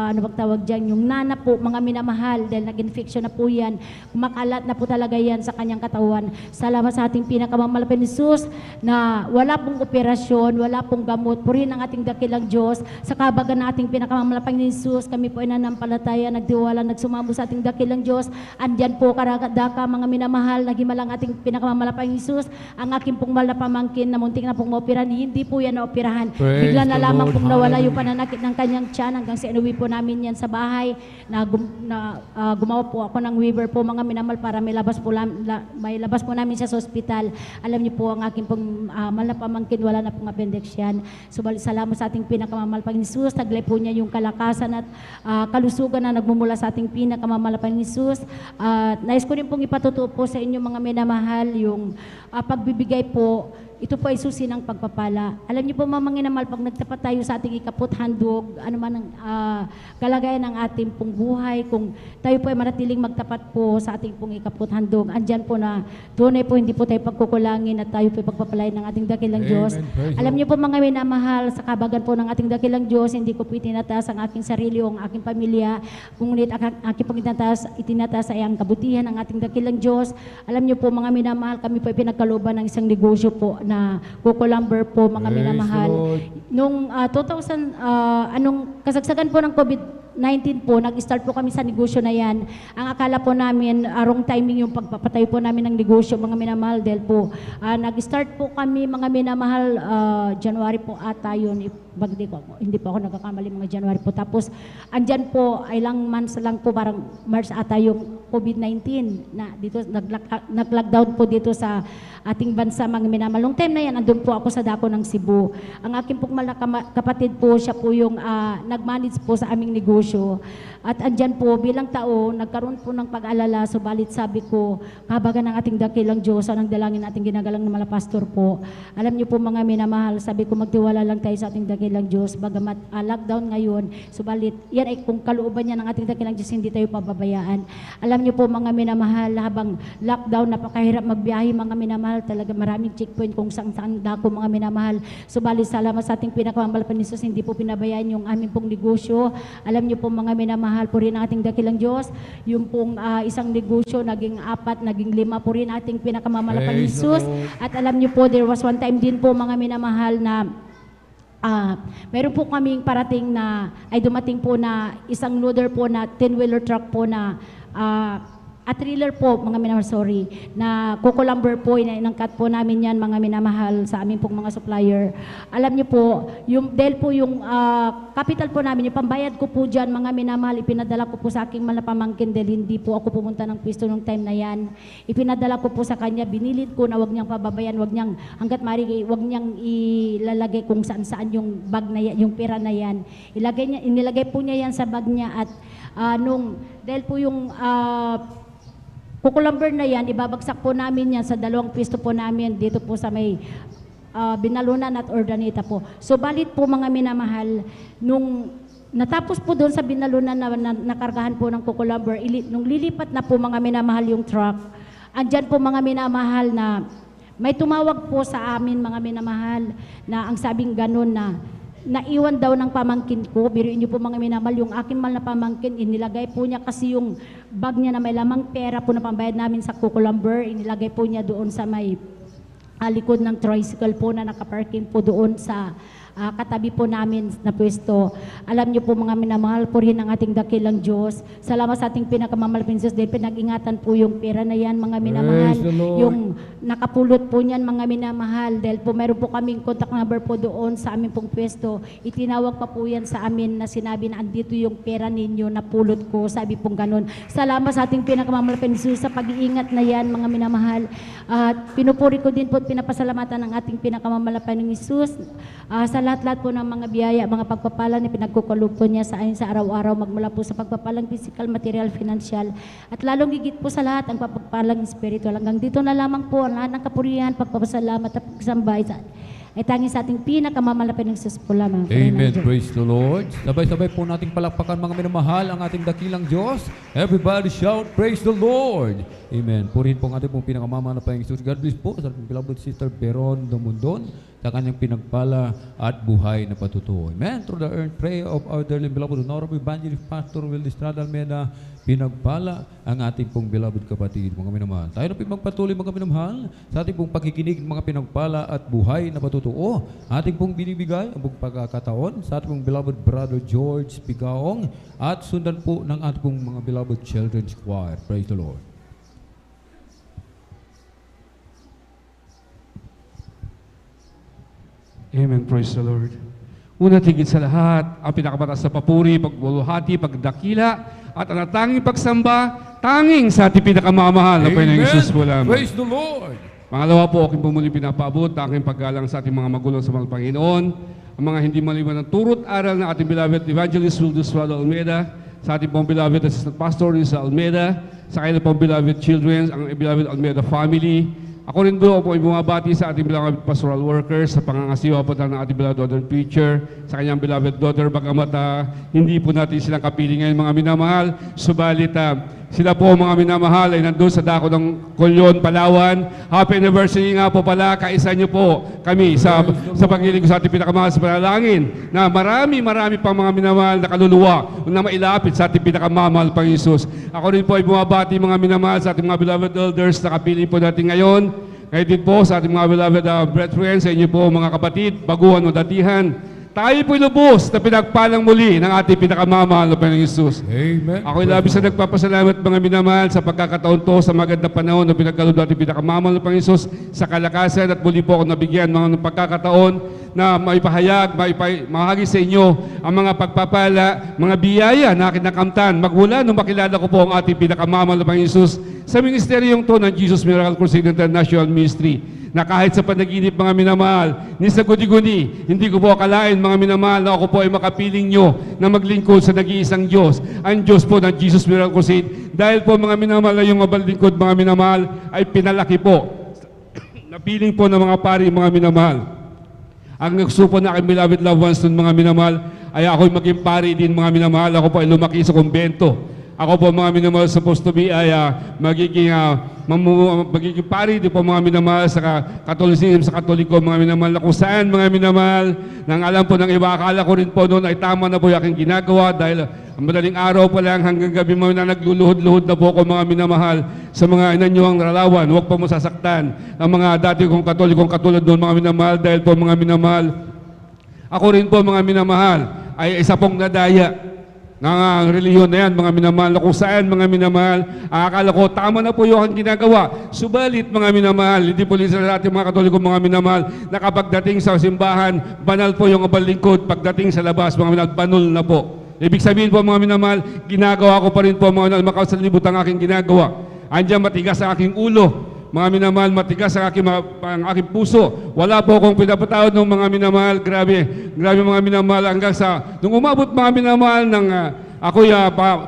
ano bang tawag dyan, yung nana po, mga minamahal, dahil nag-infection na po yan, kumakalat na po talaga yan sa kanyang katawan. Salamat sa ating pinakamamalaking Jesus na wala pong operasyon, wala pong gamot, purihin ang ating dakilang Diyos. Sa kabagan na ating pinakamamalaking Jesus, kami po ay nanampalataya, nagtiwala, nagsumamo sa ating dakilang Diyos. Andyan po karadaka, mga minamahal, naghimalang ating pinakamamalaking Jesus, ang aking pong mahal na pamangkin na muntik na pong maoperahan, hindi po yan naoperahan. Praise Bigla the na lamang Lord. pong nawala yung Hallelujah. pananakit ng kanyang tiyan hanggang sa inuwi po namin yan sa bahay na, gumawa po ako ng waiver po mga minamahal para may labas po namin siya sa ospital. Alam niyo po ang aking pong mahal na pamangkin, wala na pong appendix yan. So salamat sa ating pinakamamahal Panginoon Jesus, taglay po niya yung kalakasan at kalusugan na nagmumula sa ating pinakamamahal Panginoon Jesus. Nais ko rin pong ipatutuo po sa inyo mga minamahal yung pagbibigay po. Ito po ay susi ng pagpapala. Alam niyo po mga manginamahal, pag nagtapat tayo sa ating ikaput handog, ano man ang kalagayan ng ating pong buhay, kung tayo po ay manatiling magtapat po sa ating pong ikaput handog, andyan po na tunay po hindi po tayo pagkukulangin at tayo po ay pagpapalain ng ating dakilang Diyos. Praise Alam the niyo po mga minamahal, sa kabagan po ng ating dakilang Diyos, hindi ko po itinataas ang aking sarili o ang aking pamilya, ngunit ang aking pong itinataas ay ang kabutihan ng ating dakilang Diyos. Alam niyo po mga minamahal, kami po ay pinagkalooban ng isang negosyo po na kukulamber po mga Praise minamahal. the Lord. Nung 2000, anong kasagsagan po ng COVID-19 po, nag-start po kami sa negosyo na yan. Ang akala po namin, wrong timing yung pagpapatayo po namin ng negosyo, mga minamahal, dahil po, nag-start po kami, mga minamahal, January po ata yun, hindi po ako nagkakamali, mga January po. Tapos, andyan po, ilang months lang po, parang March ata yung COVID-19 na dito, nag-lockdown po dito sa ating bansa, mga minamahal. Nung time na yan, andun po ako sa dako ng Cebu. Ang aking pong kapatid po, siya po yung nag-manage po sa aming negosyo. At andyan po, bilang tao, nagkaroon po ng pag-alala, subalit sabi ko, kabagan ng ating dakilang Diyos, anong dalangin nating ginagalang ng mga pastor po. Alam niyo po mga minamahal, sabi ko magtiwala lang tayo sa ating dakilang Diyos, bagamat lockdown ngayon, subalit yan ay kung kalooban niya ng ating dakilang Diyos, hindi tayo pababayaan. Alam niyo po mga minamahal, habang lockdown, napakahirap magbiyahe mga minamahal, talaga maraming checkpoint kung saan dako mga minamahal. Subalit salamat sa ating pinakamamahal na Jesus, hindi po pinabayaan yung aming pong negosyo. Alam niyo po mga minamahal po rin ang ating dakilang Diyos, yung pong isang negosyo, naging 4, naging 5 po rin ating pinakamamahal na Praise the Jesus. Lord. At alam niyo po, there was one time din po mga minamahal na meron po kaming parating na ay dumating po na isang loader po na 10-wheeler truck po na trailer po, mga minamahal, sorry, na kukulamber po, inangkat po namin yan, mga minamahal, sa aming pong mga supplier. Alam niyo po, dahil po yung capital po namin, yung pambayad ko po dyan, mga minamahal, ipinadala ko po sa aking malapamangkin dahil hindi po ako pumunta ng pwesto nung time na yan. Ipinadala ko po sa kanya, binilid ko na wag niyang pababayan, wag niyang, hanggat maaari, wag niyang ilalagay kung saan-saan yung bag na yan, yung pera na yan. Inilagay po niya yan sa bag niya at dahil po yung kukulamber na yan, ibabagsak po namin yan sa 2 pwesto po namin dito po sa may Binalunan at Ordaneta po. So balit po mga minamahal, nung natapos po doon sa Binalunan na nakargahan po ng kukulamber, nung lilipat na po mga minamahal yung truck, andyan po mga minamahal na may tumawag po sa amin mga minamahal na ang sabing ganun na naiwan daw ng pamangkin ko. Biruin niyo po mga minamahal, yung akin mal na pamangkin, inilagay po niya kasi yung bag niya na may lamang pera po na pambayad namin sa kukulamber, inilagay po niya doon sa may likod ng tricycle po na nakaparking po doon sa katabi po namin na pwesto. Alam niyo po mga minamahal, purihin ang ating dakilang Diyos. Salamat sa ating pinakamamahal na Diyos dahil pinag-ingatan po yung pera na yan mga minamahal. Praise the Lord. Yung nakapulot po niyan mga minamahal dahil po meron po kaming contact number po doon sa aming pong pwesto. Itinawag pa po yan sa amin na sinabi na andito yung pera ninyo na pulot ko. Sabi pong ganun. Salamat sa ating pinakamamahal na Diyos sa pag-iingat na yan mga minamahal. At pinupuri ko din po at pinapasalamatan ng ating pinakamamahal na Diyos sa lahat-lahat po ng mga biyaya, mga pagpapala na pinagkukulog po niya sa amin sa araw-araw, magmula po sa pagpapalang physical, material, financial, at lalong higit po sa lahat ang pagpapalang spiritual. Hanggang dito na lamang po ang lahat ng kapurihan, pagpapasalamat at pagsambay ay tanging sa ating pinakamamalapit ng Jesus po lamang. Amen. Praise the Lord. Sabay-sabay po nating palakpakan mga minamahal ang ating dakilang Diyos. Everybody shout, praise the Lord. Amen. Purihin po ang ating pong pinakamamahal na Panginoon Jesus. God bless po sa ating beloved sister Beron Dumundon. sa kanyang pinagpala at buhay na patutuo. Amen. Through the earned prayer of our dearly beloved Honorable Evangelist Pastor Will Estrada Almeida, pinagpala ang ating pong beloved kapatid, mga minamahal. Tayo na magpatuloy, mga minamahal, sa ating pong pakikinig, mga pinagpala at buhay na patutuo. Ating pong binibigay ang pong pagkakataon sa ating pong beloved Brother George Pigaong at sundan po ng ating pong mga beloved Children's Choir. Praise the Lord. Amen. Praise the Lord. Una, tigit sa lahat, ang pinakamataas na papuri, pagbuluhati, pagdakila, at ang tanging pagsamba, tanging sa ating pinakamamahal na Panginoong Jesus po lamang. Praise the Lord. Pangalawa po, aking pumuli pinapaabot, aking paggalang sa ating mga magulang sa mga Panginoon, ang mga hindi maliwan ng turot aral ng ating beloved Evangelist Wildes Estrada Almeida, sa ating pong beloved Assistant Pastor Risa Almeida, sa kanilang pong beloved children, ang beloved Almeida family. Ako rin doon po ay bumabati sa ating beloved pastoral workers, sa pangangasiwa po ng ating beloved daughter preacher, sa kanyang beloved daughter, bagamat hindi po natin silang kapiling ngayon mga minamahal, subalit sila po mga minamahal ay nandun sa dako ng Colyon, Palawan. Happy anniversary nga po pala, kaisa niyo po kami sa paghiling ko sa ating pinakamahal sa panalangin na marami pang mga minamahal na kaluluwa na mailapit sa ating pinakamahal pang Jesus. Ako rin po ay bumabati mga minamahal sa ating mga beloved elders na kapiling po natin ngayon. Ngayon din po sa ating mga beloved brethren, sa inyo po mga kapatid, baguhan o datihan. Tayo po'y lubos na pinagpalang muli ng ating pinakamamahal na Panginoong Jesus. Amen. Ako'y labis na nagpapasalamat mga minamahal sa pagkakataon to sa magandang panahon na pinagkaloob natin pinakamamahal na Panginoong Jesus sa kalakasan at muli po ako nabigyan mga pagkakataon na maipahayag, mahagi sa inyo ang mga pagpapala, mga biyaya na akin nakamtan magmula nung makilala ko po ang ating pinakamamahal na Panginoong Jesus sa ministeryong to ng Jesus Miracle Crusade International Ministry na kahit sa panaginip mga minamahal, ni sa guni-guni, hindi ko po akalain mga minamahal na ako po ay makapiling nyo na maglingkod sa nag-iisang Diyos, ang Diyos po ng Jesus Miracle Crusade. Dahil po mga minamahal na yung mabalingkod mga minamahal ay pinalaki po. Napiling po ng mga pari mga minamahal. Ang nagsupo na aking beloved loved ones nun mga minamahal, ay ako'y maging pari din mga minamahal. Ako po ay lumaki sa kumbento. Ako po mga minamahal supposed to be ay magiging pari din po mga minamahal sa Catholicism, sa Katoliko mga minamahal na kung saan mga minamahal nang alam po ng iba, akala ko rin po noon ay tama na po yung aking ginagawa dahil ang madaling araw pa lang hanggang gabi mga na nagluluhod-luhod na po ako mga minamahal sa mga inanyuang ralawan. Huwag po mo sasaktan ang mga dati kong Katolikong katulad noon mga minamahal dahil po mga minamahal, ako rin po mga minamahal ay isa pong nadaya ng reliyon na yan, mga minamahal, na kung saan mga minamahal, akala ko tama na po yung aking ginagawa. Subalit mga minamahal, hindi po rin sa ating mga Katoliko mga minamahal, na kapag dating sa simbahan, banal po yung abal lingkod, pagdating sa labas, mga minamahal, banal na po. Ibig sabihin po mga minamahal, ginagawa ko pa rin po mga minamahal, makasalibot ang aking ginagawa. Andiyan matigas ang aking ulo. Mga minamahal, matigas ang aking puso. Wala po akong pinapatawad ng mga minamahal. Grabe mga minamahal. Hanggang sa, nung umabot mga minamahal ng ako'y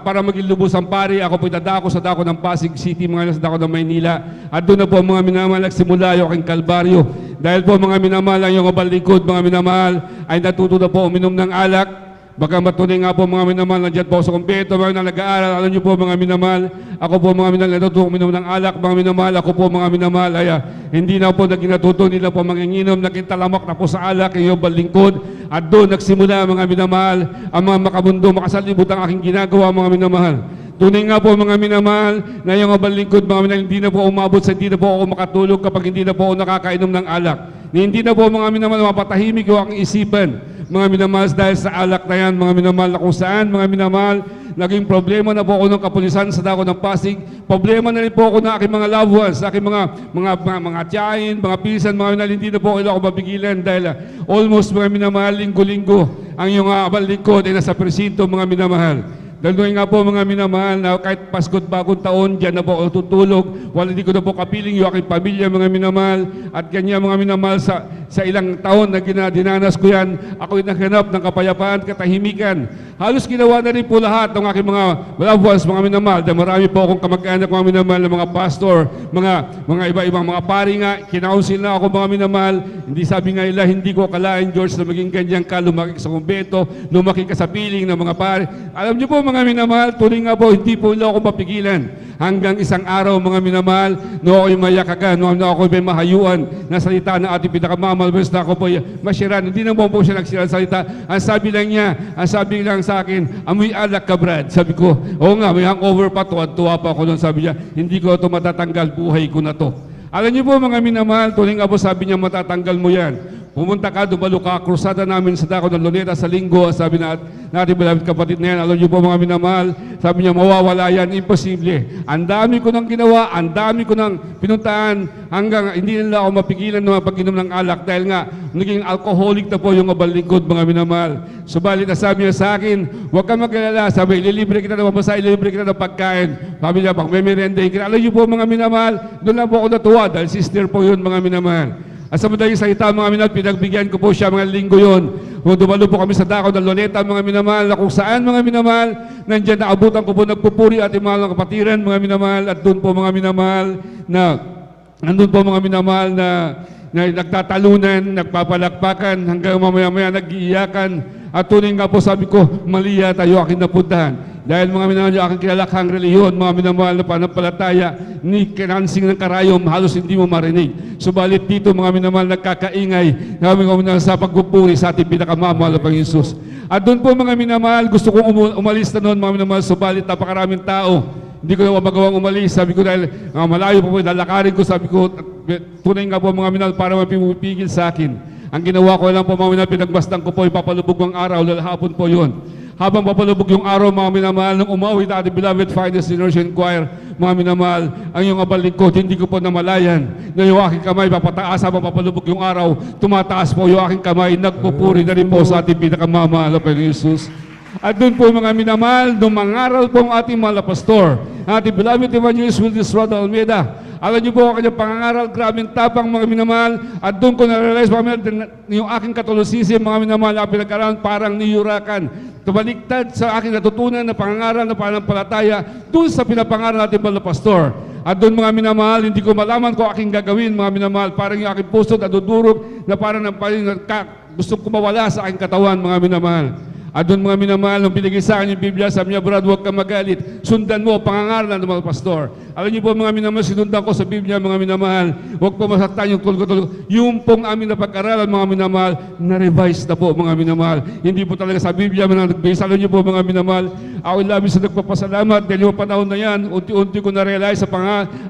para maging lubos ang pari, ako po'y dadako sa dako ng Pasig City, mga nasa dako ng Maynila. At doon na po mga minamahal nagsimula yung aking kalbaryo. Dahil po mga minamahal, ang yung abalingkod, mga minamahal, ay natuto na po uminom ng alak. Bagamat tunay nga po mga minamahal, nandiyan po sa kumpento, mga na nag-aaral, alam niyo po mga minamahal, ako po mga minamahal, natuto uminom ng alak, mga minamahal, ako po mga minamahal, ay hindi na po naging natuto nila po manginginom, naging talamak na po sa alak, yung balingkod, at doon nagsimula mga minamahal, ang mga makamundo, makasalibot ang aking ginagawa mga minamahal. Tunay nga po mga minamahal, na yung balingkod, mga minamahal, hindi na po umabot sa hindi na po ako makatulog kapag hindi na po ako nakakainom ng alak. Hindi na po mga minamahal, mapatahimik ko ang isipan. Mga minamahal, dahil sa alak na yan, mga minamahal, na kung saan, mga minamahal, naging problema na po ako ng kapulisan sa dako ng Pasig. Problema na rin po ako ng aking mga loved ones, sa aking mga tiyahin, mga pinsan, mga minamahal, hindi na po ako mapigilan dahil almost mga minamahal, linggo-linggo, ang iyong abal lingkod ay nasa presinto, mga minamahal. Dahil nga po mga minamahal na kahit Pasko't Bagong Taon, diyan na po ako tutulog. Hindi ko na po kapiling yung aking pamilya mga minamahal. At kanya mga minamahal sa ilang taon na dinanas ko yan, ako'y naghanap ng kapayapaan, katahimikan. Halos ginawa na rin po lahat ng aking mga loved ones, mga minamahal. Dahil marami po akong kamag-anak mga minamahal na mga pastor, mga iba-ibang mga pari nga. Kinaunsil na ako mga minamahal. Hindi sabi nga nila, hindi ko akalain George na maging ganyan ka, lumaki ka sa kumbento, lumaki ka sa piling ng mga pari. Alam niyo po mga minamahal, tuloy nga po, hindi po nila ako mapigilan. hanggang isang araw, mga minamahal, no ako'y mayakagan, no ako'y may mahayuan na salita ng ating pinakamamahal na ako po masyiran. Hindi naman po siya nagsira salita. Ang sabi lang sa akin, amoy alak ka, Brad. Sabi ko, oo nga, may hangover pa, tuwa pa ako doon. Sabi niya, hindi ko ito matatanggal, buhay ko na to. Alam niyo po, mga minamahal, tuling nga po sabi niya, matatanggal mo yan. Pumunta ka, dumalo ka, krusada namin sa dako ng Luneta sa linggo, sabi natin beloved kapatid na yan, alam niyo po mga minamahal, sabi niya mawawala yan, imposible. Ang dami ko nang ginawa, ang dami ko nang pinuntahan, hanggang hindi nila ako mapigilan na pag-inom ng alak dahil nga naging alcoholic na po yung abal lingkod, mga minamahal. Subalit na sabi niya sa akin, huwag ka mag-alala, sabi, ililibre kita ng mabasa, ililibre kita ng pagkain. Sabi niya, pag may merendahin kita, alam niyo po mga minamahal, doon lang po ako natuwa dahil sister po yun, mga minamahal. At sa madaling salita, mga minamahal, pinagbigyan ko po siya mga linggo yun. Kung dumalo po kami sa dako ng Luneta, mga minamahal, na kung saan, mga minamahal, nandiyan naabutan ko po nagpupuri at mahal ng kapatiran, mga minamahal, at doon po mga minamahal nandun po mga minamahal na nagtatalunan, nagpapalakpakan, hanggang mamaya-maya nag-iiyakan. At tunay nga po sabi ko, mali yata yung aking napuntahan. Dahil mga minamahal, yung aking kilalakhang reliyon, mga minamahal na panampalataya, ni kinansing ng karayom, halos hindi mo marinig. Subalit dito, mga minamahal, nagkakaingay, namin sa pagpupuri sa ating pinakamamahal na Panginoon. At doon po mga minamahal, gusto kong umalis na noon, mga minamahal, subalit napakaraming tao. Hindi ko na magawang umalis. Sabi ko dahil malayo pa po, lalakarin ko, sabi ko, tunay nga po mga minamahal para mapipigil sa akin. Ang ginawa ko lang po mga minamahal, pinagbastan ko po, ipapalubog ang araw, lalahapon po yun. Habang papalubog yung araw, mga minamahal, nung umawit na ating beloved Finest Generation Choir, mga minamahal, ang iyong abalik ko, hindi ko po namalayan na yung aking kamay, papataas habang papalubog yung araw, tumataas po yung aking kamay, nagpupuri na rin po sa ating pinakamamahal na Panginoon Jesus. At doon po mga minamahal, nung mangaral po ang ating mahal na pastor, ating beloved evangelist Wildes Roda Almeida. Alam niyo po ang kanyang pangangaral, grabing tapang mga minamahal. At doon ko na-realize mga minamahal, yung aking katolisism, mga minamahal, ang pinag-aralan parang niyurakan. Tumaliktad sa aking natutunan na pangangaral na panampalataya doon sa pinapangaral natin mahal na pastor. At doon mga minamahal, hindi ko malaman kung aking gagawin, mga minamahal, parang yung aking puso na dudurog na parang gusto ko mawala sa aking katawan, mga minamahal. At doon mga minamahal, nung binigay sa akin yung Biblia, sabi niya, Brad, huwag ka magalit. Sundan mo, pangangaralan ng mga pastor. Alam niyo po mga minamahal, sinundan ko sa Biblia, mga minamahal. Huwag po masaktan yung tulog. Yung pong amin na pag-aralan, mga minamahal, na-revise na po, mga minamahal. Hindi po talaga sa Biblia, nag-base. Alam niyo po, mga minamahal, ako labis na nagpapasalamat dahil yung panahon na yan, unti-unti ko na-realize sa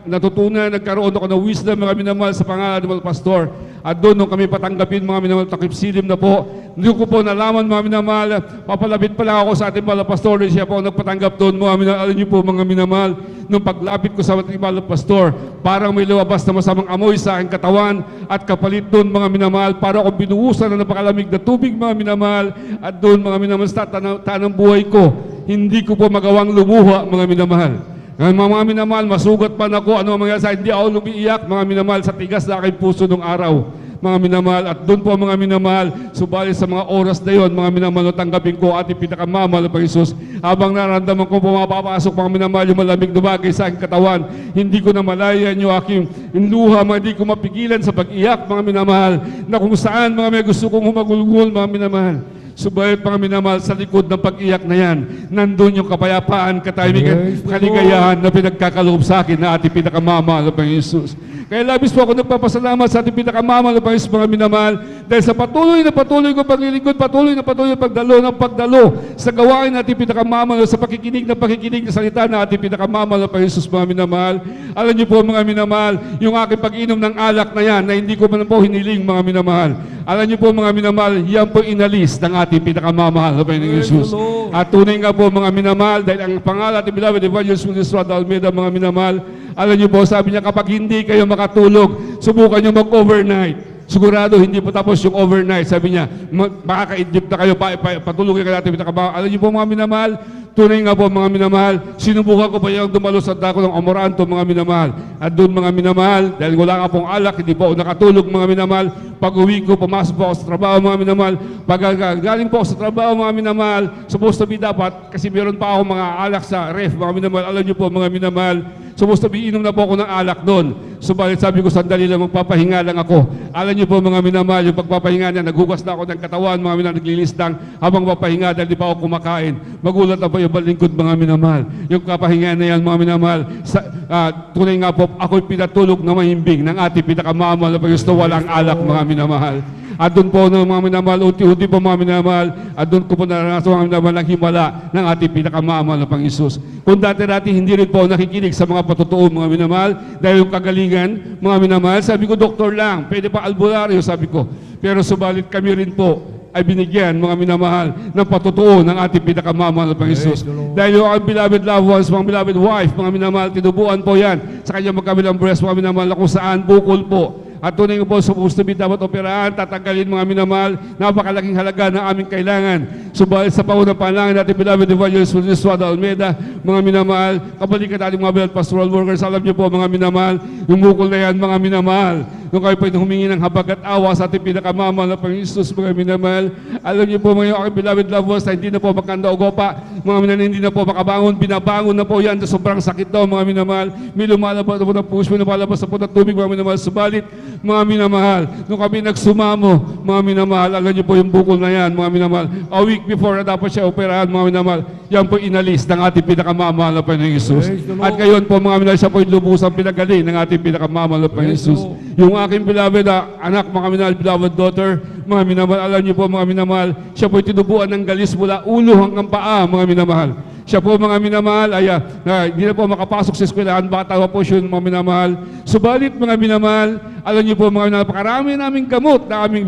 natutunan, nagkaroon ako ng wisdom, mga minamahal, sa pangalan ng mga pastor. At doon, nung kami patanggapin, mga minamahal, takip silim na po, hindi ko po nalaman, mga minamahal, papalapit pa lang ako sa ating mahal na pastor, siya po nagpatanggap doon, mga minamahal. Alam niyo po, mga minamahal, nung paglapit ko sa ating mahal na pastor, parang may lumabas na masamang amoy sa aking katawan, at kapalit doon, mga minamahal, para akong binuhusan na napakalamig na tubig, mga minamahal. At doon, mga minamahal, sa tanang buhay ko, hindi ko po magawang lumuha, mga minamahal. Ngayon, mga minamahal, masugat pa na ako, ano ang mangyari sa hindi ako lumiiyak, mga minamahal, sa tigas na aking puso nung araw, mga minamahal. At doon po, mga minamahal, subalit sa mga oras na yon, mga minamahal, tanggapin ko ating pinakamamahal na Panginoon. Habang nararamdaman ko pumapapasok, mga minamahal, yung malamig na bagay sa aking katawan, hindi ko na malayan yung aking luha, hindi ko mapigilan sa pag-iyak, mga minamahal, na kung saan, mga may gusto kong humagulgul, mga minamahal. Subalit, mga minamahal, sa likod ng pag-iyak na yan, nandun yung kapayapaan, katahimikan, kaligayahan na pinagkakaloob sa akin na ating pinakamamahal na Panginoon Jesus. Kaya labis po ako nagpapasalamat sa ating pinakamamahal na Panginoon, mga minamahal, dahil sa patuloy ko paglilingkod, patuloy na pagdalo sa gawain natin pinakamamahal, sa pakikinig na salita na ating pinakamamahal na Panginoon Jesus, mga minamahal. Alam niyo po, mga minamahal, yung aking pag-inom ng alak na yan, na hindi ko man po hiniling, mga minamahal. Alam niyo po, mga minamahal, yan po inalis ng ating pinakamamahal na Panginoon Jesus. At tunay nga po, mga minamahal, dahil ang pangalan ating beloved evangelist Wildes Roda Almeida, mga minamahal, alam niyo po, sabi niya, kapag hindi kayo makatulog, subukan niyo mag-overnight. Sigurado, hindi po tapos yung overnight. Sabi niya, makaka-idlip na kayo, patulogin ka natin. Alam niyo po, mga minamahal, tunay nga po, mga minamahal, sinubukan ko pa yung dumalo sa dako ng Amoranto, mga minamahal. At doon, mga minamahal, dahil wala ka pong alak, hindi po ako nakatulog, mga minamahal. Pag uwi ko, pumasok po ako sa trabaho, mga minamahal. Pag galing po ako sa trabaho, mga minamahal, supposed to be dapat, kasi meron pa ako mga alak sa ref, mga minamahal. Alam niyo po, mga minamahal, supposed to be inom na po ako ng alak doon. Subalit sabi ko, sandali lang, magpapahinga lang ako. Alam niyo po mga minamahal, yung pagpapahinga niya, naghugas na ako ng katawan, mga minamahal, naglilis lang habang papahinga dahil di pa ako kumakain. Magulat na po yung balingkod mga minamahal. Yung kapahinga na yan mga minamahal, tunay nga po, ako'y pinatulog na mahimbing ng ating pinakamamahal na Panginoon, walang alak mga minamahal. At doon po ng mga minamahal, unti-unti po mga minamahal, at doon ko po naranasan mga minamahal ang himala ng ating pinakamamahal na Panginoon. Kung dati-dati hindi rin po nakikinig sa mga patutuo mga minamahal, dahil yung kagalingan mga minamahal, sabi ko, doktor lang, pwede pa albularyo, sabi ko. Pero subalit kami rin po ay binigyan mga minamahal ng patutuo ng ating pinakamamahal na Panginoon. Dahil yung ang beloved loved ones, mga beloved wife, mga minamahal, tinubuan po yan sa kanyang magkabilang breast, mga minamahal, na kung saan bukol po. At tunay nga po, supposed to be dapat operahan, tatanggalin mga minamahal, napakalaking halaga na aming kailangan. Subalit sa paunang panalangin natin, beloved evangelist Francis Suada Almeida, mga minamahal, kabalikan natin mga beloved pastoral workers, alam niyo po mga minamahal, yung bukol na yan mga minamahal. Nung kayo po humingi ng habag at awa sa ating pinakamamahal na Panginoon Jesus, mga minamahal, alam niyo po mga aking beloved loved ones na hindi na po magkanda o gopa, mga minamahal, hindi na po makabangon, binabangon na po yan, sobrang sakit daw mga minamahal, may lumalabas na po ng push, may lumalabas na po ng tubig mga minamahal, subalit mga minamahal, nung kami nagsumamo, mga minamahal, alam niyo po yung bukol na yan, mga minamahal, a week before na dapat siya operahan, mga minamahal, yan po inalis ng ating pinakamamahal na Panginoon Jesus. At ngayon po, mga minamahal, siya po yung lubusang pinagaling ng ating pinakamamahal na Panginoon Jesus. Yung aking beloved anak, mga minamahal, beloved daughter, mga minamahal, alam niyo po, mga minamahal, siya po yung tinubuan ng galis mula ulo hanggang paa, mga minamahal. Siya po mga minamahal ay hindi na po makapasok sa eskwelahan, bata pa po siya mga minamahal. Subalit mga minamahal, alam niyo po mga minamahal, pakarami naming gamot na aming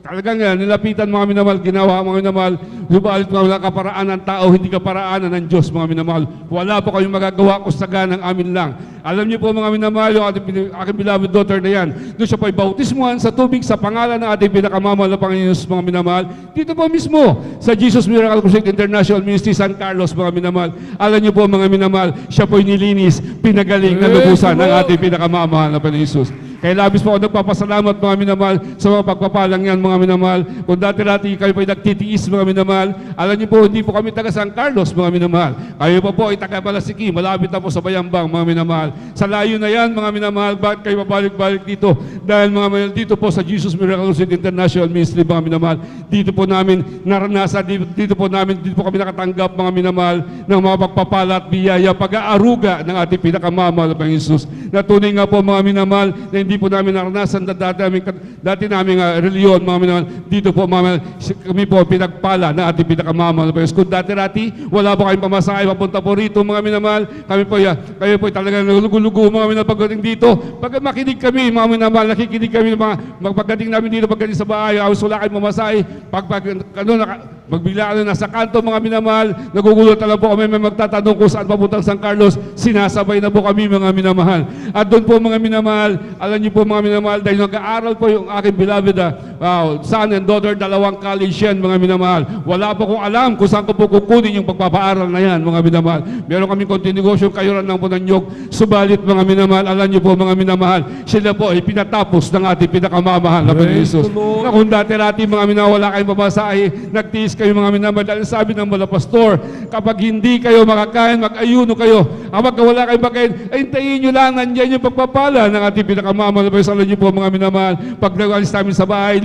talagang nilapitan mga minamahal, ginawa mga minamahal, subalit mga kaparaan ng tao, hindi kaparaanan ng Diyos mga minamahal. Wala po kayong magagawa kustaga ng amin lang. Alam niyo po mga minamahal, yung aking beloved daughter na yan, doon siya po ay bautismuhan sa tubig sa pangalan ng ating pinakamamahal na Panginoon mga minamahal. Dito po mismo sa Jesus Miracle Crusade International Ministry San Carlos mga minamahal. Alam niyo po mga minamahal, siya po ay nilinis, pinagaling na lubusan ng ating pinakamamahal na Panginoon Jesus. Kaya labis po ako nagpapasalamat mga minamahal sa mga pagpapalang yan mga minamahal. Kung dati-dati kayo po ay nagtitiis mga minamahal, alam niyo po hindi po kami taga San Carlos mga minamahal. Kayo pa po ay taga Malasiki, malapit na po sa Bayambang mga minamahal. Sa layo na yan mga minamahal, bakit kayo mabalik-balik dito? Dahil mga minamahal, dito po sa Jesus Miracle Crusade International Ministry mga minamahal, dito po namin naranasan, dito po kami nakatanggap mga minamahal ng mga pagpapala at biyaya, pag-aaruga ng ating pinakamamahal na Panginoon Jesus. Na tunay nga po mga minamahal, na hindi po namin naranasan na dati namin reliyon, mga minamahal, dito po mga kami po pinagpala na ating pinakamamahal na Panginoon. Kung dati-rati, wala po kayong pamasahe, papunta po rito mga minamahal, kayo po talagang lugo-lugo mga minamahal pagdating dito. Pag makinig kami, mga minamahal, nakikinig kami pagdating namin dito, pagdating sa bahay, wala kayong pamasahe, magbigla nasa kanto mga minamahal, nagugulot na lang po kami, may magtatanong kung saan papuntang San Carlos, sinasabay na po kami mga minamahal. At doon po mga minamahal, alam niyo po mga minamahal, dahil nag-aaral po yung aking beloved son and daughter, dalawang college yan mga minamahal. Wala po kong alam kung saan ko po kukunin yung pagpapaaral na yan mga minamahal. Meron kaming kontinegosyo, kayo lang po ng nyog. Subalit mga minamahal, alam niyo po mga minamahal, sila po ay pinatapos ng ating pinakamamahal na Panginoon Jesus. Na kung dati-rati mga minamahal, wala kayong babasahe, nagtiis kayo mga minamahal, dahil sabi ng mga pastor, kapag hindi kayo makakain, mag-ayuno kayo. Kapag wala kayong pagkain, ay hintayin nyo lang, nandyan yung pagpapala ng ating pinakamamahal. Alam niyo po mga minamahal, pag nag-alis namin sa bahay,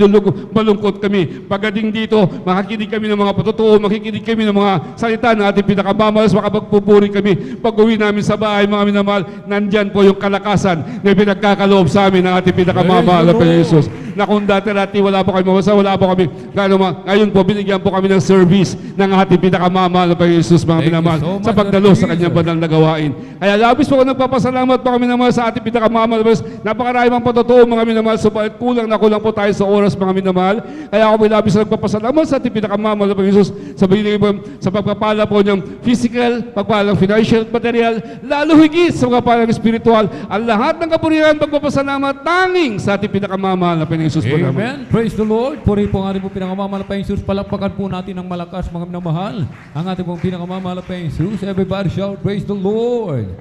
malungkot kami. Pagdating dito, makikinig kami ng mga patutuo, makikinig kami ng mga salita ng ating pinakamamahal, makapagpupuri kami. Pag uwi namin sa bahay, mga minamahal, nandyan po yung kalakasan na pinagkakaloob sa amin ng ating pinakamamahal na Panginoon Jesus. Na kung dati-rati wala po kami mabasa, wala po kami, ngayon po binigyan po kami ng service ng ating pinakamamahal na Panginoon Jesus, mga minamahal, sa pagdalo sa kanyang banal na gawain. Kaya labis po ako nagpapasalamat po kami minamahal sa ating pinakamamahal. Napakarami mang patotoo mga minamahal, subalit kulang po tayo sa oras mga minamahal. Kaya ako labis na nagpapasalamat sa ating pinakamamahal na Panginoon Jesus sa pagpapala po niyang physical, pagpalang financial, material, lalo higit sa pagpapalang spiritual. Ang lahat ng kapurihan, pagpapasalamat tanging sa ating pinakamamahal na Panginoon Jesus po naman. Amen. Praise the Lord. Puri po ang ating pong pinakamamahal na Panginoon Jesus. Palakpakan po natin ng malakas mga minamahal ang ating pong pinakamamahal na Panginoon Jesus. Everybody shout, praise the Lord.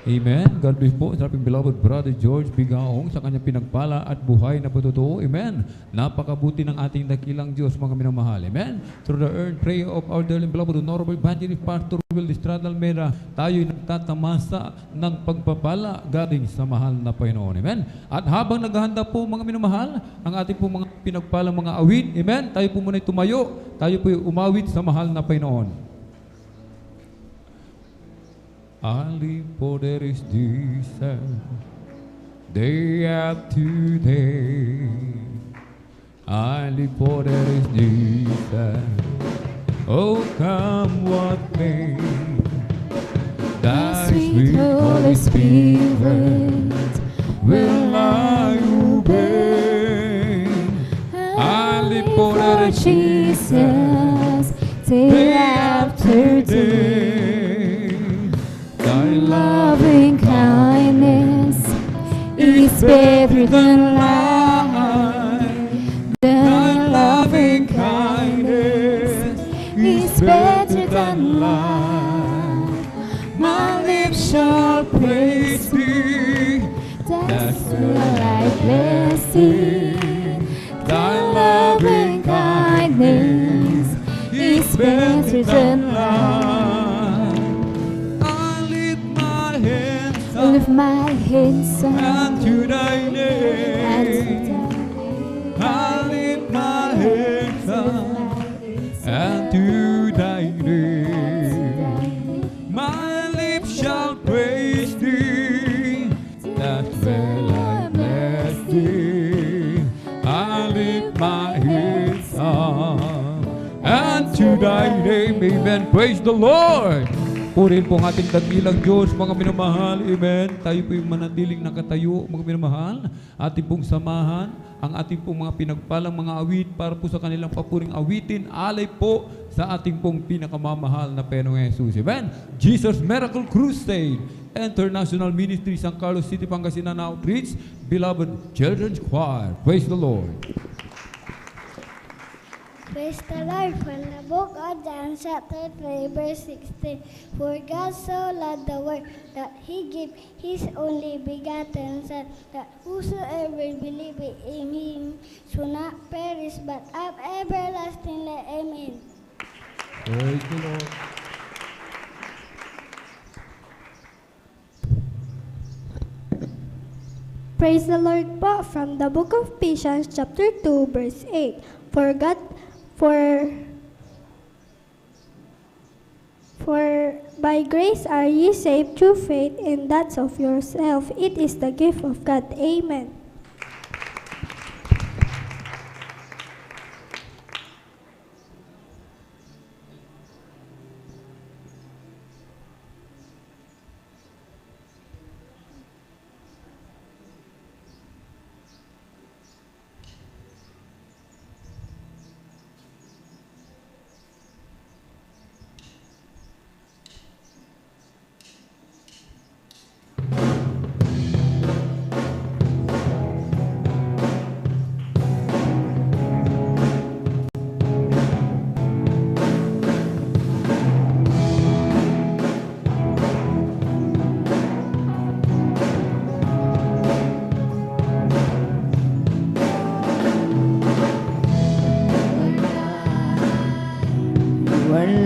Amen. God bless po sa ating beloved brother George Bigaong sa kanyang pinagpala at buhay na patutuo. Amen. Napakabuti ng ating dakilang Diyos, mga minamahal. Amen. Through the earned prayer of our dearly beloved Honorable Evangelist Pastor Will Estrada Almeda, tayo'y nagtatamasa ng pagpapala galing sa mahal na Panginoon. Amen. At habang naghahanda po, mga minamahal, ang ating po mga pinagpala mga awit, amen, tayo po muna'y tumayo, tayo po'y umawit sa mahal na Panginoon. Ali poderes dicen day after day. Ali poderes dicen, oh come what may. Thy sweet Holy Spirit will I obey. Ali poderes Jesus, day after day. Thy Loving kindness is better than life. Thy The loving kindness is better than life. My lips shall praise thee. That's why I bless thee. Thy loving kindness is better than life. Lift my hands up to thy and name. I lift my hands up and to thy name. My lips shall praise thee. That's where I bless thee. I lift my hands up and to thy name. Amen. Praise the Lord. Purihin po ang ating dakilang Diyos, mga minamahal. Amen. Tayo po yung manatiling nakatayo, mga minamahal. Ating pong samahan ang ating pong mga pinagpalang mga awit para po sa kanilang papuring awitin. Alay po sa ating pong pinakamamahal na Panginoong Jesus. Amen. Jesus Miracle Crusade, International Ministry, San Carlos City, Pangasinan Outreach, Beloved Children's Choir. Praise the Lord. Praise the Lord. From the book of John, chapter 3, verse 16. For God so loved the world that he gave his only begotten Son, that whosoever believeth in him should not perish but have everlasting life. Amen. Praise the Lord. Praise the Lord po from the book of Ephesians chapter 2 verse 8. For by grace are ye saved through faith, and that's of yourself. It is the gift of God. Amen.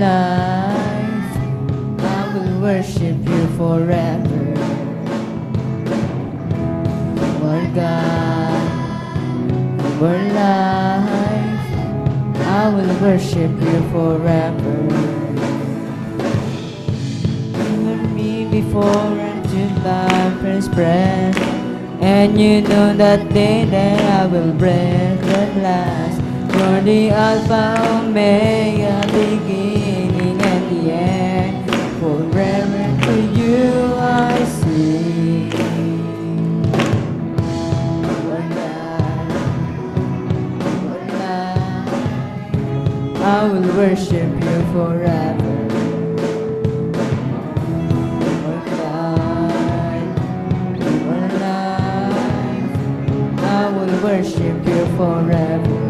Life, I will worship you forever. Lord God, for life, I will worship you forever. You were me before until thy first breath, and you know that day that I will breath at last. You're the Alpha, Omega, beginning and the end. Forever to you I sing. Lord God, I will worship you forever. Lord God, I will worship you forever.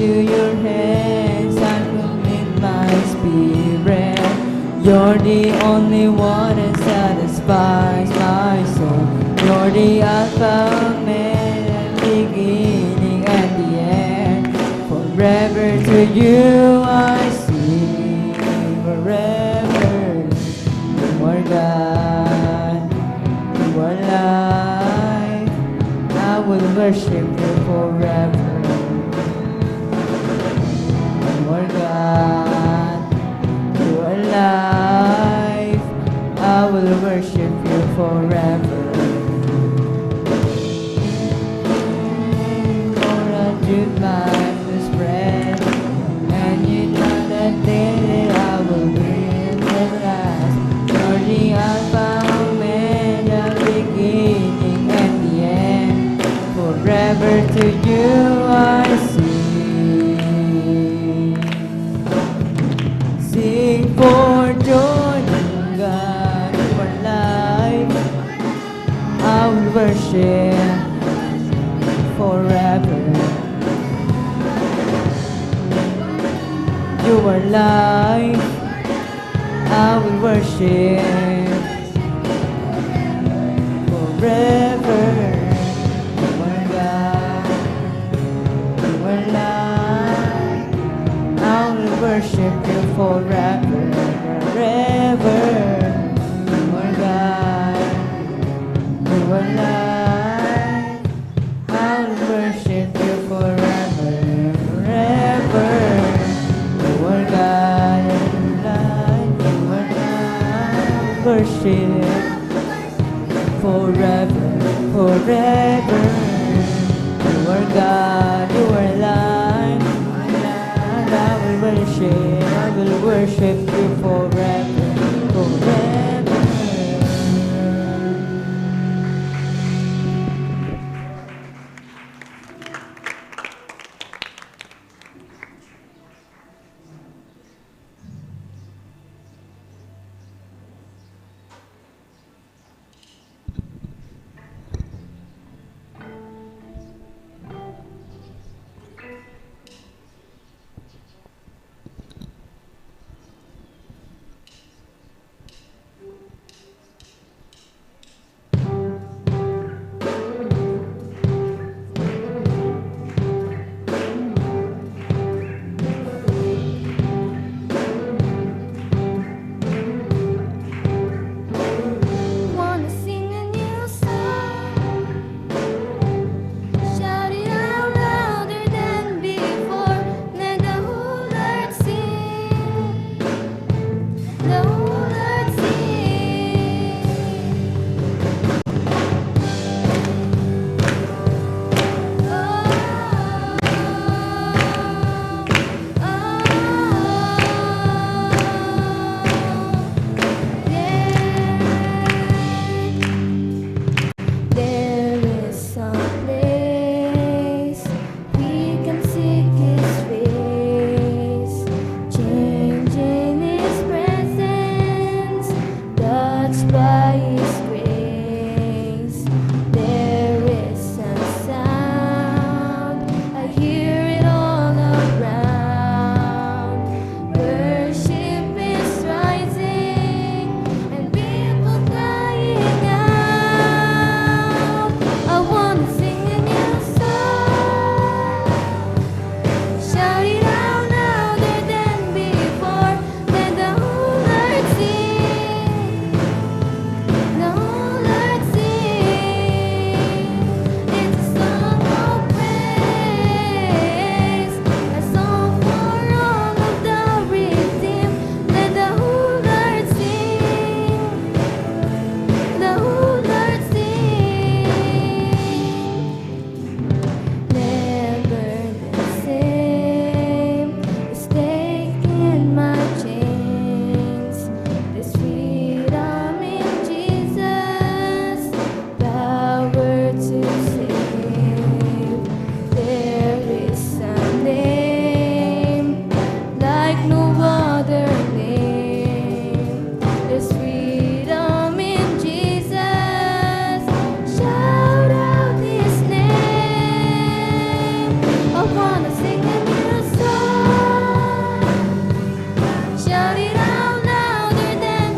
Into your hands I commit my You're the only one that satisfies my soul. You're the Alpha, Omega, beginning and the end. Forever to you I sing. Forever, you are God. You are life. I will worship you forever. You are God. You are life. I will worship you forever. For that you life is breath, and you know that day that I will live at last. You're the Alpha, Omega, beginning and the end. Forever to you I sing. Sing for joy, God, for life. I will worship forever. You are life. I will worship forever. You are God. You are life. I will worship you forever, forever. You are God, you are life. I will worship you forever, forever. You are God, you are life, you are life. Worship forever, forever. You are God, you are life. I will worship you forever, forever. Wanna sing a new song, shout it out louder than before. Let the whole earth sing, the whole earth sing. There is some place we can seek His face, changing His presence, touched by His grace. There is some sound, I hear it all around. Worship is rising and people crying out. I wanna sing a new song, shout it out louder than before. Let the whole earth sing, the whole earth sing. It's a song of praise, a song for all of the redeemed. Let the whole earth sing, the whole earth sing. Never the same, it's taking my chains. There's freedom in Jesus, power to save. There is a name like no other name. There's freedom in Jesus. Shout out His name. I wanna sing a new song, shout it out louder than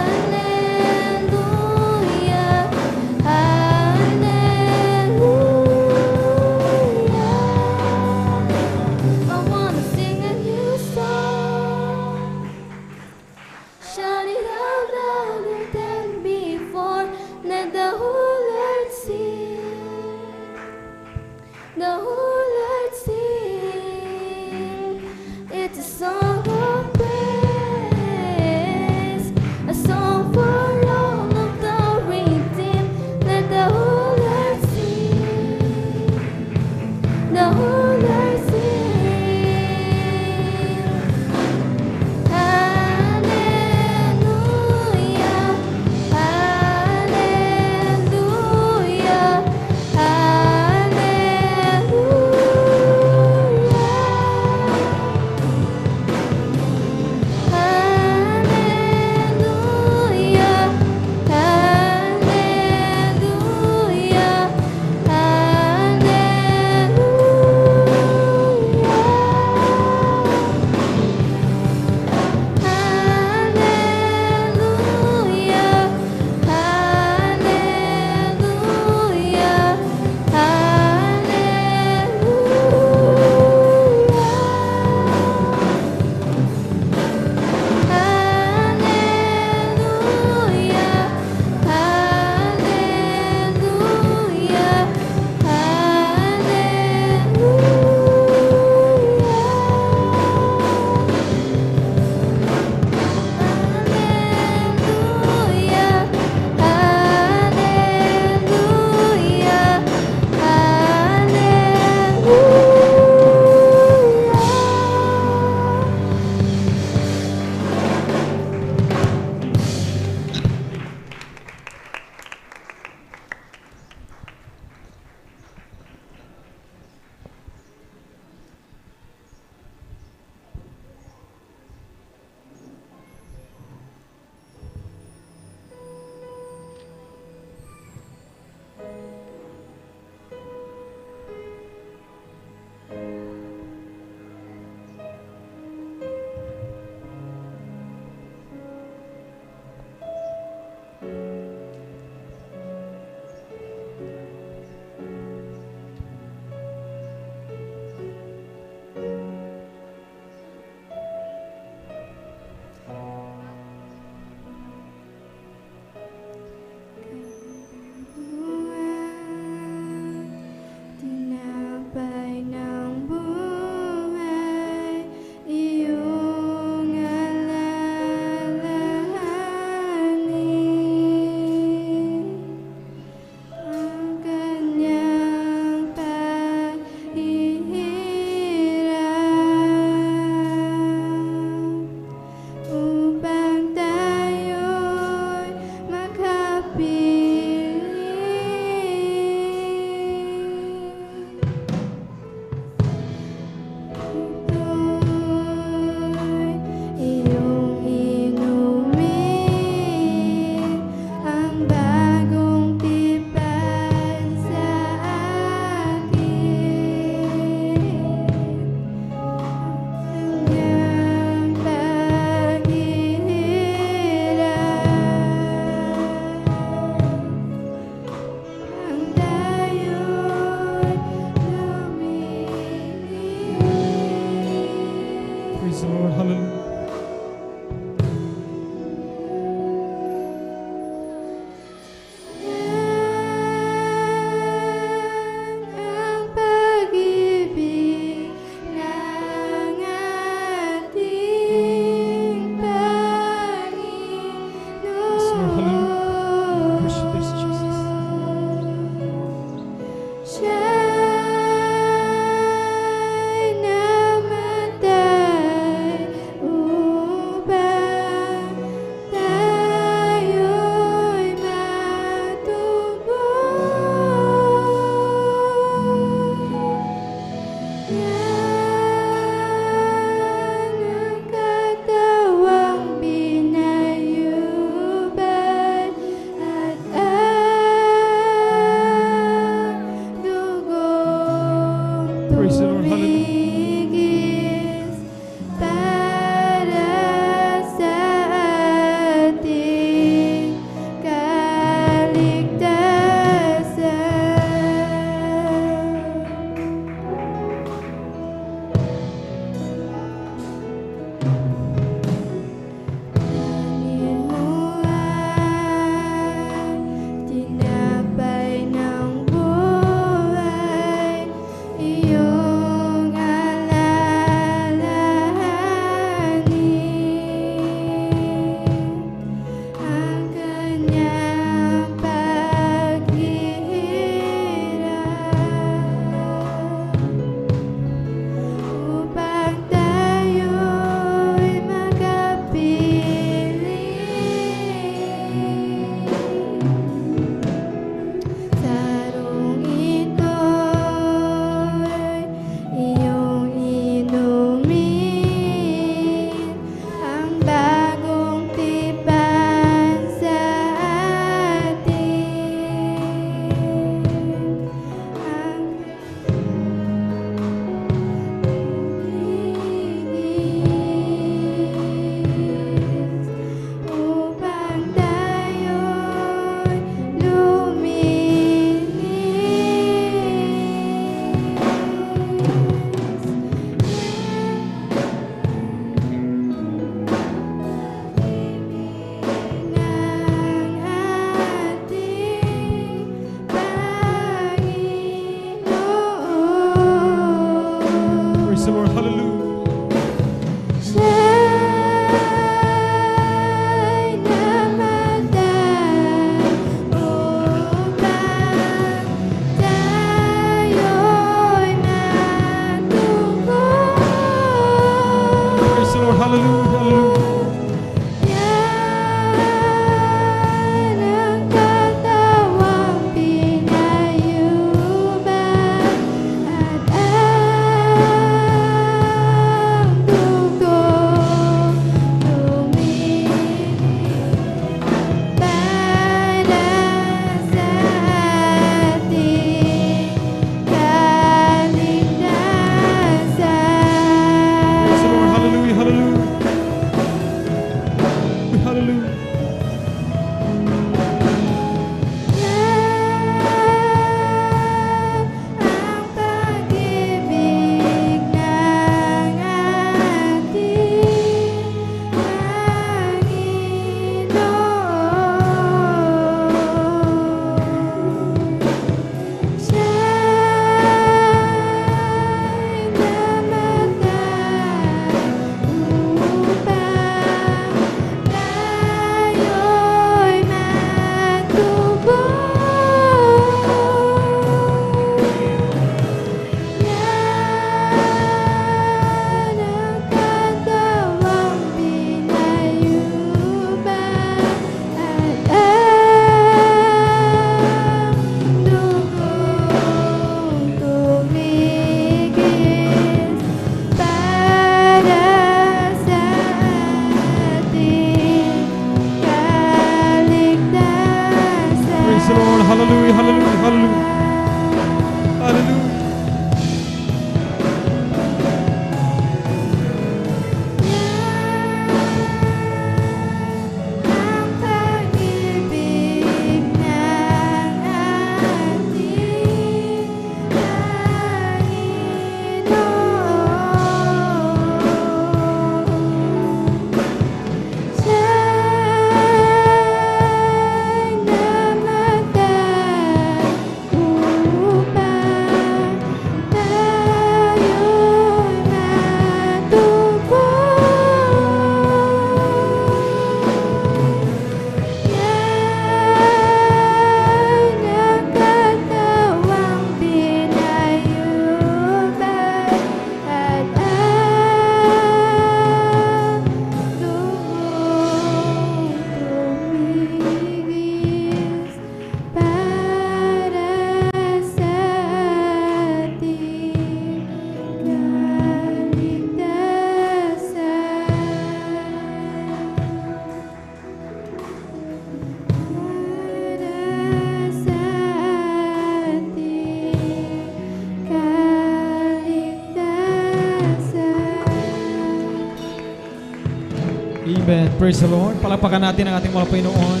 Amen. Praise the Lord. Palakpakan natin ang ating mga Panginoon.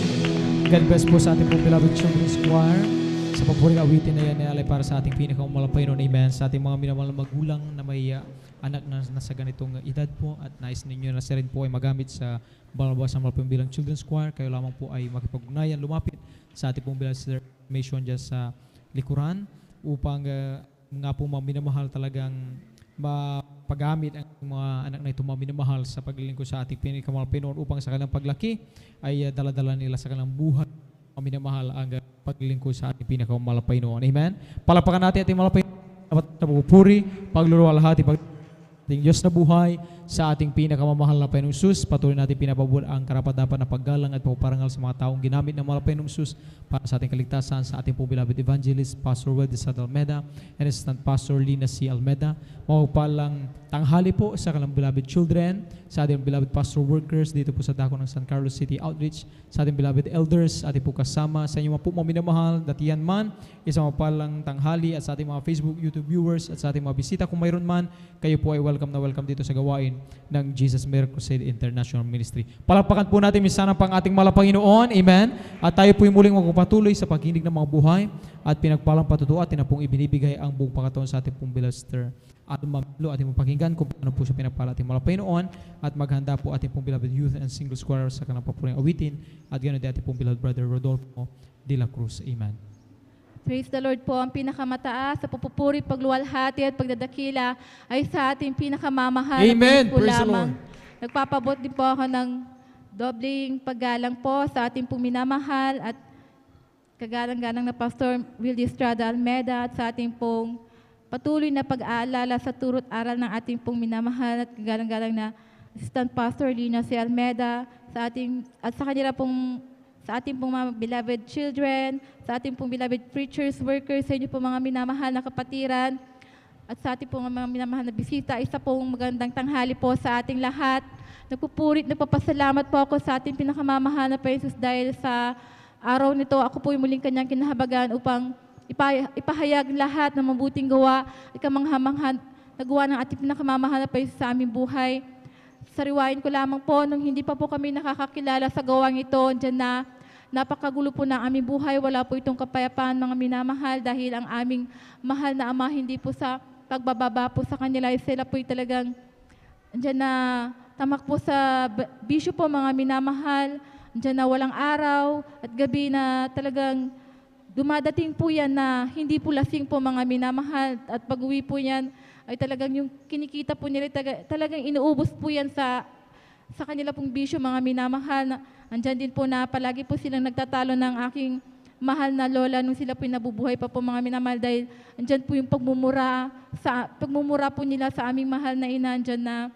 God bless po sa ating pong beloved children's choir. Sa papuring awitin na yan ay alay para sa ating pinakaumala Panginoon. Amen. Sa ating mga minamahal na magulang na may anak na nasa ganitong edad po at nais ninyo na siya rin po ay magamit sa balabas ng Malapayong bilang children's choir. Kayo lamang po ay makipag-ugnayan, lumapit sa ating pong beloved information dyan sa likuran upang nga po mga minamahal talagang mapagamit ang mga anak na ito mga minamahal sa paglilingkod sa ating pinakaumala Panginoon upang sa kanilang paglaki ay daladala nila sa kanilang buhay minamahal ang paglilingkod sa ating pinakaumala Panginoon. Amen? Palakpakan natin ating mga Panginoon. Dapat na pupuri, pagluluwalhati, ating Diyos na buhay sa ating pinakamamahal na Panginoong Sus. Patuloy natin pinapabot ang karapat-dapat na paggalang at pagparangal sa mga taong ginamit ng mga Panginoong Sus para sa ating kaligtasan sa ating po beloved evangelist, Pastor Weldis Almeda and Assistant Pastor Lina C. Almeda. Mawagpalang tanghali po sa kanilang beloved children, sa ating beloved pastor workers dito po sa dako ng San Carlos City Outreach, sa ating beloved elders, ating po kasama, sa inyo mga po mga minamahal, datiyan man, isang mapalang tanghali at sa ating mga Facebook, YouTube viewers at sa ating mga bisita kung mayroon man, kayo po ay welcome na welcome dito sa gawain ng Jesus Miracle Crusade International Ministry. Palakpakan po natin minsan ang ating mahal na Panginoon. Amen. At tayo po muling magpapatuloy sa pagkinig ng mga buhay at pinagpalang patutuo at pong ibinibigay ang buong pagkataon sa ating pong beloved at mamalo ating mapakinggan kung paano po siya pinagpala ating mahal na Panginoon at maghanda po ating pong beloved youth and single choir sa kanilang papuring awitin at ganoon din ating pong beloved brother Rodolfo de la Cruz. Amen. Praise the Lord po. Ang pinakamataas sa pupupuri, pagluwalhati at pagdadakila ay sa ating pinakamamahal. Amen. Po Praise the lamang. Lord. Nagpapabot din po ako ng dobling paggalang po sa ating pong minamahal at kagalang-galang na Pastor Wildy Estrada Almeda at sa ating pong patuloy na pag-aalala sa turot aral ng ating pong minamahal at kagalang-galang na Assistant Pastor Lina C. Almeda sa ating at sa kanila pong sa ating pong mga beloved children, sa ating pong beloved preachers, workers, sa inyo pong mga minamahal na kapatiran, at sa ating pong mga minamahal na bisita, isa pong magandang tanghali po sa ating lahat. Nagpapasalamat po ako sa ating pinakamamahal na Jesus dahil sa araw nito, ako po yung muling kanyang kinahabagan upang ipahayag lahat ng mabuting gawa at kamangha-mangha nagawa ng ating pinakamamahal na Jesus sa aming buhay. Sariwain ko lamang po, nung hindi pa po kami nakakakilala sa gawang ito, dyan na napakagulo po ng aming buhay, wala po itong kapayapaan mga minamahal dahil ang aming mahal na Ama hindi po sa pagbababa po sa kanila, sila po talagang dyan na tamak po sa bisyo po mga minamahal, dyan na walang araw at gabi na talagang dumadating po yan na hindi po lasing po mga minamahal at pag-uwi po yan ay talagang yung kinikita po nila talagang inuubos po yan sa kanila pong bisyo mga minamahal. Andyan din po na palagi po silang nagtatalo ng aking mahal na lola nung sila po nabubuhay pa po mga minamahal dahil andyan po yung pagmumura po nila sa aming mahal na ina. Andyan na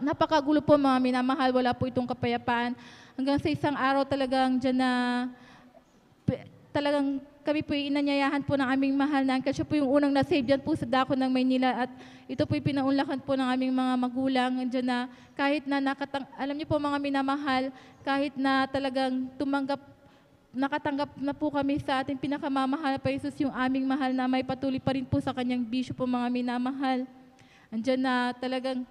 napakagulo po mga minamahal, wala po itong kapayapaan. Hanggang sa isang araw talagang dyan na talagang kami po inanyayahan po ng aming mahal na uncle. Siya po yung unang na-save dyan po sa dako ng Maynila at ito po yung pinaunlakan po ng aming mga magulang dyan na kahit na alam niyo po mga minamahal, kahit na talagang nakatanggap na po kami sa ating pinakamamahal pa Jesus, yung aming mahal na may patuloy pa rin po sa kanyang bisyo po mga minamahal. Andyan na talagang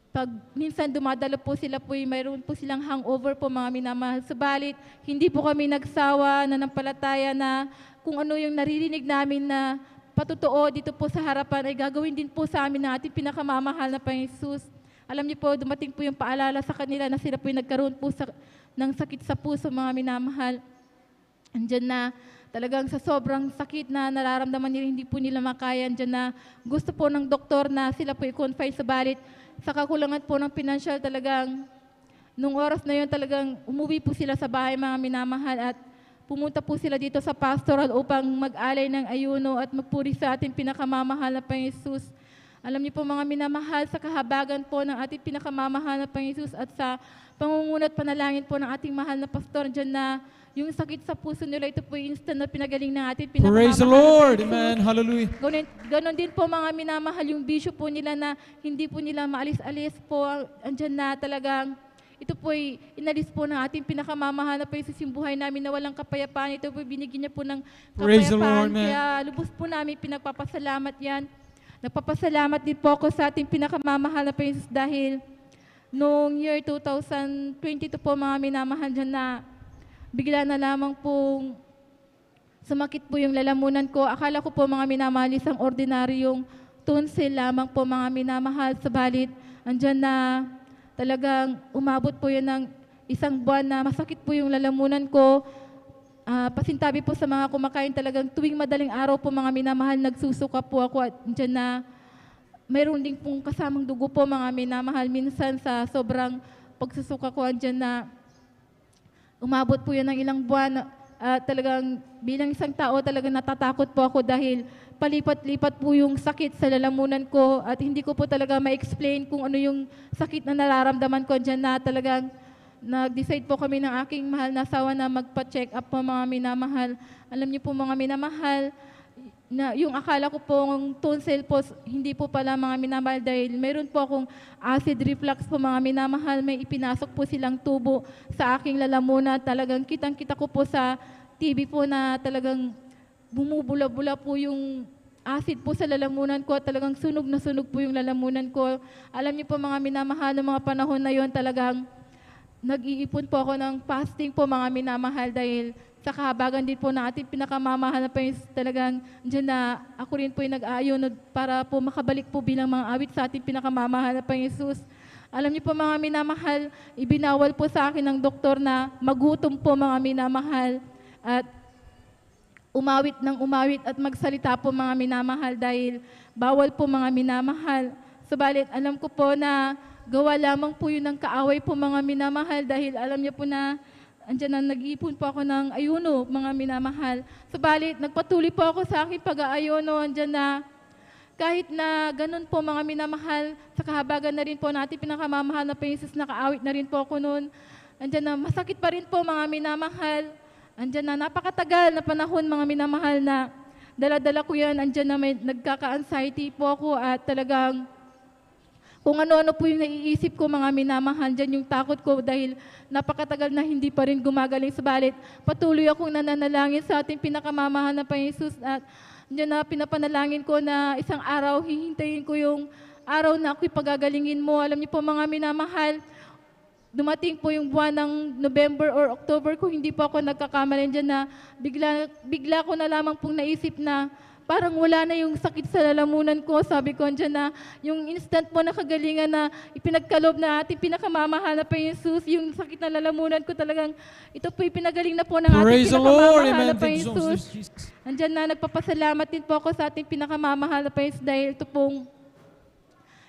pag minsan dumadalo po sila po, mayroon po silang hangover po mga minamahal. Subalit, hindi po kami nagsawa na nampalataya na kung ano yung naririnig namin na patotoo dito po sa harapan ay gagawin din po sa amin ng ating pinakamamahal na Panginoon Jesus. Alam niyo po, dumating po yung paalala sa kanila na sila po yung nagkaroon po ng sakit sa puso mga minamahal. Andyan na talagang sa sobrang sakit na nararamdaman nila, hindi po nila makaya. Andyan na gusto po ng doktor na sila po i-confine sa balit. Sa kakulangan po ng pinansyal talagang, nung oras na yun talagang umuwi po sila sa bahay mga minamahal at pumunta po sila dito sa pastoral upang mag-alay ng ayuno at magpuri sa ating pinakamamahal na Panginoon Jesus. Alam niyo po mga minamahal, sa kahabagan po ng ating pinakamamahal na Panginoon Jesus at sa pangungunat panalangin po ng ating mahal na pastor dyan na yung sakit sa puso nila, ito po yung instant na pinagaling ng ating pinakamamahal. Praise the Lord. Amen. Hallelujah. Ganon din po mga minamahal, yung bisyo po nila na hindi po nila maalis-alis po. Andyan na talagang, ito po'y inalis po ng ating pinakamamahal na Jesus yung buhay namin na walang kapayapaan. Ito po'y binigyan niya po ng Praise the kapayapaan. Lord, man. Kaya lubos po namin pinagpapasalamat yan. Nagpapasalamat din po ako sa ating pinakamamahal na Jesus dahil Noong year 2022 po mga minamahal dyan na bigla na lamang pong sumakit po yung lalamunan ko. Akala ko po mga minamahal isang ordinaryong tonsil lamang po mga minamahal. Sabalit, andyan na talagang umabot po yun ng isang buwan na masakit po yung lalamunan ko. Pasintabi po sa mga kumakain talagang tuwing madaling araw po mga minamahal, nagsusuka po ako at dyan na mayroon din pong kasamang dugo po mga minamahal. Minsan sa sobrang pagsusuka ko andyan na umabot po yan ng ilang buwan. Talagang bilang isang tao talagang natatakot po ako dahil palipat-lipat po yung sakit sa lalamunan ko at hindi ko po talaga ma-explain kung ano yung sakit na nararamdaman ko dyan na talagang nag-decide po kami ng aking mahal na asawa na magpa-check up po mga minamahal. Alam niyo po mga minamahal, na yung akala ko pong tonsil po, hindi po pala mga minamahal dahil meron po akong acid reflux po mga minamahal. May ipinasok po silang tubo sa aking lalamunan. Talagang kitang-kita ko po sa TV po na talagang bumubula-bula po yung acid po sa lalamunan ko. Talagang sunog na sunog po yung lalamunan ko. Alam niyo po mga minamahal, ng mga panahon na yon talagang nag-iipon po ako ng fasting po mga minamahal dahil sa kahabagan din po na ating pinakamamahal na Panginoon, talagang dyan na ako rin po yung nag-aayon para po makabalik po bilang mga awit sa ating pinakamamahal na Panginoon Jesus. Alam niyo po mga minamahal, ibinawal po sa akin ng doktor na magutom po mga minamahal at umawit ng umawit at magsalita po mga minamahal dahil bawal po mga minamahal. Subalit alam ko po na gawa lamang po yun ng kaaway po mga minamahal dahil alam niyo po na andyan na nag-iipon po ako ng ayuno, mga minamahal. Subalit, nagpatuloy po ako sa aking pag-aayuno. Andyan na, kahit na ganun po mga minamahal, sa kahabagan na rin po natin pinakamamahal na Panginoon, nakaawit na rin po ako noon. Andyan na, masakit pa rin po mga minamahal. Andyan na, napakatagal na panahon mga minamahal na dala-dala ko yan. Andyan na may nagkaka-anxiety po ako at talagang kung ano-ano po yung naiisip ko mga minamahal, dyan yung takot ko dahil napakatagal na hindi pa rin gumagaling. Subalit, patuloy akong nananalangin sa ating pinakamamahal na Panginoon Jesus at dyan na pinapanalangin ko na isang araw, hihintayin ko yung araw na ako'y pagagalingin mo. Alam niyo po mga minamahal, dumating po yung buwan ng November or October ko, hindi po ako nagkakamali dyan na bigla ko na lamang pong naisip na parang wala na yung sakit sa lalamunan ko. Sabi ko dyan na yung instant po na kagalingan na ipinagkalob na ating pinakamamahal na Panginoon Jesus, yung sakit na lalamunan ko talagang, ito po pinagaling na po ng ating Praise the Lord. pinakamamahal na Amen. Thank you Panginoon so Jesus. much, Jesus. Andyan na, nagpapasalamat din po ako sa ating pinakamamahal na Panginoon Jesus dahil ito pong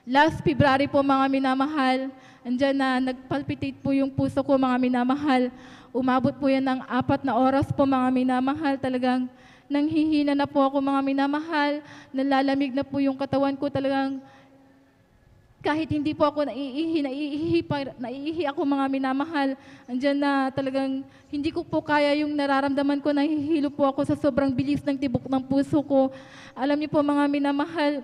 last February po mga minamahal. Andyan na, nagpalpitate po yung puso ko mga minamahal. Umabot po yan ng 4 na oras po mga minamahal. Talagang nanghihina na po ako mga minamahal, nalalamig na po yung katawan ko talagang kahit hindi po ako naiihi ako mga minamahal. Andyan na talagang hindi ko po kaya yung nararamdaman ko, nahihilo po ako sa sobrang bilis ng tibok ng puso ko. Alam niyo po mga minamahal,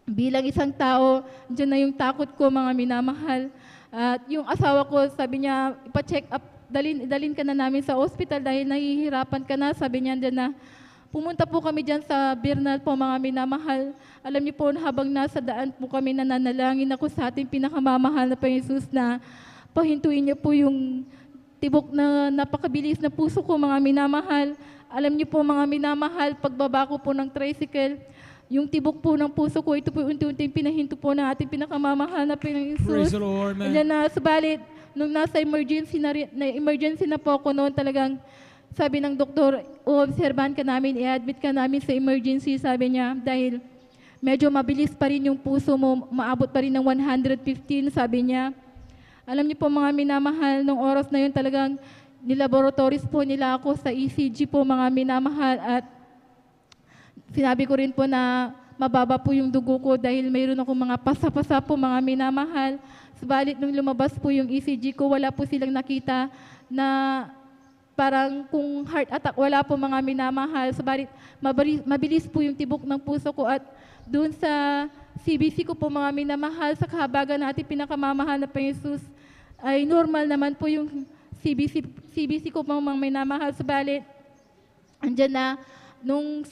bilang isang tao, andyan na yung takot ko mga minamahal. At yung asawa ko, sabi niya, ipa-check up, dalin ka na namin sa ospital dahil nahihirapan ka na. Sabi niya dyan na, pumunta po kami dyan sa Bernal po mga minamahal. Alam niyo po, habang nasa daan po kami, nananalangin ako sa ating pinakamamahal na Panginoon Jesus na pahintuin niyo po yung tibok na napakabilis na puso ko mga minamahal. Alam niyo po mga minamahal, pagbaba ko po ng tricycle, yung tibok po ng puso ko, ito po unti-unting pinahinto po ng ating pinakamamahal na Panginoon Jesus. Praise the Lord, man. Andyan na, subalit, nung nasa emergency na po ako noon, talagang sabi ng doktor, obserbahan ka namin, i-admit ka namin sa emergency, sabi niya, dahil medyo mabilis pa rin yung puso mo, maabot pa rin ng 115, sabi niya. Alam niyo po mga minamahal, nung oras na yun talagang nilaboratories po nila ako sa ECG po mga minamahal at sinabi ko rin po na mababa po yung dugo ko dahil mayroon akong mga pasa-pasa po mga minamahal. Subalit nung lumabas po yung ECG ko, wala po silang nakita na parang kung heart attack, wala po mga minamahal. Subalit mabilis po yung tibok ng puso ko at doon sa CBC ko po mga minamahal, sa kahabagan natin pinakamamahal na Panginoon Jesus, ay normal naman po yung CBC ko po mga minamahal. Subalit, andyan na,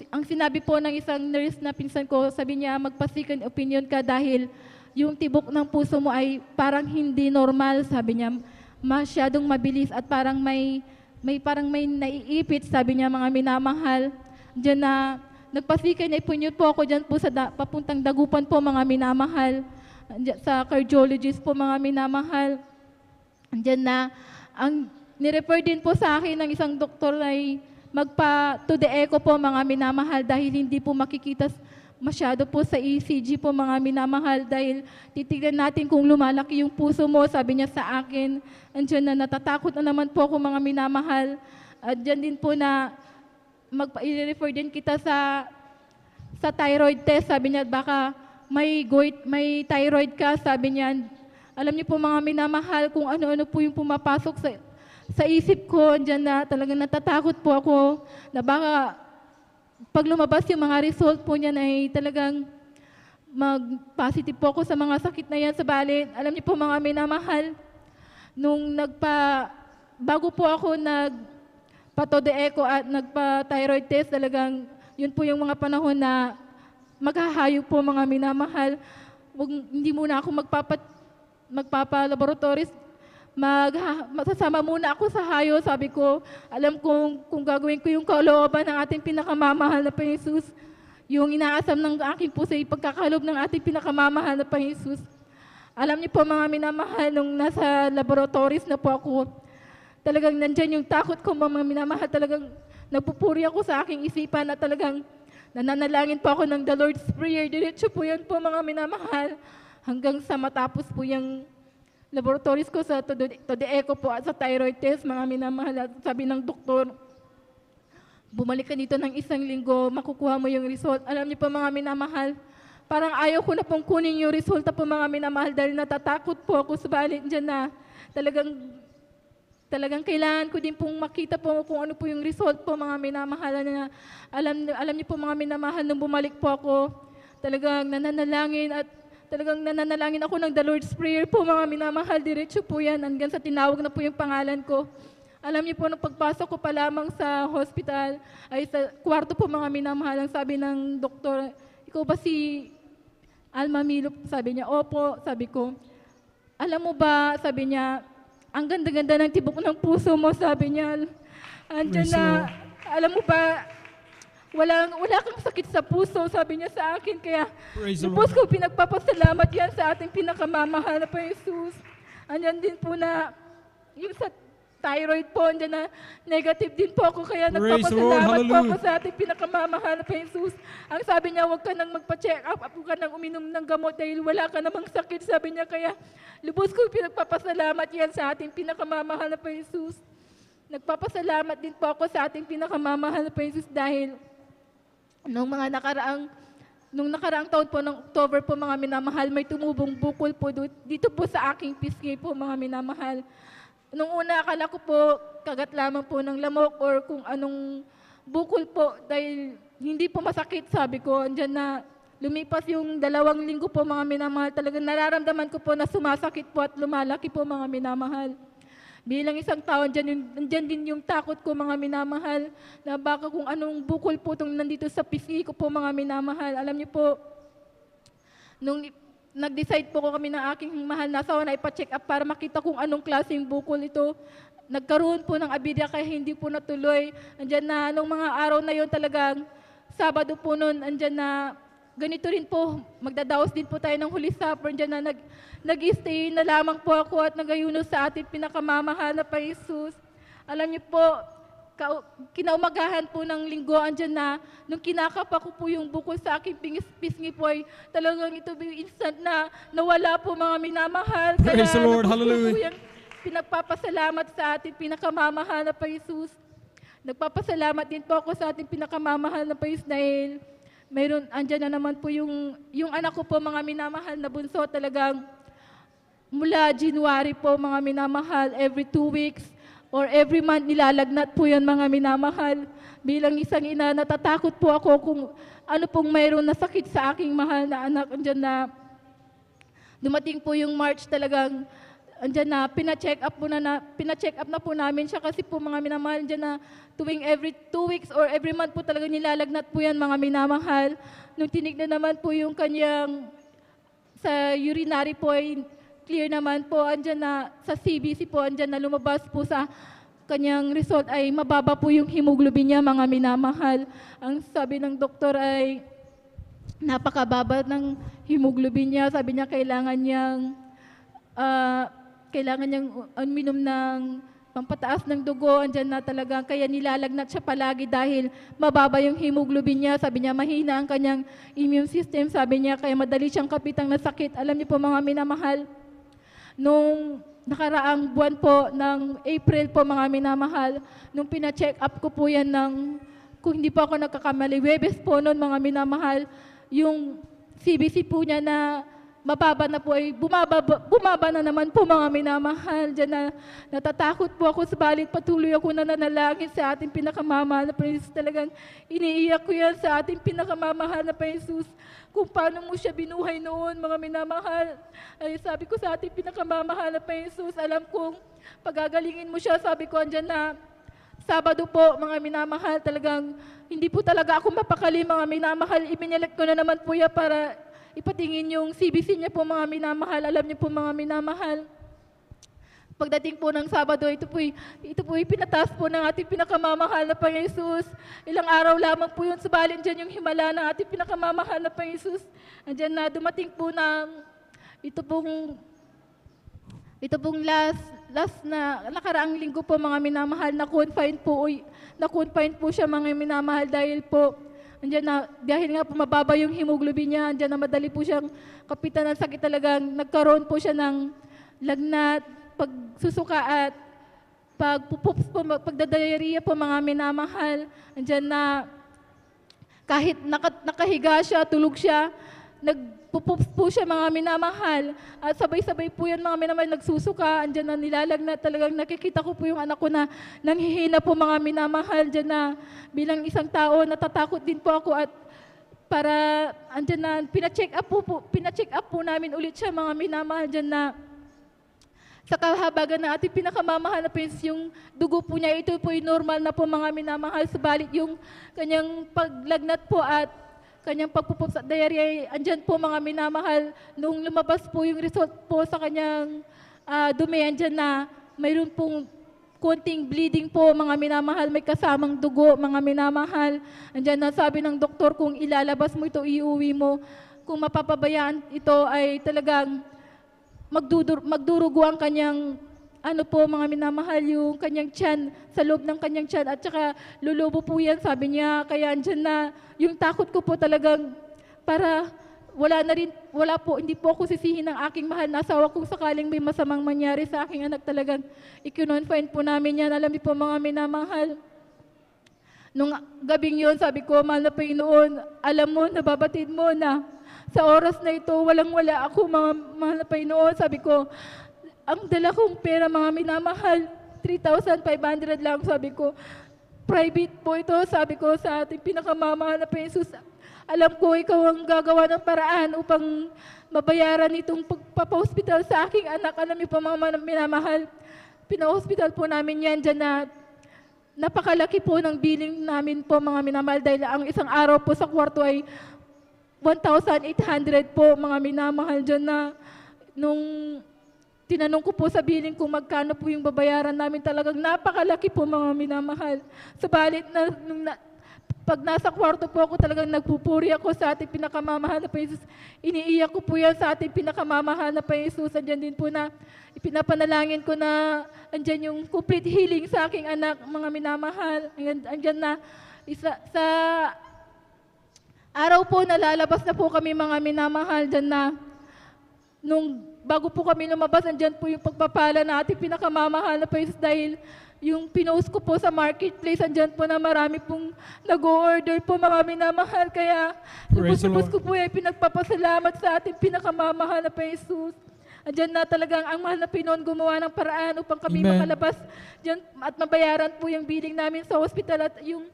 ang sinabi po ng isang nurse na pinsan ko, sabi niya, magpa-second opinion ka dahil yung tibok ng puso mo ay parang hindi normal, sabi niya, masyadong mabilis at parang parang may naiipit, sabi niya, mga minamahal. Diyan na, nagpasikay na ipunyot po ako dyan po sa papuntang Dagupan po, mga minamahal. Diyan, sa cardiologist po, mga minamahal. Diyan na, ang nirefer din po sa akin ng isang doktor ay magpa-to the echo po, mga minamahal, dahil hindi po makikita masyado po sa ECG po, mga minamahal, dahil titignan natin kung lumalaki yung puso mo, sabi niya sa akin. Andiyan na, natatakot na naman po ako, mga minamahal. At dyan din po na i-refer din kita sa thyroid test, sabi niya, baka may thyroid ka, sabi niya. Alam niyo po, mga minamahal, kung ano-ano po yung pumapasok sa isip ko, dyan na talagang natatakot po ako na baka pag lumabas yung mga result po niyan ay talagang mag-positive po ako sa mga sakit na yan sa balin. Alam niyo po, mga minamahal, bago po ako nagpa-to the echo at nagpa-thyroid test, talagang yun po yung mga panahon na maghahayo po, mga minamahal. Hindi muna ako magpapa-laboratories, masasama muna ako sa hayo, sabi ko, alam kung gagawin ko yung kalooban ng ating pinakamamahal na Panginoon, yung inaasam ng aking puso, ipagkakalob ng ating pinakamamahal na Panginoon. Alam niyo po, mga minamahal, nung nasa laboratories na po ako, talagang nandyan yung takot ko, mga minamahal, talagang nagpupuri ako sa aking isipan at talagang nananalangin po ako ng the Lord's Prayer. Diretso po yan po, mga minamahal, hanggang sa matapos po yung laboratories ko sa to the echo po at sa thyroid test, mga minamahal. At sabi ng doktor, bumalik ka dito ng 1 linggo, makukuha mo yung result. Alam niyo po, mga minamahal, parang ayaw ko na pong kunin yung resulta po, mga minamahal, dahil natatakot po ako. Subalit dyan na talagang kailangan ko din pong makita po kung ano po yung result po, mga minamahal. Na alam niyo po, mga minamahal, nung bumalik po ako, talagang nananalangin ako ng the Lord's Prayer po, mga minamahal. Diretso po yan hanggang sa tinawag na po yung pangalan ko. Alam niyo po, nung pagpasok ko pa lamang sa hospital, ay sa kwarto po, mga minamahal, ang sabi ng doktor, ikaw ba si Alma Milo? Sabi niya, opo. Sabi ko, alam mo ba, sabi niya, ang ganda-ganda ng tibok ng puso mo, sabi niya. Andyan na, alam mo ba, wala kang sakit sa puso, sabi niya sa akin. Kaya, lubos ko pinagpapasalamat yan sa ating pinakamamahal na Panginoon. Andyan din po na, yung sa thyroid po, andyan na negative din po ako. Kaya nagpapasalamat po ako sa ating pinakamamahal na Panginoon. Ang sabi niya, huwag ka nang magpa-check up, huwag ka nang uminom ng gamot dahil wala ka namang sakit, sabi niya. Kaya, lubos ko pinagpapasalamat yan sa ating pinakamamahal na Panginoon. Nagpapasalamat din po ako sa ating pinakamamahal na Panginoon dahil nung nakaraang taon po, ng October po, mga minamahal, may tumubong bukol po dito po sa aking pisngi po, mga minamahal. Nung una, akala ko po, kagat lamang po ng lamok or kung anong bukol po, dahil hindi po masakit, sabi ko. Andyan na, lumipas yung 2 linggo po, mga minamahal, talagang nararamdaman ko po na sumasakit po at lumalaki po, mga minamahal. Bilang isang tao, andyan din yung takot ko, mga minamahal, na baka kung anong bukol po itong nandito sa pisngi ko po, mga minamahal. Alam niyo po, nung nag-decide po kami ng aking mahal na asawa na ipa-check up para makita kung anong klaseng bukol ito, nagkaroon po ng abidya kaya hindi po natuloy. Andyan na, nung mga araw na yon talagang, Sabado po noon, andyan na, ganito rin po, magdadaos din po tayo ng Holy Supper, andyan na nag-stay na lamang po ako at nagayuno sa ating pinakamamahal na Panginoon. Alam niyo po, kinaumagahan po ng linggo, andyan na, nung kinakapa ko po yung bukol sa aking pisngi po, ay talagang ito yung instant na nawala po, mga minamahal. Praise the Lord, hallelujah. Pinagpapasalamat sa ating pinakamamahal na Panginoon. Nagpapasalamat din po ako sa ating pinakamamahal na Panginoon dahil andyan na naman po yung anak ko po, mga minamahal na bunso, talagang mula January po, mga minamahal, every 2 weeks or every month nilalagnat po yan, mga minamahal. Bilang isang ina, natatakot po ako kung ano pong mayroon na sakit sa aking mahal na anak. Andyan na, dumating po yung March, talagang andyan na, pina-check up na po namin siya kasi po, mga minamahal, andyan na tuwing every 2 weeks or every month po talaga nilalagnat po yan, mga minamahal. Nung tinignan naman po yung kanyang sa urinary po ay clear naman po. Andyan na sa CBC po, andyan na lumabas po sa kanyang result ay mababa po yung hemoglobin niya, mga minamahal. Ang sabi ng doktor ay napakababa ng hemoglobin niya. Sabi niya kailangan niyang uminom ng pampataas ng dugo. Andyan na talaga, kaya nilalagnat siya palagi dahil mababa yung hemoglobin niya. Sabi niya mahina ang kanyang immune system. Sabi niya kaya madali siyang kapitang na sakit. Alam niyo po mga minamahal, nung nakaraang buwan po ng April po mga minamahal, nung pina-check up ko po yan kung hindi po ako nagkakamali, Webes po noon mga minamahal, yung CBC po niya na mababa na po ay bumaba na naman po mga minamahal. Diyan na natatakot po ako, subalit patuloy ako na nanalangin sa ating pinakamamahal na Panginoon. Talagang iniiyak ko yan sa ating pinakamamahal na Panginoon. Kung paano mo siya binuhay noon, mga minamahal. Ay sabi ko sa ating pinakamamahal na Panginoon, alam kong pagagalingin mo siya. Sabi ko andyan na Sabado po, mga minamahal, talagang hindi po talaga ako mapakali, mga minamahal. Ibinilak ko na naman po yan para ipatingin yung CBC niya po, mga minamahal. Alam niyo po, mga minamahal, pagdating po ng Sabado, ito po pinataas po ng ating pinakamamahal na Panginoon Jesus. Ilang araw lamang po yun, subalin dyan yung himala ng ating pinakamamahal na Panginoon Jesus. Andyan na dumating po ito pong last na nakaraang linggo po, mga minamahal, na-confine po siya, mga minamahal, dahil po dahil nga po mababa yung hemoglobin niya, andyan na madali po siyang kapitan ng sakit. Talagang nagkaroon po siya ng lagnat, pagsusuka at pagpupups po, pagdadayariya po, mga minamahal. Andyan na kahit nakahiga siya, tulog siya, nagpupups po siya, mga minamahal. At sabay-sabay po yan, mga minamahal, nagsusuka. Andyan na nilalagnat. Talagang nakikita ko po yung anak ko na nanghihina po, mga minamahal. Andyan na bilang isang tao, natatakot din po ako at andyan na pina-check up po namin ulit siya, mga minamahal. Andyan na sa kahabagan na ating pinakamamahal na Panginoon, yung dugo po niya, ito po yung normal na po, mga minamahal. Subalit yung kanyang paglagnat po at kanyang pagpupups at diarrhea, andyan po, mga minamahal. Nung lumabas po yung result po sa kanyang dumi, andyan na mayroon pong konting bleeding po, mga minamahal. May kasamang dugo, mga minamahal. Andyan na sabi ng doktor, kung ilalabas mo ito, iuwi mo. Kung mapapabayaan ito ay talagang magdurugo ang kanyang, mga minamahal, yung kanyang tiyan, sa loob ng kanyang tiyan, at saka lulubo po yan, sabi niya. Kaya andyan na, yung takot ko po talagang, para hindi po ako sisihin ng aking mahal na asawa kung sakaling may masamang mangyari sa aking anak. Talagang ikinonfine po namin yan. Alam niyo po, mga minamahal, nung gabing yon, sabi ko, mahal na Panginoon, alam mo, nababatid mo na sa oras na ito, walang-wala ako, mga mahal na Panginoon. Sabi ko, ang dala kong pera, mga minamahal, 3,500 lang. Sabi ko, private po ito. Sabi ko sa ating pinakamamahal na Panginoon, alam ko, ikaw ang gagawa ng paraan upang mabayaran itong pagpapa-hospital sa aking anak. Alam niyo po, mga minamahal, pina-hospital po namin yan dyan na napakalaki po ng billing namin po, mga minamahal, dahil ang isang araw po sa kwarto ay 1,800 po, mga minamahal, dyan na nung tinanong ko po sa billing kung magkano po yung babayaran namin, talagang napakalaki po, mga minamahal. Subalit pag nasa kwarto po ako, talagang nagpupuri ako sa ating pinakamamahal na Panginoon. Iniiyak ko po yan sa ating pinakamamahal na Panginoon. Andyan din po na ipinapanalangin ko na andyan yung complete healing sa aking anak, mga minamahal. Andyan na sa araw po, nalalabas na po kami, mga minamahal, dyan na bago po kami lumabas, andyan po yung pagpapala na ating pinakamamahal na Panginoon, dahil yung pinost ko po sa marketplace, andyan po na marami pong nag-order po, mga minamahal. Kaya lubos-lubos ko po pinagpapasalamat sa ating pinakamamahal na Panginoon. Andyan na talagang ang mahal na Pinoon gumawa ng paraan upang kami makalabas dyan at mabayaran po yung billing namin sa hospital at yung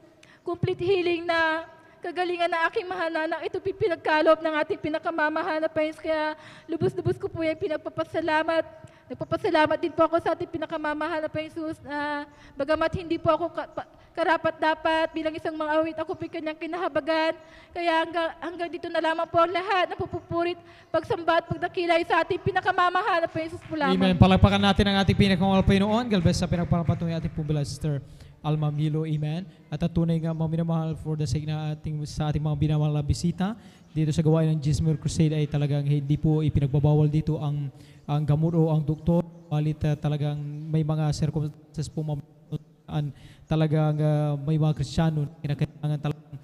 complete healing na kagalingan na aking mahal na anak. Ito pinagkaloob ng ating pinakamamahal na Panginoon. Kaya lubos-lubos ko po pinagpapasalamat Nagpapasalamat din po ako sa ating pinakamamahal na Jesus na bagamat hindi po ako karapat-dapat bilang isang mangawit, ako po kanyang kinahabagan. Kaya hanggang dito na lamang po ang lahat na pupupurit, pagsamba at pagdakilay sa ating pinakamamahal na Jesus po lamang. Amen. Palagpakan natin ang ating pinakamahal Panginoon. God bless sa pinagpapatuloy ating pong Sister Alma Milo. Amen. At at tunay nga mga minamahal for the sake na sa ating mga binamahal na bisita dito sa gawain ng Jesus Miracle Crusade ay talagang hindi po ipinagbabawal dito ang gamot o ang doktor. Walit talagang may mga circumstances po talagang may mga Kristiyano na kinakailangan talagang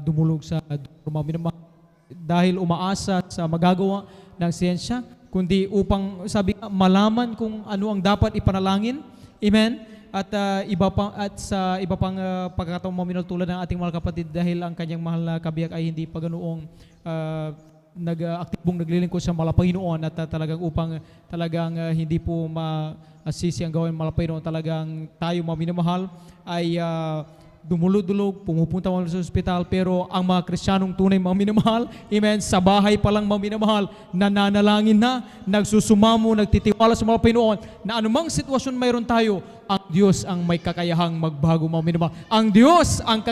dumulog sa doktor mga minamahal dahil umaasa sa magagawa ng siyensya, kundi upang sabi nga, malaman kung ano ang dapat ipanalangin. Amen. At sa iba pang pagkakataong maminal tulad ng ating mga kapatid dahil ang kanyang mahal na kabiyak ay hindi pa ganoong aktibong naglilingkod sa Malapanginoon at talagang upang talagang hindi po ma-assist ang gawin Malapanginoon, talagang tayo maminamahal ay dumulog-dulog, pumupunta mo sa ospital, pero ang mga Kristiyanong tunay mga minamahal, amen, sa bahay pa lang mga minamahal, nananalangin na, nagsusumamo, nagtitiwala sa mga Panginoon, na anumang sitwasyon mayroon tayo, ang Diyos ang may kakayahang magbago mga minamahal. Ang Diyos ang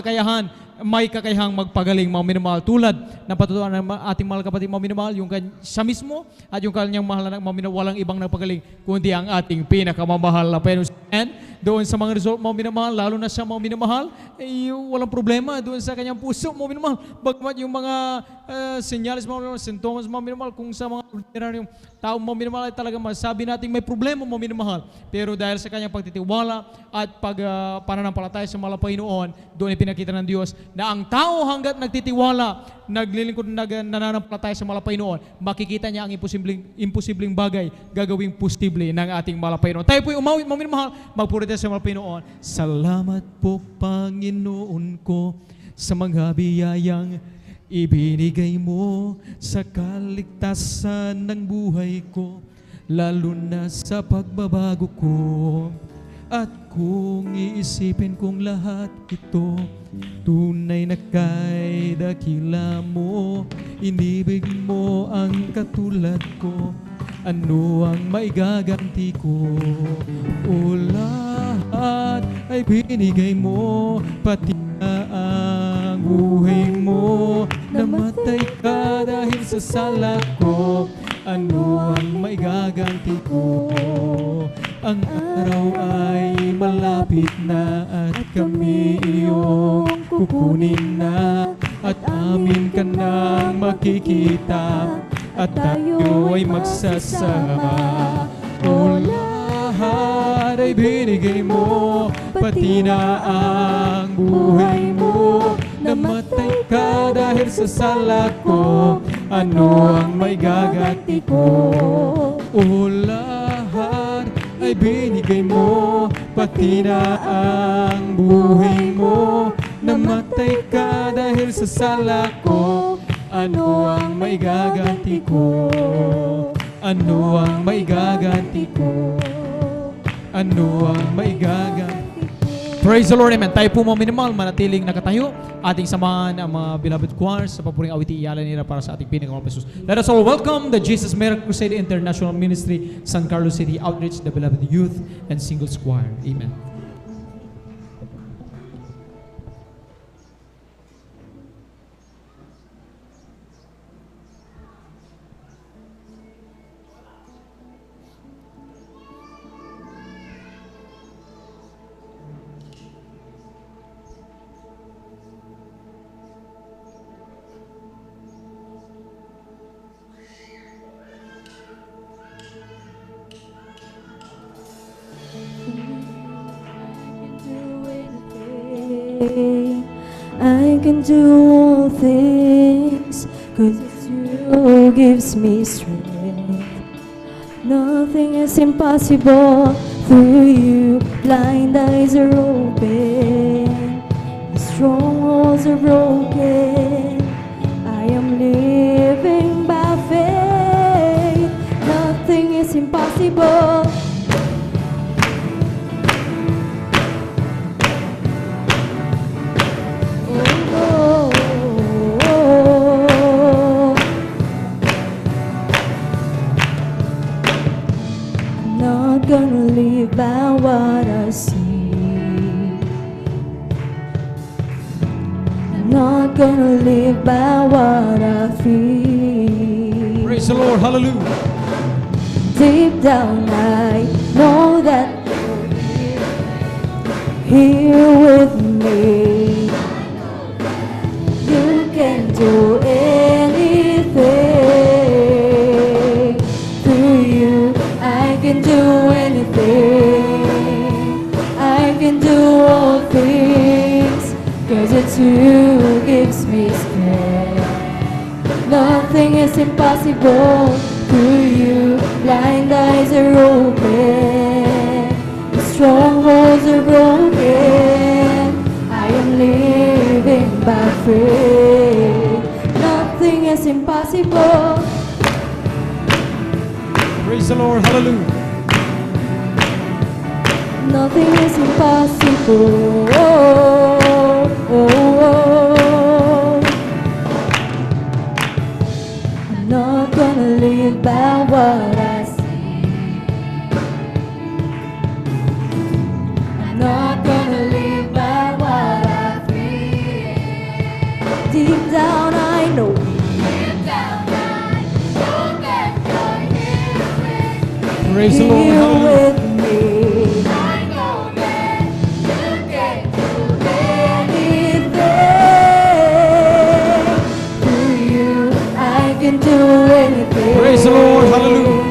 may kakayahang magpagaling mga minamahal. Tulad ng patutuan ng ating mga kapatid mga minamahal, yung siya mismo at yung kanyang mahal na mga minamahal, walang ibang nagpagaling, kundi ang ating pinakamamahal na Panginoon. And doon sa mga result mga minamahal, lalo na sa mga minamahal, walang problema doon sa kanyang puso mga minamahal. Bagmat yung mga senyales mga minamahal, sintomas mga minamahal, kung sa mga ordinaryong tao mga minamahal ay talaga masabi natin may problema mga minamahal. Pero dahil sa kanyang pagtitiwala at pananampalataya sa mga Panginoon, doon ay pinakita ng Diyos na ang tao hanggat nagtitiwala, naglilingkod, nananampalataya sa mga Panginoon, makikita niya ang imposibleng bagay gagawing posible ng ating mga Panginoon. Tayo po'y umawit mga minamahal, magpurita sa mga Panginoon. Salamat po Panginoon ko sa mga biyayang ibinigay mo sa kaligtasan ng buhay ko, lalo na sa pagbabago ko. At kung iisipin kong lahat ito, tunay na kay dakila mo, inibig mo ang katulad ko, ano ang maigaganti ko? O lahat ay binigay mo, pati na ang buhay mo, namatay ka dahil sa sala ko, ano ang maigaganti ko? Ang araw ay malapit na at kami iyong kukunin na, at amin ka nang makikita, at tayo ay magsasama. O lahat ay binigay mo, pati na ang buhay mo, namatay ka dahil sa sala ko, ano ang maigaganti ko? O lahat ay binigay mo, pati na ang buhay mo, namatay ka dahil sa sala ko, ano ang maigaganti ko? Ano ang maigaganti ko? Ano ang maigaganti ko? Praise the Lord, amen. Tayo po mga minamahal, manatiling nakatayo, ating samahan ang mga beloved choirs sa papuring awiti iyalan nila para sa ating pinakamahal Jesus. Let us all welcome the Jesus Miracle Crusade International Ministry, San Carlos City Outreach, the beloved youth and singles choir. Amen. I can do all things, 'cause it's you who gives me strength. Nothing is impossible through you. Blind eyes are open, the strongholds are broken. I am living by faith. Nothing is impossible. by what I see. I'm not gonna live by what I feel. Praise the Lord. Hallelujah. Deep down I know that here with me. You can do anything. Through you I can do anything. I can do all things, 'cause it's you who gives me strength. Nothing is impossible. Through you, blind eyes are open, strongholds are broken. I am living by faith. Nothing is impossible. Praise the Lord. Hallelujah. Nothing is impossible. I'm not gonna live by what I see. I'm not gonna live by what I feel. Deep down I know. Praise the Lord. Here Hallelujah. with me. Anything. Through you I can do anything. Praise the Lord. Hallelujah.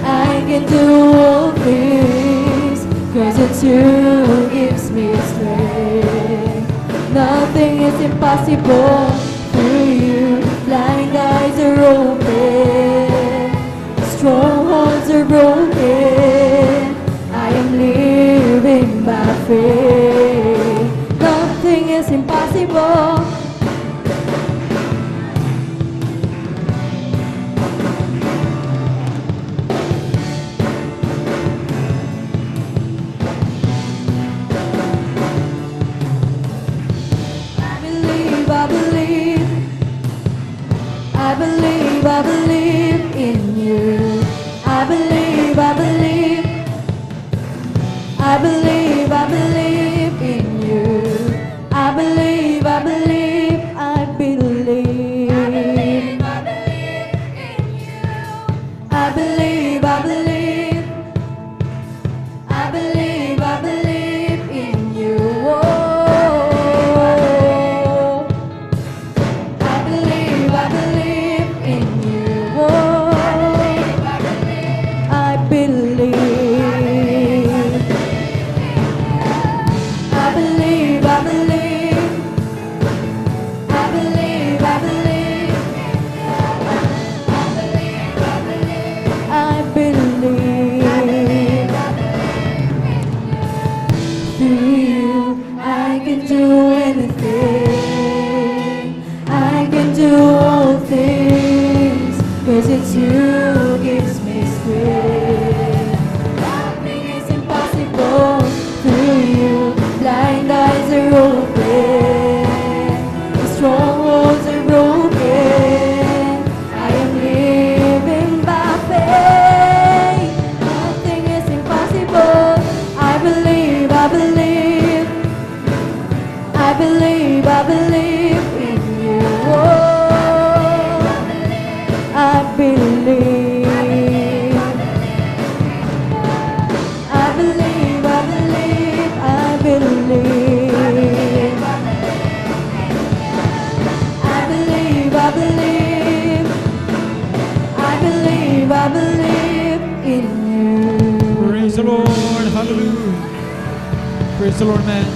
I can do all things, 'cause it's you who gives me strength. Nothing is impossible. Through you, blind eyes are open, strongholds are broken. I am living by faith. Nothing is impossible. I believe in you. I believe in you. I believe in you. I believe in you. I believe in you. Oh, I believe in you. Oh, I believe. I believe. I believe. Through you, I can do anything. I can do all things, 'cause it's you who gives me strength. Nothing is impossible. Through you, blind eyes are open, strongholds are broken. I am living by faith. Nothing is impossible. I believe. I believe in you. Oh, I believe. I believe. I believe. I believe. I believe. I believe. I believe in you. Praise the Lord. Hallelujah. Praise the Lord, man.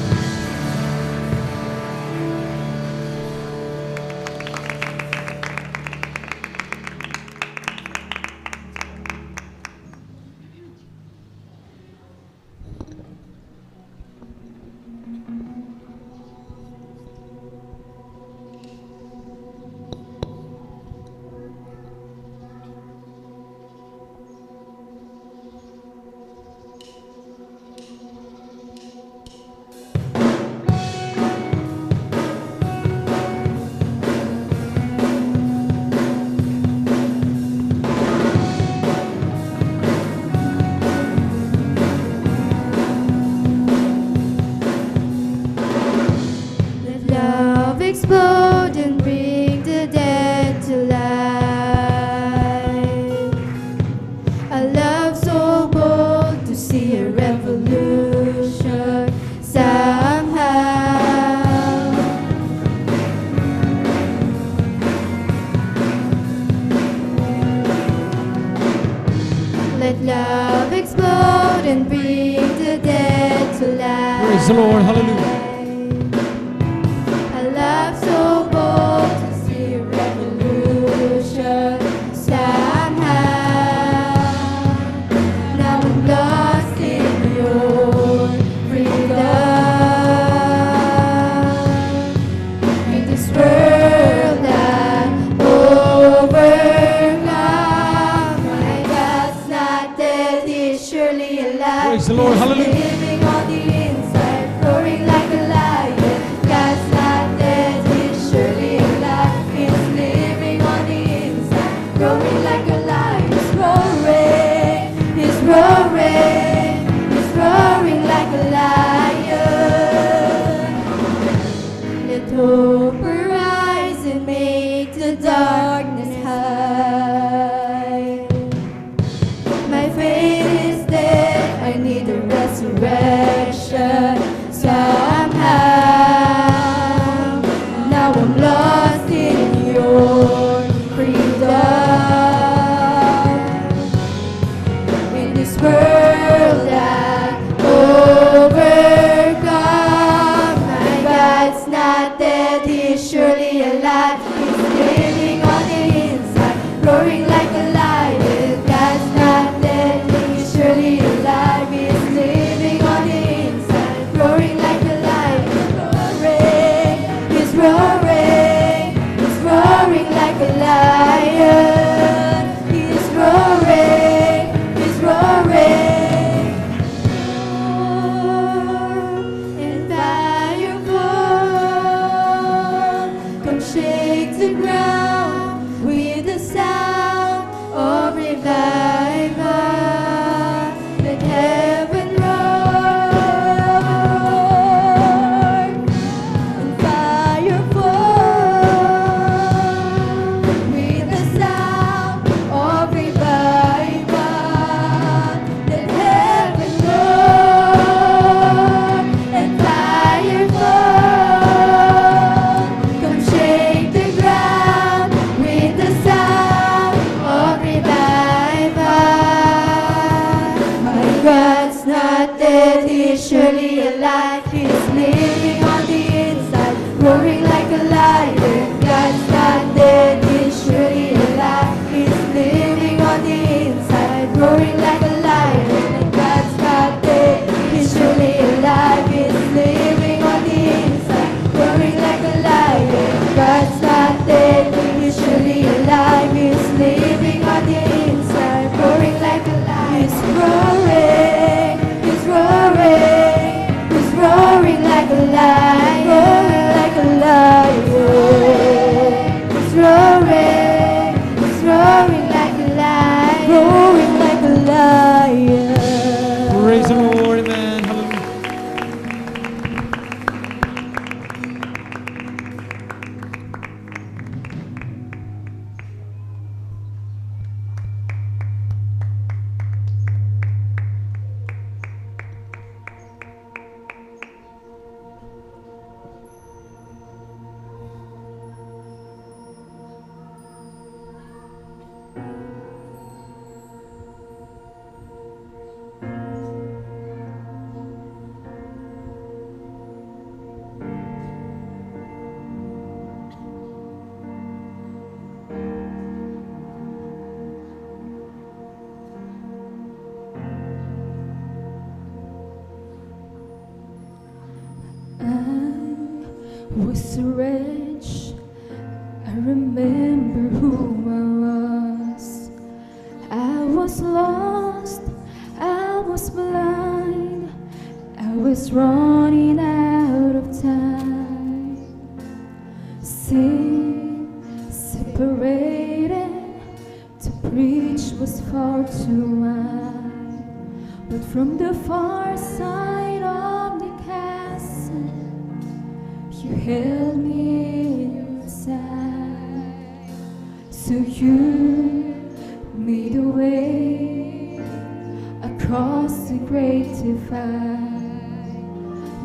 Praise the Lord. Hallelujah. A love so bold to see revolution somehow. Now I'm lost in your freedom. In this world I'm overcome. My God's not dead, He's surely alive. Praise the Lord. Hallelujah. Living on the inside, roaring like a lion. God's not dead, He's surely alive. He's living on the inside, roaring like a lion. He's roaring, He's roaring, He's roaring like a lion. Let hope arise and make the darkness hide. My faith is dead, I need a resurrection somehow. Now I'm lost in your freedom. In this world I overcome. My God's not dead, He's surely alive. He's living on the inside, roaring like a lion. God's not dead, He's surely alive. He's living on the inside, roaring like a lion. He's roaring, He's roaring like a lion. He's roaring, He's roaring. And fire fall, come shake the ground with the sound of revival. Let heaven roar and fire fall with the sound of revival. Let heaven roar and fire fall. Come shake the ground with the sound of revival. My God's not dead, He's surely alive. He's living on the inside, roaring like a lion. God's not dead, He's surely alive. He's living on the inside, roaring like a lion. God's not dead, He's surely alive. He's living on the inside, roaring like a lion. God's not dead, He's surely alive. He's living on the inside, roaring like a lion. He's roaring, He's roaring, He's roaring like a lion, roaring like a lion. He's roaring, He's roaring like a lion, roaring like a lion. Praise the Lord. Amen. Hallelujah. I was rich, I remember who I was. I was lost, I was blind, I was running out of time. Sin separated, to preach was far too wide. But from the far side of the castle, you held me inside. So you made a way across the great divide,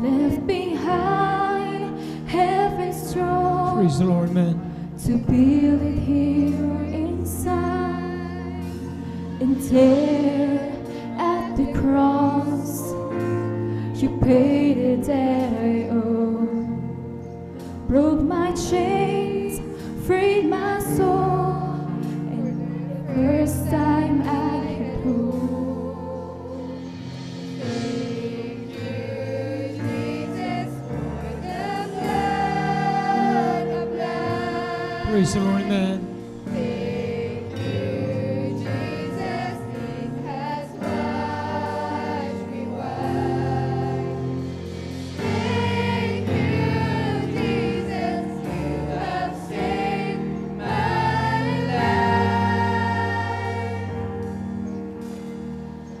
left behind heaven's throne. Praise the Lord, man. To build it here inside, and there at the cross you paid it that I owe. Broke my chains, freed my soul, and first time I hit home. Thank you, Jesus, for the blood of love. Praise the Lord, man. Thank you, Jesus, it has washed me white. Thank you, Jesus, you have saved my life.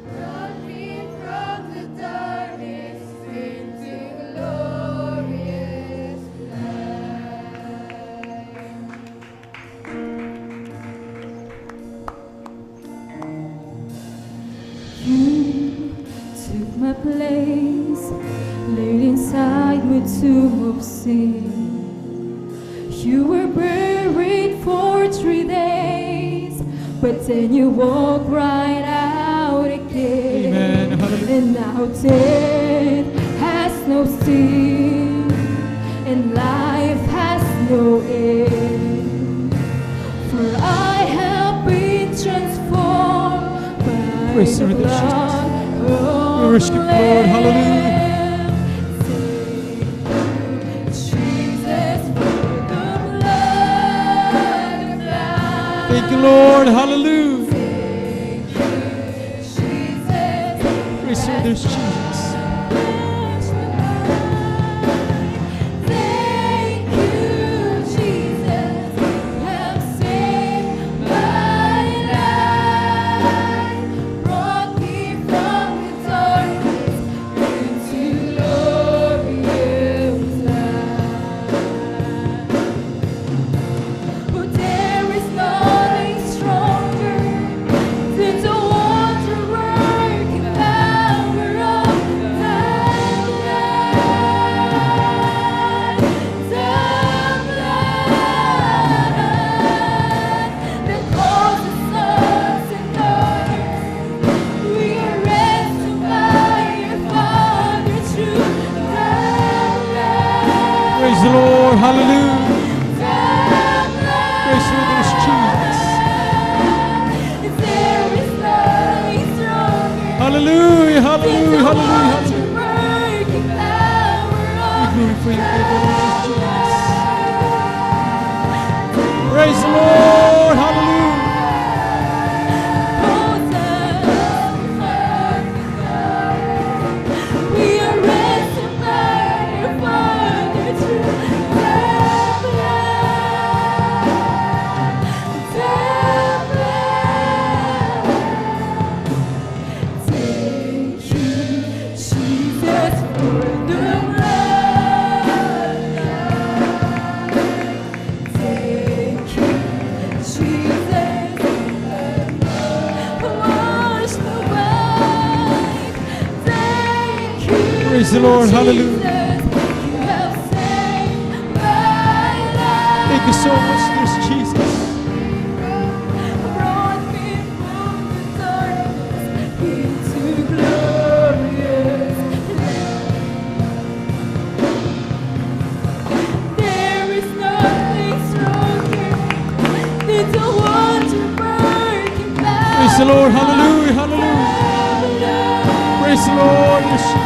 Brought me from the darkness into glorious light. You took my place, laid inside my tomb of sin. You were buried for 3 days, but then you walked right out again. Amen. Hallelujah. And now death has no sting, and life has no end. For I have been transformed by Praise the the Lord, blood We of worship the you, Lord. Hallelujah. Lamb. Jesus, for the blood of life. Thank you, Lord. Hallelujah. Jesus, Praise the Lord, there's Jesus. thank you, Jesus, have saved my life, brought me from the darkness into glorious light. But there is nothing stronger than the wonder-working power of thy blood that causes sons and daughters. We are ransomed by your Father through thy blood. Praise the Lord. Hallelujah. Thy blood. Praise the Lord, there's Jesus. There is nothing stronger. Hallelujah. Hallelujah. Hallelujah. Hallelujah. Working power of We glorify you, Lord Jesus. Praise the Lord. Hallelujah. we are ransomed by your Father through thy blood. Thy blood. Thank you, Jesus, for the blood. Thank you, Jesus, wash me white. Thank you, Praise the Lord. Hallelujah. Jesus, you have saved my life. Thank you so much, there's Jesus. Brought me from the darkness into glorious light. There is nothing stronger than the wonder-working power. Praise the Lord. Hallelujah. Hallelujah. Praise the Lord. There's Jesus.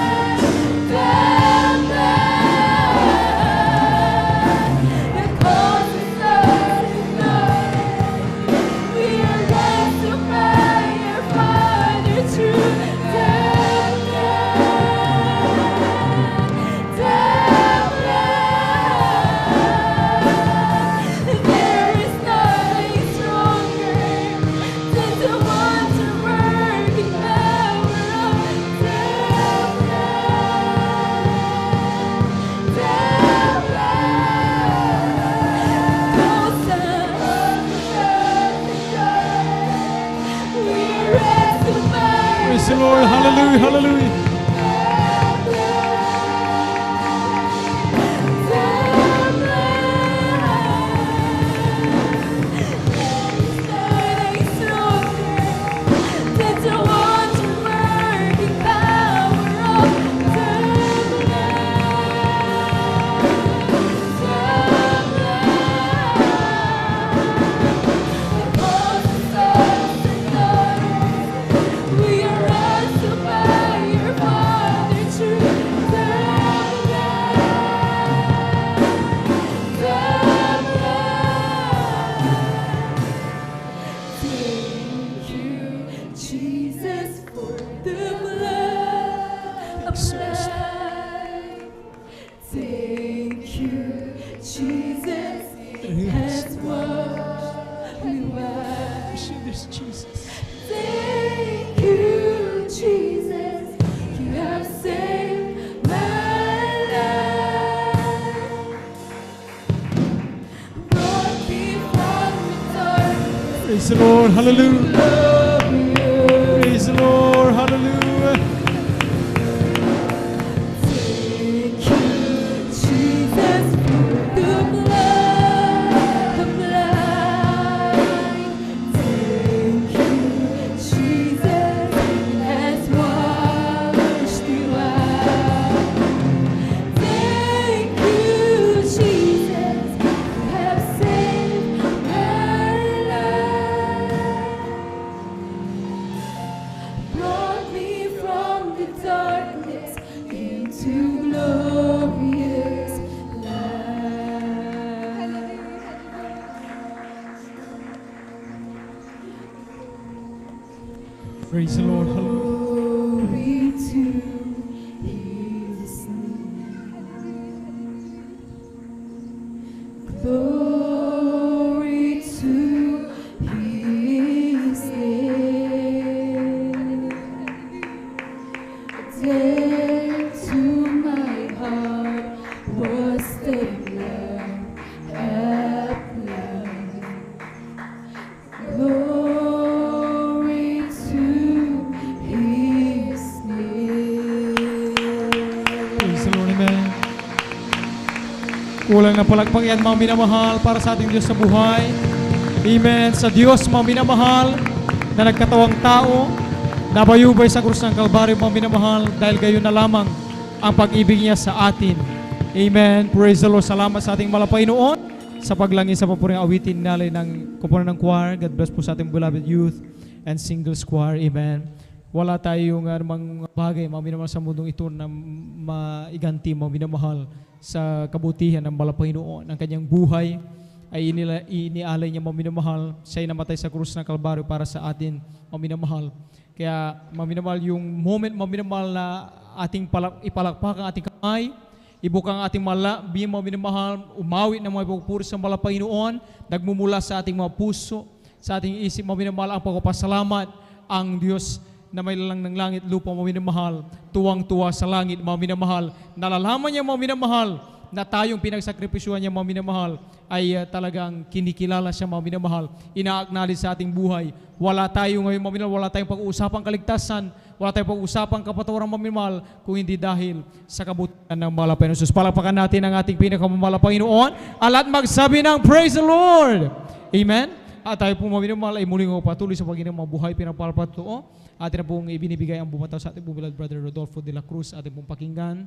Praise the Lord. Hallelujah. Hallelujah. Praise the Lord. Hallelujah. Praise the Lord. Hallelujah. Jesus, the blood, the blood. Thank you, Jesus, has washed you out. Thank you, Jesus, you have saved my life. Brought me from the darkness into glorious light. Praise the Lord. Hallelujah. Glory to His name. Glory to His name. Dear to my heart was the blood applied. Glory to His name. Praise the Lord. Amen. Kulang na palagpag yan, mga minamahal, para sa ating Diyos sa buhay. Amen. Sa Diyos, mga minamahal, na nagkatawang tao, nabayubay sa krus ng Kalbaryo, mga minamahal, dahil gayon na lamang ang pag-ibig niya sa atin. Amen. Praise the Lord. Salamat sa ating malapay noon sa paglangin sa papuring awitin nalay ng kumpunan ng choir. God bless po sa ating beloved youth and singles choir. Amen. Wala tayong mga bagay, mga minamahal, sa mundong ito na maiganti, mga minamahal, sa kabutihan ng malapay noon. Ang kanyang buhay ay inialay niya, mga minamahal. Siya'y namatay sa krus ng Kalbaryo para sa atin, mga minamahal. Kaya, mga minamahal, yung moment, mga minamahal, na ating ipalakpak ang ating kamay, ibukang ating malabi, mga minamahal, umawit ng mga pagpupuri sa malapay noon, nagmumula sa ating mga puso, sa ating isip, mga minamahal, ang pagpapasalamat ang Diyos na may lalang ng langit, lupa, mga minamahal, tuwang-tuwa sa langit, mga minamahal. Nalalaman niya, mga minamahal, na tayong pinagsakripisyuhan niya, mga minamahal, ay talagang kinikilala siya, mga minamahal. Ina-acknowledge sa ating buhay. Wala tayo ngayon, mga minamahal, wala tayong pag-uusapang kaligtasan, wala tayong pag-uusapang kapatawaran, mga minamahal, kung hindi dahil sa kabutihan ng malapay noon. Palapakan natin ang ating pinakamalapay noon, at magsabi ng Praise the Lord! Amen? At tayo po, mga minamahal, ay muling patuloy sa pagiging mga buhay pinapalapatuo. Atin na pong ibinibigay ang bumataw sa ating beloved brother Rodolfo de la Cruz. Atin pong pakinggan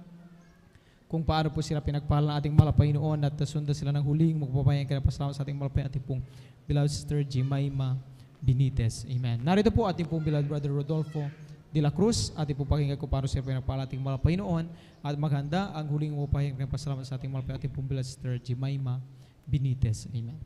kung paano po sila pinagpala ng ating malapay noon at sundan sila ng huling magpapayang kinapasalamat sa ating malapay ating pong beloved sister Jemima Benitez. Amen. Narito po ating pong beloved brother Rodolfo de la Cruz. Atin pong pakinggan kung paano sila pinagpala ating malapay noon at maghanda ang huling magpapayang kinapasalamat sa ating malapay ating pong beloved sister Jemima Benitez. Amen.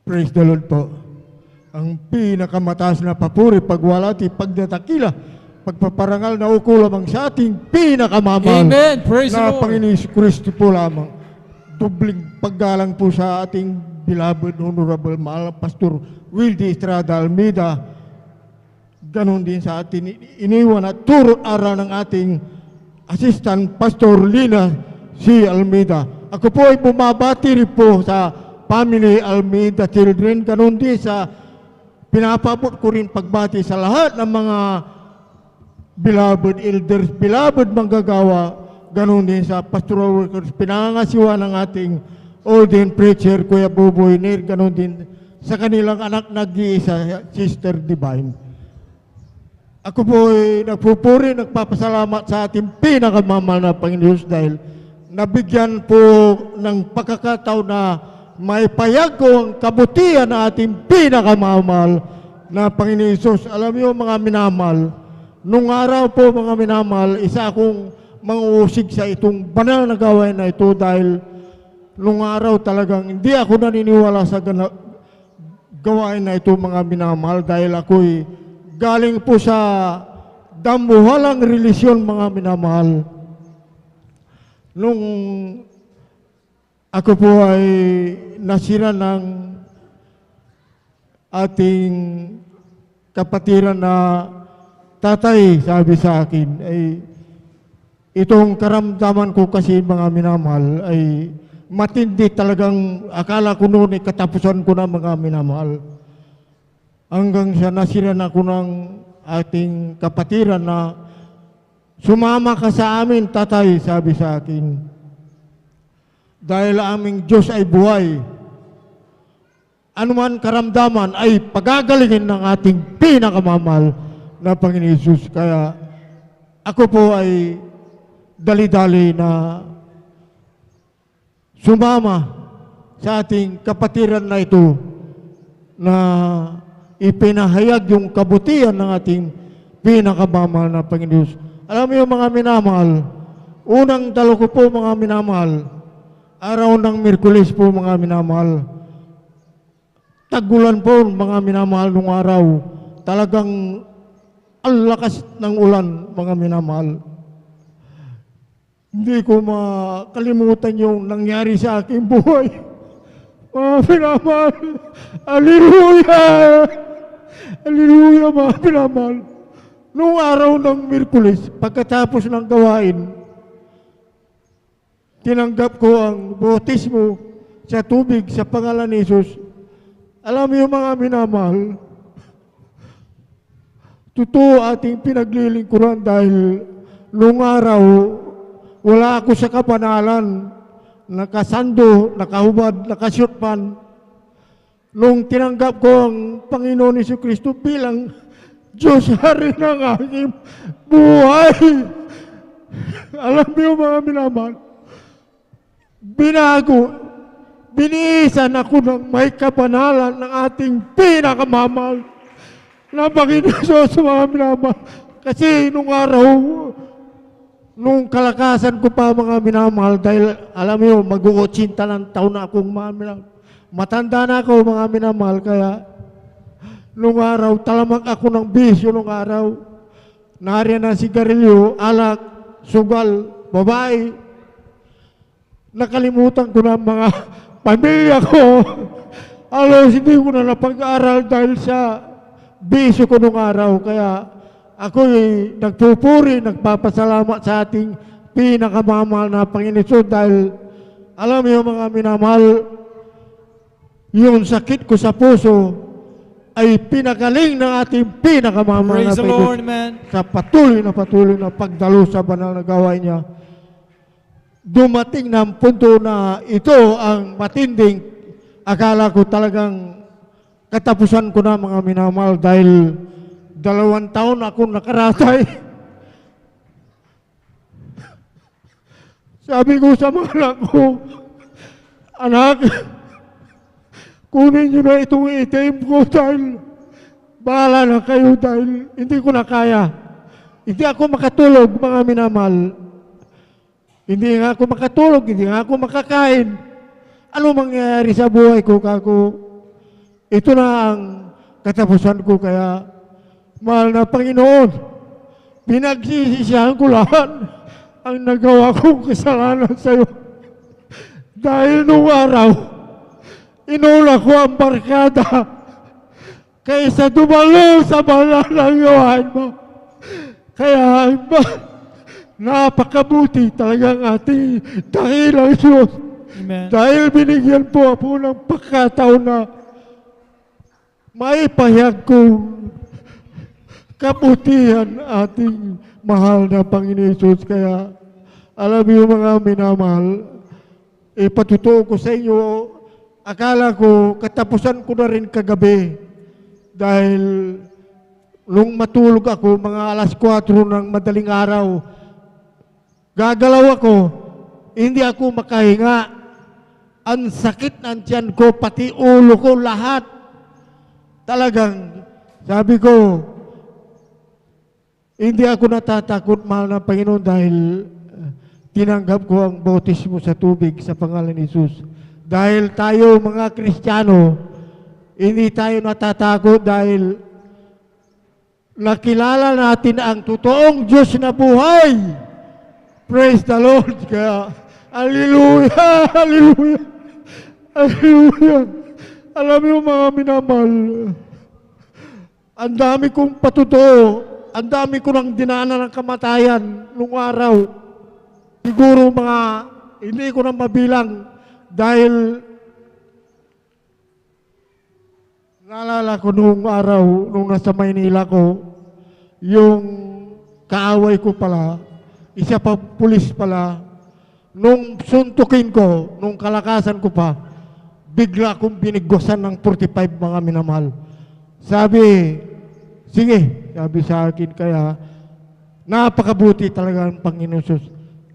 Praise the Lord po. Ang pinakamataas na papuri, pagwalati, pagdatakila, pagpaparangal na uko lamang sa ating pinakamamahal. Amen. Praise the na Lord. Panginoon Kristo po lamang. Dubling paggalang po sa ating beloved, honorable, mahal Pastor Wildy Estrada Almeida. Ganon din sa atin iniwan at turot araw ng ating Assistant Pastor Lina C. Almeida. Ako po ay bumabati rin po sa Family Almeida Children, ganun din sa pinapabot ko rin pagbati sa lahat ng mga beloved elders, beloved manggagawa, ganun din sa pastoral workers, pinangangasiwa ng ating ordained preacher, Kuya Buboy Nir, ganun din sa kanilang anak nag-iisa, Sister Divine. Ako po ay nagpupuri, nagpapasalamat sa ating pinakamamahal na Panginoon dahil nabigyan po ng pagkakataon na may payag ko ang kabutihan na ating pinakamamahal na Panginoon Isus. Alam niyo mga minamahal, nung araw po mga minamahal, isa akong mangusig sa itong banal na gawain na ito dahil nung araw talagang hindi ako naniniwala sa gawain na ito mga minamahal dahil ako'y galing po sa dambuhalang relisyon mga minamahal. Nung ako po ay nasira ng ating kapatiran na tatay, sabi sa akin, ay itong karamdaman ko kasi mga minamahal ay matindi talagang akala ko noon ay katapusan ko na mga minamahal. Hanggang sa nasiran ako ng ating kapatiran na sumama ka sa amin, tatay, sabi sa akin. Dahil aming Diyos ay buhay. Anuman karamdaman ay pagagalingin ng ating pinakamamahal na Panginoon Hesus. Kaya ako po ay dali-dali na sumama sa ating kapatiran na ito na ipinahayag yung kabutihan ng ating pinakamamahal na Panginoon Hesus. Alam mo yung mga minamahal, unang dalo ko po mga minamahal, araw ng Miyerkules po mga minamahal, tagulan po mga minamahal nung araw, talagang ang lakas ng ulan mga minamahal. Hindi ko makalimutan yung nangyari sa aking buhay. Mga minamahal, hallelujah! Hallelujah mga minamahal. Noong araw ng Miyerkules, pagkatapos ng gawain, tinanggap ko ang bautismo sa tubig sa pangalan ni Jesus. Alam mo yung mga minamahal, totoo ating pinaglilingkuran dahil noong araw, wala ako sa kapanalan, nakasando, nakahubad, nakasyutpan. Nung tinanggap ko ang Panginoon Jesucristo bilang Diyos Hari ng aking buhay. Alam mo yung mga minamahal, biniisan ako ng may kapanalan ng ating pinakamamahal na Panginoon sa mga minamahal. Kasi nung araw, nung kalakasan ko pa mga minamahal, dahil alam mo mag-80 ng taon na akong mga minamahal. Matanda na ako mga minamahal, kaya nung araw, talamak ako ng bisyo nung araw. Nariyan na sigarilyo, alak, sugal, babae. Nakalimutan ko na mga pamilya ko. Alos, hindi ko na napag-aral dahil sa bisyo ko nung araw. Kaya ako'y nagpupuri, nagpapasalamat sa ating pinakamamahal na Panginoon dahil alam mo yung mga minamahal, yung sakit ko sa puso ay pinagaling ng ating pinakamamahal na Praise the Panginoon Lord, man. sa patuloy na pagdalo sa banal na gawain niya. Dumating ng punto na ito ang matinding, akala ko talagang katapusan ko na mga minamahal dahil 2 taon akong nakaratay. Sabi ko sa mga anak ko, anak, kunin nyo na itong ATM ko dahil bahala na kayo dahil hindi ko na kaya. Hindi ako makatulog mga minamahal. Hindi nga ako makatulog, hindi nga ako makakain. Ano mangyayari sa buhay ko, kako? Ito na ang katapusan ko, kaya mahal na Panginoon, pinagsisisihan ko lahat ang nagawa kong kasalanan sa iyo. Dahil nung araw, inula ko ang barkada kaysa dumalo sa banal ng gawain mo. Kaya napakabuti talagang ating dakilang Diyos. Amen. Dahil binigyan po ako ng pagkataon na maipahayag ko kabutihan ating mahal na Panginoon Jesus. Kaya alam niyo mga minamahal, ipatutuo ko sa inyo, akala ko katapusan ko na rin kagabi dahil nung matulog ako mga alas 4 ng madaling araw, gagalaw ako, hindi ako makahinga. Ang sakit ng tiyan ko, pati ulo ko, lahat. Talagang, sabi ko, hindi ako natatakot, mahal na Panginoon, dahil tinanggap ko ang bautismo sa tubig sa pangalan ni Jesus. Dahil tayo mga Kristiyano, hindi tayo natatakot dahil nakilala natin ang totoong Diyos na buhay. Praise the Lord. Kaya, hallelujah, hallelujah, hallelujah. Alam mo mga minamahal, ang dami kong patutuo, ang dami ko nang dinaanan ng kamatayan nung araw. Siguro hindi ko na mabilang dahil naalala ko nung araw, nung nasa Maynila ko, yung kaaway ko pala, isa pa pulis pala, nung suntukin ko, nung kalakasan ko pa, bigla akong binigwasan ng 45 mga minamahal. Sabi, sige, sabi sa akin, kaya napakabuti talaga ng Panginoon Sus.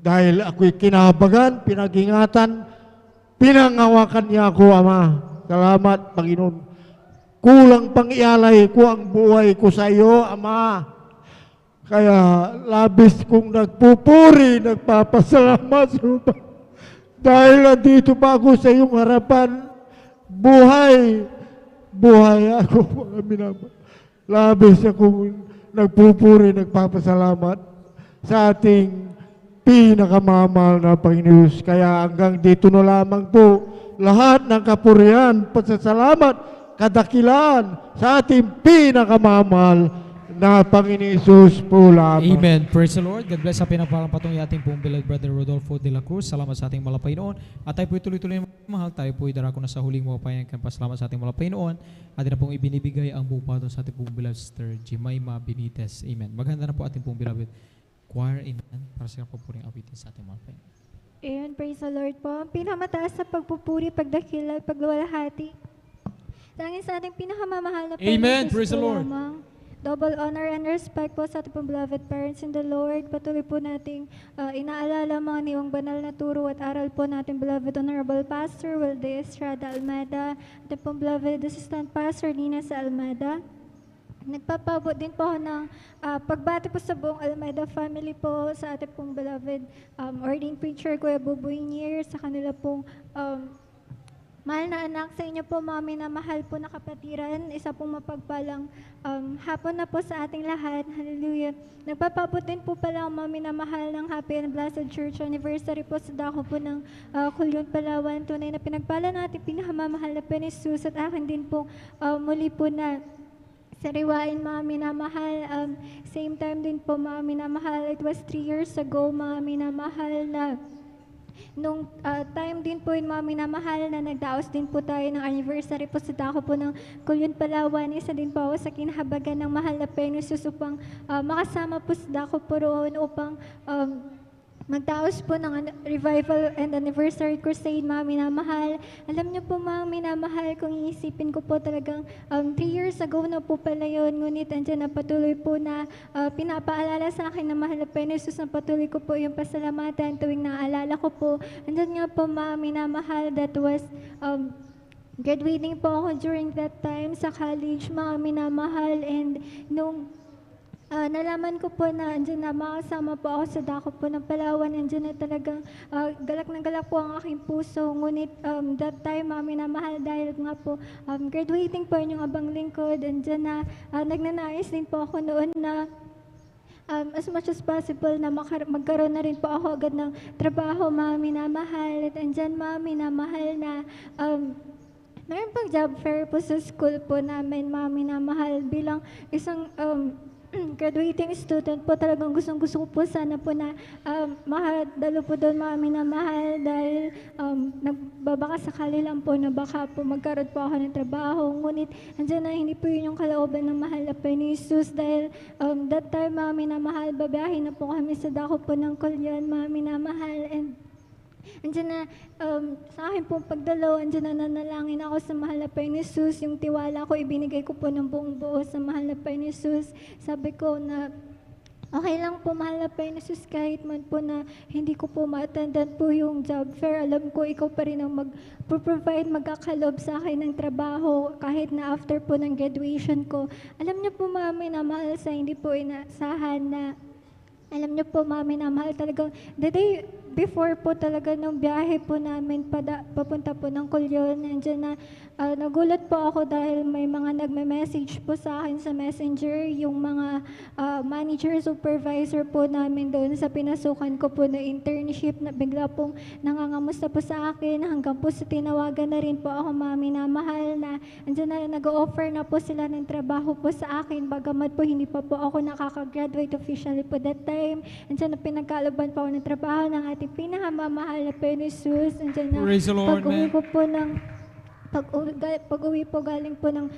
Dahil ako'y kinabagan, pinag-ingatan, pinangawakan niya ako, Ama. Salamat, Panginoon. Kulang pang ialay ko ang buhay ko sa iyo, Ama. Kaya labis kong nagpupuri, nagpapasalamat sa iyo. Dahil nandito pa ako sa iyong harapan, buhay ako, mga minamahal. Labis akong nagpupuri, nagpapasalamat sa ating pinakamamahal na Panginoon. Kaya hanggang dito na lamang po, lahat ng kapurihan, pasasalamat, kadakilaan sa ating pinakamamahal na Panginoon Isus po lamang. Amen. Praise the Lord. God bless sa pinapalampatong ating pong beloved Brother Rodolfo de la Cruz. Salamat sa ating malapay noon. At tayo po'y tuloy-tuloy mahal. Tayo po'y darako na sa huling mga payang pasalamat sa ating malapay noon. At na pong ibinibigay ang buong pato sa ating pong beloved Sister Jemima Benitez. Amen. Maghanda na po ating pong beloved choir. Amen. Para sa kapupuring awitin sa ating malapay. Amen. Praise the Lord po. Ang pinakamataas sa pagpupuri, pagdakila, pagluwalhati. Tanging sa ating pinakamamahal na Amen. Panginoon Praise the po Lord. lamang. Double honor and respect po sa ating pong beloved parents in the Lord. Patuloy po nating inaalala mga niyong banal na turo at aral po natin beloved Honorable Pastor Wilde Estrada Almada, ating pong beloved Assistant Pastor Nina sa Almada. Nagpapabot din po ako ng pagbati po sa buong Almada family po sa ating pong beloved ordained preacher Kuya Buboy Nier, sa kanila pong mahal na anak, sa inyo po mga minamahal po na kapatiran, isa pong mapagpalang hapon na po sa ating lahat. Hallelujah. Nagpapabot din po pala ang mga minamahal ng Happy and Blessed Church Anniversary po sa dako po ng Kulyon, Palawan. Tunay na pinagpala natin pinakamamahal na Penisus at akin din po muli po na sariwain mga minamahal. Same time din po mga minamahal. It was 3 years ago mga minamahal na nung time din po yung mga minamahal na nagdaos din po tayo ng anniversary po sa dako po ng Kulyon, Palawan. Isa din po ako sa kinahabagan ng mahal na Penisus upang makasama po sa dako po roon upang magdaos po ng revival and anniversary crusade, mga minamahal. Alam niyo po mga minamahal, kung iisipin ko po talagang 3 years ago na po pala yun, ngunit andyan na patuloy po na pinapaalala sa akin na mahal na Penisus, na patuloy ko po yung pasalamatan tuwing naaalala ko po. Andyan nga po mga minamahal, that was graduating po ako during that time sa college, mga minamahal, and nung nalaman ko po na andyan na makasama po ako sa dako po ng Palawan. Andyan na talagang galak na galak po ang aking puso. Ngunit that time, minamahal, dahil nga po graduating po yung abang lingkod. Andyan na nagnanais din po ako noon na as much as possible na magkaroon na rin po ako agad ng trabaho, mga minamahal. At andyan, mga minamahal, na mayroon pang job fair po sa school po namin, mga minamahal. Bilang isang graduating student po, talagang gustong-gusto ko po sana po na makadalo po doon, mga minamahal, dahil nagbabaka sakali lang po na baka po magkaroon po ako ng trabaho. Ngunit andyan na, hindi po yun yung kalooban ng mahal na Penisus, dahil that time, mga minamahal, babiyahin na po kami sa dako po ng Kulyon, mga minamahal, and andyan na, sa akin pong pagdalaw, andyan na nanalangin ako sa mahal na Penisus. Yung tiwala ko, ibinigay ko po ng buong buo sa mahal na Penisus. Sabi ko na, okay lang po, mahal na Penisus, kahit man po na hindi ko po ma-attendan po yung job fair. Alam ko, ikaw pa rin ang mag-provide, magkakalob sa akin ng trabaho, kahit na after po ng graduation ko. Alam niyo po, mami, na mahal sa hindi po inaasahan na, alam niyo po, mami, na mahal talagang, the day before po talaga ng biyahe po namin papunta po ng Kulyon, nandiyan na nagulat po ako dahil may mga nagme-message po sa akin sa Messenger, yung mga manager, supervisor po namin doon sa pinasukan ko po na internship, na bigla pong nangangamusta po sa akin hanggang po sa tinawagan na rin po ako mami na mahal na andyan na nag-offer na po sila ng trabaho po sa akin, bagamat po hindi pa po ako nakaka-graduate officially po that time. Andyan na pinagkalaban po ako ng trabaho ng ating pinakamamahal na Penesus. Andyan na Praise the Lord, pag-uwi man. ko po ng pag-uwi po galing po ng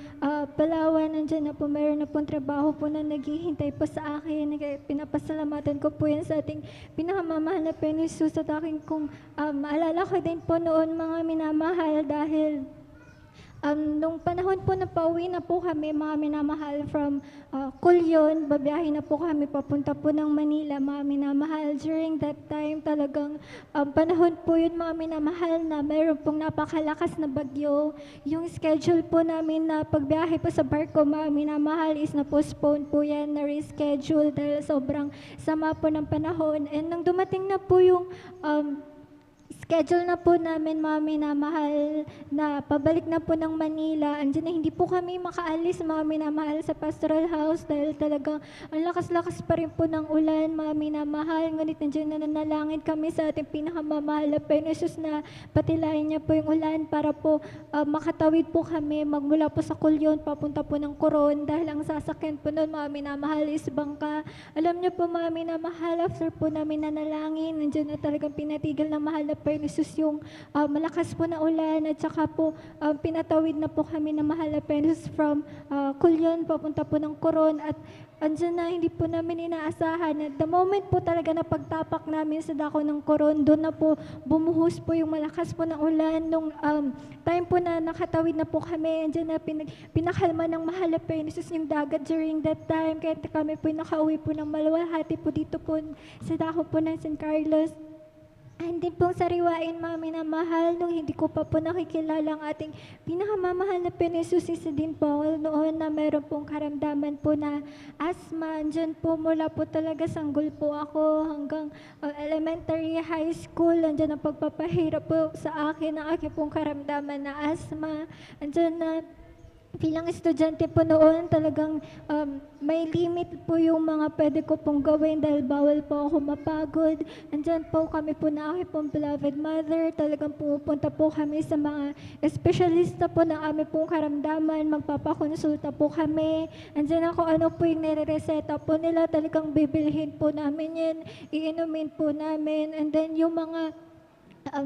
Palawan, nandiyan na po, meron na pong trabaho po na naghihintay po sa akin. Pinapasalamatan ko po yan sa ating pinakamamahal na Penesus at aking kung maalala ko din po noon mga minamahal dahil nung panahon po na pauwi na po kami, mga minamahal, from Kulyon, babiyahe na po kami papunta po ng Manila, mga minamahal. During that time, talagang panahon po yun, mga minamahal, na meron pong napakalakas na bagyo. Yung schedule po namin na pagbiyahe po sa barko, mga minamahal, is na-postpone po yan, na-reschedule dahil sobrang sama po ng panahon. And nung dumating na po yung schedule na po namin, mga minamahal, na pabalik na po ng Manila. Andiyan na hindi po kami makaalis, mga minamahal, sa pastoral house dahil talagang ang lakas-lakas pa rin po ng ulan, mga minamahal. Ngunit nandiyan na nanalangin kami sa ating pinakamamahal na Penesus na patilayan niya po yung ulan para po makatawid po kami magmula po sa Kulyon papunta po ng Coron dahil ang sasakyan po noon, mga minamahal, is bangka. Alam niyo po, mga minamahal, after po namin nanalangin, nandiyan na talagang pinatigil ng mahal na Penesus yung malakas po na ulan at saka po pinatawid na po kami ng mahal na Penesus from Kulyon papunta po ng Coron at andyan na hindi po namin inaasahan. At the moment po talaga na pagtapak namin sa dako ng Coron, doon na po bumuhos po yung malakas po na ulan. Nung time po na nakatawid na po kami, andyan na pinakalma ng mahal na Penesus yung dagat during that time. Kaya kami po nakauwi po ng maluwalhati po dito po sa dako po ng San Carlos. Hindi pong sariwain, mga minamahal, nung hindi ko pa po nakikilala ang ating pinakamamahal na Penesus, isa din po noon na meron pong karamdaman po na asthma. Andyan po mula po talaga sanggol po ako hanggang elementary, high school. Andyan ang pagpapahirap po sa akin ang aking pong karamdaman na asthma. Andyan na bilang estudyante po noon, talagang may limit po yung mga pwede ko pong gawin dahil bawal po ako mapagod. Andyan po kami po na aking pong beloved mother. Talagang pumupunta po kami sa mga espesyalista po ng aming pong karamdaman. Magpapakonsulta po kami. Andyan ako ano po yung nire-reseta po nila. Talagang bibilhin po namin yan. Iinumin po namin. And then yung mga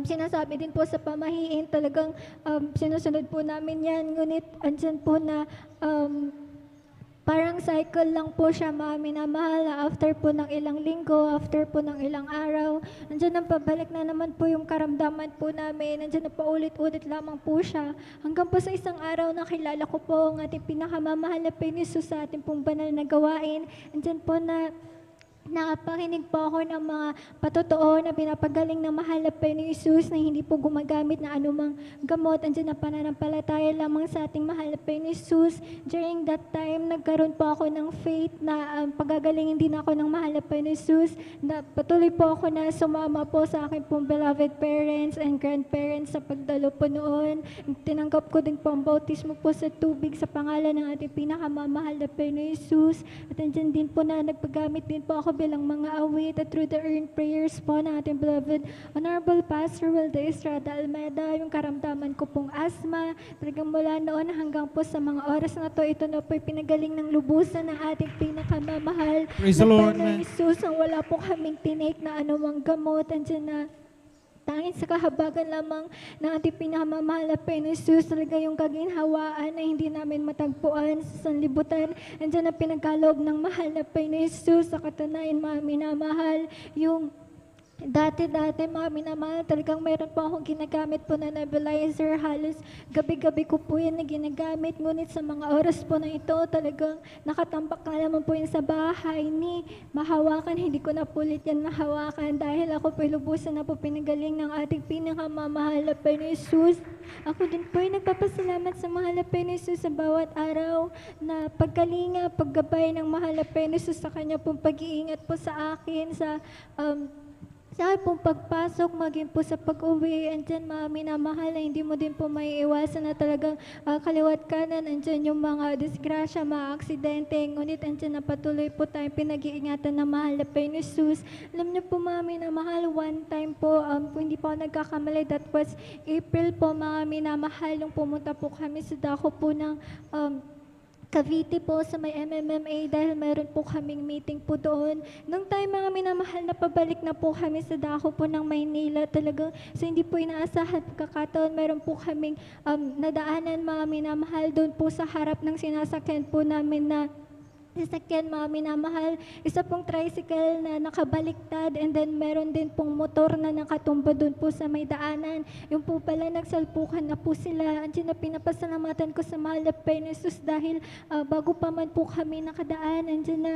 sinasabi din po sa pamahiin, talagang sinusunod po namin yan. Ngunit andyan po na parang cycle lang po siya, mga minamahal. After po ng ilang linggo, after po ng ilang araw, andyan ang pabalik na naman po yung karamdaman po namin. Andyan na paulit-ulit lamang po siya. Hanggang po sa isang araw nakilala ko po ang ating pinakamamahal na Penesus sa ating pong banal na gawain. Andyan po na nakapakinig po ako ng mga patotoo na pinapagaling ng mahal na Penesus na hindi po gumagamit na anumang gamot. Andiyan na pananampalataya lamang sa ating mahal na Penesus. During that time, nagkaroon po ako ng faith na pagagalingin din ako ng mahal na Penesus. Na patuloy po ako na sumama po sa aking pong beloved parents and grandparents sa pagdalo po noon. Tinanggap ko din po ang bautismo po sa tubig sa pangalan ng ating pinakamamahal na Penesus. At andyan din po na nagpagamit din po ako bilang mga awit at through the earned prayers po ng ating beloved Honorable Pastor Wilde Estrada Almeida, yung karamdaman ko pong asthma, talagang mula noon hanggang po sa mga oras na to, ito na po'y pinagaling ng lubusan ng ating pinakamamahal Praise the Lord, na man. Jesus, ang wala po kaming tinake na anumang gamot. Andyan na tanging sa kahabagan lamang ng ating pinakamamahal na Penesus, talaga yung kaginhawaan na hindi namin matagpuan sa sanlibutan. Andiyan na pinagkaloob ng mahal na Penesus, sa katunayan, mga minamahal, yung dati-dati, mga minamahal, talagang meron po akong ginagamit po na nebulizer. Halos gabi-gabi ko po yan na ginagamit. Ngunit sa mga oras po na ito, talagang nakatambak na naman po yan sa bahay ni mahawakan. Hindi ko na pulit yan mahawakan dahil ako po lubusan na po pinagaling ng ating pinakamamahal na Penesus. Ako din po ay nagpapasalamat sa mahal na Penesus sa bawat araw na pagkalinga, paggabay ng mahal na Penesus sa kanya pong pag-iingat po sa akin, sa akin pong pagpasok, maging po sa pag-uwi, andyan mga minamahal na hindi mo din po may iwasan na talagang kaliwat kanan, andyan yung mga disgrasya, mga aksidente, ngunit andyan na patuloy po tayong pinag-iingatan na mahal na Panginoon Jesus. Alam niyo po mga minamahal, one time po, kung hindi po ako nagkakamali, that was April po mga minamahal, nung pumunta po kami sa dako po ng Cavite po sa may MMMA dahil meron po kaming meeting po doon. Nung time mga minamahal na pabalik na po kami sa dako po ng Maynila talagang so hindi po inaasahan pagkakataon meron po kaming nadaanan mga minamahal doon po sa harap ng sinasakyan po namin na sasakyan mga minamahal, isa pong tricycle na nakabaliktad and then meron din pong motor na nakatumba doon po sa may daanan. Yung po pala nagsalpukan na po sila. Andiyan na pinapasalamatan ko sa mahal na Panginoon Jesus dahil bago pa man po kami nakadaan, andiyan na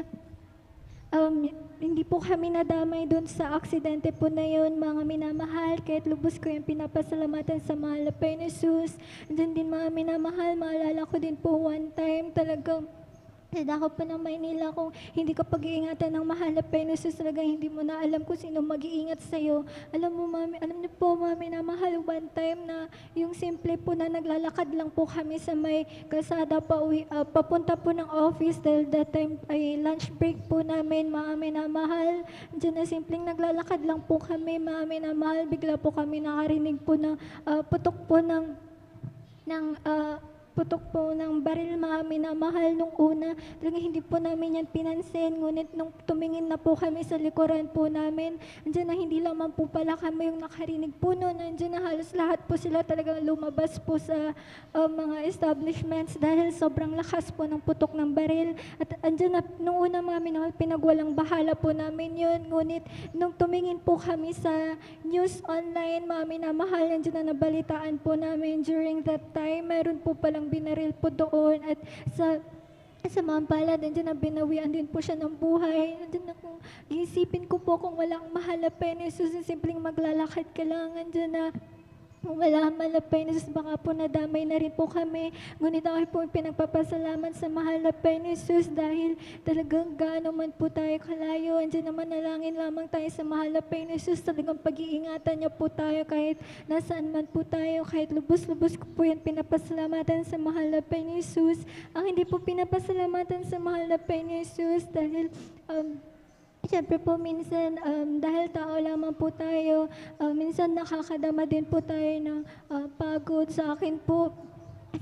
hindi po kami nadamay doon sa aksidente po na yun, mga minamahal, kahit lubos ko yung pinapasalamatan sa mahal na Panginoon Jesus. Andiyan din mga minamahal, maalala ko din po one time talagang ako pa ng Maynila kung hindi ka pag-iingatan ng mahal na Panginoon Jesus, talagang hindi mo na alam kung sino mag-iingat sa'yo. Alam mo, mami, alam niyo po, mami, na mahal, one time na yung simple po na naglalakad lang po kami sa may kalsada papunta po ng office dahil that time ay lunch break po namin, mami na mahal. Diyan na simpleng naglalakad lang po kami, mami na mahal, bigla po kami nakarinig po ng putok po ng baril mga minamahal nung una. Talagang hindi po namin yan pinansin. Ngunit nung tumingin na po kami sa likuran po namin, andyan na hindi lamang po pala kami yung nakarinig po noon. Andyan na halos lahat po sila talagang lumabas po sa mga establishments dahil sobrang lakas po ng putok ng baril. At andyan na, nung una mga minamahal, pinagwalang bahala po namin yun. Ngunit nung tumingin po kami sa news online, mga minamahal, andyan na nabalitaan po namin during that time, meron po palang binaril po doon at sa Mampala, nandiyan na binawian din po siya ng buhay. Nandiyan na kung iisipin ko po kung walang mahal na Panginoon Jesus, simpleng maglalakad ka lang, nandiyan na kung wala mahal na Panginoon Jesus, baka po nadamay na rin po kami. Ngunit ako po pinagpapasalamat sa mahal na Panginoon Jesus dahil talagang gaano man po tayo kalayo. Andiyan naman nalangin lamang tayo sa mahal na Panginoon Jesus. Talagang pag-iingatan niya po tayo kahit nasaan man po tayo. Kahit lubos-lubos ko po yan pinapasalamatan sa mahal na Panginoon Jesus. Ang hindi po pinapasalamatan sa mahal na Panginoon Jesus dahil siyempre po minsan dahil tao lamang po tayo, minsan nakakadama din po tayo ng pagod. Sa akin po,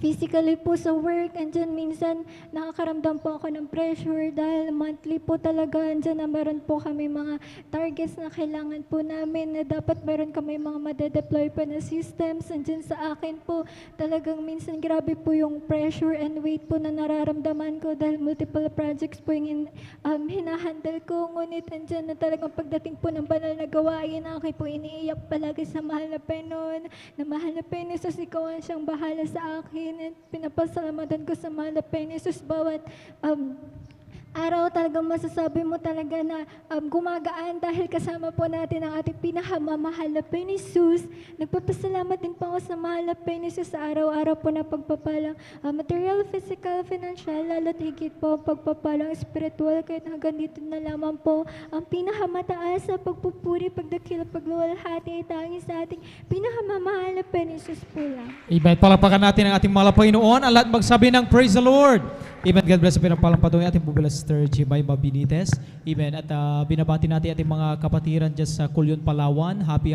physically po sa work, andyan minsan nakakaramdam po ako ng pressure dahil monthly po talaga, andyan na meron po kami mga targets na kailangan po namin na dapat meron kami mga madedeploy pa na systems. Andyan sa akin po, talagang minsan grabe po yung pressure and weight po na nararamdaman ko dahil multiple projects po yung hinahandle ko. Ngunit andyan na talagang pagdating po ng banal na gawain, ako po iniiyak palagi sa mahal na Panginoon, na mahal na Panginoon, Jesus, ikaw ang siyang bahala sa akin. At pinapasalamatan ko sa mahal na Panginoon Jesus bawat araw talagang masasabi mo talaga na gumagaan dahil kasama po natin ang ating pinakamamahal na Panginoon Jesus. Nagpapasalamat din po ako sa mahal na Panginoon Jesus sa araw-araw po na pagpapalang material, physical, financial, lalo't higit po pagpapalang spiritual kahit hanggang dito na lamang po ang pinakamataas sa pagpupuri, pagdakil, pagluwalhati ay tanging sa ating pinakamamahal na Panginoon Jesus po lang. Amen. Palapakan natin ang ating mahal na Panginoon. Ang lahat magsabi ng praise the Lord. Amen. God bless. Pinapalampadoy ating po Sister Jemima Benitez. Amen. At binabati natin ating mga kapatiran dyan sa Culyon, Palawan. Happy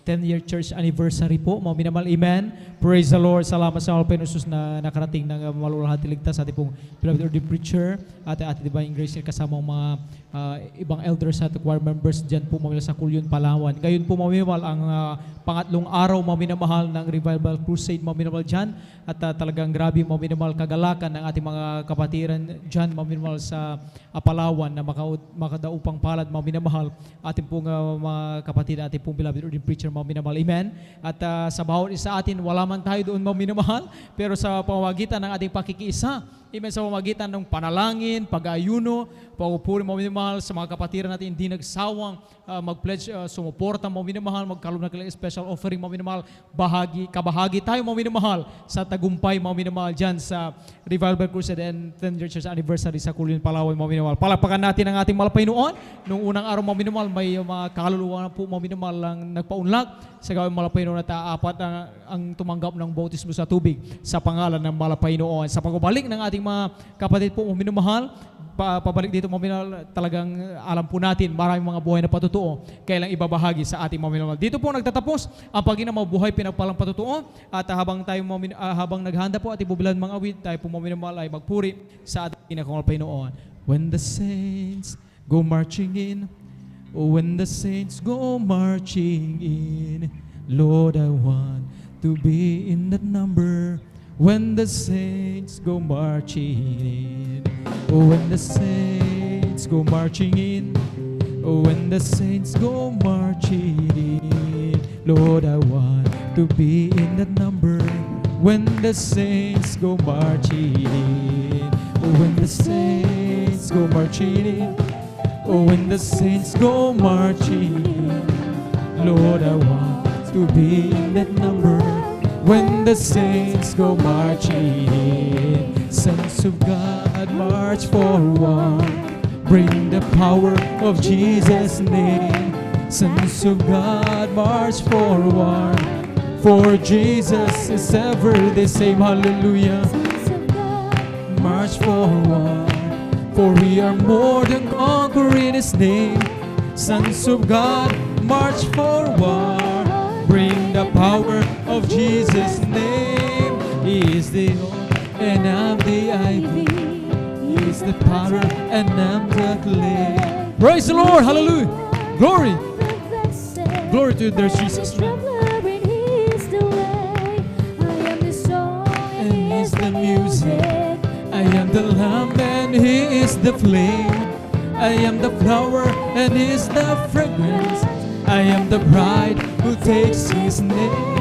10-year church anniversary po. Mga minamahal, amen. Praise the Lord. Salamat sa mga Panginoon na nakarating ng malulahati ligtas sa ating pong beloved ordained preacher at ating Divine Grace kasama mga ibang elders at choir members dyan po mamila sa Culyon, Palawan. Ngayon po mga minamahal ang pangatlong araw mga minamahal ng Revival Crusade mga minamahal dyan at talagang grabe mga minamahal kagalakan ng ating mga kapatiran dyan mga minamahal sa Palawan na makadaupang palad mga minamahal ating pong mga kapatid ating pong beloved ordained preacher mga minamahal, amen. At sa bawat isa atin wala man tayo doon mga minamahal pero sa pamamagitan ng ating pakikiisa, Amen, sa pamagitan ng panalangin, pag-ayuno, pagpupuri mo minamahal sa mga kapatiran natin hindi nagsawang mag-pledge, sumuporta mo minamahal, magkaloob ng special offering mo minamahal, kabahagi tayo mo minamahal sa tagumpay mo minamahal dyan sa Revival Crusade and 10 Year Church Anniversary sa Kulin, Palawan mo minamahal. Palapakan natin ang ating malapay noon. Nung unang araw mo minamahal, may mga kaluluwa na po mo minamahal lang nagpaunlak sa gawin malapay noon at apat ang tumanggap ng bautismo sa tubig sa pangalan ng malapay noon. Sa pagbabalik ng ating mga kapatid po mo minamahal, pabalik dito mo minamahal, talagang alam po natin maraming mga buhay na patutuo kailang ibabahagi sa ating mga minamahal. Dito po nagtatapos ang pagginang buhay pinagpalang patutuo at habang naghanda po at ibubilan mga awit, tayo po mga minamahal ay magpuri sa ating pinakangalpay noon. When the saints go marching in, oh, when the saints go marching in, Lord, I want to be in that number. When the saints go marching in, oh, when the saints go marching in, oh, when the saints go marching in, Lord, I want to be in that number. When the saints go marching in, oh, when the saints go marching in, oh, when the saints go marching in, Lord, I want to be in that number. When the saints go marching in, saints of God march forward, bring the power of Jesus' name. Saints of God march forward, for Jesus is ever the same. Hallelujah. March forward, for we are more than conquering His name. Sons of God march forward, bring the power of Jesus' name. He is the old and I'm the ivy. He is the potter and I'm the clay. Praise the Lord. Hallelujah. Glory. Glory to their Jesus. And He's the music. I am the lamp and He is the flame. I am the flower and He is the fragrance. I am the bride who takes His name.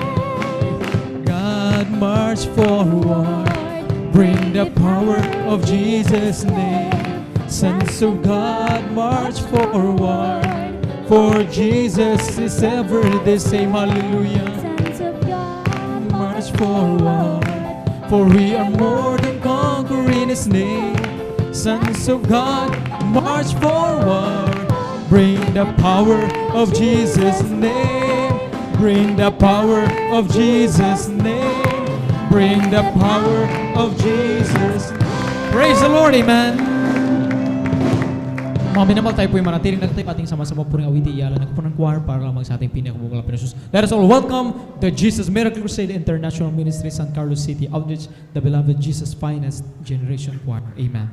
God march forward, bring the power of Jesus' name. Sons of God march forward, for Jesus is ever the same. Hallelujah. March forward, for we are more than conquering His name. Sons of God march forward, bring the power of Jesus' name. Bring the power of Jesus' name. Bring the power of Jesus. Praise the Lord, amen. Mga minamahal, tayo po yung manatiling nagtayp ating sama-sama po rin awiti iyalan ng kapunang choir para lamang sa ating pinakabukalang Pinosus. Let us all welcome the Jesus Miracle Crusade International Ministry, San Carlos City Outreach, the beloved Jesus Finest Generation Choir. Amen.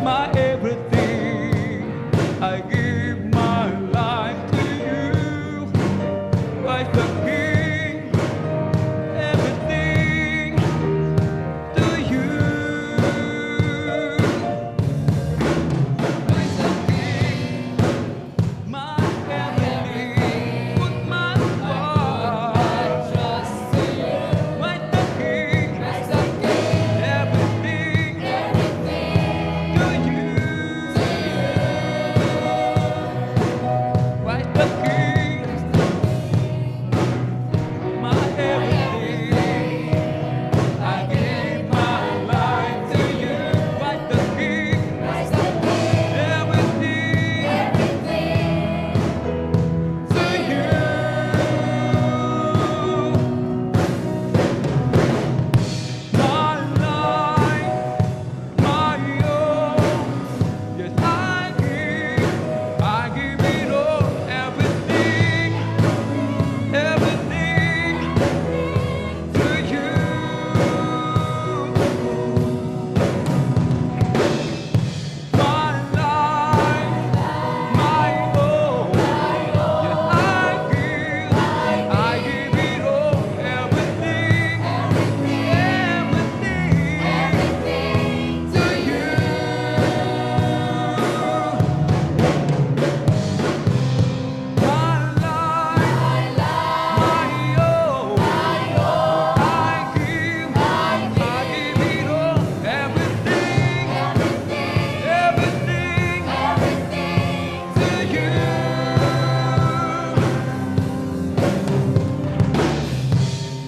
my everything. I give my life to you. Christ the King, everything to you. Christ the King, my everything. Put my heart, trust in you. Christ the King, everything to you. Christ the King, my everything. I give my life to you. Christ the King, everything to you. My life, my own. Yes, I give it all. Everything, everything to you. My life, my own. Yes, I give it all. Everything, everything to you. My life, my own. I give it all. Everything, everything to you.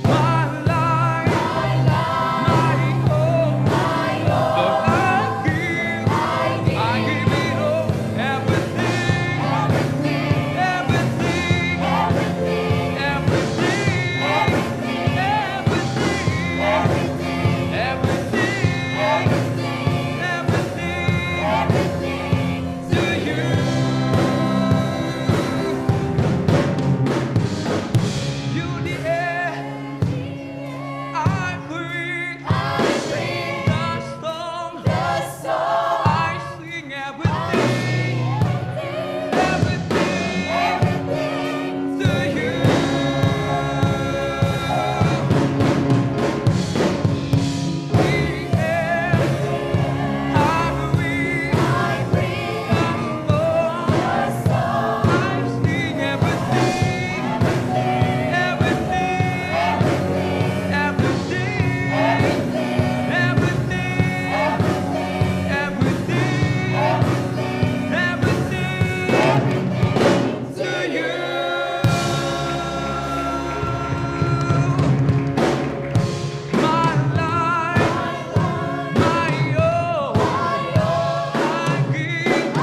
My life, my own. Lord, I give it all. Everything, everything, everything to you. You the air I breathe, the song I sing. Everything, everything to you. The air I breathe, the song I sing. Everything, everything to you. My life, my own. I give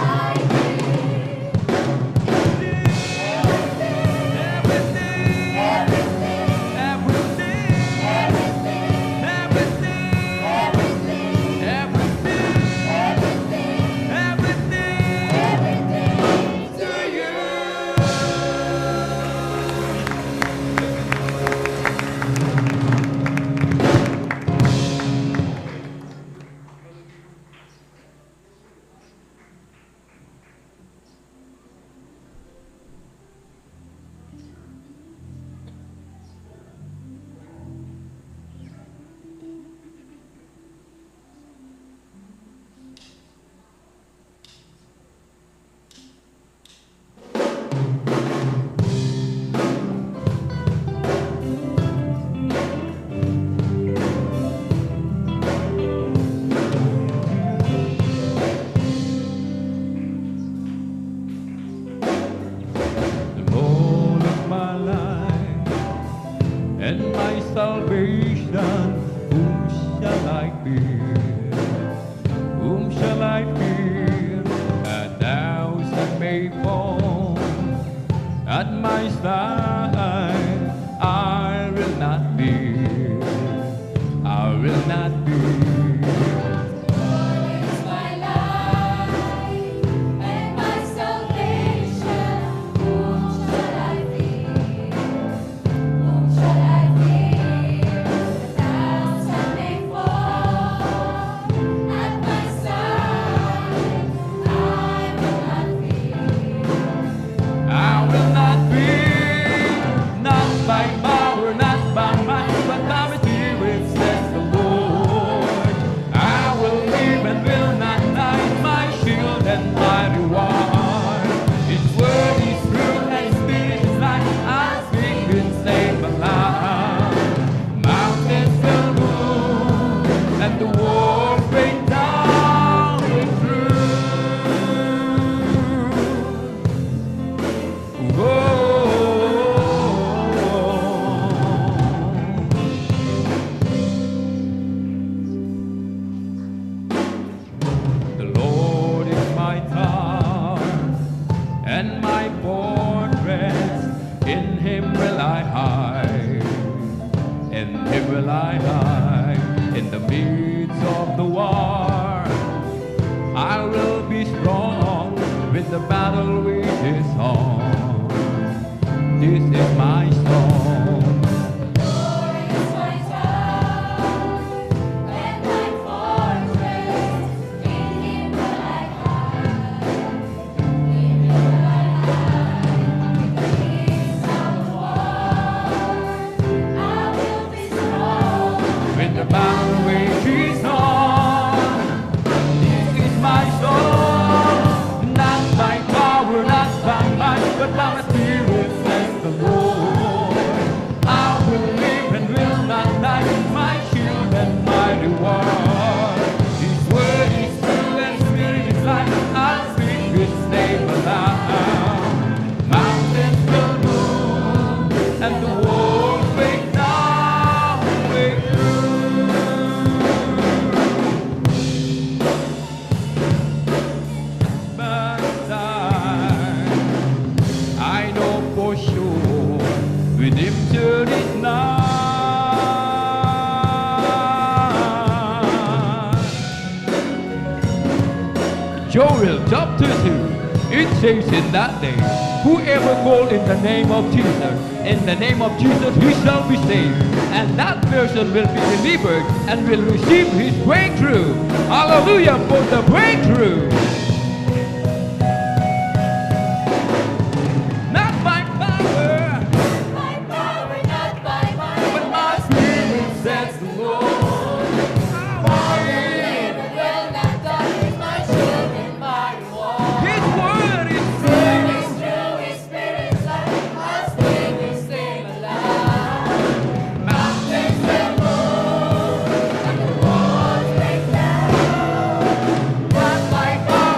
everything to you. The Lord is my life and my salvation. Whom shall I fear? Whom shall I fear? 1,000 may fall at my side. I will not fear. I will not fear. My life and my salvation. Whom shall I fear? Whom shall I fear? 1,000 may fall at my side. and the walls break down and through. The Lord is my tower and my fortress, in Him will I hide, in Him will I hide, in the midst of the war. I will be strong when the battle rages on. This is my song. When the battle rages on, this is my song. Not by power, not by might, but by my spirit, says the Lord. I will live and will not die, my shield and my reward. His word is true and spirit is life, I'll speak His name aloud. Mountains will move and the walls break down, break through. But I know for sure redemption is nigh. Joel chapter 2, it says in that day, whoever call in the name of Jesus, in the name of Jesus he shall be saved, and that person will be delivered and will receive his breakthrough. Hallelujah for the breakthrough. Not by power, but my spirit, says the Lord. His word is mountains will move and the walls break down. Not by power.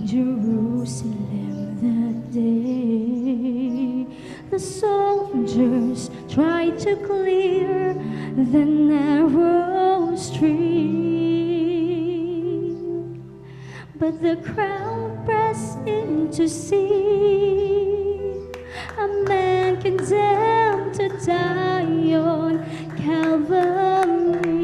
Jerusalem that day, the soldiers tried to clear the narrow street, but the crowd pressed in to see a man condemned to die on Calvary.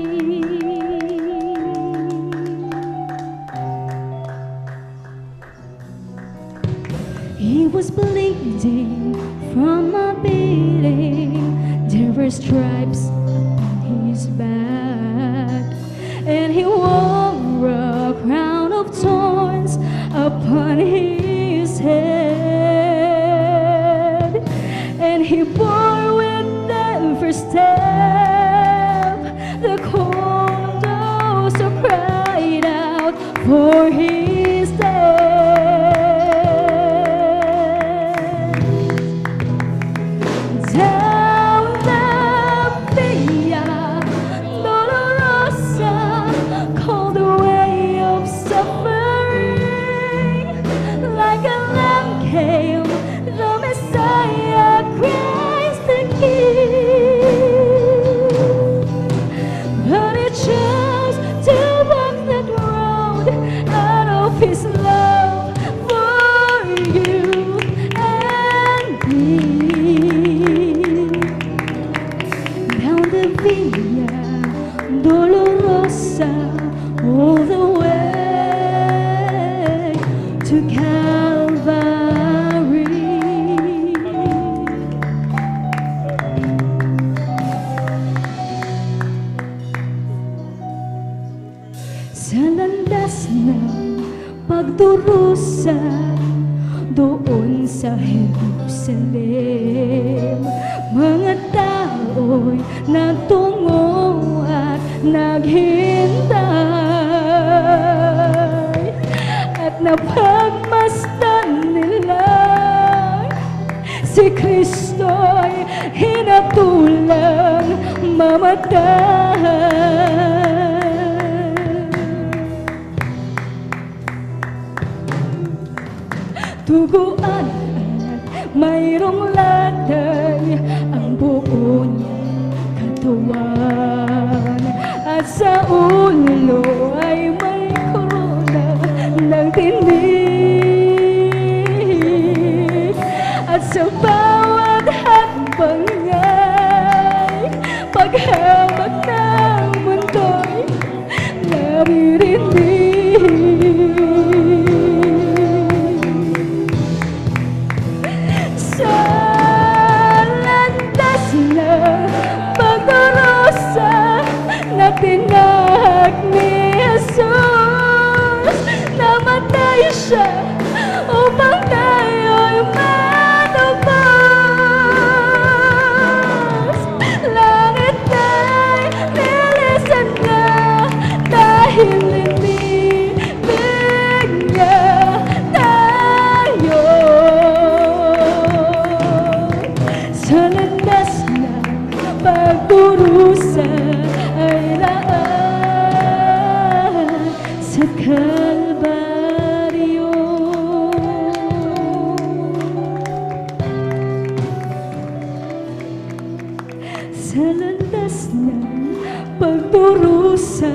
He was bleeding from a beating. There were stripes upon his back, and he wore a crown of thorns upon his head, and he bore with every step the call of those who cried out for his death. Down the Via Dolorosa, called the way of suffering, like a lamb came the Messiah, Christ the King. But he chose to walk that road out of his love for you and me. Down the Via Dolorosa, all the way to Calvary. Sa landas ng pagdurusa doon sa Jerusalem, mga tao'y nagtungo at naghintay, at napagmasdan nila si Kristo'y hinatulang mamatay. Tuguan at mayroong latay ang buo niyang katawan, at sa ulo ay may korona ng tinig, at sa bawat hakbang niya'y paghamak ng mundo'y naririnig. Sa landas ng pagdurusa na tinahak ni Jesus, namatay siya upang tayo'y matubos. Langit ay nilisan na dahil inibig niya tayo. Sa landas ng pagdurusa ay laan sa Kalbaryo. Sa landas ng pagdurusa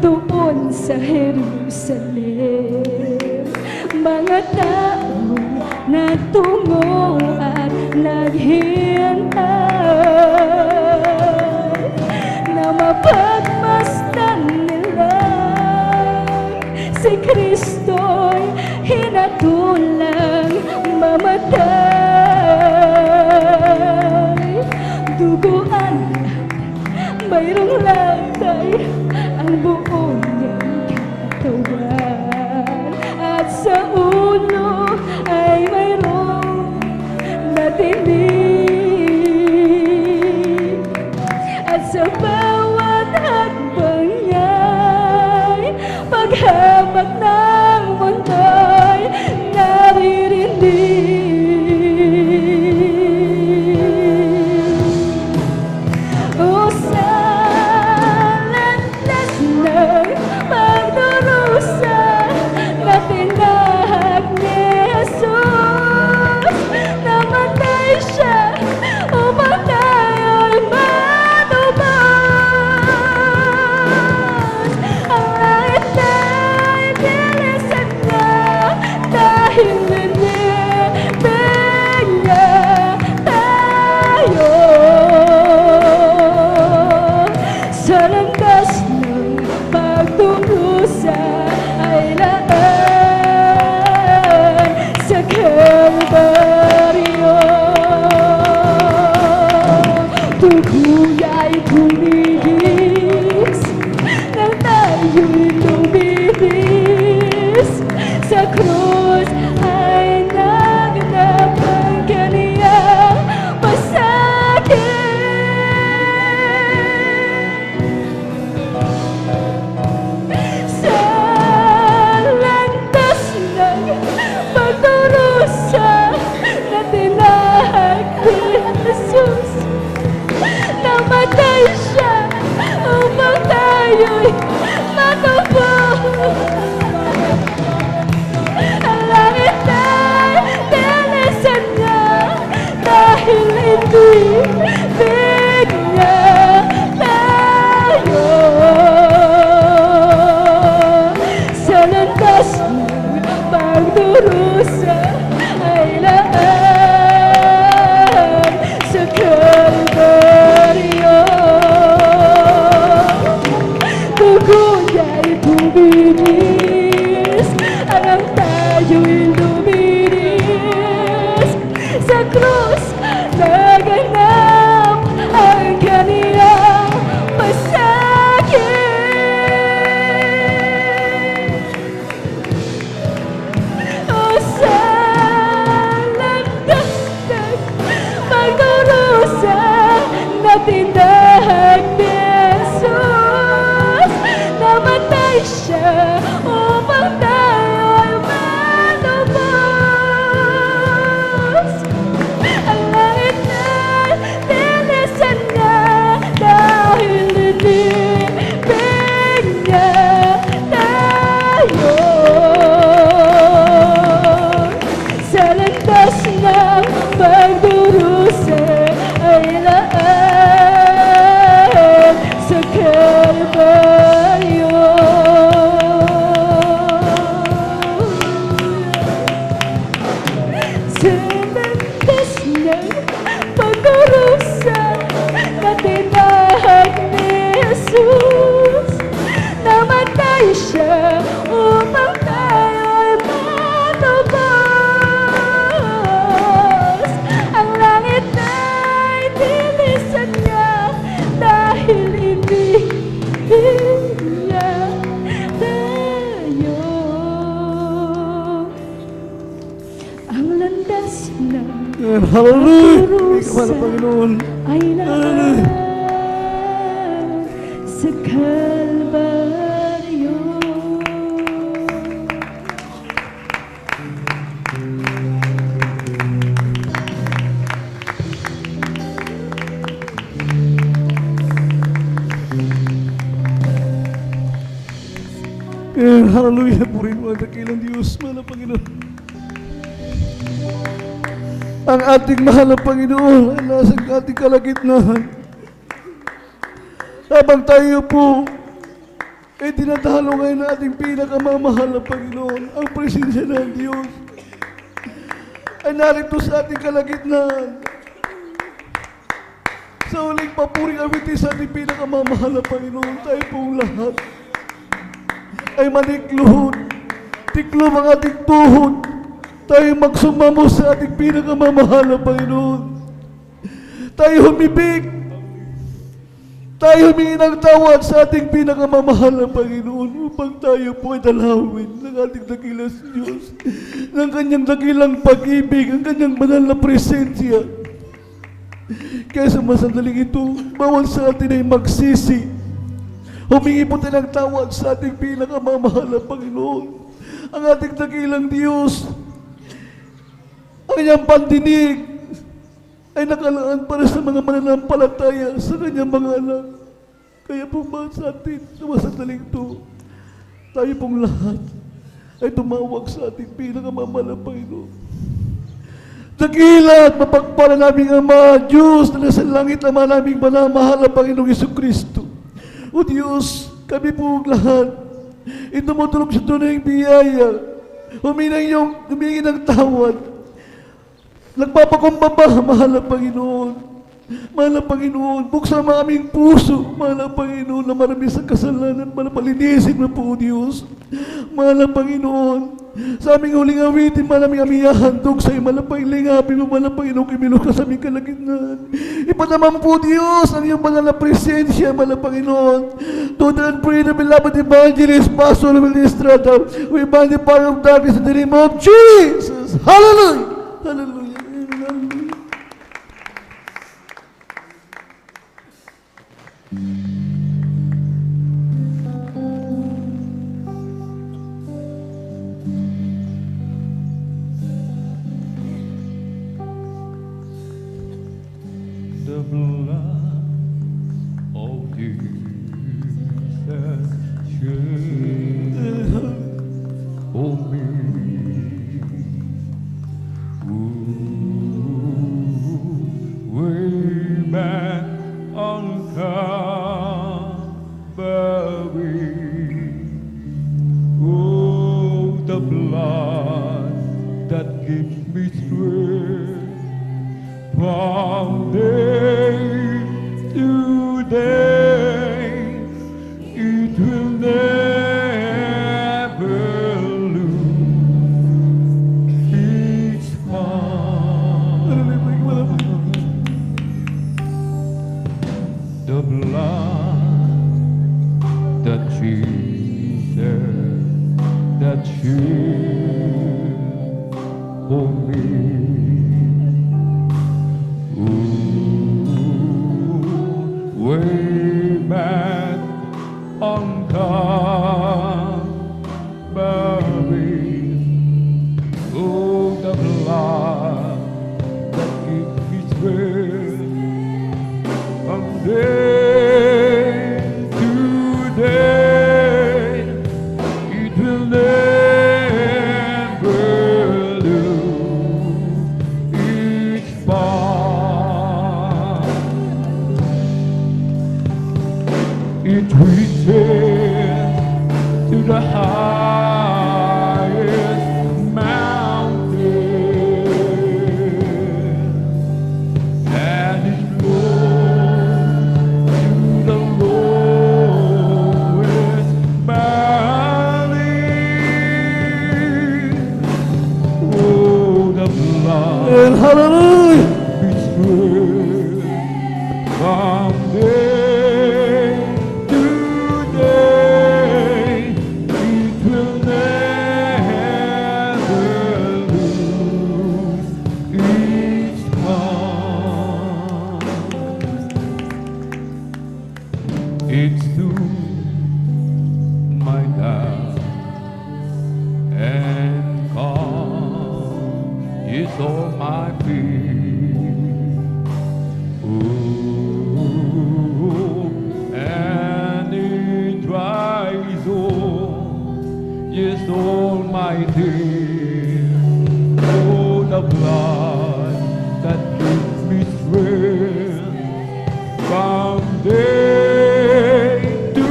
doon sa Jerusalem, mga tao nagtungo at naghintay, na mapagmasdan nila si Kristo'y hinatulang mamatay. Duguan at mayroong latay ang buo niyang katawan, at sa ulo ay mayroong natinig, at sa bawat hakbang niya'y paghamak ng mundo'y naririnig. O sa landas ng pagdurusa na tinahak magdurusa ay laan sa Kalbaryo. Dugo niya'y buminis, hanggang tayo'y luminis. Sa krus naganap ang kaniyang pasakit. O sa landas ng magdurusa na tindahan ni Jesus, namatay siya upang tayo'y matubos. Ang langit ay tinisan niya dahil inibig niya tayo. Sa landas ng pagdurusa ay laan sa Kalbaryo. Sa landas ng pagdurusa na tinahak ni Jesus, namatay siya upang tayo'y matubos. Ang langit ay tinisan niya dahil inibig niya tayo. Ang landas ng pagdurusa ay laan sa Kalbaryo. Hallelujah, purihin mo ang dakilang Diyos, mahal na Panginoon. Ang ating mahal na Panginoon ay nasa ating kalagitnaan. Habang tayo po ay dinadalo ngayon ng ating pinakamamahal na Panginoon, ang presensya ng Diyos ay narito sa ating kalagitnaan. Sa uling papuring awitin sa ating pinakamamahal na Panginoon, tayo pong lahat ay manikluhod, tiklom ang ating tuhod, tayo magsumamo sa ating pinakamamahal na Panginoon. Tayo humibig, tayo humingi ng tawad sa ating pinakamamahal na Panginoon upang tayo po ay dalawin ng ating dakilang Diyos, ng kanyang dakilang pag-ibig, ang kanyang banal na presensya. Kaya sa masandaling ito, bawal sa atin ay magsisi. Humingi po tayo ng tawad sa ating pinakamamahal na Panginoon, ang ating dakilang Diyos. Ang kanyang pandinig ay nakalaan para sa mga mananampalataya sa kanyang mga anak. Kaya po ba sa atin, sa masandaling ito, tayo pong lahat ay tumawag sa ating pinakamamahal na Panginoon. Dakila at mapagpala naming Ama, Diyos na nasa langit, Ama naming manamahal na Panginoong Jesucristo. O Diyos, kami po lahat, itumutulog sa tunay biyaya, humingi ng tawad, nagpapakumbaba, mahal na Panginoon. Mahal na Panginoon, buksan ang aming puso, mahal na Panginoon, na marami sa kasalanan, mahal na palinisin mo po, Diyos. Mahal na Panginoon, sa aming huling awitin, mahal naming amiyahandog sa iyo, mahal na Pangilingapin mo, mahal na Panginoon, kimilos ka sa aming kalagitnaan. Ipanaman po, Diyos, ang iyong banal na presensya, mahal na Panginoon. To the pray the beloved evangelist, Pastor Will Estrada, we bind the power of darkness in the name of Jesus. Hallelujah! Hallelujah! Hallelujah! The blood of Jesus shed for me. Way back on Calvary, oh, the blood gives me strength from day to day. It will never lose its power. The blood that Jesus, that shed for me. Ooh, way back on Calvary. Oh, the blood that gives me strength from day to day. It will never lose its power. It reaches to the highest mountain, and it flows to the lowest valley. Oh, the blood, hallelujah, from day to day. It will never lose its power. It soothes my doubt and calm is all my fear. Ooh, and it dries all, yes, all my tears. Oh, the blood that gives me strength from day to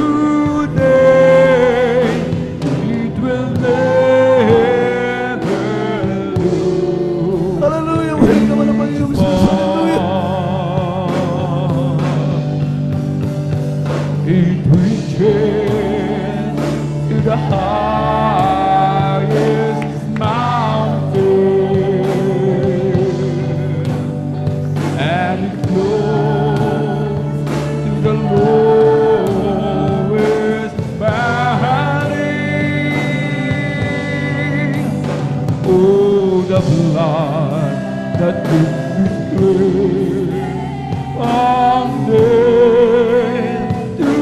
day. It will never lose. Hallelujah! Wala ka man naman yung it reaches to the highest mountain, and it flows to the lowest valley. Oh, the blood that gives me strength from day to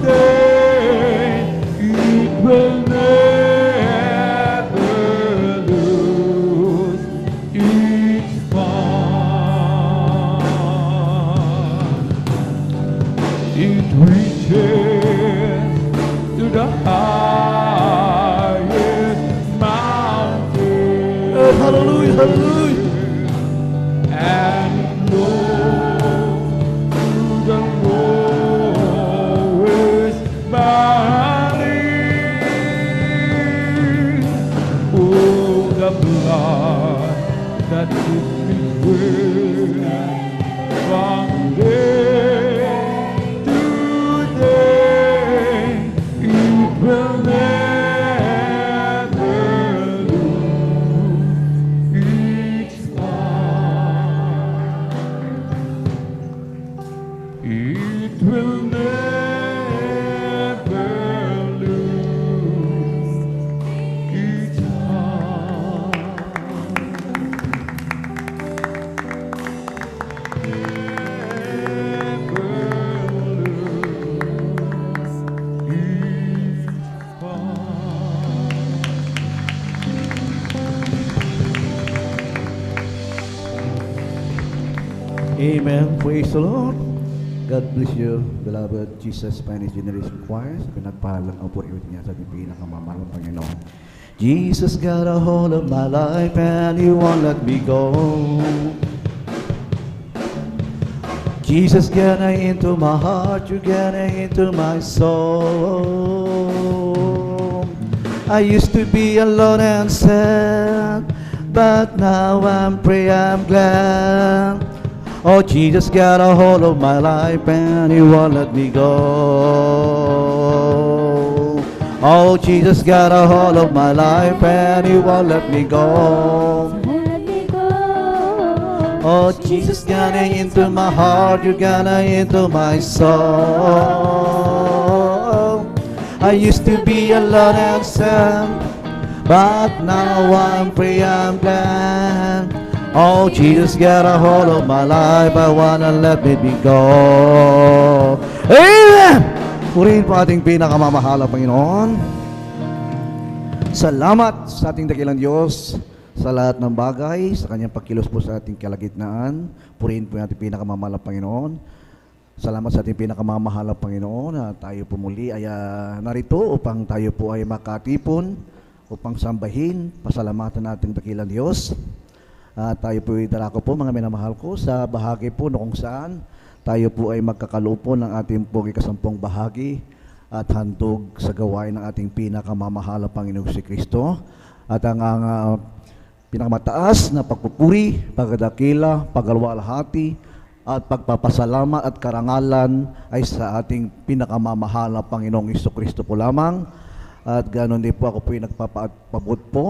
day. It will never lose its power. It reaches to the highest mountain. Hallelujah, hallelujah. And it flows to the lowest valley. Oh, the blood that gives me strength from day to day. It will never lose its power. It will never lose its power. Never lose its power. Amen. Praise the Lord. God bless you, beloved Jesus Spanish Generation Choir. Sa pinagpahalang ang puriwit niya sa ating pinakamamahal ng Panginoon. Jesus got a hold of my life and He won't let me go. Jesus got into my heart, you got into my soul. I used to be alone and sad, but now I'm free, I'm glad. Oh, Jesus got a hold of my life and He won't let me go. Oh, Jesus got a hold of my life and He won't let me go. Oh, Jesus got into my heart, You got into my soul. I used to be alone and sad, but now I'm free, I'm glad. Oh, Jesus got a hold of my life, I wanna let me go. Amen! Purihin po ating pinakamamahal na Panginoon. Salamat sa ating dakilang Diyos sa lahat ng bagay, sa Kanyang pagkilos po sa ating kalagitnaan. Purihin po ating pinakamamahal na Panginoon. Salamat sa ating pinakamamahal na Panginoon na tayo po muli ay narito upang tayo po ay makatipon, upang sambahin, pasalamatan natin dakilang Diyos. Tayo po idarako po mga minamahal ko sa bahagi po na kung saan tayo po ay magkakaloob po ng ating po ikasampung bahagi at handog sa gawain ng ating pinakamamahal na Panginoong si Kristo. At ang pinakamataas na pagpupuri, pagdakila, pagkalwalhati at pagpapasalamat at karangalan ay sa ating pinakamamahal na Panginoong Kristo po lamang. At ganoon din po ako po ay nagpapabot po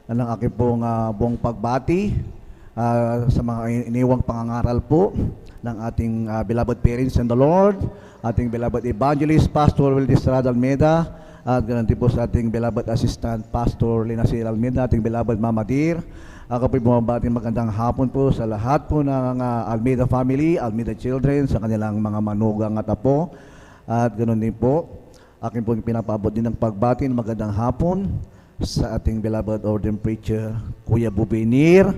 ng aking pong buong pagbati sa mga iniwang pangangaral po ng ating beloved parents in the Lord, ating beloved evangelist, Pastor Wildis Almeida, at ganoon din po sa ating beloved assistant, Pastor Linacil Almeida, ating beloved Mama Dear. Ako po bumabati magandang hapon po sa lahat po ng Almeida family, Almeida children, sa kanilang mga manugang at apo. At ganoon din po, akin po pinapaabot din ng pagbati ng magandang hapon sa ating beloved ordained preacher, Kuya Bubinir,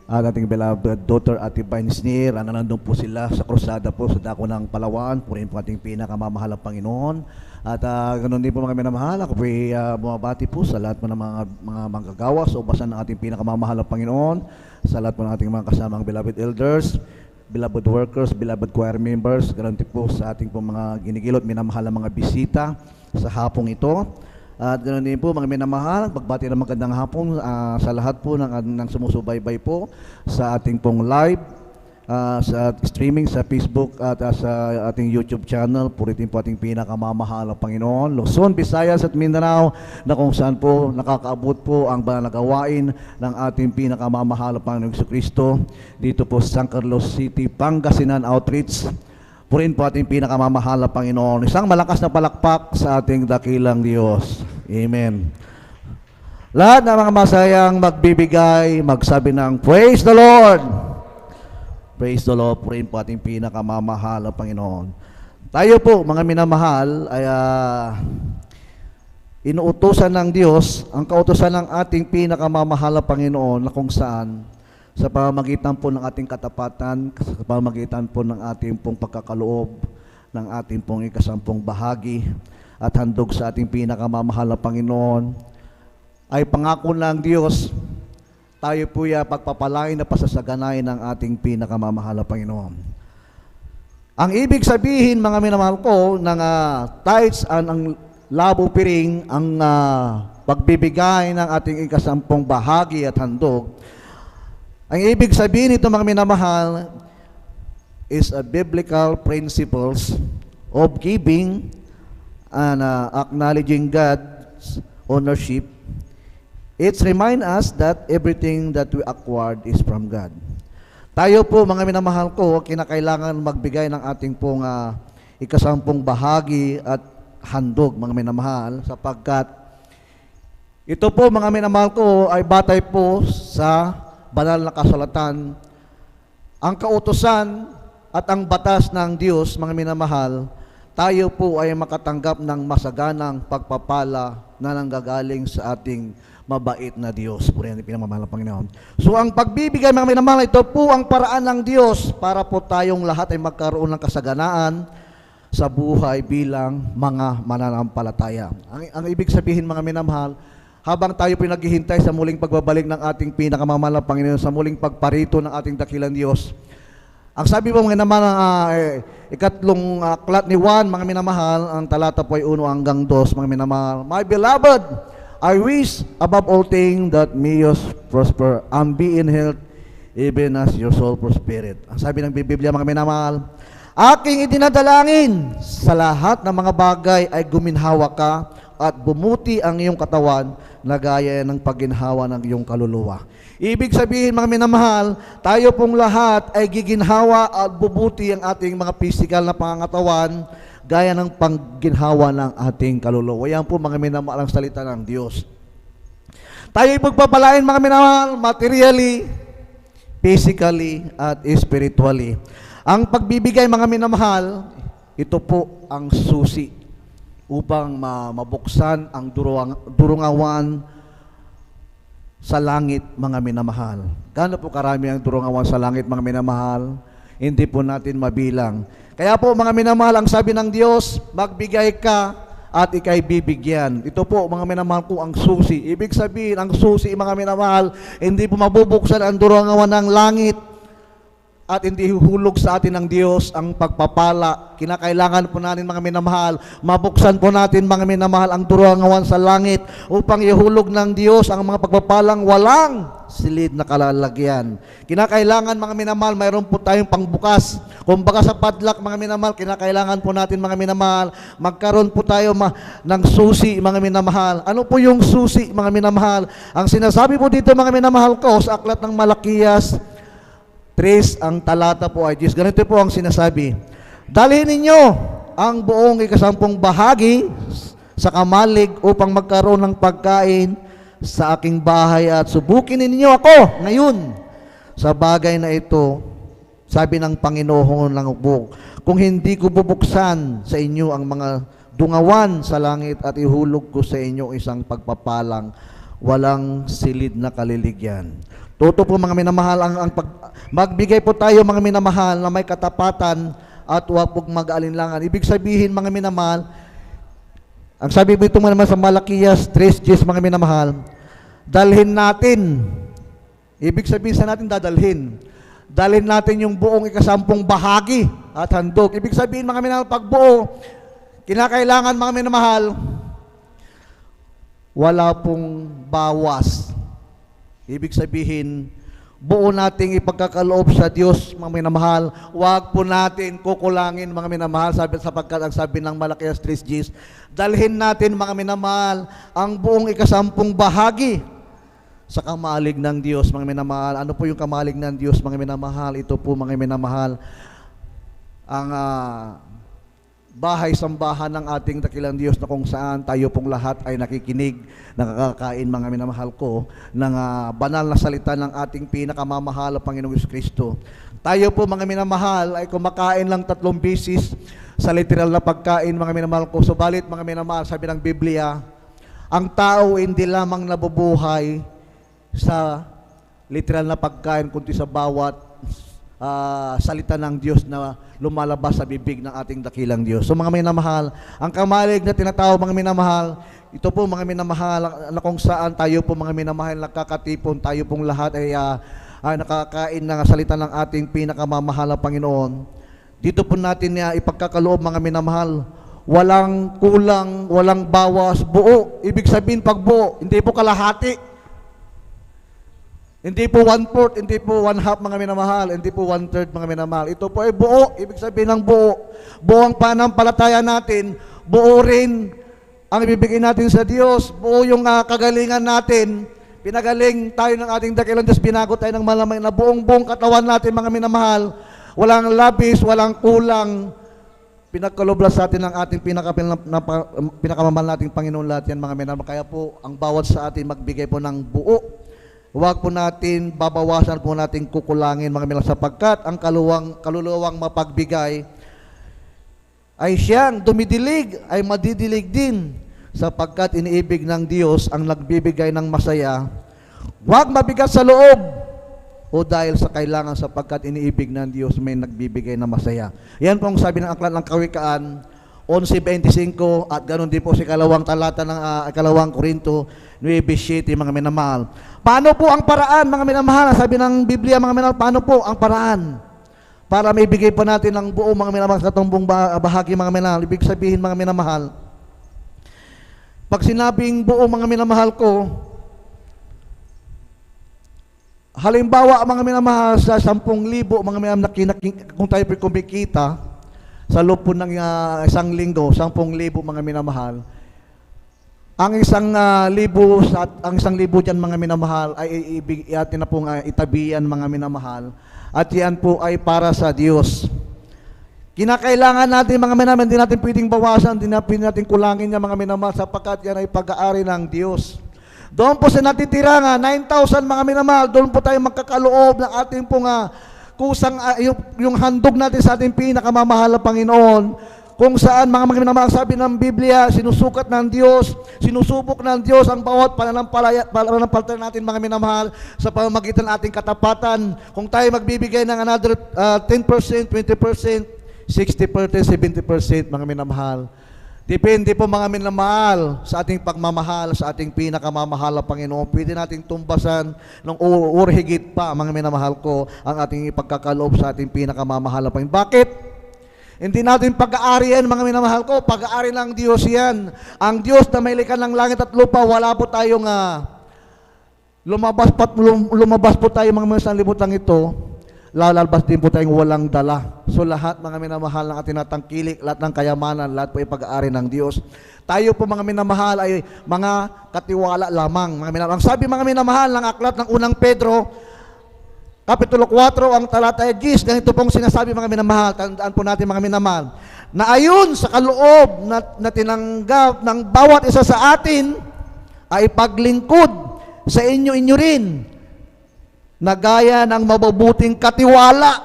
at ating beloved daughter, Ate Vinesnir. Nandun po sila sa krusada po sa dako ng Palawan. Purihin po ating pinakamamahal na Panginoon. At ganoon din po mga minamahal, ako po bumabati po sa lahat po ng mga manggagawa sa ubasan ng ating pinakamamahal na Panginoon, sa lahat po ng ating mga kasamang beloved elders, beloved workers, beloved choir members, ganoon din po sa ating po mga ginigilot, minamahal na mga bisita sa hapong ito. At ganoon din po mga minamahal, pagbati ng magandang hapon sa lahat po ng sumusubaybay po sa ating pong live, sa streaming sa Facebook at sa ating YouTube channel. Puritin po ating pinakamamahal na Panginoon, Luzon, Visayas at Mindanao, na kung saan po nakakaabot po ang banal na gawain ng ating pinakamamahal na Panginoong Kristo dito po sa San Carlos City, Pangasinan Outreach. Purihin po ating pinakamamahal na Panginoon. Isang malakas na palakpak sa ating dakilang Diyos. Amen. Lahat ng mga masayang magbibigay, magsabi ng Praise the Lord! Praise the Lord. Purihin po ating pinakamamahal na Panginoon. Tayo po, mga minamahal, ay inuutosan ng Diyos, ang kautosan ng ating pinakamamahal na Panginoon na kung saan sa pamamagitan po ng ating katapatan, sa pamamagitan po ng ating pong pagkakaloob, ng ating pong ikasampung bahagi, at handog sa ating pinakamamahal na Panginoon, ay pangako ng Diyos, tayo po pagpapalain na pasasaganayin ng ating pinakamamahal na Panginoon. Ang ibig sabihin, mga minamahal ko, ng tithes ang labo piring, ang pagbibigay ng ating ikasampung bahagi at handog, ang ibig sabihin nito mga minamahal is a biblical principles of giving and acknowledging God's ownership. It reminds us that everything that we acquired is from God. Tayo po mga minamahal ko, kinakailangan magbigay ng ating pong ikasampung bahagi at handog mga minamahal, sapagkat ito po mga minamahal ko ay batay po sa banal na kasulatan, ang kautusan at ang batas ng Diyos, mga minamahal, tayo po ay makatanggap ng masaganang pagpapala na nanggagaling sa ating mabait na Diyos. Purihan ang pinamamahal ng Panginoon. So ang pagbibigay, mga minamahal, ito po ang paraan ng Diyos para po tayong lahat ay magkaroon ng kasaganaan sa buhay bilang mga mananampalataya. Ang ibig sabihin, mga minamahal, habang tayo pinaghihintay sa muling pagbabalik ng ating pinakamamahal na Panginoon, sa muling pagparito ng ating dakilang Diyos, ang sabi po mga naman ikatlong aklat ni Juan, mga minamahal, ang talata po ay 1 hanggang 2, mga minamahal, My beloved, I wish above all things that may you prosper and be in health even as your soul prospereth. Ang sabi ng Biblia, mga minamahal, aking idinadalangin sa lahat ng mga bagay ay guminhawa ka at bumuti ang iyong katawan na gaya ng pagginhawa ng iyong kaluluwa. Ibig sabihin, mga minamahal, tayo pong lahat ay giginhawa at bubuti ang ating mga physical na pangangatawan gaya ng pagginhawa ng ating kaluluwa. Yan po, mga minamahal, ang salita ng Diyos. Tayo ay pagpapalain, mga minamahal, materially, physically, at spiritually. Ang pagbibigay, mga minamahal, ito po ang susi upang mabuksan ang durungawan sa langit, mga minamahal. Gaano po karami ang durungawan sa langit, mga minamahal? Hindi po natin mabilang. Kaya po, mga minamahal, ang sabi ng Diyos, magbigay ka at ikay bibigyan. Ito po, mga minamahal, po ang susi. Ibig sabihin, ang susi, mga minamahal, hindi po mabubuksan ang durungawan ng langit at hindi huhulog sa atin ng Diyos ang pagpapala. Kinakailangan po natin, mga minamahal, mabuksan po natin, mga minamahal, ang durungawan sa langit upang ihulog ng Diyos ang mga pagpapalang walang silid na kalalagyan. Kinakailangan, mga minamahal, mayroon po tayong pangbukas. Kung baka sa padlock, mga minamahal, kinakailangan po natin, mga minamahal, magkaroon po tayo ng susi, mga minamahal. Ano po yung susi, mga minamahal? Ang sinasabi po dito, mga minamahal ko, sa aklat ng Malakias 3, ang talata po ay 10. Ganito po ang sinasabi. Dalhin ninyo ang buong ikasampung bahagi sa kamalig upang magkaroon ng pagkain sa aking bahay at subukin ninyo ako ngayon sa bagay na ito, sabi ng Panginoon ng Buk. Kung hindi ko bubuksan sa inyo ang mga dungawan sa langit at ihulog ko sa inyo isang pagpapalang walang silid na kaliligyan. Totoo po, mga minamahal, magbigay po tayo, mga minamahal, na may katapatan at huwag pong mag-alinlangan. Ibig sabihin, mga minamahal, ang sabi po ito naman sa Malakias 3:10, mga minamahal, dalhin natin. Ibig sabihin sa natin dadalhin. Dalhin natin yung buong ikasampung bahagi at handog. Ibig sabihin, mga minamahal, pagbuo, kinakailangan, mga minamahal, wala pong bawas. Ibig sabihin, buo nating ipagkakaloob sa Diyos, mga minamahal. Huwag po natin kukulangin, mga minamahal, sapagkat ang sabi ng Malakias 3:10, dalhin natin, mga minamahal, ang buong ikasampung bahagi sa kamalig ng Diyos, mga minamahal. Ano po yung kamalig ng Diyos, mga minamahal? Ito po, mga minamahal, ang bahay-sambahan ng ating dakilang Diyos na kung saan tayo pong lahat ay nakikinig, nakakakain, mga minamahal ko, ng banal na salita ng ating pinakamamahal, Panginoong Hesus Kristo. Tayo po, mga minamahal, ay kumakain lang 3 beses sa literal na pagkain, mga minamahal ko. Subalit, mga minamahal, sabi ng Biblia, ang tao hindi lamang nabubuhay sa literal na pagkain, kundi sa bawat salita ng Diyos na lumalabas sa bibig ng ating dakilang Diyos. So, mga minamahal, ang kamalig na tinatawag, mga minamahal, ito po, mga minamahal, na kung saan tayo po, mga minamahal, nakakatipon, tayo pong lahat ay nakakain ng salita ng ating pinakamamahal na Panginoon. Dito po natin ipagkakaloob, mga minamahal, walang kulang, walang bawas, buo. Ibig sabihin, pag buo, hindi po kalahati. Hindi po 1/4, hindi po 1/2, mga minamahal, hindi po 1/3, mga minamahal. Ito po ay buo, ibig sabihin ng buo. Buo ang panampalataya natin, buo rin ang ibibigay natin sa Diyos, buo yung kagalingan natin. Pinagaling tayo ng ating dakilang Diyos, binago tayo ng malamay na buong katawan natin, mga minamahal. Walang labis, walang kulang. Pinagkaloblas sa atin ng ating pinakamamahal nating Panginoon lahat yan, mga minamahal. Kaya po, ang bawat sa atin magbigay po ng buo. Huwag po natin babawasan po natin kukulangin, mga minamahal, sapagkat ang kaluluwang mapagbigay ay siyang dumidilig, ay madidilig din, sapagkat iniibig ng Diyos ang nagbibigay ng masaya. Huwag mabigat sa loob o dahil sa kailangan, sapagkat iniibig ng Diyos may nagbibigay ng masaya. Yan po ang sabi ng aklat ng Kawikaan 11:25 at ganoon din po si kalawang talata ng kalawang Korinto 9:7, mga minamahal. Paano po ang paraan, mga minamahal? Sabi ng Biblia, mga minamahal, paano po ang paraan para maibigay po natin ang buo, mga minamahal, sa katumbong bahagi, mga minamahal? Ibig sabihin, mga minamahal, Pag sinabing buo, mga minamahal ko, halimbawa, mga minamahal, sa 10,000, mga minamahal, kung tayo po'y kumikita, sa loob po ng isang linggo, 10,000, mga minamahal, ang isang libo dyan, mga minamahal, ay atin na pong itabihan, mga minamahal, at yan po ay para sa Diyos. Kinakailangan natin, mga minamahal, hindi natin pwedeng bawasan, hindi natin kulangin yan, mga minamahal, sapagkat yan ay pag-aari ng Diyos. Doon po sa natitira nga, 9,000, mga minamahal, doon po tayo magkakaloob ng ating pong kusang, yung handog natin sa ating pinakamamahal na Panginoon, kung saan, mga minamahal, sabi ng Biblia, sinusukat ng Diyos, sinusubok ng Diyos ang bawat pananampalataya natin, mga minamahal, sa pamamagitan ng ating katapatan. Kung tayo magbibigay ng another 10%, 20%, 60%, 70%, mga minamahal. Depende po, mga minamahal, sa ating pagmamahal, sa ating pinakamamahal na Panginoon. Pwede nating tumbasan ng or higit pa, mga minamahal ko, ang ating ipagkakaloob sa ating pinakamamahal na Panginoon. Bakit? Hindi natin pag-aari yan, mga minamahal ko. Pag-aari ng Diyos yan. Ang Diyos na may likha ng langit at lupa, wala po tayong lumabas po tayo, mga minamahal, libutang ito. Lalabas din po tayong walang dala. So lahat, mga minamahal, ng ating natangkilik, lahat ng kayamanan, lahat po ay pag-aari ng Diyos. Tayo po, mga minamahal, ay mga katiwala lamang. Mga minamahal. Ang sabi, mga minamahal, ng aklat ng unang Pedro, Kapitulo 4, ang talata 10, ganito pong sinasabi, mga minamahal, tandaan po natin, mga minamahal, na ayon sa kaloob na tinanggap ng bawat isa sa atin, ay paglingkod sa inyo rin, na gaya ng mabubuting katiwala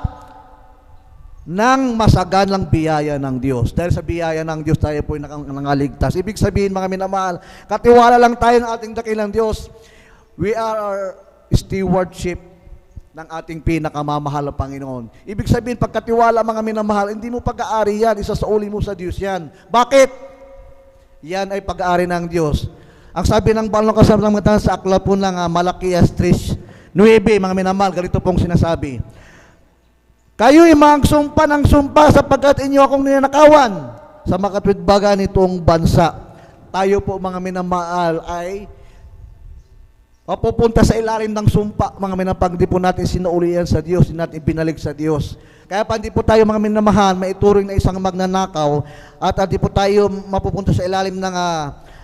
ng masaganang biyaya ng Diyos. Dahil sa biyaya ng Diyos, tayo po ay nangaligtas. Ibig sabihin, mga minamahal, katiwala lang tayo ng ating dakilang Diyos. We are stewardship ng ating pinakamamahal na Panginoon. Ibig sabihin, pagkatiwala, mga minamahal, hindi mo pag-aari yan, isasauli mo sa Diyos yan. Bakit? Yan ay pag-aari ng Diyos. Ang sabi ng Banal na Kasulatan sa aklat po ng Malakias 3:9, mga minamahal, ganito pong sinasabi, kayo'y magsumpa ng sumpa sapagkat inyo akong ninanakawan sa makatwidbaga nitong bansa. Tayo po, mga minamahal, ay mapupunta sa ilalim ng sumpa, mga minamahal, hindi po natin sinaulian sa Diyos, hindi natin binalik sa Diyos. Kaya pa hindi po tayo, mga minamahal, maituring na isang magnanakaw at hindi po tayo mapupunta sa ilalim ng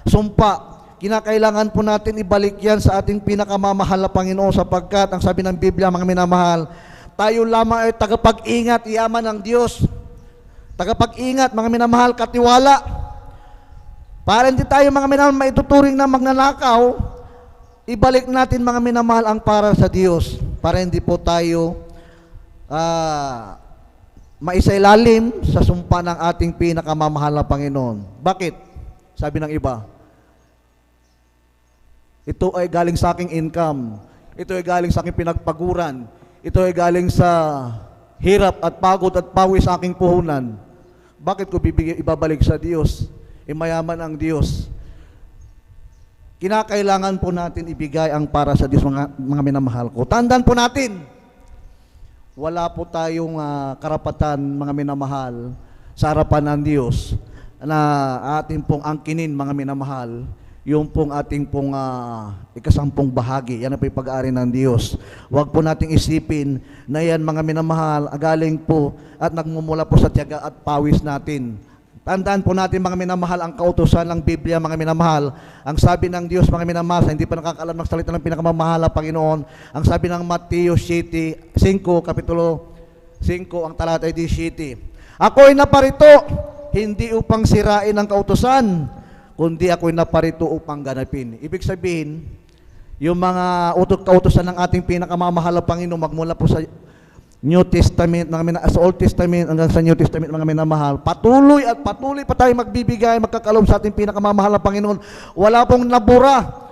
sumpa. Kinakailangan po natin ibalik yan sa ating pinakamamahal na Panginoon sapagkat ang sabi ng Biblia, mga minamahal, tayo lamang ay tagapag-ingat, yaman ng Diyos. Tagapag-ingat, mga minamahal, katiwala. Para hindi tayo, mga minamahal, maituturing na magnanakaw, ibalik natin, mga minamahal, ang para sa Diyos para hindi po tayo maisailalim sa sumpa ng ating pinakamamahal na Panginoon. Bakit? Sabi ng iba, ito ay galing sa aking income, ito ay galing sa aking pinagpaguran, ito ay galing sa hirap at pagod at pawis sa aking puhunan. Bakit ko ibabalik sa Diyos? Mayaman ang Diyos. Kinakailangan po natin ibigay ang para sa Diyos, mga minamahal ko. Tandaan po natin, wala po tayong karapatan, mga minamahal, sa harapan ng Diyos na ating pong angkinin, mga minamahal, yung pong ating pong ikasampung bahagi. Yan ang po yung pag-aari ng Diyos. Huwag po nating isipin na yan, mga minamahal, galing po at nagmumula po sa tiyaga at pawis natin. Tandaan po natin, mga minamahal, ang kautusan ng Biblia, mga minamahal. Ang sabi ng Diyos, mga minamahal, hindi pa nakakaalam ng salita ng pinakamamahal na Panginoon. Ang sabi ng Mateo 5, Kapitulo 5, ang talata 17. Ako'y naparito, hindi upang sirain ang kautusan, kundi ako'y naparito upang ganapin. Ibig sabihin, yung mga kautusan ng ating pinakamamahal na Panginoon, magmula po sa New Testament, sa Old Testament hanggang sa New Testament, mga minamahal, patuloy at patuloy pa tayo magbibigay, magkakalob sa ating pinakamamahal na Panginoon. Wala pong nabura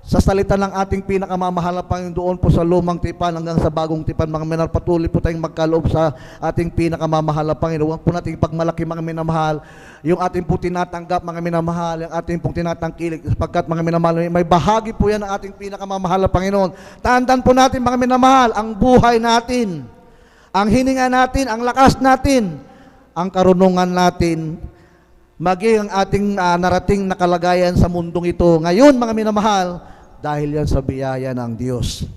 sa salita ng ating pinakamamahal na Panginoon doon po sa lumang tipan hanggang sa bagong tipan, mga minamahal. Patuloy po tayong magkaloob sa ating pinakamamahal na Panginoon. Huwag po natin pagmalaki, mga minamahal, yung ating po tinatanggap, mga minamahal, yung ating pong tinatangkilik, sapagkat, mga minamahal, may bahagi po yan ng ating pinakamamahal na Panginoon. Tandaan po natin, mga minamahal, ang buhay natin, ang hininga natin, ang lakas natin, ang karunungan natin, maging ang ating narating na kalagayan sa mundong ito. Ngayon, mga minamahal, dahil yan sa biyaya ng Diyos.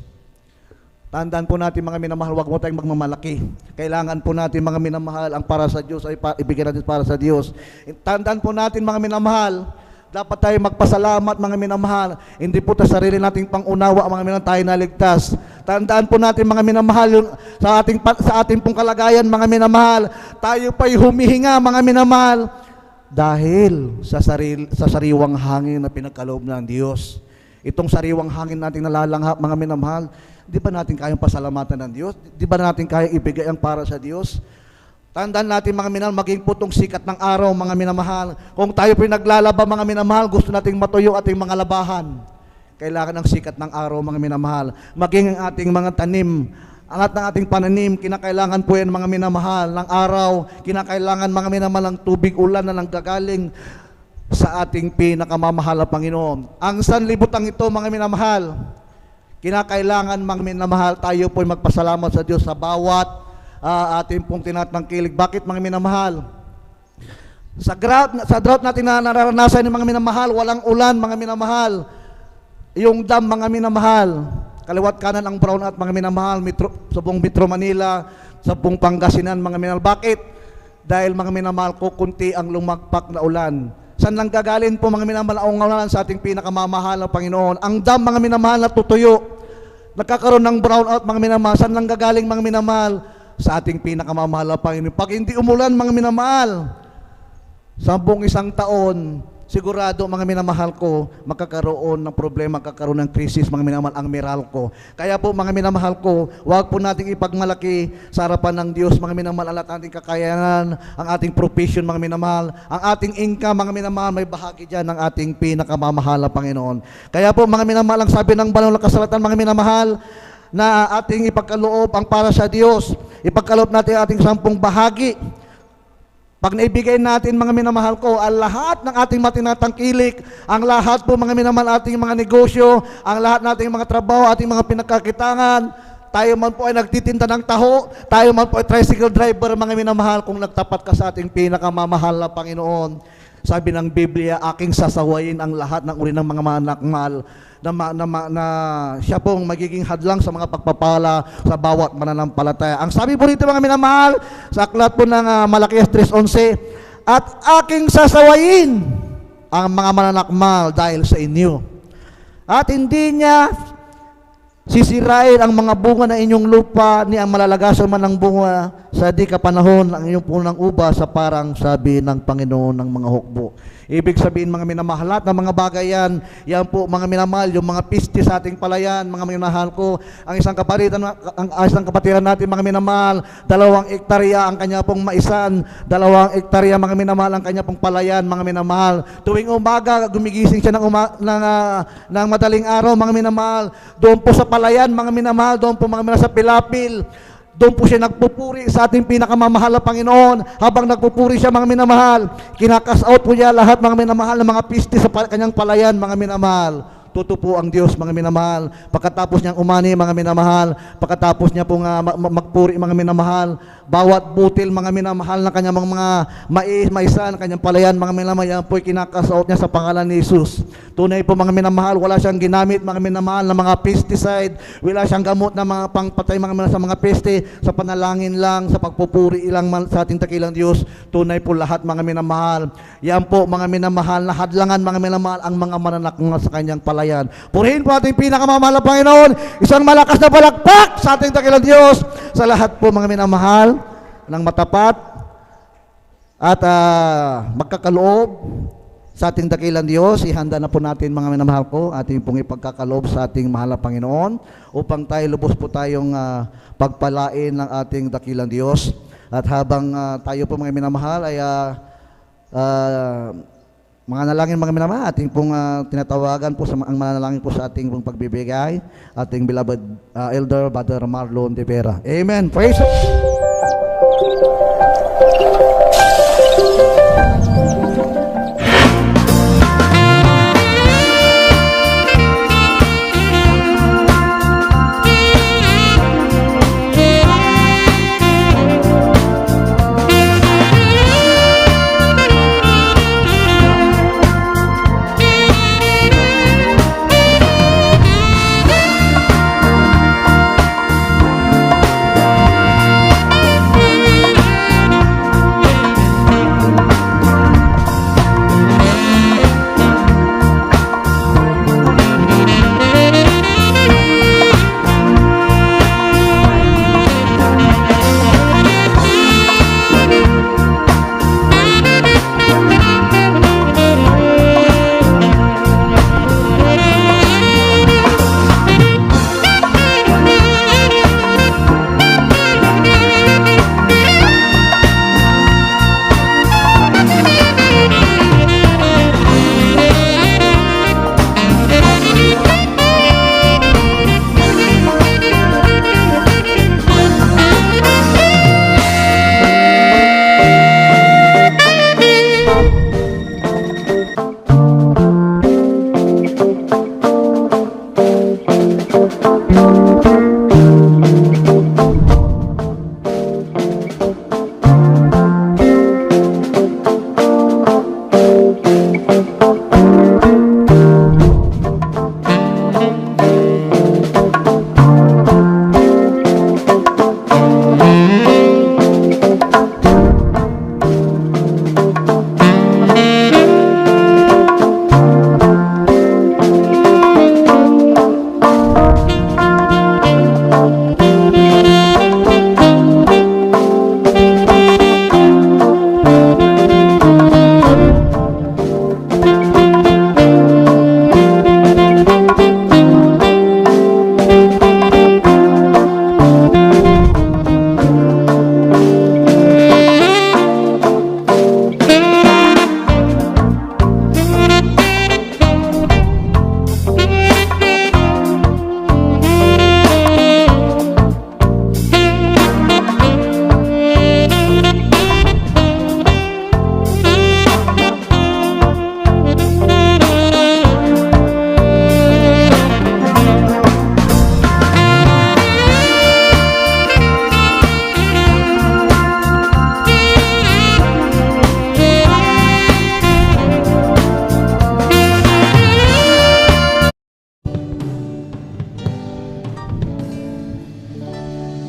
Tandaan po natin, mga minamahal, huwag mo tayong magmamalaki. Kailangan po natin, mga minamahal, ang para sa Diyos ay ibigay natin para sa Diyos. Tandaan po natin, mga minamahal, dapat tayo magpasalamat, mga minamahal. Hindi po sa sarili nating pangunawa, mga minamahal, tayo naligtas. Tandaan po natin, mga minamahal, sa ating pong kalagayan, mga minamahal, tayo pa'y humihinga, mga minamahal, dahil sa sariwang hangin na pinagkaloob ng Diyos. Itong sariwang hangin nating nalalanghap, mga minamahal, di ba natin kayang pasalamatan ng Diyos? Di ba natin kayang ibigay ang para sa Diyos? Tandaan natin, mga minamahal, maging putong sikat ng araw, mga minamahal. Kung tayo po'y naglalaba, mga minamahal, gusto nating matuyo ating mga labahan. Kailangan ng sikat ng araw, mga minamahal. Maging ang ating mga tanim, ang ating pananim, kinakailangan po yan, mga minamahal, ng araw, kinakailangan, mga minamahal, ng tubig ulan na nanggagaling sa ating pinakamamahal na Panginoon. Ang sanlibutan ito, mga minamahal, kinakailangan, mga minamahal, tayo po'y magpasalamat sa Diyos sa bawat ating pong tinatangkilig. Bakit, mga minamahal? Sa drought natin na nararanasan ng mga minamahal, walang ulan, mga minamahal. Yung dam, mga minamahal, kaliwat kanan ang brown at mga minamahal, sa buong Metro Manila, sa buong Pangasinan, mga minamahal. Bakit? Dahil, mga minamahal, kukunti ang lumagpak na ulan. Saan lang gagalin po, mga minamahal, ang ulan sa ating pinakamamahal na Panginoon? Ang dam, mga minamahal, na tutuyo. Nagkakaroon ng brownout, mga minamahal. Saan lang gagaling, mga minamahal? Sa ating pinakamamahal na Panginoon. Pag hindi umulan, mga minamahal, sa buong isang taon, sigurado, mga minamahal ko, magkakaroon ng problema, magkakaroon ng krisis, mga minamahal, ang Meralco. Kaya po, mga minamahal ko, huwag po nating ipagmalaki sa harapan ng Diyos, mga minamahal, ang ating kakayanan, ang ating profession, mga minamahal, ang ating income, mga minamahal, may bahagi dyan ng ating pinakamamahal na Panginoon. Kaya po, mga minamahal, ang sabi ng banal na kasulatan, mga minamahal, na ating ipagkaloob ang para sa Diyos. Ipagkaloob natin ating 10 bahagi. Pag naibigay natin, mga minamahal ko, ang lahat ng ating matinatangkilik, ang lahat po, mga minamahal, ating mga negosyo, ang lahat nating mga trabaho, ating mga pinagkakitangan, tayo man po ay nagtitinda ng taho, tayo man po ay tricycle driver, mga minamahal, kung nagtapat ka sa ating pinakamamahal na Panginoon. Sabi ng Biblia, aking sasawayin ang lahat ng uri ng mga manakmal na siya pong magiging hadlang sa mga pagpapala sa bawat mananampalataya. Ang sabi po rito, mga minamahal, sa aklat po ng Malakias 3:11, at aking sasawayin ang mga mananakmal dahil sa inyo. At hindi niya sisirain ang mga bunga na inyong lupa, ni ang malalagasan man ng bunga sa di kapanahon ang inyong punang uba, sa parang sabi ng Panginoon ng mga hukbo. Ibig sabihin, mga minamahal, lahat ng mga bagay yan po, mga minamahal, yung mga piste sa ating palayan, mga minamahal ko, ang isang kapatiran natin, mga minamahal, 2 hektarya ang kanya pong maisan, 2 hektarya, mga minamahal, ang kanya pong palayan, mga minamahal. Tuwing umaga, gumigising siya ng madaling araw, mga minamahal, doon po sa palayan, mga minamahal, doon po, mga minamahal, sa pilapil, doon po siya nagpupuri sa ating pinakamamahal na Panginoon. Habang nagpupuri siya, mga minamahal, kinakas out po niya lahat, mga minamahal, ng mga piste sa kanyang palayan, mga minamahal. Tutupo ang Diyos, mga minamahal. Pagkatapos niyang umani, mga minamahal, pagkatapos niya pong magpuri, mga minamahal, bawat butil, mga minamahal, na kanyang mga maisan, kanyang palayan, mga minamahal, yan po'y kinakasaot niya sa pangalan ni Jesus. Tunay po, mga minamahal, wala siyang ginamit, mga minamahal, na mga pesticide, wala siyang gamot na mga pangpatay, mga minamahal, sa mga peste, sa panalangin lang, sa pagpupuri lang sa ating dakilang Diyos. Tunay po lahat, mga minamahal. Yan po, mga minamahal, na hadlangan, mga minamahal, ang mga mananakmal sa kanyang palayan. Purihin po ating pinakamamahal na Panginoon. Isang malakas na palakpak sa ating dakilang Diyos, sa lahat po, mga minamahal, ng matapat at magkakaloob sa ating dakilang Diyos. Ihanda na po natin, mga minamahal ko, ating pong ipagkakaloob sa ating mahal na Panginoon, upang tayo lubos po tayong pagpalain ng ating dakilang Diyos. At habang tayo po, mga minamahal, ay mga nalangin, mga minamahal, ating pong tinatawagan po sa ang manalangin po sa ating pong pagbibigay, ating beloved Elder Brother Marlon de Vera. Amen. Praise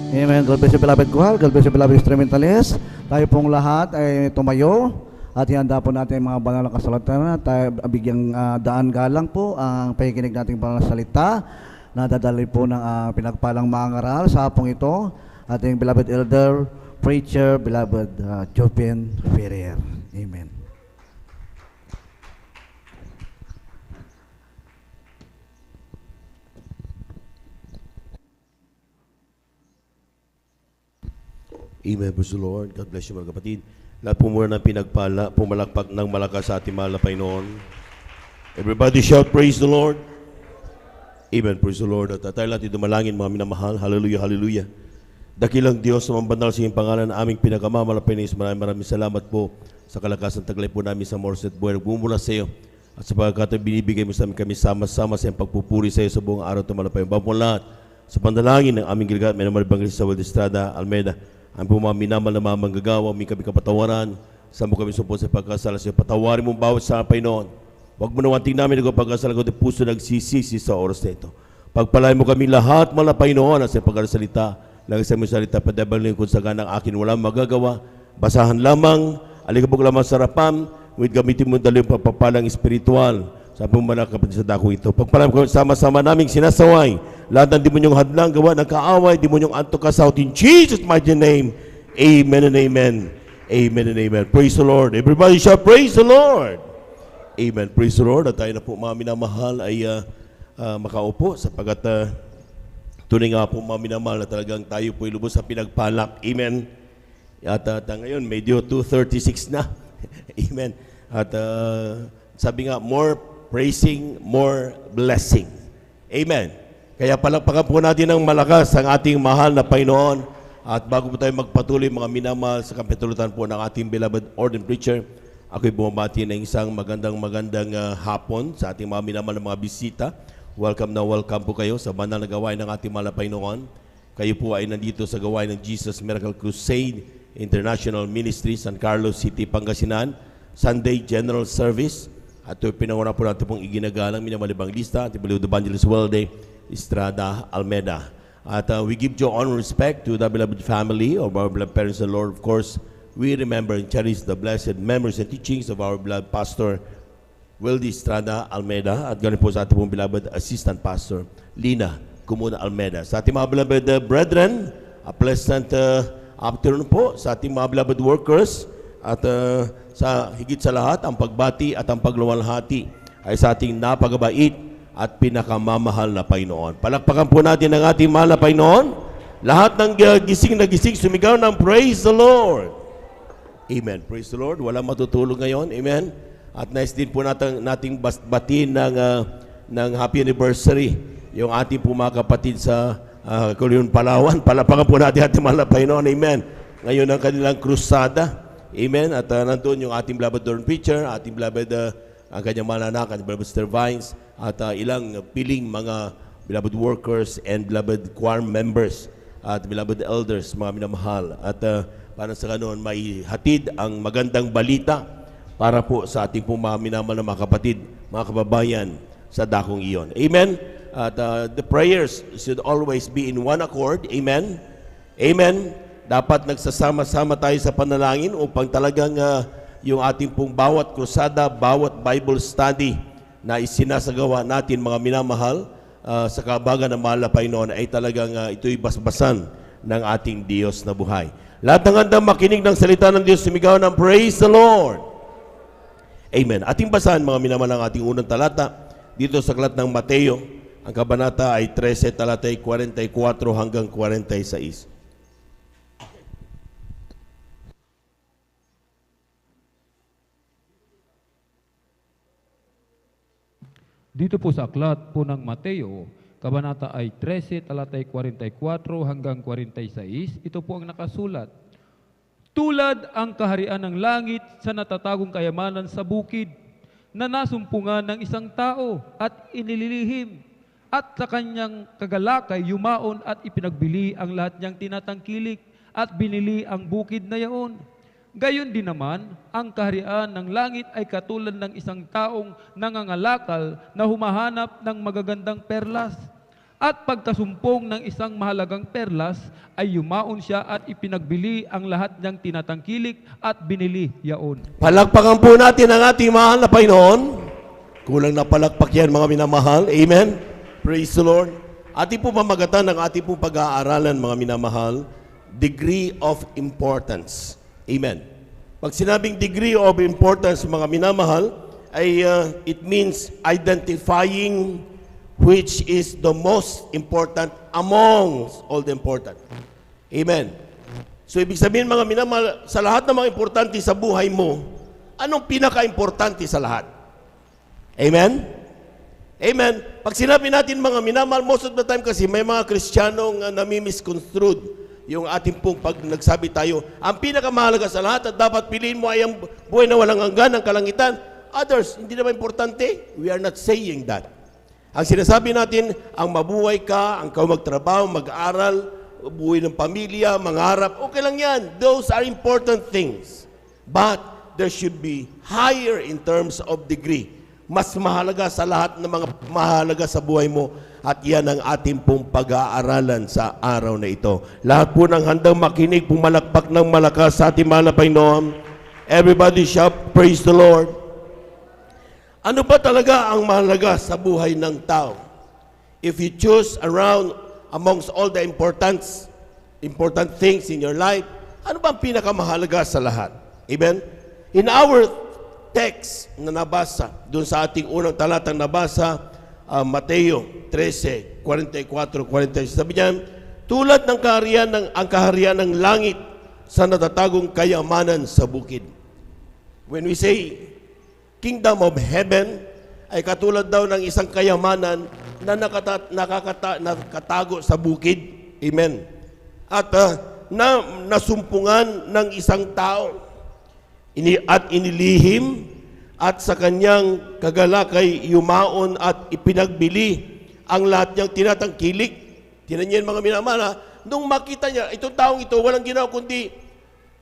Amen. God bless you, beloved choir. God bless you, beloved instrumentalists. Tayo pong lahat ay tumayo at ihanda po natin ang mga banal na kasulatan. Tayo bigyang daan galang po ang pakikinig nating banal na salita na dadali po ng pinagpalang mga ngaral sa hapong ito. Ating beloved elder, preacher, beloved Joven Ferrer. Amen. Amen. Praise the Lord. God bless you mga kapatid. Lahat po muna ng pinagpala, pumalakpak ng malakas sa ating mahal na Panginoon. Everybody shout, praise the Lord. Amen. Praise the Lord. At tayo lahat dumalangin mga minamahal. Hallelujah, hallelujah. Dakilang Diyos na mambanal sa iyong pangalan na aming pinagkamamalapay na maraming salamat po sa kalakasan taglay po namin sa Morset Buhay. Nagmumula sa iyo at sa pagkakataon binibigay mo sa amin kami sama-sama sa iyong pagpupuri sa iyo sa buong araw at malapay. Bago lahat sa panalangin ng aming giligat, may naman Evangelista Will Estrada Almeida. Ang po mga minamal na mga manggagawa, may kami kapatawaran. Saan mo kami sumpo sa pagkasala sa iyo. Patawarin mo bawat sa Panginoon. Huwag mo nawanting namin ang pagkasala ko at puso nagsisisi sa oras na ito. Pagpalain mo kami lahat mga Panginoon at sa pagkasalita. Lagi sa mga salita, padabalin kung sa ganang akin walang magagawa. Basahan lamang, aligabog lamang sa harapan, with gamitin mo dali yung papapalang espiritual. Sabi mo mga kapatid sa dako ito. Pagpalain ko sama-sama naming sinasaway. Lahat ng demonyong hadlang gawa ng kaaway, demonyong antok kasaut in Jesus' mighty name. Amen and amen. Amen and amen. Praise the Lord. Everybody shall praise the Lord. Amen. Praise the Lord. At tayo na po mga minamahal ay makaupo sapagat tunay nga po mga minamahal na talagang tayo po ilubos sa pinagpalak. Amen. At ngayon, medyo 2:36 na. Amen. At sabi nga, more praising, more blessing. Amen. Kaya palakpakan po natin ng malakas ang ating mahal na Panginoon. At bago po tayo magpatuloy mga minamahal sa kapitulutan po ng ating beloved ordained preacher, ako'y bumabati ng isang magandang hapon sa ating mga minamahal na mga bisita. Welcome na welcome po kayo sa banal na gawain ng ating mahal na Panginoon. Kayo po ay nandito sa gawain ng Jesus Miracle Crusade International Ministry, San Carlos City, Pangasinan, Sunday General Service. At ito pinanguna po natin pong iginagalang minamalibang lista, ating beloved Evangelist Weldy Estrada Almeida. At we give due honor and respect to the beloved family of our beloved parents and Lord. Of course, we remember and cherish the blessed memories and teachings of our beloved Pastor Weldy Estrada Almeida at ganun po sa ating pong beloved Assistant Pastor Lina Cumuna Almeida. Sa ating mga beloved brethren, a pleasant afternoon po sa ating mga beloved workers at sa higit sa lahat, ang pagbati at ang pagluwalhati ay sa ating napakabait at pinakamamahal na Panginoon. Palakpakan po natin ang ating mahal na Panginoon. Lahat ng gising na gising, sumigaw ng praise the Lord. Amen. Praise the Lord. Walang matutulog ngayon. Amen. At nice din po nating batiin ng happy anniversary yung ating po mga kapatid sa Colion, Palawan. Palakpakan po natin ating mahal na Panginoon. Amen. Ngayon ang kanilang krusada. Amen. At nandun yung ating beloved Dorn Preacher, ating beloved ang kanyang mga anak, ating beloved Mr. Vines, at ilang piling mga beloved workers and beloved choir members at beloved elders, mga minamahal. At para sa ganoon, may hatid ang magandang balita para po sa ating po mga minamahal na mga kapatid, mga kababayan sa dakong iyon. Amen. At the prayers should always be in one accord. Amen. Amen. Dapat nagsasama-sama tayo sa panalangin upang talagang yung ating pong bawat krusada, bawat Bible study na isinasagawa natin mga minamahal sa kabagan ng mahal na Panginoon ay talagang ito'y basbasan ng ating Diyos na buhay. Lahat ng handang makinig ng salita ng Diyos, sumigaw ng praise the Lord. Amen. Ating basahan mga minamahal ang ating unang talata dito sa aklat ng Mateo. Ang kabanata ay 13, talatay 44 hanggang 46. Dito po sa aklat po ng Mateo, kabanata ay 13, talatay 44 hanggang 46. Ito po ang nakasulat. Tulad ang kaharian ng langit sa natatagong kayamanan sa bukid, na nasumpungan ng isang tao at inililihim, at sa kanyang kagalakay yumaon at ipinagbili ang lahat niyang tinatangkilik at binili ang bukid na yaon. Gayon din naman, ang kaharian ng langit ay katulad ng isang taong nangangalakal na humahanap ng magagandang perlas. At pagkasumpong ng isang mahalagang perlas, ay yumaon siya at ipinagbili ang lahat niyang tinatangkilik at binili yaon. Palakpakan po natin ang ating mahal na Panginoon. Kulang na palakpak yan, mga minamahal. Amen. Praise the Lord. Ating po pamagatan ng ating po pag-aaralan, mga minamahal, degree of importance. Amen. Pag sinabing degree of importance, mga minamahal, ay it means identifying which is the most important among all the important. Amen. So, ibig sabihin, mga minamahal, sa lahat ng mga importante sa buhay mo, anong pinaka-importante sa lahat? Amen? Amen. Pag sinabi natin, mga minamahal, most of the time kasi may mga Kristiyanong nami-misconstrued yung ating pong pag nagsabi tayo, ang pinakamahalaga sa lahat at dapat piliin mo ay ang buhay na walang hanggan, ang kalangitan. Others, hindi naman importante. We are not saying that. Ang sinasabi natin, ang mabuhay ka, ang magtrabaho, mag-aral, buhay ng pamilya, mangarap, okay lang yan. Those are important things. But there should be higher in terms of degree. Mas mahalaga sa lahat ng mga mahalaga sa buhay mo. At yan ang ating pong pag-aaralan sa araw na ito. Lahat po ng handang makinig, pumalakpak ng malakas sa ating mahal na Panginoon. Everybody shout, praise the Lord. Ano ba talaga ang mahalaga sa buhay ng tao? If you choose around amongst all the important things in your life, ano ba ang pinakamahalaga sa lahat? Amen? In our text na nabasa, doon sa ating unang talatang nabasa, Mateo 13, 44-46, sabi niya, tulad ng kaharian ng langit sa natatagong kayamanan sa bukid. When we say Kingdom of Heaven, ay katulad daw ng isang kayamanan na nakatago sa bukid. Amen. At nasumpungan ng isang tao at inilihim at sa kanyang kagalakay yumaon at ipinagbili ang lahat niyang tinatangkilik. Tinan niyo mga minamahal, nung makita niya, itong taong ito walang ginawa kundi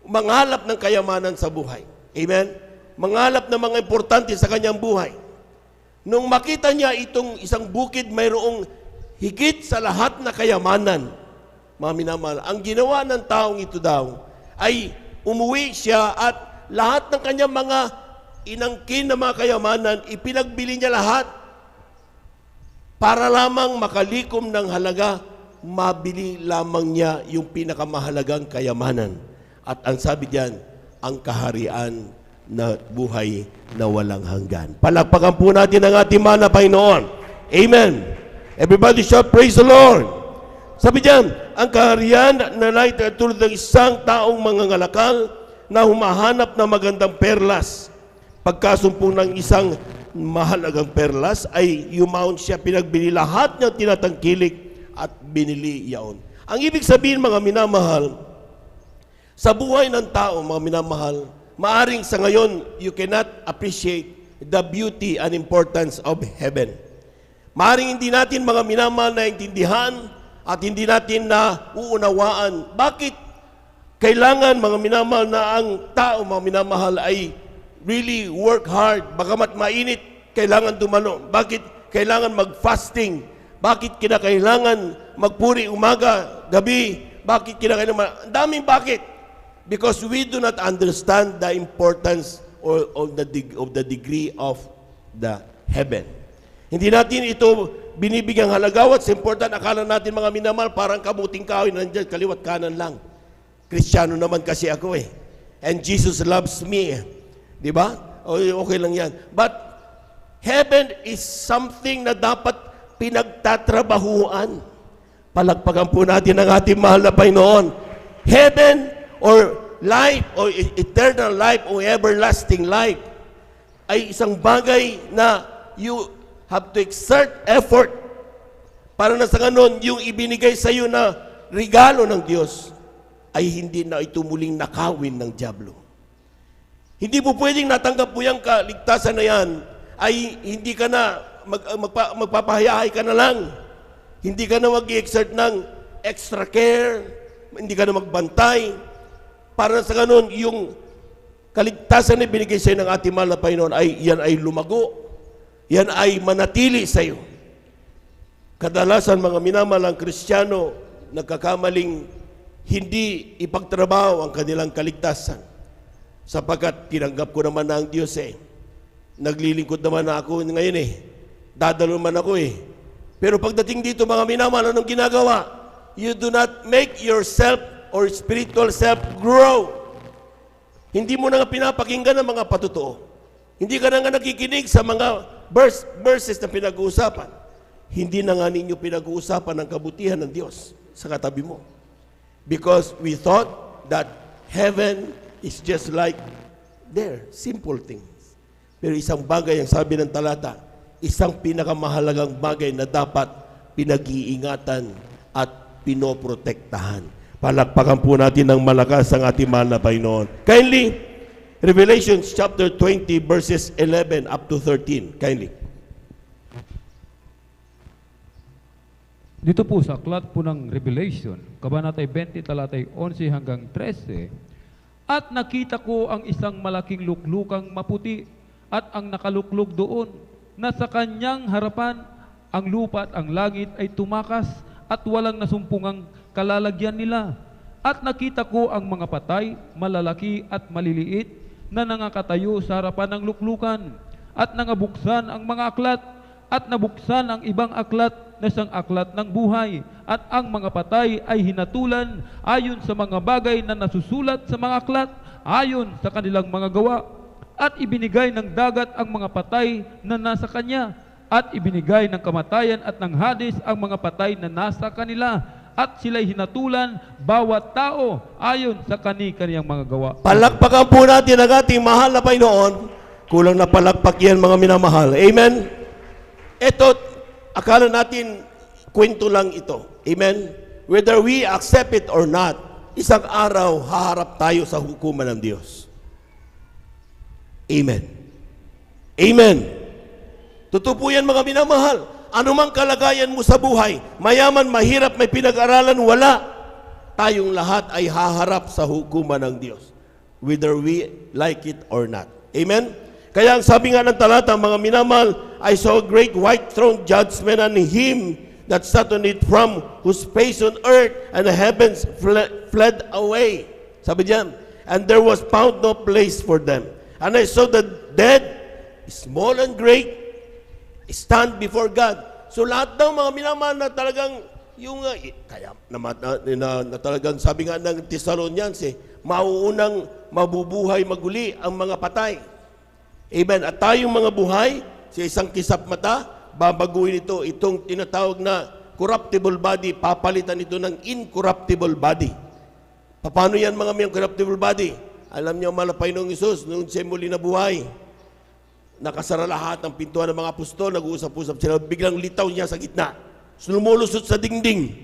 manghalap ng kayamanan sa buhay. Amen. Manghalap ng mga importante sa kanyang buhay. Nung makita niya itong isang bukid, mayroong higit sa lahat na kayamanan, mga minamahal, ang ginawa ng taong ito daw ay umuwi siya at lahat ng kanyang mga inangkin na mga kayamanan, ipinagbili niya lahat para lamang makalikom ng halaga, mabili lamang niya yung pinakamahalagang kayamanan. At ang sabi diyan, ang kaharian na buhay na walang hanggan. Palakpakan po natin ang ating mahal na Panginoon. Amen. Everybody shout, praise the Lord. Sabi diyan, ang kaharian na light tulad ng isang taong mangangalakal na humahanap ng magandang perlas. Pagkasumpong ng isang mahalagang perlas ay yumaon siya, pinagbili lahat ng tinatangkilik at binili yaon. Ang ibig sabihin, mga minamahal, sa buhay ng tao, mga minamahal, maaring sa ngayon, you cannot appreciate the beauty and importance of heaven. Maaring hindi natin, mga minamahal, naintindihan at hindi natin na uunawaan. Bakit kailangan, mga minamahal, na ang tao, mga minamahal, ay really work hard, bagamat mainit, kailangan dumalo. Bakit kailangan mag-fasting? Bakit kinakailangan magpuri umaga, gabi? Bakit kinakailangan? Ang daming bakit. Because we do not understand the importance of the degree of the heaven. Hindi natin ito binibigyang halaga. What's important, akala natin, mga minamahal, parang kamuting kahoy, nandiyan, kaliwat kanan lang. Kristiyano naman kasi ako eh. And Jesus loves me. Di ba? Okay lang yan. But heaven is something na dapat pinagtatrabahuan. Palakpakan po natin ang ating mahal na Panginoon. Heaven or life or eternal life or everlasting life ay isang bagay na you have to exert effort para na sa ganon yung ibinigay sa iyo na regalo ng Diyos ay hindi na ito muling nakawin ng dyablo. Hindi po pwedeng natanggap po yung kaligtasan na yan ay hindi ka na magpapahayahay ka na lang. Hindi ka na mag-exert ng extra care, hindi ka na magbantay. Para sa ganun, yung kaligtasan na binigay sa iyo ng ating mahal na Panginoon ay yan ay lumago. Yan ay manatili sa iyo. Kadalasan mga minamalang Kristiyano, nagkakamaling hindi ipagtrabaho ang kanilang kaligtasan. Sapagkat tinanggap ko naman na ang Diyos eh. Naglilingkod naman na ako ngayon eh. Dadalo naman ako eh. Pero pagdating dito mga minamahal, anong ginagawa? You do not make yourself or spiritual self grow. Hindi mo na nga pinapakinggan ang mga patotoo. Hindi ka na nga nakikinig sa mga verses na pinag-uusapan. Hindi na nga ninyo pinag-uusapan ang kabutihan ng Diyos sa katabi mo. Because we thought that heaven is just like there, simple things. Pero isang bagay ang sabi ng talata, isang pinakamahalagang bagay na dapat pinag-iingatan at pinoprotektahan. Palakpakan po natin ng malakas ang ating mahal na Panginoon. Kindly, Revelation chapter 20 verses 11 up to 13. Kindly. Dito po sa aklat po ng Revelation, kabanatay 20, talatay 11 hanggang 13, at nakita ko ang isang malaking luklukang maputi at ang nakaluklog doon, na sa kanyang harapan ang lupa at ang langit ay tumakas at walang nasumpungang kalalagyan nila. At nakita ko ang mga patay, malalaki at maliliit, na nangakatayo sa harapan ng luklukan, at nangabuksan ang mga aklat, at nabuksan ang ibang aklat na siyang aklat ng buhay, at ang mga patay ay hinatulan ayon sa mga bagay na nasusulat sa mga aklat, ayon sa kanilang mga gawa. At ibinigay ng dagat ang mga patay na nasa kanya, at ibinigay ng kamatayan at ng Hades ang mga patay na nasa kanila, at sila'y hinatulan bawat tao ayon sa kani-kaniyang mga gawa. Palakpakan po natin ang ating mahal na Panginoon. Kulang na palakpak yan mga minamahal. Amen? Ito, akala natin kwento lang ito. Amen? Whether we accept it or not, isang araw haharap tayo sa hukuman ng Diyos. Amen. Amen. Totoo po yan mga minamahal. Anumang kalagayan mo sa buhay, mayaman, mahirap, may pinag-aralan, wala. Tayong lahat ay haharap sa hukuman ng Diyos. Whether we like it or not. Amen? Kaya ang sabi nga ng talata, mga minamahal, I saw a great white throne judgment on him that sat on it, from whose face on earth and the heavens fled away. Sabi diyan, and there was found no place for them. And I saw the dead, small and great, stand before God. So lahat daw mga minamahal na talagang yung kaya na talagang sabi nga ng Thessalonians mauunang mabubuhay maguli ang mga patay. Amen. At tayong mga buhay sa isang kisap mata, babaguhin ito, itong tinatawag na corruptible body, papalitan ito ng incorruptible body. Paano yan mga corruptible body? Alam niyo, mahal na Panginoong Hesus, noon siya muli na buhay, nakasara lahat ng pintuan ng mga apostol, nag-uusap-usap sila, biglang litaw niya sa gitna. Lumulusot sa dingding.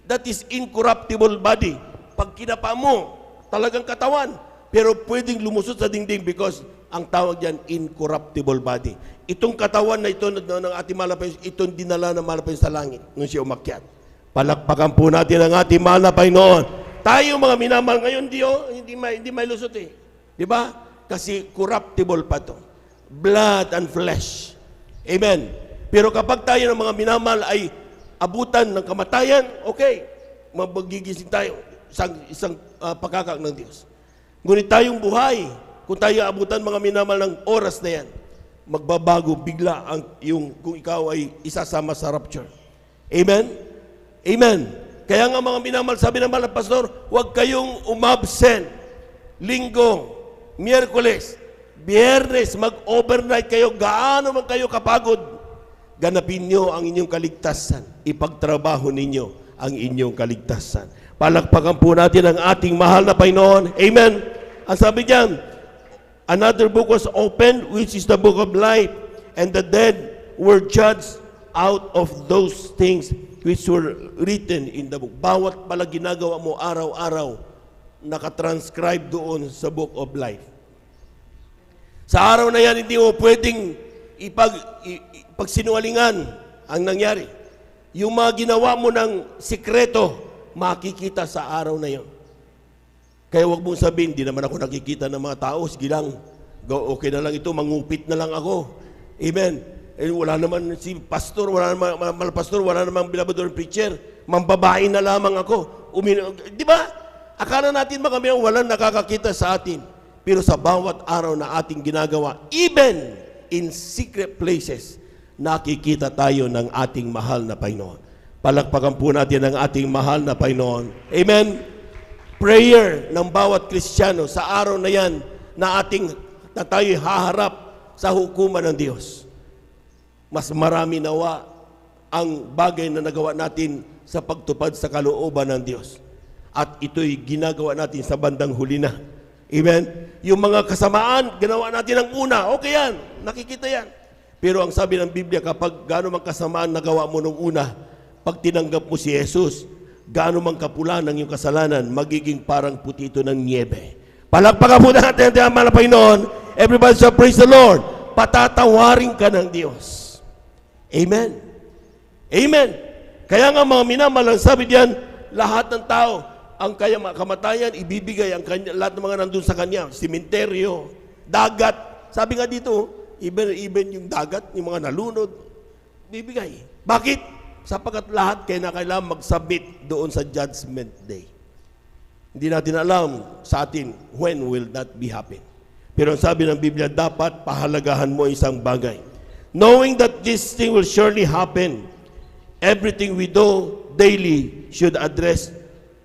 That is incorruptible body. Pag kinapa mo, talagang katawan, pero pwedeng lumusot sa dingding because ang tawag diyan incorruptible body. Itong katawan na ito ng ating mahal na Panginoon, itong dinala ng mahal na Panginoon sa langit nung siya umakyat. Palakpakan po natin ang ating mahal na Panginoon. Tayo mga minamahal ngayon, hindi may lusot eh. Di ba? Kasi corruptible pa to. Blood and flesh. Amen. Pero kapag tayo ng mga minamahal ay abutan ng kamatayan, okay, magigising tayo. Isang pagkakak ng Diyos. Ngunit tayong buhay, kung tayo abutan mga minamahal ng oras na yan, magbabago bigla kung ikaw ay isasama sa rapture. Amen? Amen. Kaya nga mga minamahal, sabi ng mahal na pastor, huwag kayong umabsent. Linggo, Miyerkules, Biyernes, mag-overnight kayo, gaano man kayo kapagod. Ganapin nyo ang inyong kaligtasan. Ipagtrabaho ninyo ang inyong kaligtasan. Palakpakan po natin ang ating mahal na Panginoon. Amen. Ang sabi diyan, another book was opened, which is the book of life, and the dead were judged out of those things which were written in the book. Bawat pala ginagawa mo araw-araw, nakatranscribe doon sa book of life. Sa araw na yan, hindi mo pwedeng ipagsinungalingan ang nangyari. Yung mga ginawa mo ng sikreto, makikita sa araw na yon. Kaya wag mong sabihin, di naman ako nakikita ng mga tao, sige lang, okay na lang ito, mangupit na lang ako. Amen. Eh, wala naman si pastor, wala naman malpastor, wala naman bilabador preacher. Mambabae na lamang ako. Di ba? Akala natin mga kami walang nakakakita sa atin. Pero sa bawat araw na ating ginagawa, even in secret places, nakikita tayo ng ating mahal na Panginoon. Palakpakan po natin ang ating mahal na Panginoon. Amen? Prayer ng bawat Kristiyano sa araw na yan na tayo'y haharap sa hukuman ng Diyos. Mas marami nawa ang bagay na nagawa natin sa pagtupad sa kalooban ng Diyos. At ito'y ginagawa natin sa bandang huli na. Amen? Yung mga kasamaan, ginawa natin ang una. Okay yan, nakikita yan. Pero ang sabi ng Biblia, kapag gaano mang kasamaan nagawa mo nung una, pag tinanggap mo si Jesus, gaano mang kapula ng iyong kasalanan, magiging parang putito ng niebe. Palakpakan po natin ang mahal na Panginoon. Everybody shall praise the Lord. Patatawarin ka ng Diyos. Amen. Amen. Kaya nga mga minamahal, ang sabi diyan, lahat ng tao, ang kanyang kamatayan, ibibigay ang lahat ng mga nandun sa kanya. Simenteryo, dagat. Sabi nga dito, even yung dagat, yung mga nalunod, bibigay. Bakit? Sapagkat lahat kailangan magsabit doon sa Judgment Day. Hindi natin alam sa atin when will that be happen. Pero ang sabi ng Biblia, dapat pahalagahan mo isang bagay. Knowing that this thing will surely happen, everything we do daily should address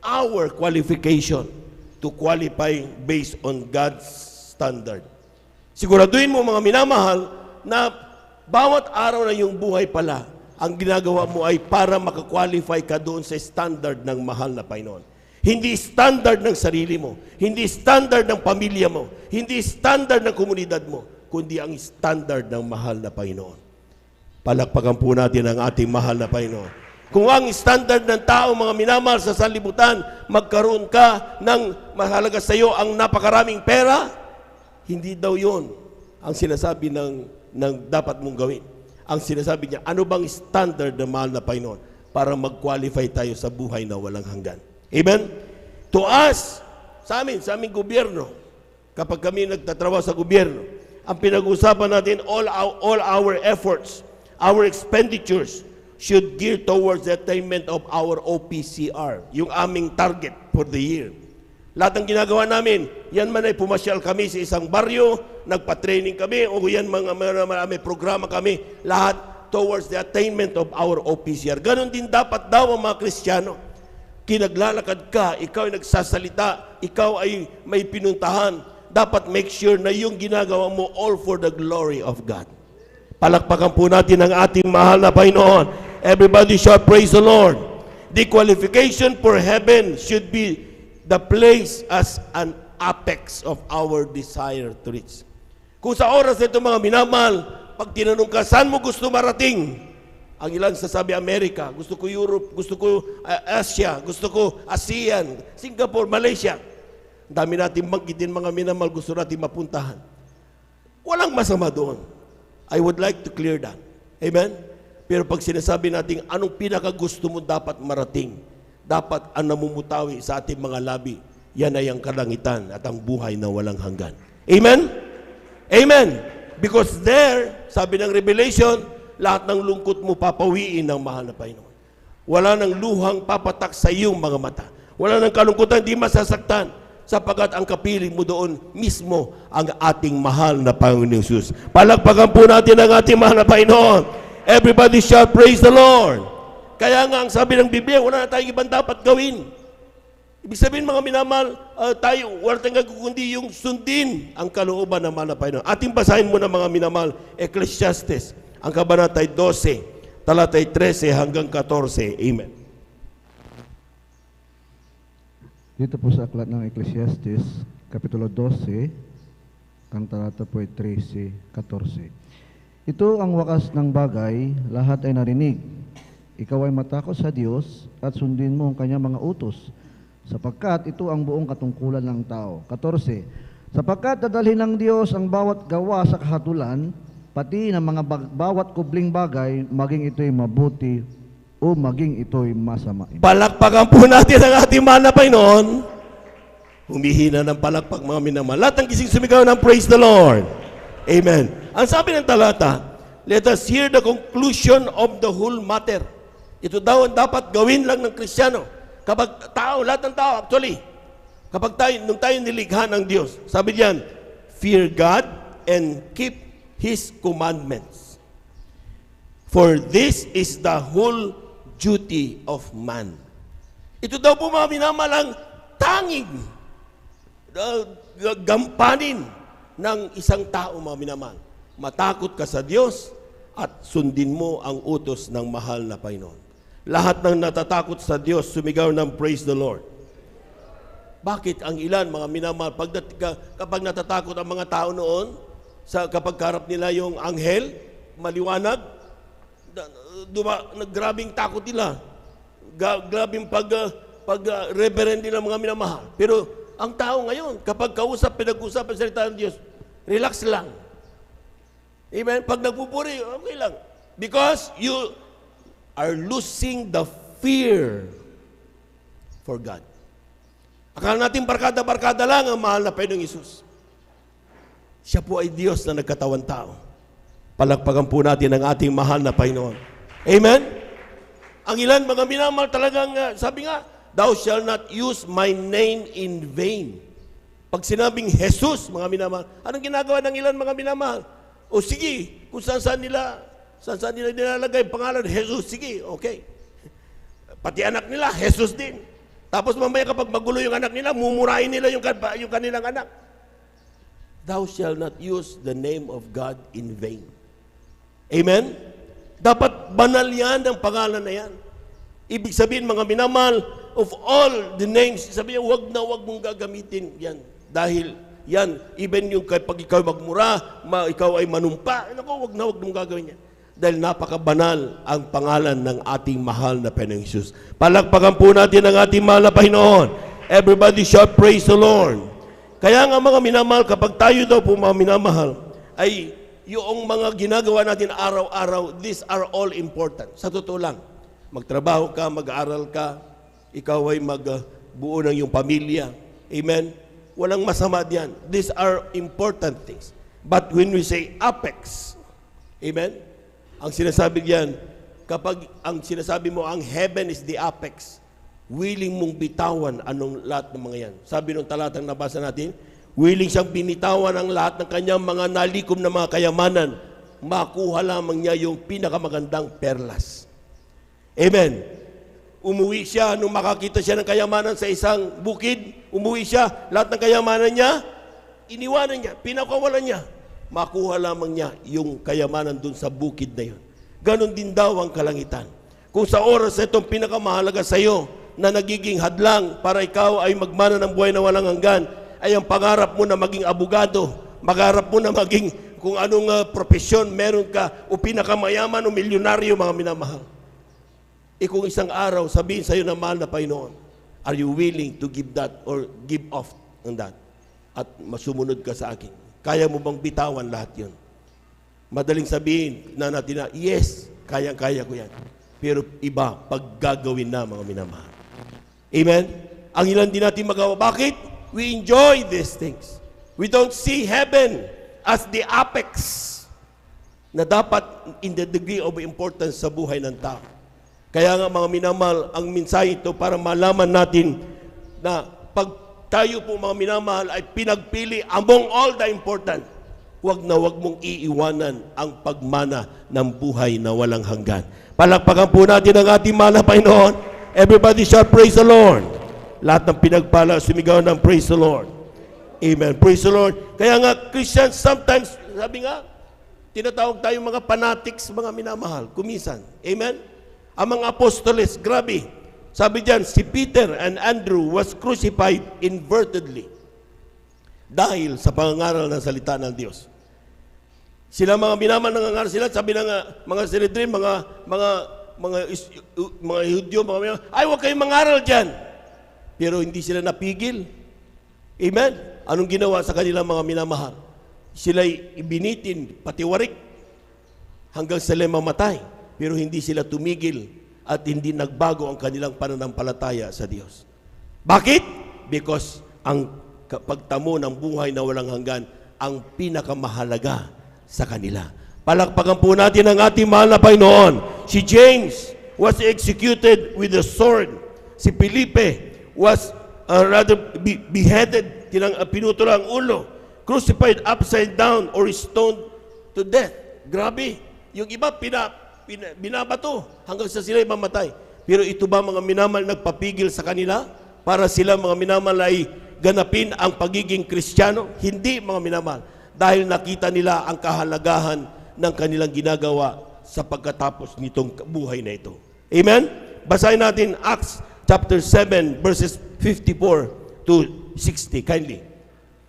our qualification to qualify based on God's standard. Siguraduhin mo mga minamahal na bawat araw na yung buhay pala, ang ginagawa mo ay para makakwalify ka doon sa standard ng mahal na Panginoon. Hindi standard ng sarili mo, hindi standard ng pamilya mo, hindi standard ng komunidad mo, kundi ang standard ng mahal na Panginoon. Palakpakan po natin ang ating mahal na Panginoon. Kung ang standard ng tao, mga minamahal sa sanlibutan, magkaroon ka ng mahalaga sa iyo ang napakaraming pera, hindi daw yon ang sinasabi ng dapat mong gawin. Ang sinasabi niya, ano bang standard ng mahal na Panginoon para mag-qualify tayo sa buhay na walang hanggan? Amen? To us, sa aming gobyerno, kapag kami nagtatrabaho sa gobyerno, ang pinag-usapan natin, all our efforts, our expenditures, should gear towards the attainment of our OPCR, yung aming target for the year. Lahat ng ginagawa namin, yan man ay pumasyal kami sa isang baryo, nagpa-training kami, o yan may programa kami, lahat towards the attainment of our OPCR. Ganon din dapat daw ang mga Kristiyano. Kinaglalakad ka, ikaw ay nagsasalita, ikaw ay may pinuntahan, dapat make sure na yung ginagawa mo all for the glory of God. Palakpakan po natin ang ating mahal na Panginoon. Everybody shall praise the Lord. The qualification for heaven should be the place as an apex of our desire to reach. Kung sa oras nito mga minamahal, pag tinanong ka, saan mo gusto marating? Ang ilan sasabi, Amerika, gusto ko Europe, gusto ko Asia, gusto ko ASEAN, Singapore, Malaysia. Dami natin banggitin mga minamahal, gusto natin mapuntahan. Walang masama doon. I would like to clear that. Amen? Pero pag sinasabi natin, anong pinakagusto mo dapat marating? Dapat ang namumutawi sa ating mga labi, yan ay ang kalangitan at ang buhay na walang hanggan. Amen? Amen. Because there, sabi ng Revelation, lahat ng lungkot mo papawiin ng mahal na Panginoon. Wala ng luhang papatak sa iyong mga mata. Wala ng kalungkutan, di masasaktan. Sapagkat ang kapiling mo doon mismo ang ating mahal na Panginoon Jesus. Palakpakan po natin ang ating mahal na Panginoon. Everybody shall praise the Lord. Kaya nga ang sabi ng Biblia, wala na tayong ibang dapat gawin. Ibig sabihin mga minamahal, wala tayong kundi yung sundin ang kalooban ng mahal na Panginoon. Ating basahin muna mga minamahal, Ecclesiastes, ang kabanatay 12, talatay 13 hanggang 14. Amen. Dito po sa aklat ng Ecclesiastes, Kapitulo 12, ang talata po ay 13, 14. Ito ang wakas ng bagay, lahat ay narinig. Ikaw ay matakot sa Diyos at sundin mo ang kanyang mga utos, sapagkat ito ang buong katungkulan ng tao. 14. Sapagkat dadalhin ng Diyos ang bawat gawa sa kahatulan, pati ng mga bawat kubling bagay, maging ito'y mabuti o maging ito'y masama. Palakpakan po natin ang ating mahal na Panginoon. Humihina ng palakpak mga minamahal. Lahat ng gising sumigaw ng praise the Lord. Amen. Ang sabi ng talata, let us hear the conclusion of the whole matter. Ito daw ang dapat gawin lang ng Kristiyano. Kapag tao, lahat ng tao actually, nung tayo nilikha ng Diyos, sabi diyan, fear God and keep His commandments. For this is the whole duty of man. Ito daw po mga minamalang tanging gampanin ng isang tao, mga minamahal. Matakot ka sa Diyos at sundin mo ang utos ng mahal na Panginoon. Lahat ng natatakot sa Diyos, sumigaw ng praise the Lord. Bakit ang ilan, mga minamahal, kapag natatakot ang mga tao noon, kapag karap nila yung anghel, maliwanag, grabing takot nila. Grabing pag-reverend nila, mga minamahal. Pero ang tao ngayon, kapag pinag-usap ang salita ng Diyos, relax lang. Amen? Pag nagpupuri, okay lang. Because you are losing the fear for God. Akala natin barkada-barkada lang ang mahal na Panginoong Hesus. Siya po ay Diyos na nagkatawan tao. Palakpakan po natin ang ating mahal na Panginoon. Amen? Ang ilan, mga minamahal, talagang, sabi nga, thou shall not use my name in vain. Pag sinabing Jesus, mga minamahal, anong ginagawa ng ilan, mga minamahal? O sige, kung saan nila nilalagay pangalan Jesus, sige, okay. Pati anak nila, Jesus din. Tapos mamaya kapag magulo yung anak nila, mumurahin nila yung kanilang anak. Thou shall not use the name of God in vain. Amen? Dapat banal yan ang pangalan na yan. Ibig sabihin, mga minamahal, of all the names, sabihin, wag mong gagamitin yan. Dahil yan, even yung pag ikaw magmura, ikaw ay manumpa, wag mong gagawin yan. Dahil napakabanal ang pangalan ng ating mahal na Panginoong Hesus. Palakpakan po natin ang ating mahal na Panginoon. Everybody shout, praise the Lord. Kaya nga mga minamahal, kapag tayo daw po mga minamahal, ay yung mga ginagawa natin araw-araw, these are all important. Sa totoo lang, magtrabaho ka, mag-aaral ka, ikaw ay magbuo ng iyong pamilya. Amen? Walang masama diyan. These are important things. But when we say apex, amen? Ang sinasabi diyan, kapag ang sinasabi mo, ang heaven is the apex, willing mong bitawan anong lahat ng mga yan. Sabi nung talatang nabasa natin, willing siyang binitawan ang lahat ng kanyang mga nalikom na mga kayamanan, makuha lamang niya yung pinakamagandang perlas. Amen. Umuwi siya nung makakita siya ng kayamanan sa isang bukid, umuwi siya, lahat ng kayamanan niya, iniwanan niya, pinakawalan niya. Makuha lamang niya yung kayamanan dun sa bukid na yun. Ganon din daw ang kalangitan. Kung sa oras na itong pinakamahalaga sa iyo, na nagiging hadlang para ikaw ay magmana ng buhay na walang hanggan, ay ang pangarap mo na maging abogado, pangarap mo na maging kung anong profesyon meron ka, o pinakamayaman o milyonaryo, mga minamahal. Kung isang araw sabihin sa iyo na mahal na Panginoon, are you willing to give that or give off on that? At masumunod ka sa akin. Kaya mo bang bitawan lahat yun? Madaling sabihin na natin na, yes, kayang-kaya ko yan. Pero iba, pag gagawin na, mga minamahal. Amen? Ang ilan din natin magawa. Bakit? We enjoy these things. We don't see heaven as the apex na dapat in the degree of importance sa buhay ng tao. Kaya nga, mga minamahal, ang mensahe ito para malaman natin na pag tayo po, mga minamahal, ay pinagpili among all the important, wag mong iiwanan ang pagmana ng buhay na walang hanggan. Palakpakan po natin ang ating mahal na Panginoon. Everybody shout, praise the Lord. Lahat ng pinagpala, sumigaw ng praise the Lord. Amen. Praise the Lord. Kaya nga, Christians, sometimes, sabi nga, tinatawag tayong mga fanatics, mga minamahal, kumisan. Amen? Ang mga apostoles, grabe. Sabi diyan, si Peter and Andrew was crucified invertedly dahil sa pangangaral ng salita ng Diyos. Sila mga minamahal nangangaral sila, sabi ng mga Sanhedrin, mga Hudyo, mga minamahal, ay huwag kayong mangaral diyan. Pero hindi sila napigil. Amen? Anong ginawa sa kanilang mga minamahal? Sila'y ibinitin, patiwarik, hanggang sila mamatay. Pero hindi sila tumigil at hindi nagbago ang kanilang pananampalataya sa Diyos. Bakit? Because ang pagtamo ng buhay na walang hanggan ang pinakamahalaga sa kanila. Palakpakan po natin ang ating mahal na Panginoon. Si James was executed with a sword. Si Felipe was beheaded, pinutol ang ulo, crucified upside down or stoned to death. Grabe. Yung iba, binabato hanggang sa sila mamatay. Pero ito ba mga minamahal nagpapigil sa kanila para sila mga minamahal ay ganapin ang pagiging Kristiyano? Hindi mga minamahal. Dahil nakita nila ang kahalagahan ng kanilang ginagawa sa pagkatapos nitong buhay na ito. Amen? Basahin natin Acts chapter 7 verses 54 to 60. Kindly.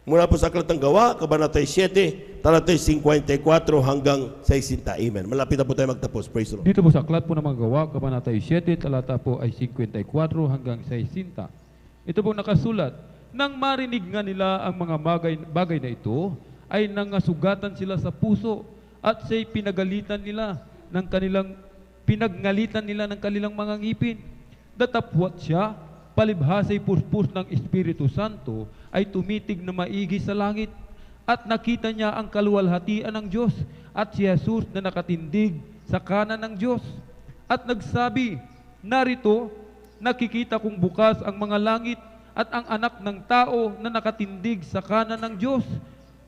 Mula po sa Aklat ng Gawa, Kabanata 7, talatay 54 hanggang 60. Amen. Malapit na po tayo magtapos. Praise the Lord. Dito po sa Aklat po ng mga Gawa, Kabanata 7, talata po ay 54 hanggang 60. Ito po nakasulat, nang marinig nga nila ang mga bagay na ito, ay nangasugatan sila sa puso at siya'y pinagalitan nila ng kanilang mga ngipin. Datapwat siya, palibhasay puspos ng Espiritu Santo, ay tumitig na maigi sa langit at nakita niya ang kaluwalhatian ng Diyos at si Jesus na nakatindig sa kanan ng Diyos. At nagsabi, narito, nakikita kong bukas ang mga langit at ang anak ng tao na nakatindig sa kanan ng Diyos.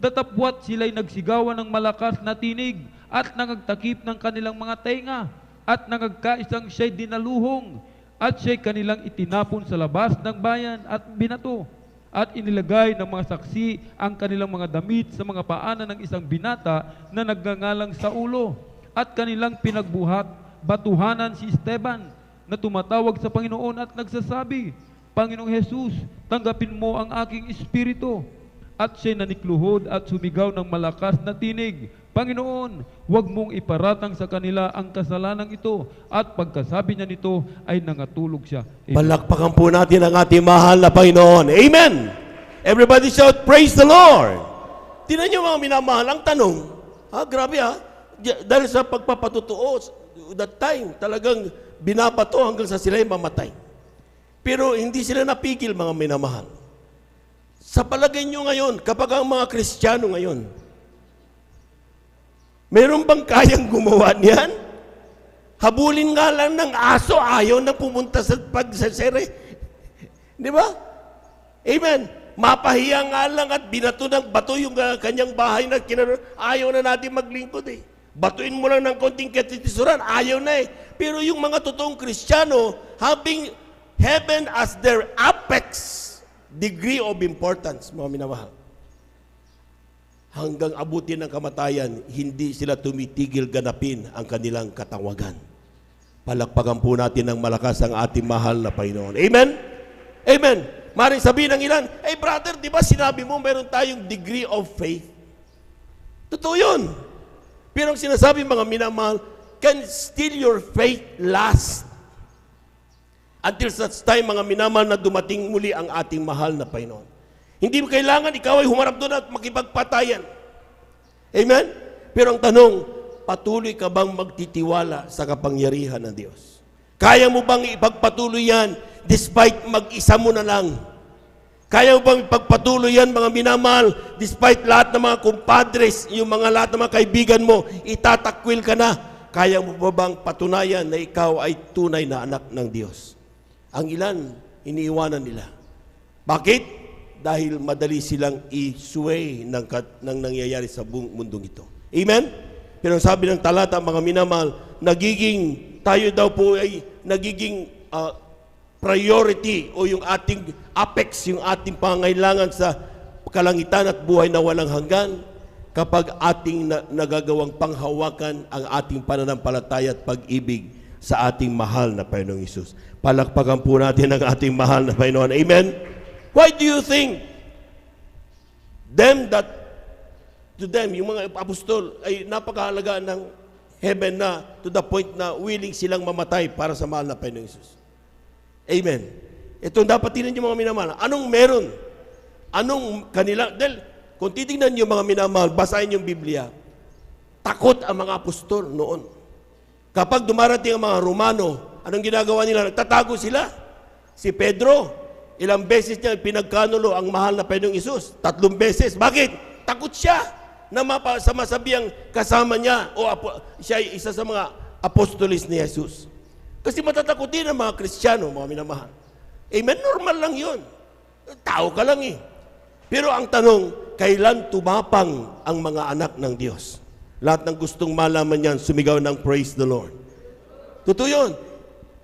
Datapwat sila'y nagsigawan ng malakas na tinig at nangagtakip ng kanilang mga tenga at nangagkaisang siya'y dinaluhong at siya'y kanilang itinapon sa labas ng bayan at binato. At inilagay ng mga saksi ang kanilang mga damit sa mga paanan ng isang binata na nagngangalang Saulo. At kanilang pinagbuhat, batuhanan si Esteban na tumatawag sa Panginoon at nagsasabi, Panginoong Jesus, tanggapin mo ang aking espiritu. At siya'y nanikluhod at sumigaw ng malakas na tinig, Panginoon, huwag mong iparatang sa kanila ang kasalanan ito. At pagkasabi niya nito, ay nangatulog siya. Amen. Palakpakan po natin ang ating mahal na Panginoon. Amen! Everybody shout, praise the Lord! Tingnan niyo mga minamahal, ang tanong, grabe dahil sa pagpapatutuo, that time, talagang binabato hanggang sa sila'y mamatay. Pero hindi sila napigil mga minamahal. Sa palagay niyo ngayon, kapag ang mga Kristiyano ngayon, meron bang kayang gumawa niyan? Habulin nga lang ng aso, ayaw na pumunta sa pagsasere. Di ba? Amen. Mapahiya nga lang at binato ng bato yung kanyang bahay na ayaw na natin maglingkod eh. Batuin mo lang ng konting katitisuran, ayaw na eh. Pero yung mga totoong Kristiyano, having heaven as their apex degree of importance, mga minamahal, hanggang abutin ng kamatayan, hindi sila tumitigil ganapin ang kanilang katawagan. Palakpakan po natin ng malakas ang ating mahal na Panginoon. Amen? Amen. Maring sabihin ng ilan, brother, di ba sinabi mo meron tayong degree of faith? Totoo yun. Pero ang sinasabi mga minamahal, can still your faith last? Until such time, mga minamahal, na dumating muli ang ating mahal na Panginoon. Hindi mo kailangan ikaw ay humarap doon at makipagpatayan. Amen? Pero ang tanong, patuloy ka bang magtitiwala sa kapangyarihan ng Diyos? Kaya mo bang ipagpatuloy yan despite mag-isa mo na lang? Kaya mo bang ipagpatuloy yan, mga minamahal, despite lahat ng mga kumpadres, yung mga lahat ng mga kaibigan mo, itatakwil ka na? Kaya mo ba bang patunayan na ikaw ay tunay na anak ng Diyos? Ang ilan, iniiwanan nila. Bakit? Dahil madali silang i-sway ng nangyayari sa buong mundong ito. Amen? Pero sabi ng talata, mga minamahal, tayo daw po ay nagiging priority o yung ating apex, yung ating pangailangan sa kalangitan at buhay na walang hanggan kapag ating nagagawang panghawakan ang ating pananampalataya at pag-ibig sa ating mahal na Panginoong Hesus. Palakpakan po natin ang ating mahal na Panginoon. Amen? Why do you think to them, yung mga apostol, ay napakahalaga ng heaven na to the point na willing silang mamatay para sa mahal na Panginoong Hesus? Amen. Ito dapat tingnan yung mga minamahal. Anong meron? Anong kanila? Dahil kung titingnan yung mga minamahal, basahin yung Biblia, takot ang mga apostol noon. Kapag dumarating ang mga Romano, anong ginagawa nila? Nagtatago sila. Si Pedro, ilang beses niya pinagkanulo ang mahal na Panginoong Hesus? 3 beses. Bakit? Takot siya. na sa masabihang kasama niya o siya ay isa sa mga apostolis ni Jesus. Kasi matatakutin ang mga Kristiyano, mga minamahal. Amen? Normal lang yun. Tao ka lang eh. Pero ang tanong, kailan tumapang ang mga anak ng Diyos? Lahat ng gustong malaman yan, sumigaw ng praise the Lord. Totoo yun.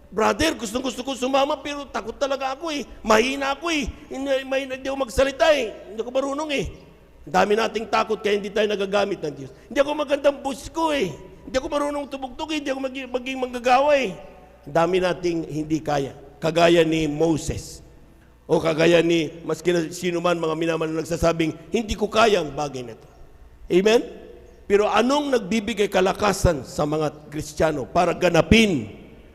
Brother, gusto ko sumama pero takot talaga ako eh. Mahina ako eh. Hindi ako magsalita eh. Hindi ako marunong eh. Ang dami nating takot kaya hindi tayo nagagamit ng Diyos. Hindi ako magandang boses ko eh. Hindi ako marunong tumugtog eh. Hindi ako maging manggagawa eh. Ang dami nating hindi kaya. Kagaya ni Moses. O kagaya ni, maski na sino man mga minamahal na nagsasabing, hindi ko kaya ang bagay na ito. Amen? Pero anong nagbibigay kalakasan sa mga Kristiyano para ganapin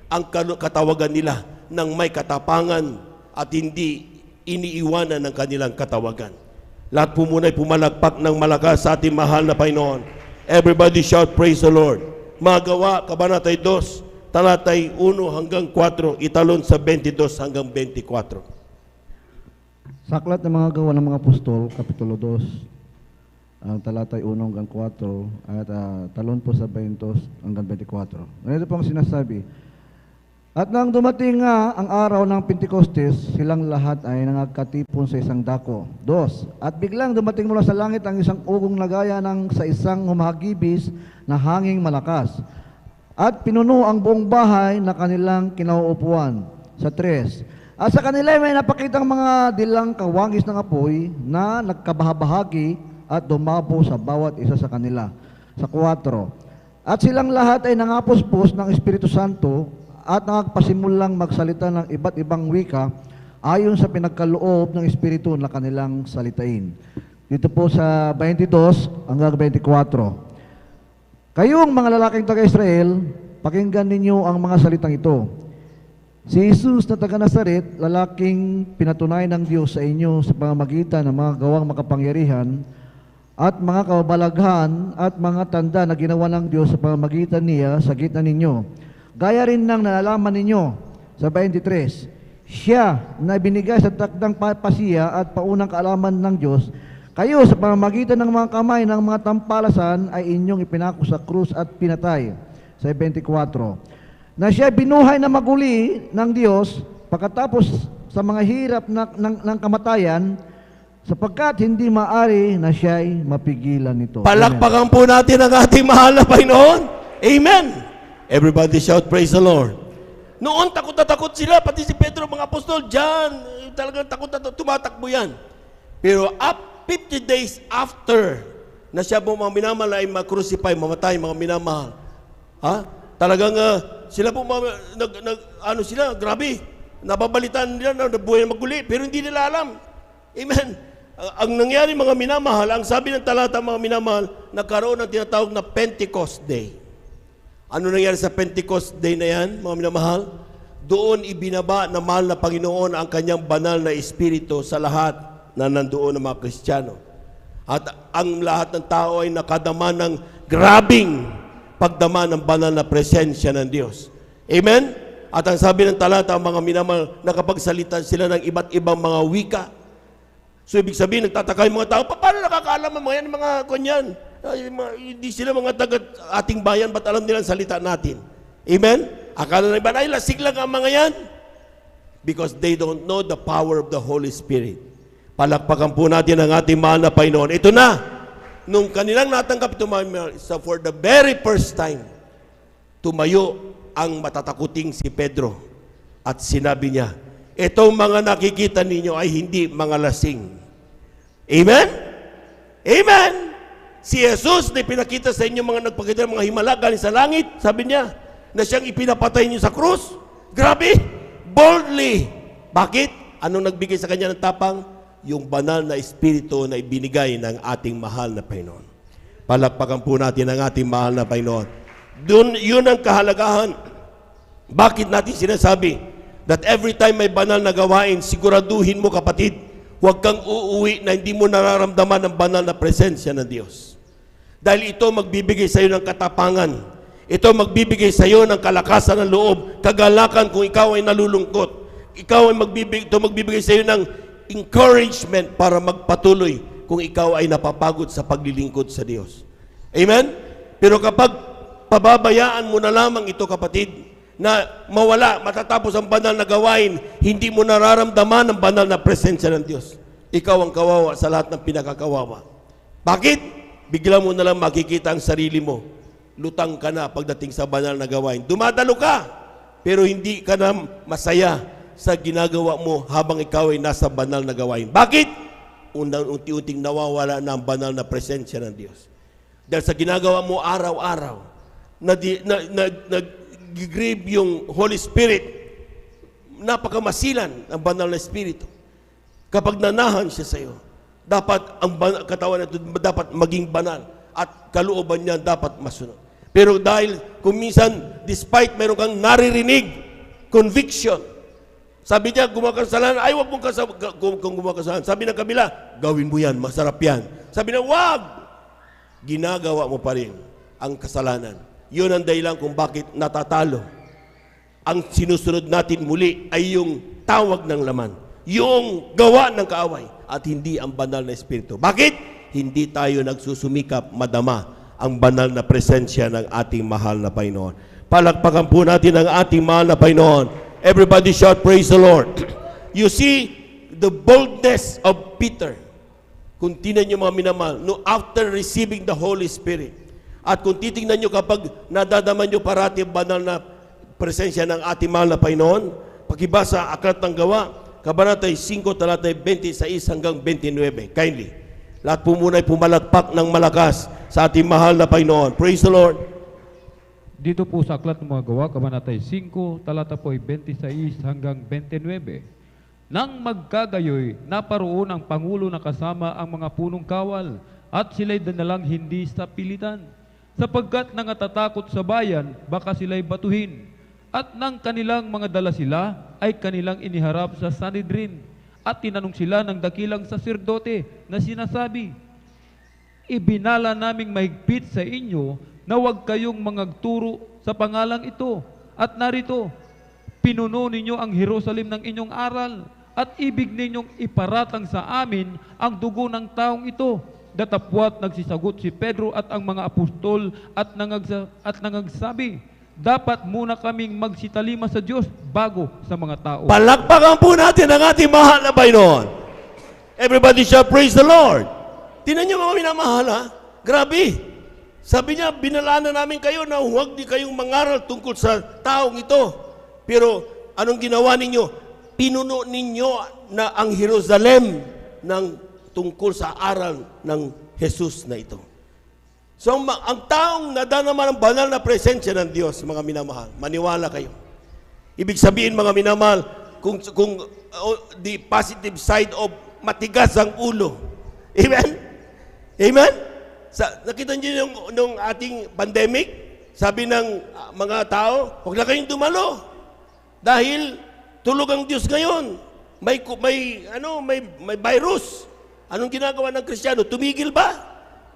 ang katawagan nila ng may katapangan at hindi iniiwanan ng kanilang katawagan? Lahat po muna ay pumalagpak ng malakas sa ating mahal na Panginoon. Everybody shout, praise the Lord. Mga Gawa, Kabanatay 2, talatay 1 hanggang 4, italon sa 22 hanggang 24. Sa aklat ng mga Gawa ng mga Apostol, Kapitulo 2, ang talatay 1 hanggang 4, at talon po sa 22 hanggang 24. Ganito pong sinasabi, at nang dumating nga ang araw ng Pentecostes, silang lahat ay nangagkatipon sa isang dako. 2. At biglang dumating mula sa langit ang isang ugong na gaya ng sa isang humahagibis na hanging malakas. At pinuno ang buong bahay na kanilang kinauupuan. Sa 3. At sa kanila may napakitang mga dilang kawangis ng apoy na nagkabahabahagi at dumabo sa bawat isa sa kanila. Sa 4. At silang lahat ay nangapuspos ng Espiritu Santo at nagpasimulang magsalita ng iba't ibang wika ayon sa pinagkaloob ng Espiritu na kanilang salitain. Dito po sa 22 hanggang 24. Kayong mga lalaking taga-Israel, pakinggan ninyo ang mga salitang ito. Si Jesus na taga-Nazaret, lalaking pinatunay ng Diyos sa inyo sa pamamagitan ng mga gawang makapangyarihan at mga kababalaghan at mga tanda na ginawa ng Diyos sa pamamagitan niya sa gitna ninyo. Gaya rin ng nalalaman ninyo sa 23. Siya na binigay sa takdang pasiya at paunang kaalaman ng Diyos, kayo sa pamamagitan ng mga kamay ng mga tampalasan ay inyong ipinako sa krus at pinatay. Sa 24. Na siya binuhay na maguli ng Diyos pagkatapos sa mga hirap ng kamatayan, sapagkat hindi maari na siya'y mapigilan nito. Palakpakan po natin ang ating mahal na Panginoon. Amen. Everybody shout, praise the Lord. Noon, takot na takot sila, pati si Pedro, mga apostol, dyan, talagang takot na tumatakbo yan. Pero 50 days after na siya po mga minamahal ay ma-crucify, mamatay, mga minamahal. Talagang sila po, sila, grabe, nababalitan nila na buhay na maguli, pero hindi nila alam. Amen. Ang nangyari mga minamahal, ang sabi ng talata mga minamahal, nagkaroon ng tinatawag na Pentecost Day. Ano nangyari sa Pentecost Day na yan, mga minamahal? Doon ibinaba na mahal na Panginoon ang kanyang banal na Espiritu sa lahat na nandoon ng mga Kristiyano. At ang lahat ng tao ay nakadama ng grabing pagdama ng banal na presensya ng Diyos. Amen? At ang sabi ng talata, mga minamahal, nakapagsalita sila ng iba't ibang mga wika. So, ibig sabihin, nagtataka yung mga tao, paano nakakaalam ang mga yan, mga kunyan? Hindi sila mga taga ating bayan, ba't alam nila ang salita natin? Amen? Akala na iba, ay lasig lang ang mga yan. Because they don't know the power of the Holy Spirit. Palakpakan po natin ang ating mahal na Panginoon. Ito na, nung kanilang natanggap ito, so for the very first time, tumayo ang matatakuting si Pedro at sinabi niya, itong mga nakikita ninyo ay hindi mga lasing. Amen? Amen! Si Jesus na pinakita sa inyo mga nagpakita ng mga himala galing sa langit, sabi niya, na siyang ipinapatay niyo sa krus. Grabe! Boldly! Bakit? Anong nagbigay sa kanya ng tapang? Yung banal na Espiritu na ibinigay ng ating mahal na Panginoon. Palakpakan po natin ang ating mahal na Panginoon. Yun ang kahalagahan. Bakit natin sinasabi that every time may banal na gawain, siguraduhin mo kapatid, huwag kang uuwi na hindi mo nararamdaman ang banal na presensya ng Diyos. Dahil ito magbibigay sa iyo ng katapangan. Ito magbibigay sa iyo ng kalakasan ng loob, kagalakan kung ikaw ay nalulungkot. Ito magbibigay sa iyo ng encouragement para magpatuloy kung ikaw ay napapagod sa paglilingkod sa Diyos. Amen? Pero kapag pababayaan mo na lamang ito, kapatid, na mawala, matatapos ang banal na gawain, hindi mo nararamdaman ang banal na presensya ng Diyos. Ikaw ang kawawa sa lahat ng pinakakawawa. Bakit? Bigla mo na lang makikita ang sarili mo. Lutang ka na pagdating sa banal na gawain. Dumadalo ka, pero hindi ka na masaya sa ginagawa mo habang ikaw ay nasa banal na gawain. Bakit? Unti-unting nawawala na ang banal na presensya ng Diyos. Dahil sa ginagawa mo araw-araw, nag-grieve yung Holy Spirit, napakamasilan ang banal na Espiritu. Kapag nanahan siya sa iyo, dapat ang katawan nito dapat maging banal at kalooban niya dapat masunod. Pero dahil kung minsan, despite meron kang naririnig, conviction, sabi niya, gumakasalanan, ay wag mong kung gumakasalanan. Sabi ng kabila, gawin mo yan, masarap yan. Sabi niya, wag! Ginagawa mo pa rin ang kasalanan. Yun ang dahilan kung bakit natatalo. Ang sinusunod natin muli ay yung tawag ng laman, yung gawa ng kaaway, at hindi ang banal na Espiritu. Bakit? Hindi tayo nagsusumikap madama ang banal na presensya ng ating mahal na Panginoon. Palakpakan po natin ang ating mahal na Panginoon. Everybody shout, praise the Lord. You see the boldness of Peter. Kung tingnan nyo mga minamahal, no, after receiving the Holy Spirit, at kung titingnan nyo kapag nadadaman nyo parati ang banal na presensya ng ating mahal na Panginoon, pakibasa Aklat ng Gawa, Kabanata 5, talatay 26 hanggang 29. Kindly. Lahat po muna ay pumalakpak ng malakas sa ating mahal na Panginoon. Praise the Lord. Dito po sa Aklat ng mga Gawa, Kabanata 5, talata po ay 26 hanggang 29. Nang magkagayoy, naparoon ang Pangulo na kasama ang mga punong kawal at sila'y danalang hindi sa pilitan, sapagkat nangatatakot sa bayan, baka sila'y batuhin. At nang kanilang mga dala sila, ay kanilang iniharap sa Sanhedrin, at tinanong sila ng dakilang saserdote na sinasabi, ibinala naming mahigpit sa inyo na huwag kayong mangagturo sa pangalang ito, at narito, pinuno ninyo ang Jerusalem ng inyong aral, at ibig ninyong iparatang sa amin ang dugo ng taong ito. Datapwat nagsisagot si Pedro at ang mga apostol at nangagsabi, dapat muna kaming magsitalima sa Diyos bago sa mga tao. Palakpakan po natin ang ating mahal na Panginoon. Everybody shall praise the Lord. Tingnan niyo mga minamahal, ha? Grabe. Sabi niya, binalaan na namin kayo na huwag di kayong mangaral tungkol sa taong ito. Pero anong ginawa ninyo? Pinuno ninyo na ang Jerusalem ng tungkol sa aral ng Jesus na ito. So ang taong nadanaman ng banal na presensya ng Diyos, mga minamahal, maniwala kayo. Ibig sabihin, mga minamahal, kung the positive side of matigas ang ulo. Amen? Amen? Nakita niyo nung ating pandemic, sabi ng mga tao, huwag na kayong dumalo. Dahil tulog ang Diyos ngayon. May virus. Anong ginagawa ng Kristiyano? Tumigil ba?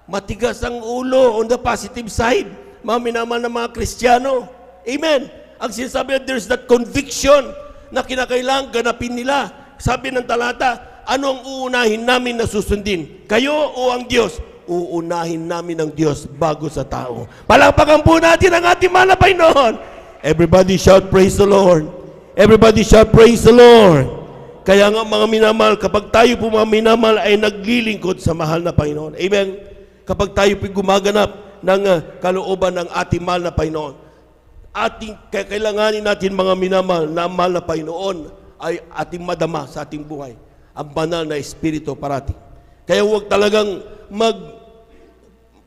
Matigas ang ulo on the positive side. Mga minamahal ng mga Kristiyano. Amen. Ang sinasabi, there's that conviction na kinakailangan ganapin nila. Sabi ng talata, ano ang uunahin namin na susundin? Kayo o ang Diyos? Uunahin namin ang Diyos bago sa tao. Palakpakan po natin ang ating mahal na Panginoon. Everybody shout, praise the Lord. Everybody shout, praise the Lord. Kaya nga mga minamahal, kapag tayo po mga minamahal ay naglilingkod sa mahal na Panginoon. Amen? Kapag tayo po gumaganap ng kalooban ng ating mahal na Panginoon, kailanganin natin mga minamahal na mahal na Panginoon ay ating madama sa ating buhay. Ang banal na Espiritu parati. Kaya huwag talagang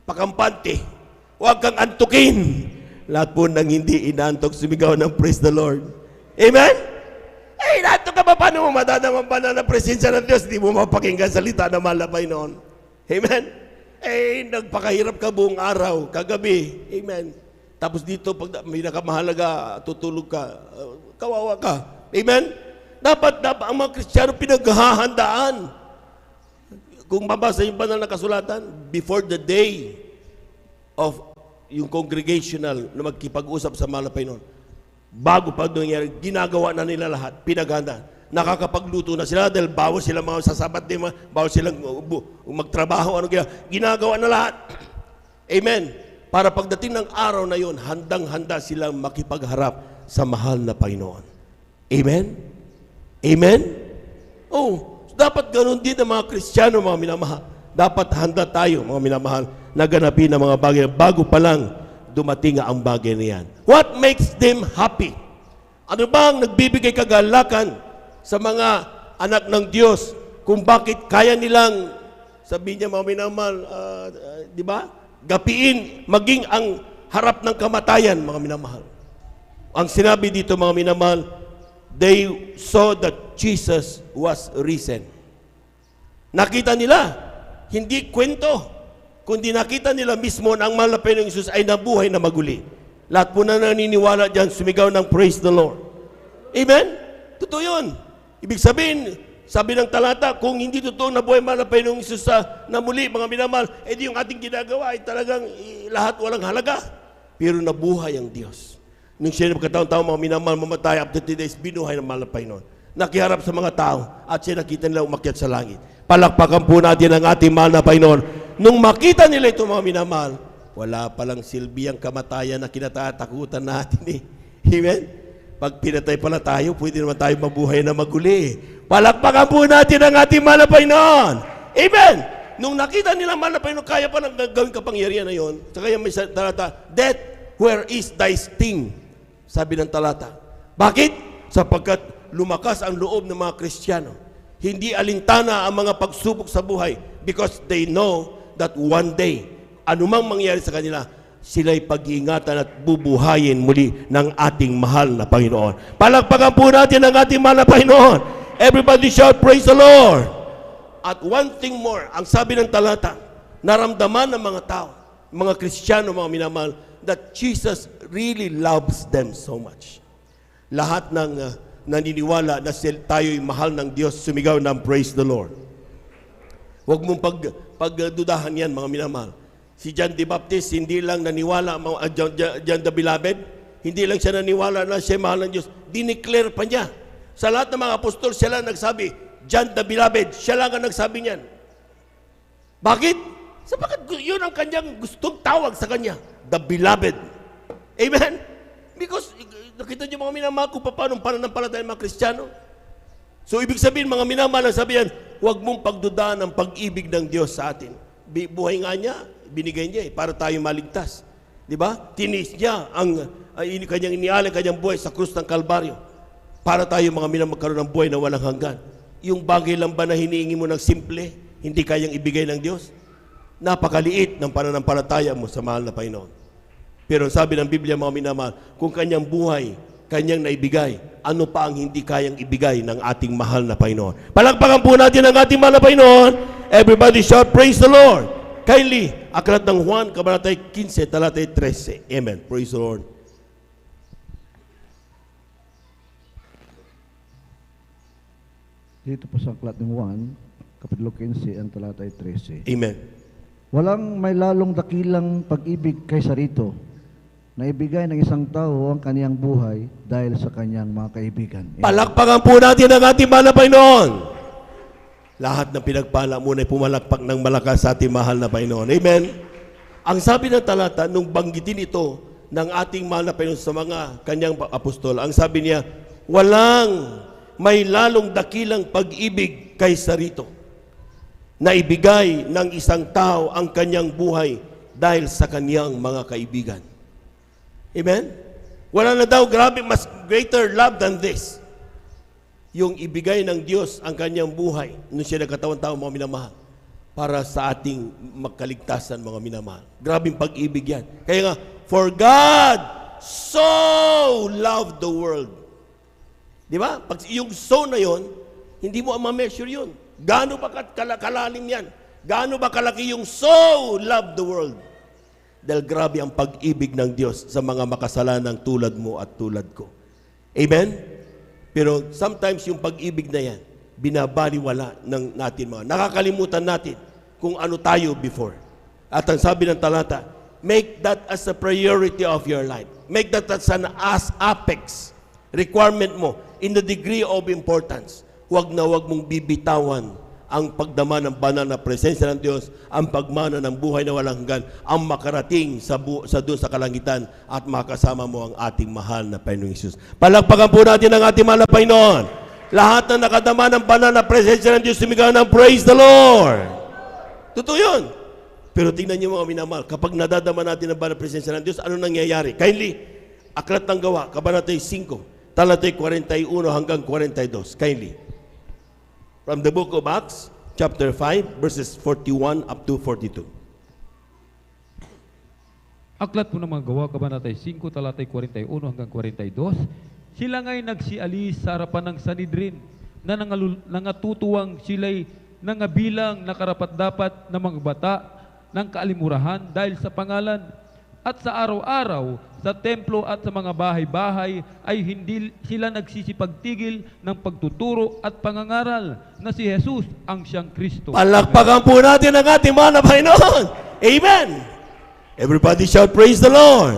magpakampante. Huwag kang antukin. Lahat po nang hindi inaantok, sumigaw ng praise the Lord. Amen? Eh, inaantok ka pa, paano mo madadamang banal na presensya ng Diyos? Hindi mo mapakinggan salita na mahal na Panginoon. Amen? Eh, nagpakahirap ka buong araw, kagabi. Amen? Tapos dito, pag may nakamahalaga, tutulog ka, kawawa ka. Amen? Dapat ang mga Kristiyano pinaghahandaan. Kung mabasa yung banal na kasulatan, before the day of yung congregational na magkipag-usap sa mahal na Panginoon, bago pa nangyari, ginagawa na nila lahat, pinaghandaan. nakakapagluto na sila dahil bawal silang mga sasabat, bawal silang magtrabaho, ginagawa na lahat. Amen. Para pagdating ng araw na yon, handang-handa silang makipagharap sa mahal na Panginoon. Amen? Amen? Oh, dapat ganoon din ang mga Kristiyano, mga minamahal. Dapat handa tayo, mga minamahal, na ganapin ang mga bagay bago pa lang dumating ang bagay na yan. What makes them happy? Ano bang nagbibigay kagalakan sa mga anak ng Diyos kung bakit kaya nilang, sabihin niya mga minamahal, di ba? Gapiin, maging ang harap ng kamatayan, mga minamahal. Ang sinabi dito, mga minamahal, they saw that Jesus was risen. Nakita nila, hindi kwento, kundi nakita nila mismo na ang mahal na Panginoong Hesus ay nabuhay na maguli. Lahat po na naniniwala dyan, sumigaw ng praise the Lord. Amen? Totoo yun. Ibig sabihin, sabi ng talata, kung hindi totoo na buhay mahal na Panginoong Hesus na muli, mga minamahal, edi yung ating ginagawa ay talagang lahat walang halaga. Pero nabuhay ang Diyos. Nung siya pagkataon-taon, mga minamahal, mamatay, after 3 days, binuhay ng mahal na Panginoon. Nakiharap sa mga tao at siya nakita nila umakyat sa langit. Palakpakan po natin ang ating mahal na Panginoon. Nung makita nila ito, mga minamahal, wala palang silbi ang kamatayan na kinatatakutan natin eh. Amen? Pag pinatay pala tayo, pwede naman tayo mabuhay na maguli. Palakpakan po natin ang ating mahal na Panginoon. Amen! Nung nakita nila mahal na Panginoon, kaya pa nang gagawin kapangyarihan na yun. Sa kaya may talata, Death, where is thy sting? Sabi ng talata. Bakit? Sapagkat lumakas ang loob ng mga Kristiyano. Hindi alintana ang mga pagsubok sa buhay because they know that one day, anumang mangyari sa kanila, sila'y pag-iingatan at bubuhayin muli ng ating mahal na Panginoon. Palakpakan po natin ang ating mahal na Panginoon. Everybody shout, praise the Lord. At one thing more, ang sabi ng talata, naramdaman ng mga tao, mga Kristiyano, mga minamahal, that Jesus really loves them so much. Lahat ng naniniwala na tayo'y mahal ng Diyos, sumigaw ng praise the Lord. Huwag mong pagdudahan yan, mga minamahal. Si John the Baptist, hindi lang naniwala, John the Beloved, hindi lang siya naniwala na siya mahal ng Diyos, dineclare pa niya. Sa lahat ng mga apostol, siya lang nagsabi, John the Beloved, siya lang ang nagsabi niyan. Bakit? Sapagkat yun ang kanyang gustong tawag sa kanya, the Beloved. Amen? Because, nakita niyo mga minamahal kung paano pananampalataya ng mga Kristiyano. So, ibig sabihin, mga minamahal, ang sabihan, huwag mong pagdudaan ang pag-ibig ng Diyos sa atin. Buhay nga niya, binigay niya para tayo maligtas. Di ba? Tinis niya ang kanyang inialay, kanyang buhay sa krus ng Kalbaryo para tayo mga minamahal magkaroon ng buhay na walang hanggan. Yung bagay lang ba na hinihingi mo ng simple, hindi kayang ibigay ng Diyos? Napakaliit ng pananampalataya mo sa mahal na Panginoon. Pero sabi ng Biblia, mga minamahal, kung kanyang buhay, kanyang naibigay, ano pa ang hindi kayang ibigay ng ating mahal na Panginoon? Palakpakan po natin ang ating mahal na Panginoon. Everybody shout, praise the Lord. Kindly, aklat ng Juan, kabanatay 15, talatay 13. Amen. Praise the Lord. Dito po sa aklat ng Juan, kapitulo 15, ang talatay 13. Amen. Walang may lalong dakilang pag-ibig kaysa rito, na ibigay ng isang tao ang kaniyang buhay dahil sa kanyang mga kaibigan. Palakpakan po natin ang ating mahal na Panginoon. Lahat ng pinagpala muna ay pumalakpak ng malakas sa ating mahal na Panginoon. Amen. Ang sabi ng talata, nung banggitin ito ng ating mahal na Panginoon sa mga kanyang apostol, ang sabi niya, walang may lalong dakilang pag-ibig kaysa rito, na ibigay ng isang tao ang kanyang buhay dahil sa kanyang mga kaibigan. Amen? Wala na daw, grabe, mas greater love than this. Yung ibigay ng Diyos ang kanyang buhay nung siya nagkatawan-tao, mga minamahal, para sa ating magkaligtasan, mga minamahal. Grabing pag-ibig yan. Kaya nga, for God so loved the world. Di ba? Pag yung so na yon, hindi mo ma-measure yun. Gaano ba kalalim yan? Gaano ba kalaki yung so loved the world? Dahil grabe ang pag-ibig ng Diyos sa mga makasalanang tulad mo at tulad ko. Amen? Pero sometimes yung pag-ibig na yan, binabaliwala ng natin mga. Nakakalimutan natin kung ano tayo before. At ang sabi ng talata, make that as a priority of your life. Make that as an apex requirement mo. in the degree of importance. Huwag na huwag mong bibitawan ang pagdama ng banal na presensya ng Diyos, ang pagmana ng buhay na walang hanggan, ang makarating sa doon sa kalangitan at makasama mo ang ating mahal na Panginoong Hesus. Palakpakan po natin ang ating mahal na Panginoon. Lahat na nakadama ng banal na presensya ng Diyos, sumigaw ng praise the Lord. Totoo yun. Pero tingnan niyo mga minamahal, kapag nadadama natin ang banal na presensya ng Diyos, ano nangyayari? Kindly, Aklat ng Gawa, Kabanata 5, talatay 41 hanggang 42. Kindly. From the book of Acts, chapter 5, verses 41 up to 42. Aklat po ng mga Gawa, Kabanata 5, talatay 41 hanggang 42. Sila nga'y nagsialis sa harapan ng Sanhedrin na nangatutuwang sila'y nangabilang na karapat-dapat na mga bata ng kaalimurahan dahil sa pangalan. At sa araw-araw, sa templo at sa mga bahay-bahay ay hindi sila nagsisipagtigil ng pagtuturo at pangangaral na si Jesus ang siyang Kristo. Palakpakan po natin ang ating mahal na Panginoon. Amen. Everybody shout, praise the Lord.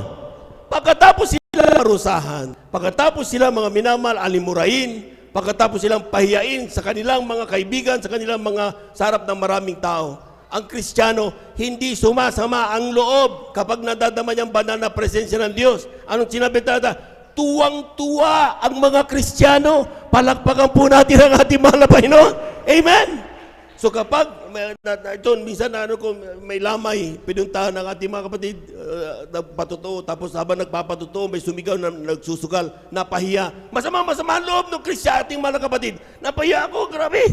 Pagkatapos sila parusahan, pagkatapos sila mga minamahal alimurain, pagkatapos silang pahiyain sa kanilang mga kaibigan, sa kanilang mga sarap ng maraming tao, ang Kristiyano, hindi sumasama ang loob kapag nadadama niyang banal na presensya ng Diyos. Anong sinabi tata? Tuwang-tuwa ang mga Kristiyano. Palakpakan po natin ang ating mahal na Panginoon. Amen! So kapag, ito, minsan may lamay, pinuntahan ng ating mga kapatid, nagpatotoo, tapos habang nagpapatotoo, may sumigaw na nagsusugal, napahiya. Masama ang loob ng Kristiyano, ating mga kapatid. Napahiya ako, grabe!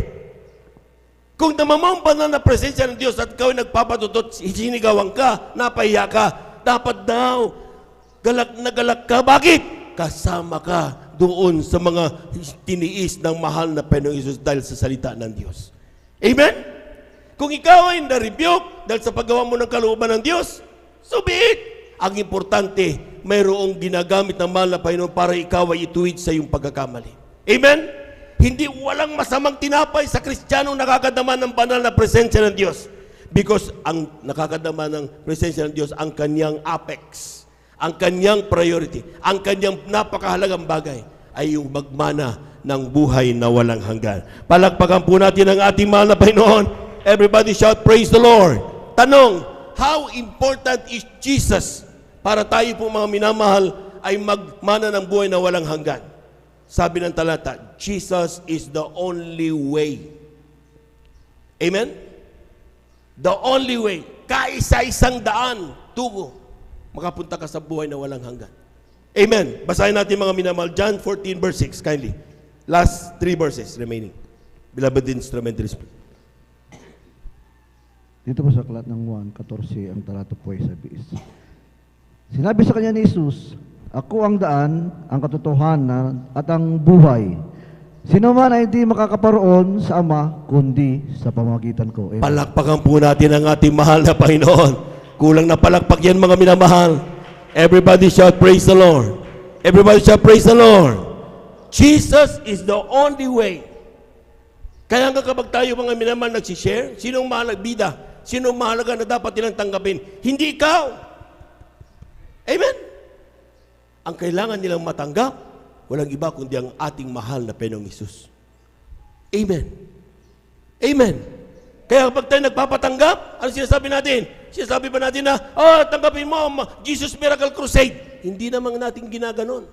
Kung namamang banal na presensya ng Diyos at ikaw ay nagpapatutot, sinigawan ka, napahiya ka, dapat daw, galak na galak ka. Bakit? Kasama ka doon sa mga tiniis ng mahal na Panginoong Hesus dahil sa salita ng Diyos. Amen? Kung ikaw ay na-rebuke dahil sa paggawa mo ng kalooban ng Diyos, so be it. Ang importante, mayroong ginagamit ng mahal na Panginoon para ikaw ay ituwid sa iyong pagkakamali. Amen? Hindi walang masamang tinapay sa Kristiyanong nakakadama ng banal na presensya ng Diyos. Because ang nakakadama ng presensya ng Diyos, ang kanyang apex, ang kanyang priority, ang kanyang napakahalagang bagay ay yung magmana ng buhay na walang hanggan. Palakpakan po natin ang ating mahal na Panginoon. Everybody shout, praise the Lord. Tanong, how important is Jesus para tayo po mga minamahal ay magmana ng buhay na walang hanggan? Sabi ng talata, Jesus is the only way. Amen? The only way. Kaisa-isang daan, tugo, makapunta ka sa buhay na walang hanggan. Amen. Basahin natin mga minamahal. John 14 verse 6, kindly. Last 3 verses remaining. Beloved instrumentalists. Dito po sa aklat ng 1:14, ang talata po ay sabi. Sinabi sa kanya ni Jesus, ako ang daan, ang katotohanan, at ang buhay. Sino man ay hindi makakaparoon sa Ama, kundi sa pamamagitan ko. Amen. Palakpakan po natin ang ating mahal na Panginoon. Kulang na palakpak yan mga minamahal. Everybody shout, praise the Lord. Everybody shout, praise the Lord. Jesus is the only way. Kaya nga kapag tayo mga minamahal nagsishare, sinong mahalagang bida? Sinong mahalaga na dapat nilang tanggapin? Hindi ikaw. Amen? Ang kailangan nilang matanggap, walang iba kundi ang ating mahal na Panginoong Hesus. Amen. Amen. Kaya kapag tayo nagpapatanggap, ano sinasabi natin? Sinasabi ba natin na, tanggapin mo, Jesus Miracle Crusade. Hindi naman natin ginaganon.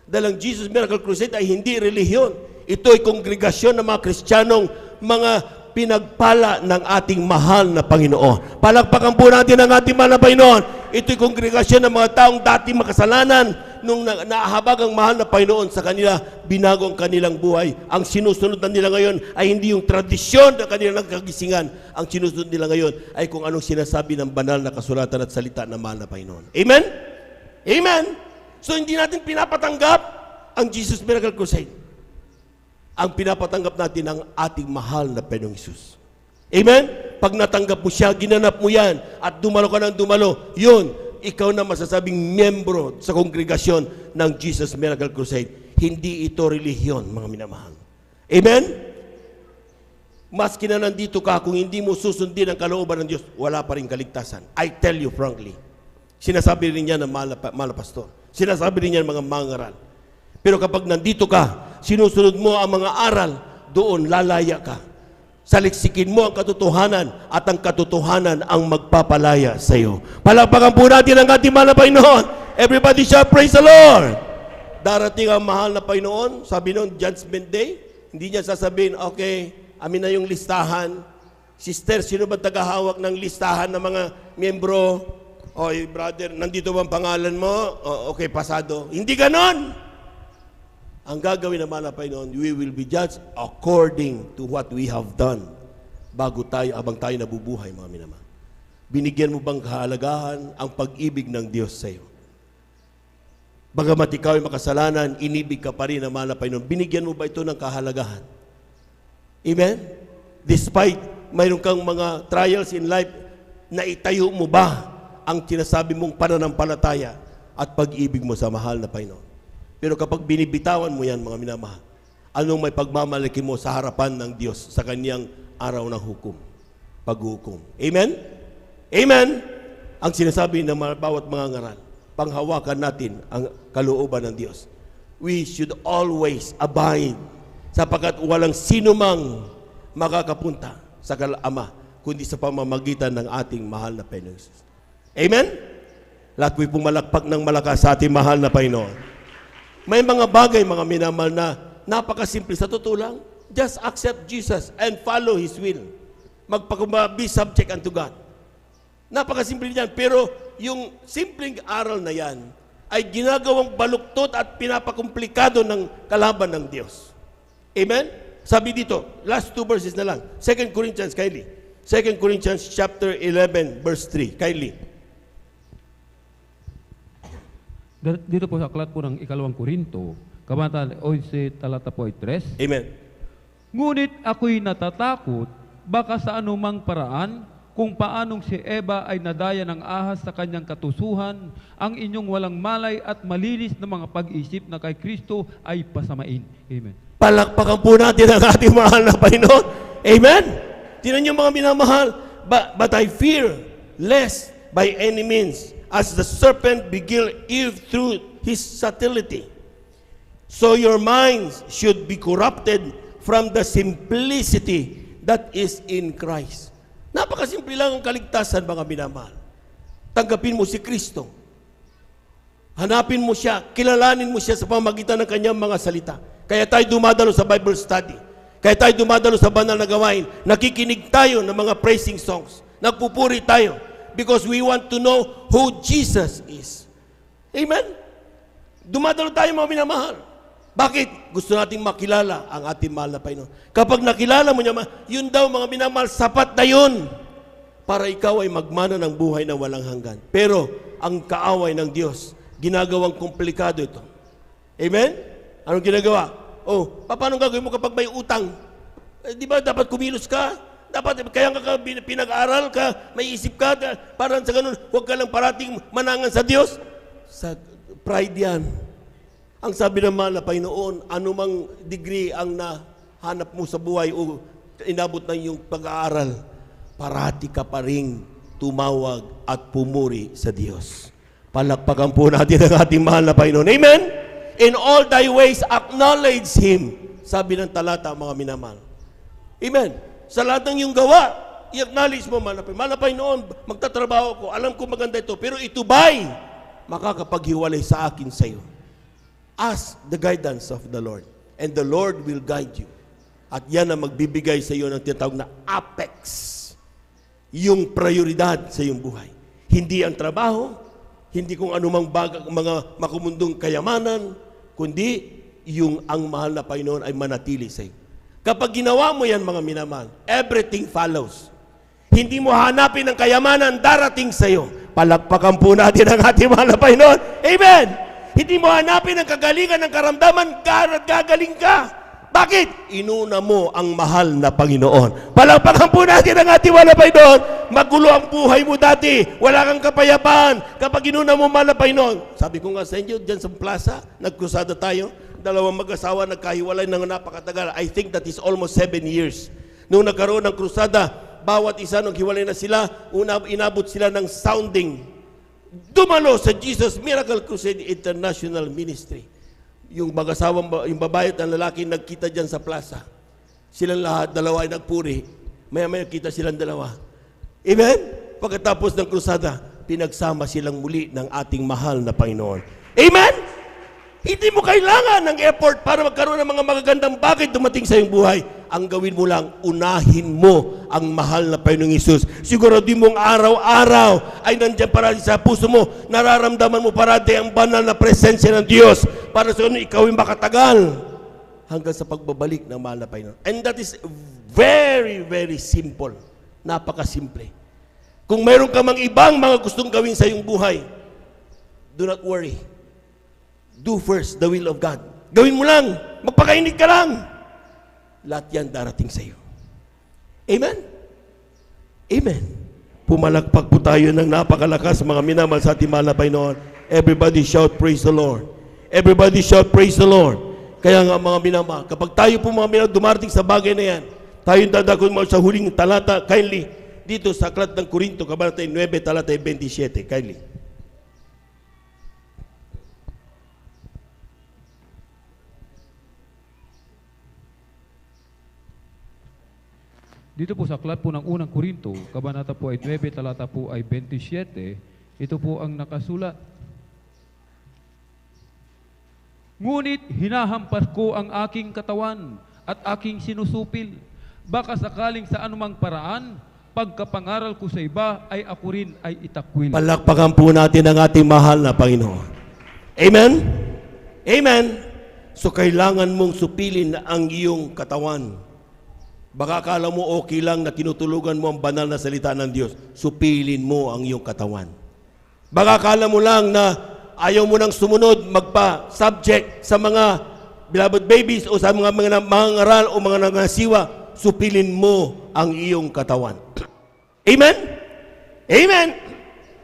Dahil ang Jesus Miracle Crusade ay hindi relihiyon. Ito ay kongregasyon ng mga Kristiyanong mga pinagpala ng ating mahal na Panginoon. Palakpakan po natin ang ating mahal na Panginoon. Ito'y kongregasyon ng mga taong dati makasalanan nung naahabag ang mahal na Panginoon sa kanila, binago ang kanilang buhay. Ang sinusunod na nila ngayon ay hindi yung tradisyon na kanilang nagkagisingan. Ang sinusunod nila ngayon ay kung anong sinasabi ng banal na kasulatan at salita ng mahal na Panginoon. Amen? Amen? So hindi natin pinapatanggap ang Jesus Miracle Crusade. Ang pinapatanggap natin ang ating mahal na Panginoong Hesus. Amen? Pag natanggap mo siya, ginanap mo yan, at dumalo ka ng dumalo, yun, ikaw na masasabing miyembro sa kongregasyon ng Jesus Miracle Crusade. Hindi ito relihiyon, mga minamahal. Amen? Maski na nandito ka, kung hindi mo susundin ang kalooban ng Diyos, wala pa rin kaligtasan. I tell you frankly. Sinasabi rin niya ng mahal na pastor. Sinasabi rin niya ng mga mangaral. Pero kapag nandito ka, sinusunod mo ang mga aral, doon lalaya ka. Saliksikin mo ang katotohanan at ang katotohanan ang magpapalaya sa iyo. Palakpakan po natin ang ating mahal na Panginoon. Everybody shall praise the Lord. Darating ang mahal na Panginoon, sabi noon, Judgment Day, hindi niya sasabihin, okay, amin na yung listahan. Sister, sino ba tagahawak ng listahan ng mga miyembro? Oy, brother, nandito ba ang pangalan mo? Okay, pasado. Hindi ganon. Ang gagawin ng mahal na Panginoon, we will be judged according to what we have done bago tayo, abang tayo nabubuhay, mga minamahal. Binigyan mo bang kahalagahan ang pag-ibig ng Diyos sa iyo? Bagamat ikaw ay makasalanan, inibig ka pa rin ng mahal na Panginoon. Binigyan mo ba ito ng kahalagahan? Amen? Despite mayroon kang mga trials in life, naitayo mo ba ang sinasabi mong pananampalataya at pag-ibig mo sa mahal na Panginoon? Pero kapag binibitawan mo yan, mga minamahal, anong may pagmamalaki mo sa harapan ng Diyos sa kanyang araw ng hukom, paghukom? Amen? Amen? Ang sinasabi ng bawat mga ngaral, panghawakan natin ang kalooban ng Diyos. We should always abide sapagkat walang sino mang makakapunta sa Ama kundi sa pamamagitan ng ating mahal na Panginoon. Amen? Lahat po'y pumalakpak ng malakas sa ating mahal na Panginoon. May mga bagay, mga minamahal, na napakasimple. Sa totoo lang, just accept Jesus and follow His will. Be subject unto God. Napakasimple niyan. Pero yung simpleng aral na yan ay ginagawang baluktot at pinapakomplikado ng kalaban ng Diyos. Amen? Sabi dito, last 2 verses na lang. 2 Corinthians, Kylie. 2 Corinthians chapter 11, verse 3. Kylie. Dito po sa aklat po ng 2 Korinto, Kabanata 11, talata po ay 3. Amen. Ngunit ako'y natatakot, baka sa anumang paraan, kung paanong si Eva ay nadaya ng ahas sa kanyang katusuhan, ang inyong walang malay at malinis na mga pag-isip na kay Kristo ay pasamain. Amen. Palakpakan po natin ang ating mahal na Panginoon. Amen? Tinan niyo mga minamahal, but I fear lest by any means, as the serpent beguiled Eve through his subtlety, so your minds should be corrupted from the simplicity that is in Christ. Napakasimple lang ang kaligtasan, mga minamahal. Tanggapin mo si Kristo. Hanapin mo siya, kilalanin mo siya sa pamamagitan ng kanyang mga salita. Kaya tayo dumadalo sa Bible study. Kaya tayo dumadalo sa banal na gawain. Nakikinig tayo ng mga praising songs. Nagpupuri tayo. Because we want to know who Jesus is. Amen? Dumadalo tayo, mga minamahal. Bakit? Gusto nating makilala ang ating mahal na Panginoon. Kapag nakilala mo niya, yun daw, mga minamahal, sapat na yun para ikaw ay magmana ng buhay na walang hanggan. Pero ang kaaway ng Diyos, ginagawang komplikado ito. Amen? Anong ginagawa? Paano gagawin mo kapag may utang? Di ba dapat kumilos ka? Dapat, kaya nga pinag-aral ka, may isip ka, parang sa ganun, huwag ka lang parating manangan sa Diyos. Sa pride yan. Ang sabi ng mahal na Panginoon, anumang degree ang nahanap mo sa buhay o inabot ng iyong pag-aaral, parati ka pa rin tumawag at pumuri sa Diyos. Palakpakan po natin ang ating mahal na Panginoon. Amen? In all thy ways, acknowledge Him. Sabi ng talata, mga minamahal. Amen? Sa lahat ng iyong gawa, i-acknowledge mo, mahal na Panginoon, magtatrabaho ko, alam ko maganda ito, pero ito ba'y makakapaghiwalay sa akin sa iyo? Ask the guidance of the Lord, and the Lord will guide you. At yan ang magbibigay sa iyo ng tinatawag na apex, yung prioridad sa iyong buhay. Hindi ang trabaho, hindi kung anumang mga makumundong kayamanan, kundi yung ang mahal na Panginoon ay manatili sa iyo. Kapag ginawa mo yan, mga minamahal, everything follows. Hindi mo hanapin ang kayamanan darating sa iyo. Palakpakan po natin ang ating mahal na Panginoon. Amen! Hindi mo hanapin ang kagalingan ng karamdaman, gagaling ka. Bakit? Inuna mo ang mahal na Panginoon. Palakpakan po natin ang ating mahal na Panginoon. Magulo ang buhay mo dati. Wala kang kapayapaan. Kapag inuna mo mahal na Panginoon. Sabi ko nga sa inyo, dyan sa plaza, nagkrusada tayo. Dalawang mag-asawa nagkahiwalay ng napakatagal. I think that is almost 7 years. Nung nagkaroon ng krusada, bawat isa nung hiwalay na sila, inabot sila ng sounding. Dumalo sa Jesus Miracle Crusade International Ministry. yung yung babae at ang lalaki nagkita dyan sa plaza. Silang lahat, dalawa ay nagpuri. Maya-maya kita silang dalawa. Amen? Pagkatapos ng krusada, pinagsama silang muli ng ating mahal na Panginoon. Amen? Hindi mo kailangan ng effort para magkaroon ng mga magagandang bagay dumating sa iyong buhay. Ang gawin mo lang, unahin mo ang mahal na Panginoong Isus. Siguraduhin mong araw-araw ay nandiyan parati sa puso mo. Nararamdaman mo parati ang banal na presensya ng Diyos para sa ikaw ay makatagal hanggang sa pagbabalik ng mahal na Panginoon. And that is very, very simple. Napakasimple. Kung mayroon ka mang ibang mga gustong gawin sa iyong buhay, do not worry. Do first the will of God. Gawin mo lang. Magpakainit ka lang. Lahat yan darating sa iyo. Amen? Amen. Pumalakpak po tayo ng napakalakas mga minamahal sa ating mahal na Panginoon. Everybody shout praise the Lord. Everybody shout praise the Lord. Kaya nga mga minamahal, kapag tayo po mga minamahal dumarating sa bagay na yan, tayo dadako sa huling talata, kindly, dito sa Aklat ng Korinto, Kabanata 9, talata 27, kindly. Dito po sa aklat po ng unang Korinto, kabanata po ay 9, talata po ay 27, ito po ang nakasulat. Ngunit hinahampas ko ang aking katawan at aking sinusupil. Baka sakaling sa anumang paraan, pagkapangaral ko sa iba ay ako rin ay itakwil. Palakpakan po natin ang ating mahal na Panginoon. Amen? Amen? So kailangan mong supilin ang iyong katawan. Baka akala mo okay lang na tinutulugan mo ang banal na salita ng Diyos. Supilin mo ang iyong katawan. Baka akala mo lang na ayaw mo nang sumunod, magpa-subject sa mga beloved babies o sa mga mangangaral o mga nangasiwa. Supilin mo ang iyong katawan. Amen? Amen?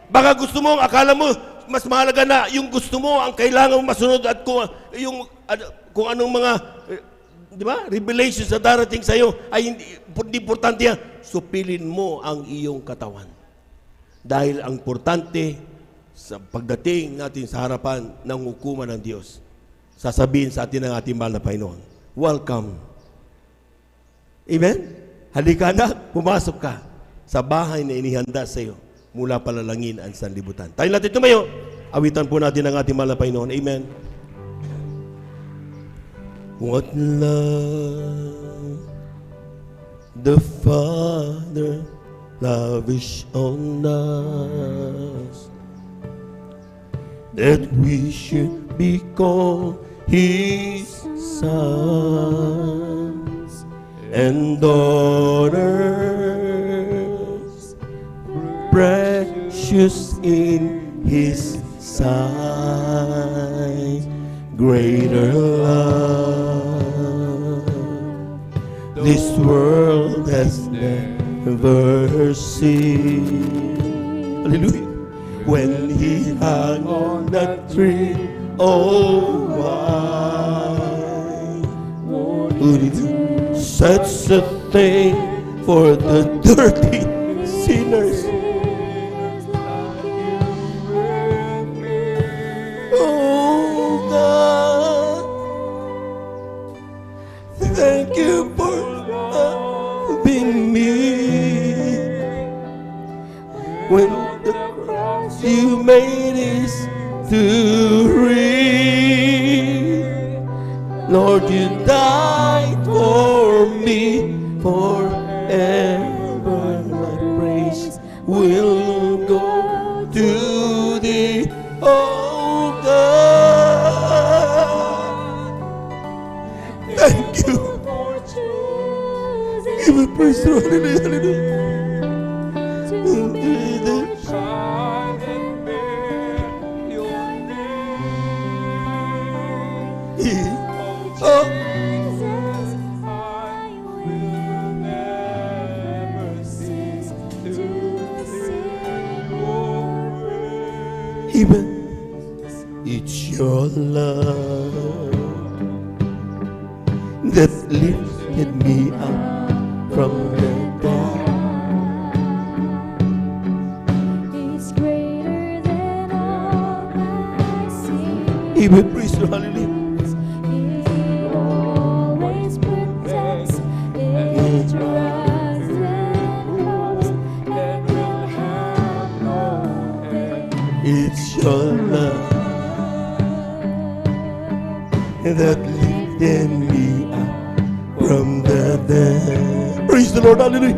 Baka gusto mo, akala mo, mas mahalaga na yung gusto mo, ang kailangan mo masunod at kung anong mga di ba? Revelation sa darating sa iyo ay hindi importante yan. Supilin mo ang iyong katawan. Dahil ang importante sa pagdating natin sa harapan ng hukuman ng Diyos, sasabihin sa atin ng ating mahal na Panginoon, welcome. Amen? Halika na, pumasok ka sa bahay na inihanda sa iyo mula palalangin ang sanlibutan. Tayo natin tumayo. Awitan po natin ang ating mahal na Panginoon. Amen. What love the Father lavish on us, that we should be called His sons and daughters, precious in His sight. Greater love this world has never seen. Hallelujah. When He hung on that tree, oh why would He do such a thing for the dirty sinners? Thank you for loving me. When the cross you made is too real, Lord, you died for me forever. My praise will go to Thee, oh God. Thank you. Give me praise, Lord. Hallelujah, hallelujah. Even it's your love that lifted me up from the dead. It's greater than all I see. Even praise the hallelujah. that lifted me up from the dead. Praise the Lord, hallelujah.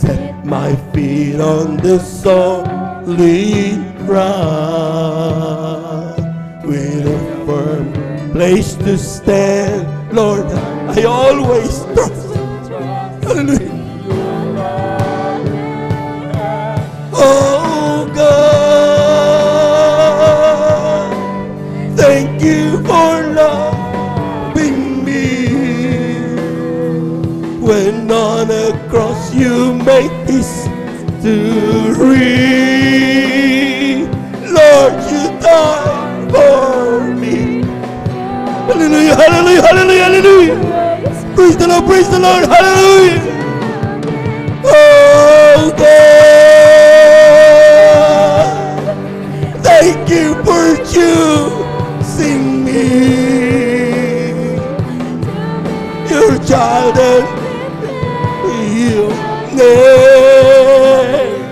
Set my feet on the solid rock with a firm place to stand. Lord, I always trust. Hallelujah. Oh God, thank you for loving me. When on a cross you made history, Lord, you died for me. Hallelujah, hallelujah, hallelujah, hallelujah. Praise the Lord, hallelujah. Oh God, thank you for choosing me, your child, and you name.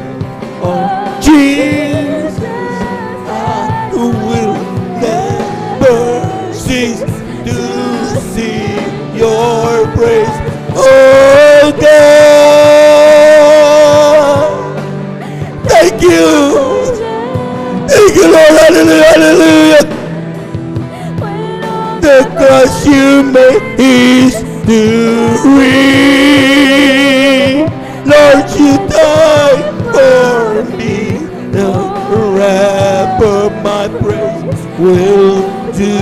Oh Jesus, I will never cease to sing your praise. Oh God, thank you, Lord, hallelujah, hallelujah. The cross you made history, Lord, you died for me. The wrap of my praise will do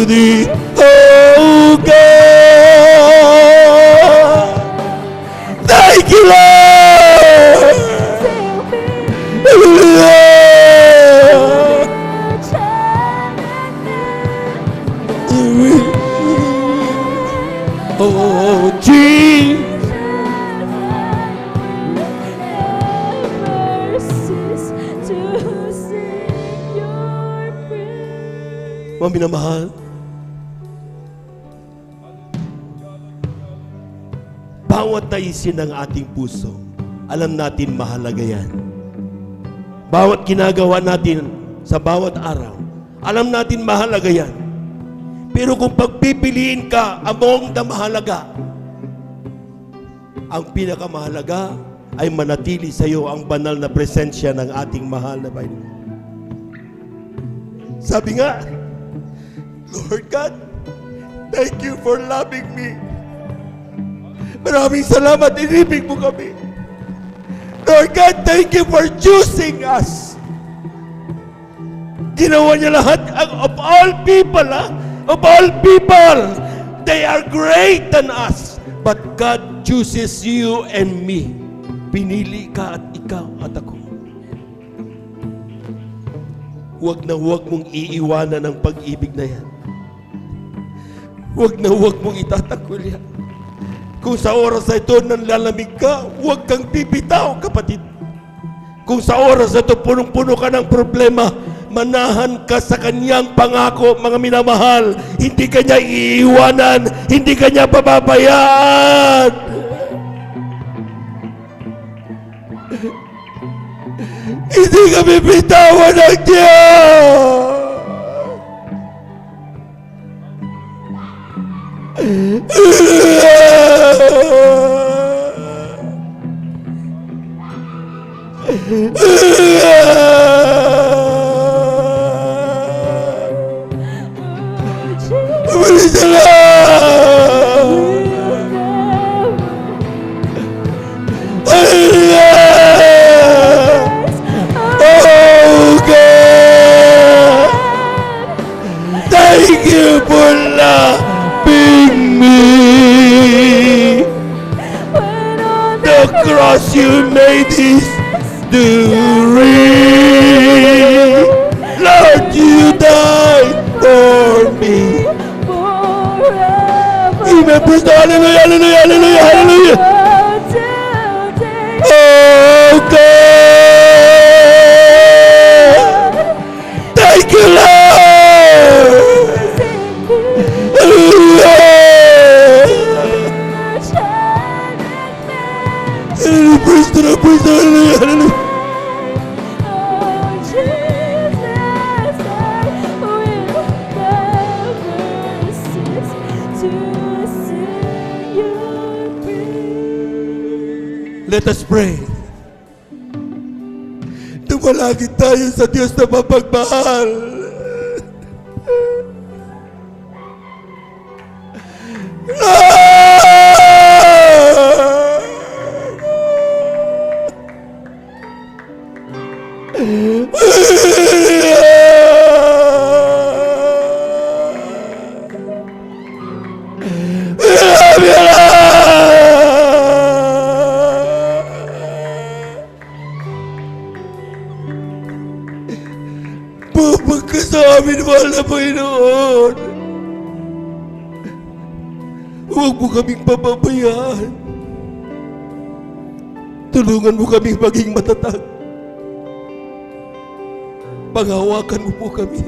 thee. Oh God, thank you, Lord. Oh Jesus, mga minamahal, bawat naisin ng ating puso, alam natin mahalaga yan. Bawat ginagawa natin sa bawat araw, alam natin mahalaga yan. Pero kung pagpipiliin ka among the mahalaga, ang pinakamahalaga ay manatili sa iyo ang banal na presensya ng ating mahal na Panginoon. Sabi nga, Lord God, thank you for loving me. Maraming salamat, inibig mo kami. Lord God, thank you for choosing us. Ginawa niya lahat of all people, of all people. They are great than us. But God chooses you and me. Pinili ka at ikaw at ako. Huwag na huwag mong iiwanan ang pag-ibig na yan. Huwag na huwag mong itatakwil yan. Kung sa oras na ito nanlalamig ka, huwag kang bibitaw, kapatid. Kung sa oras na ito punong-puno ka ng problema, manahan ka sa kanyang pangako, mga minamahal. Hindi ka niya iiwanan, hindi ka niya pababayaan. Hindi ka bibitawan ng Diyos. Thank you for loving me. The cross you made is history. Lord, you died for me. Amen. Praise the Lord. Hallelujah, hallelujah, hallelujah, hallelujah. Oh God. Thank you, Lord. Praise the Lord, praise the Lord, hallelujah, hallelujah. Let us pray. Tumalangin tayo sa Diyos na mapagmahal. Bumag ka sa amin, mahal na Panginoon. Huwag mo kaming pababayaan. Tulungan mo kaming maging matatag. Panghawakan mo po kami.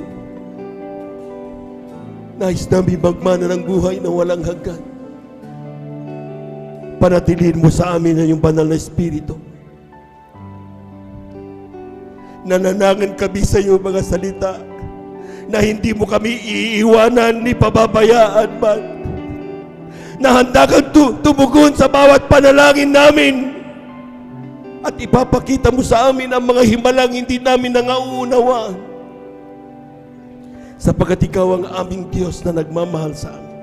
Nais namin magmana ng buhay na walang hanggan. Panatilihin mo sa amin ang iyong banal na Espiritu. Nananagan kami sa iyong mga salita na hindi mo kami iiwanan ni pababayaan man. Na handa kang tumugon sa bawat panalangin namin at ipapakita mo sa amin ang mga himalang hindi namin nangauunawaan. Sapagkat ikaw ang aming Diyos na nagmamahal sa amin.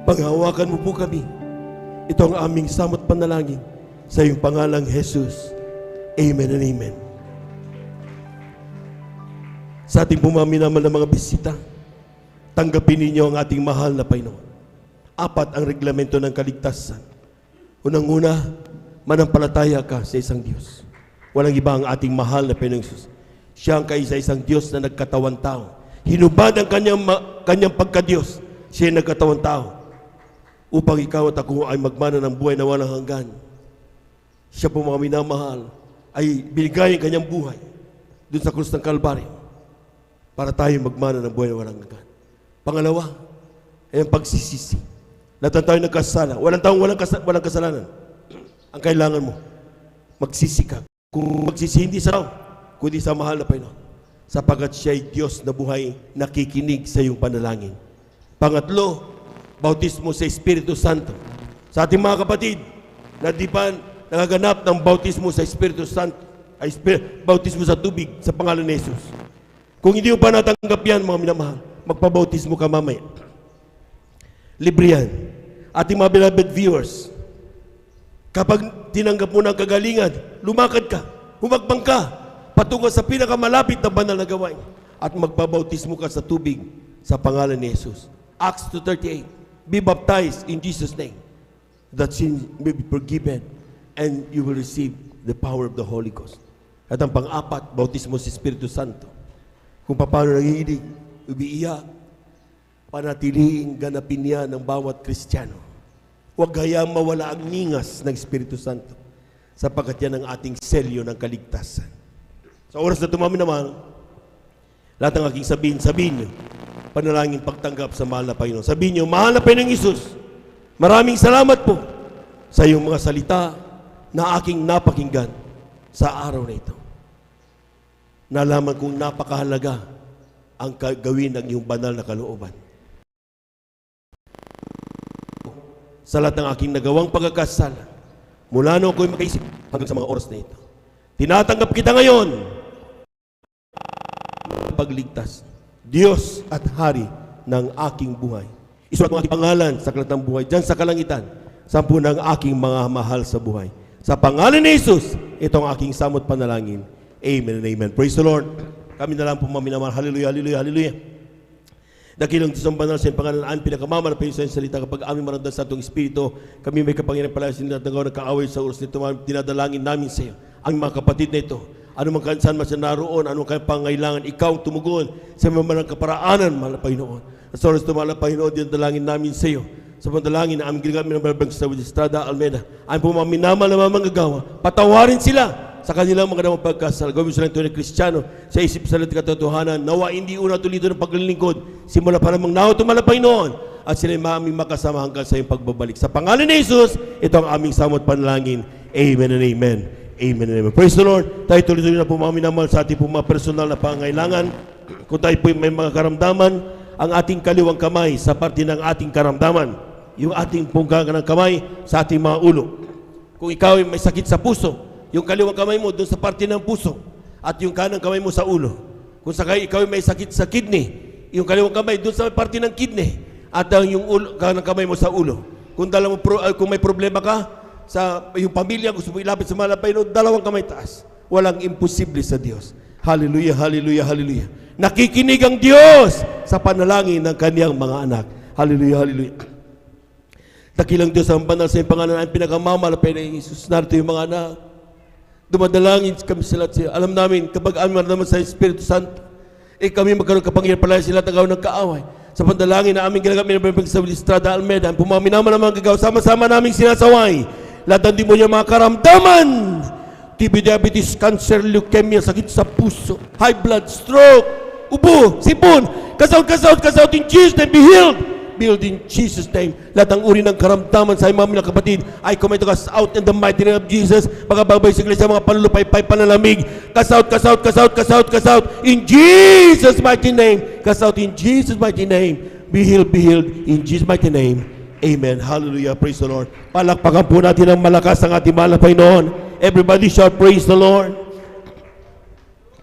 Panghawakan mo po kami. Ito ang aming samot panalangin sa iyong pangalang Jesus. Amen and amen. Sa ating pumaminamal na mga bisita, tanggapin ninyo ang ating mahal na Panginoon. 4 ang reglamento ng kaligtasan. Unang-una, manampalataya ka sa isang Diyos. Walang iba ang ating mahal na Panginoong Jesus. Siya ang kaisa-isang Diyos na nagkatawan tao. Hinubad ang kanyang pagka-Diyos. Siya ay nagkatawan tao upang ikaw at ako ay magmana ng buhay na walang hanggan. Siya po mga minamahal ay binigay ang kanyang buhay doon sa krus ng Kalbaryo para tayo magmana ng buhay na walang hanggan. Pangalawa, ay ang pagsisisi. Lahat tayo nagkasala. Walang taong walang kasalanan. Ang kailangan mo, magsisi ka. Kung magsisi, hindi sa tao, kundi sa mahal na Panginoon. Sapagkat siya ay Diyos na buhay, nakikinig sa iyong panalangin. Pangatlo, bautismo sa Espiritu Santo. Sa ating mga kapatid, na di pa nagaganap ng bautismo sa Espiritu Santo, ay bautismo sa tubig, sa pangalan ni Jesus. Kung hindi mo pa natanggap yan, mga minamahal, magpabautismo ka mamaya. Libre yan. Ating mga beloved viewers, kapag tinanggap mo ng kagalingan, lumakad ka, humagbang ka, patungo sa pinakamalapit na banal na gawain, at magpabautismo ka sa tubig sa pangalan ni Jesus. Acts 2:38, be baptized in Jesus' name, that sin may be forgiven, and you will receive the power of the Holy Ghost. At ang pang-4, bautismo sa Espiritu Santo. Kung paano nangihinig, umiiyak, panatiliing ganapin niya ng bawat Kristiyano. Huwag hayang mawala ang ningas ng Espiritu Santo, sapagkat yan ang ating selyo ng kaligtasan. Sa oras na tumami naman, lahat ng aking sabihin niyo, panalangin pagtanggap sa mahal na Panginoon. Sabihin niyo, mahal na Panginoong Isus, maraming salamat po sa iyong mga salita na aking napakinggan sa araw na ito. Nalaman kong napakahalaga ang gawin ng iyong banal na kalooban. Sa lahat ng aking nagawang pagkakasala, mula noong ako'y makaisip hanggang sa mga oras na ito, tinatanggap kita ngayon, pagligtas, Diyos at Hari ng aking buhay. Isulat mo aking pangalan sa aklat ng buhay, dyan sa kalangitan, sampu ng aking mga mahal sa buhay. Sa pangalan ni Jesus, ito ang aking samot panalangin. Amen and amen. Praise the Lord. Kami na lang po maminamahal. Hallelujah, hallelujah, hallelujah. Dakilang Diyos ang banal sa iyong pangalan, pinakamamala pa yung sa iyong salita. Kapag aming maramdaman sa itong Espiritu, kami may kapangyarihan pala sa nagawa ng kaaway sa oras nito, dinadalangin namin sa iyo. Ang mga kapatid na ito, anumang saan man siya naroon, anumang kayong pangailangan, ikaw ang tumugon sa mga manang kaparaanan, mahal na Panginoon. Sa oras ito, mahal na Panginoon, dinadalangin namin sa iyo. Sa panalangin na aming ginagamit ng Barbang sa Estrada Almeida, ang pumaminamal na mga manggagawa, patawarin sila sa kanilang mga damang pagkasal. Gawin silang tunay na Kristiyano sa isip sa lahat katotohanan. Nawa hindi una tulito ng paglilingkod. Simula pa namang nawa tumala Panginoon. At sila aming makasama hanggang sa iyong pagbabalik. Sa pangalan ni Jesus, ito ang aming samot panalangin. Amen and amen. Amen and amen. Praise the Lord. Tayo tuloy-tuloy na pumaminamal sa ating mga personal na pangailangan. Kung tayo po may mga karamdaman, ang ating kaliwang kamay sa parte ng ating karamdaman. Yung ating punggangan ng kamay sa ating mga ulo. Kung ikaw ay may sakit sa puso, yung kaliwang kamay mo doon sa parte ng puso at yung kanang kamay mo sa ulo. Kung sakay ikaw ay may sakit sa kidney, yung kaliwang kamay doon sa parte ng kidney at yung kanang kamay mo sa ulo. Kung kung may problema ka sa yung pamilya, gusto mo ilapit sa mahal na Panginoon, dalawang kamay taas. Walang imposible sa Diyos. Hallelujah, hallelujah, hallelujah. Nakikinig ang Diyos sa panalangin ng kaniyang mga anak. Hallelujah, hallelujah. Dakilang Diyos ang banal sa iyong pangalan ang pinakamamalapay na Jesus. Narito yung mga anak. Dumadalangin kami sila at alam namin, kapag amin naman sa Espiritu Santo, kami magkaroon kapangyarihan pala sila tagaw ng kaaway. Sa pandalangin na aming ginagamit ng sa Estrada Almeida, ang pumaminama naman gagaw, sama-sama naming sinasaway. Lahat ng demonyo mga karamdaman. TB, diabetes, cancer, leukemia, sakit sa puso, high blood, stroke, ubo, sipon, kasaut in Jesus' name, be healed. Build in Jesus' name. Lahat ng uri ng karamdaman sa imam na kapatid, I command to cast out in the mighty name of Jesus. Magababay sa iglesia, mga panlulupay-pay, panalamig. Cast out. In Jesus' mighty name. Cast out in Jesus' mighty name. Be healed in Jesus' mighty name. Amen. Hallelujah. Praise the Lord. Palakpakan po natin ng malakas ang ating mahal na Panginoon. Everybody shout, praise the Lord.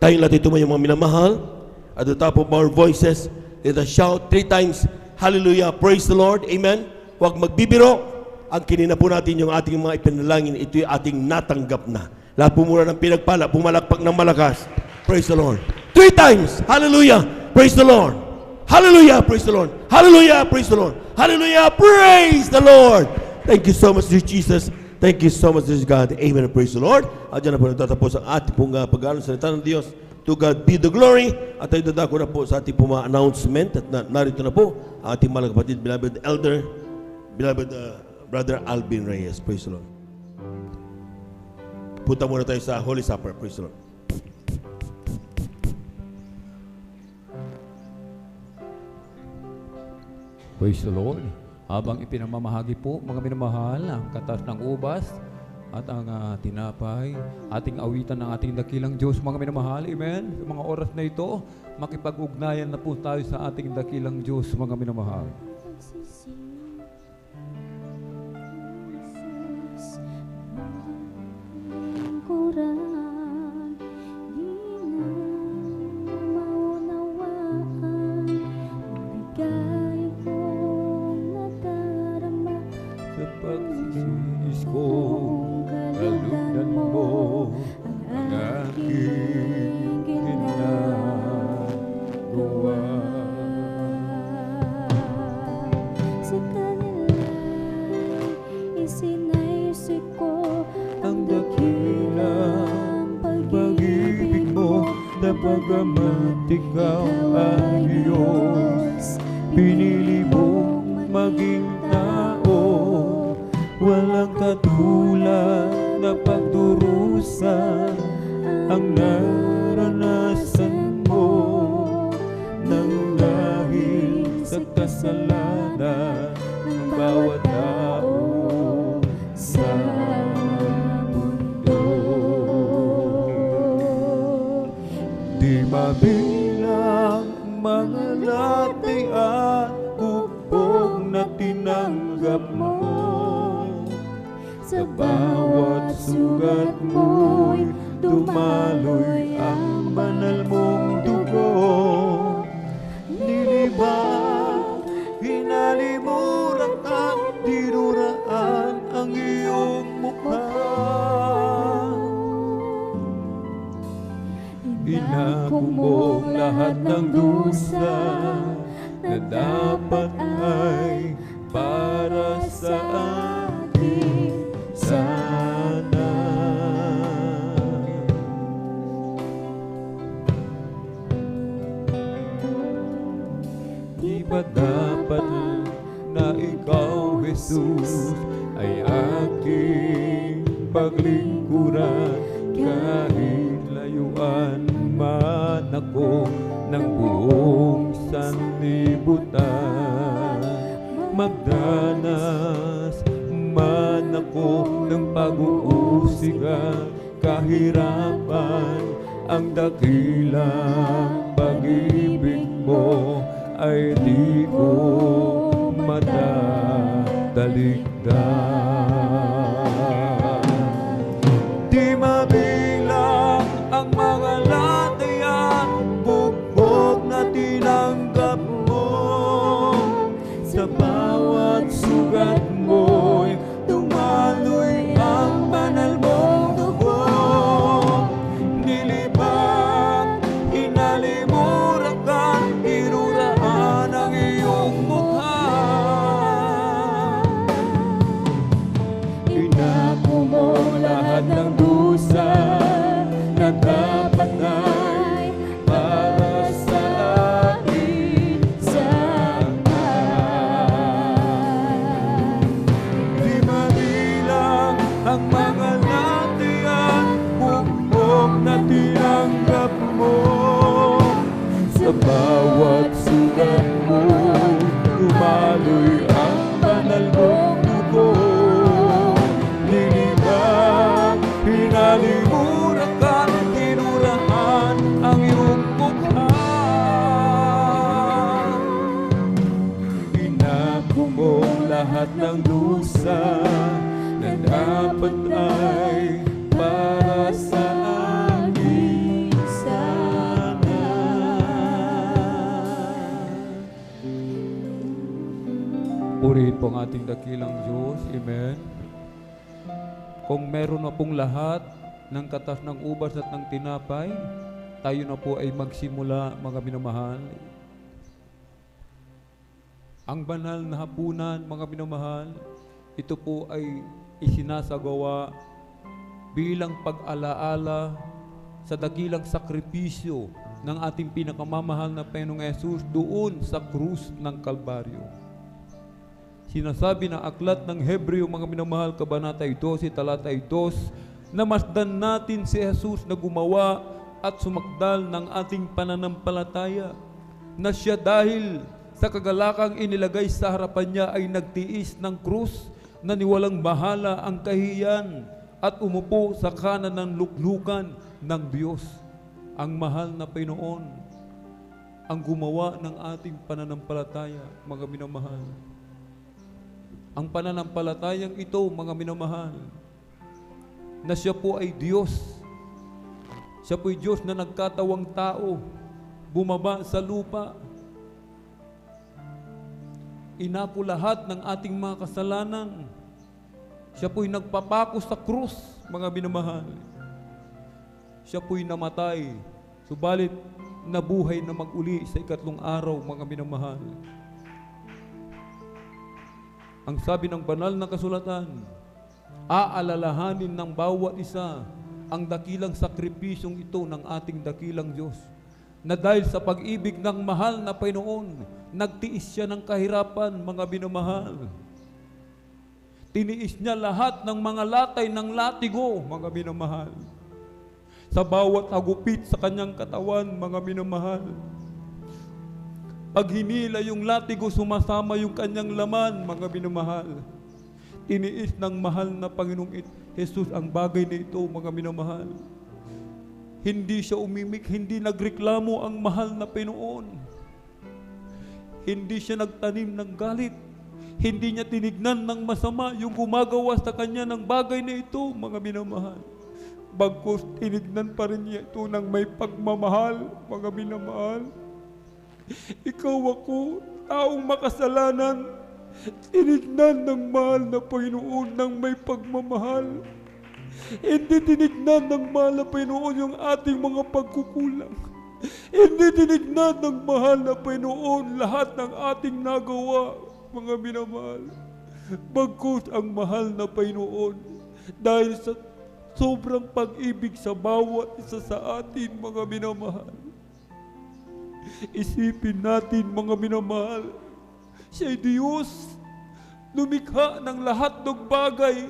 Tayong lahat ito mga minamahal. At the top of our voices, let us shout 3 times. Hallelujah. Praise the Lord. Amen. Huwag magbibiro. Ang kinina po natin yung ating mga ipinalangin, ito yung ating natanggap na. Lahat po muna ng pinagpala, pumalakpak ng malakas. Praise the Lord. 3 times. Hallelujah. Praise the Lord. Hallelujah. Praise the Lord. Hallelujah. Praise the Lord. Hallelujah. Praise the Lord. Thank you so much, dear Jesus. Thank you so much, dear God. Amen. Praise the Lord. At dyan na po natatapos ang ating pong pag-aaral sa salita ng Diyos. To God be the glory. At tayo dadako na po sa ating pong announcement. At narito na po ang ating mga kapatid, beloved elder, beloved Brother Alvin Reyes. Praise the Lord. Punta muna tayo sa Holy Supper. Praise the Lord. Praise the Lord. Habang ipinamamahagi po, mga minamahal, ang katas ng ubas at ang tinapay, ating awitan ng ating dakilang Diyos, mga minamahal. Amen. Sa mga oras na ito, makipag-ugnayan na po tayo sa ating dakilang Diyos, mga minamahal. Pagamat ikaw ang Diyos, pinili mong maging tao, walang katulad na pagdurusa ang naranasan mo nang dahil sa kasalanan ng bawat tao sa mabilang mga lati at bubog na tinanggap mo. Sa bawat sugat mo'y dumaloy ang banal mong dugo. Nilibang, hinalimuran at dinuraan ang iyong mukha. Inakong mo lahat ng dusa na dapat ay para sa akin sana. Di ba dapat na ikaw, Jesus, ay aking paglingkuran kahit layuan man ako ng buong sanlibutan, magdanas man ako ng pag-uusig at kahirapan, ang dakilang pag-ibig mo ay di ko madadaligdan. Inako mo lahat ng dusa na dapat ay para sa akin saan. Di manilang ang mga latihan, bukbok na tinanggap mo. Sa bawat sugat mo, dumaloy ang banal mong dugo. Dinibang, pinalimuran ka, tinuraan ang iyong mukha. Inako mo lahat ng dusa na dapat ay para sa akin sana. Purihin po ang ating dakilang Diyos. Amen. Kung meron na pong lahat ng katas ng ubas at ng tinapay, tayo na po ay magsimula, mga minamahal. Ang banal na hapunan, mga minamahal, ito po ay isinasagawa bilang pag-alaala sa dakilang sakripisyo ng ating pinakamamahal na Panginoong Hesus doon sa krus ng Kalbaryo. Sinasabi ng aklat ng Hebreo, mga minamahal, kabanata 12, talata 2, na masdan natin si Jesus na gumawa at sumakdal ng ating pananampalataya, na siya dahil sa kagalakang inilagay sa harapan niya ay nagtiis ng krus na niwalang bahala ang kahiyan at umupo sa kanan ng luklukan ng Diyos. Ang mahal na Panginoon ang gumawa ng ating pananampalataya, mga minamahal. Ang pananampalatayang ito, mga minamahal, na siya po ay Diyos. Siya po ay Diyos na nagkatawang tao, bumaba sa lupa. Inako lahat ng ating mga kasalanan. Siya po'y nagpapako sa krus, mga minamahal. Siya po'y namatay, subalit nabuhay na mag-uli sa ikatlong araw, mga minamahal. Ang sabi ng banal na kasulatan, aalalahanin ng bawat isa ang dakilang sakripisyong ito ng ating dakilang Diyos, na dahil sa pag-ibig ng mahal na Panginoon, nagtiis siya ng kahirapan, mga minamahal. Tiniis niya lahat ng mga latay ng latigo, mga minamahal. Sa bawat hagupit sa kanyang katawan, mga minamahal. Pag hinila yung latigo, sumasama yung kanyang laman, mga minamahal. Tiniis ng mahal na Panginoong Jesus ang bagay na ito, mga minamahal. Hindi siya umimik, hindi nagreklamo ang mahal na Panginoon. Hindi siya nagtanim ng galit. Hindi niya tinignan ng masama yung gumagawa sa kanya ng bagay na ito, mga minamahal. Bagkus tinignan pa rin niya ito ng may pagmamahal, mga minamahal. Ikaw ako, taong makasalanan, tinignan ng mahal na Panginoon ng may pagmamahal. Hindi tinignan ng mahal na Panginoon yung ating mga pagkukulang. Hindi tinignan ng mahal na Panginoon lahat ng ating nagawa, mga minamahal. Bagkus ang mahal na Panginoon, dahil sa sobrang pag-ibig sa bawat isa sa atin, mga minamahal. Isipin natin, mga minamahal, siya'y Diyos, lumikha ng lahat ng bagay,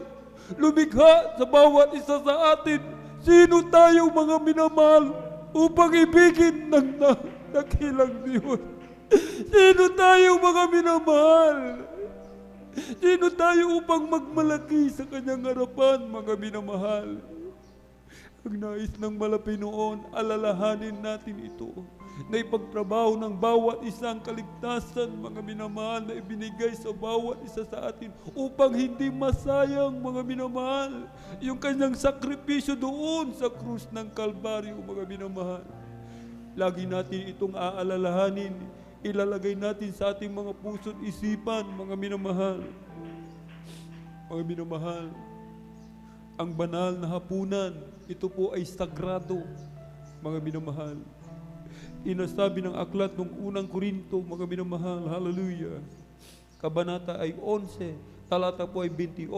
lumikha sa bawat isa sa atin. Sino tayo, mga minamahal, upang ibigin ng dakilang Diyos? Sino tayo, mga minamahal? Sino tayo upang magmalaki sa kanyang harapan, mga minamahal? Ang nais ng Malapinoon, alalahanin natin ito, na ipagtrabaho ng bawat isang kaligtasan, mga minamahal, na ibinigay sa bawat isa sa atin upang hindi masayang, mga minamahal, yung kanyang sakripisyo doon sa krus ng Kalbaryo, mga minamahal. Lagi natin itong aalalahanin, ilalagay natin sa ating mga puso't isipan, mga minamahal. Mga minamahal, ang banal na hapunan, ito po ay sagrado, mga minamahal. Inasabi ng aklat ng unang Korinto, mga minamahal, hallelujah. Kabanata ay 11, talata po ay 28.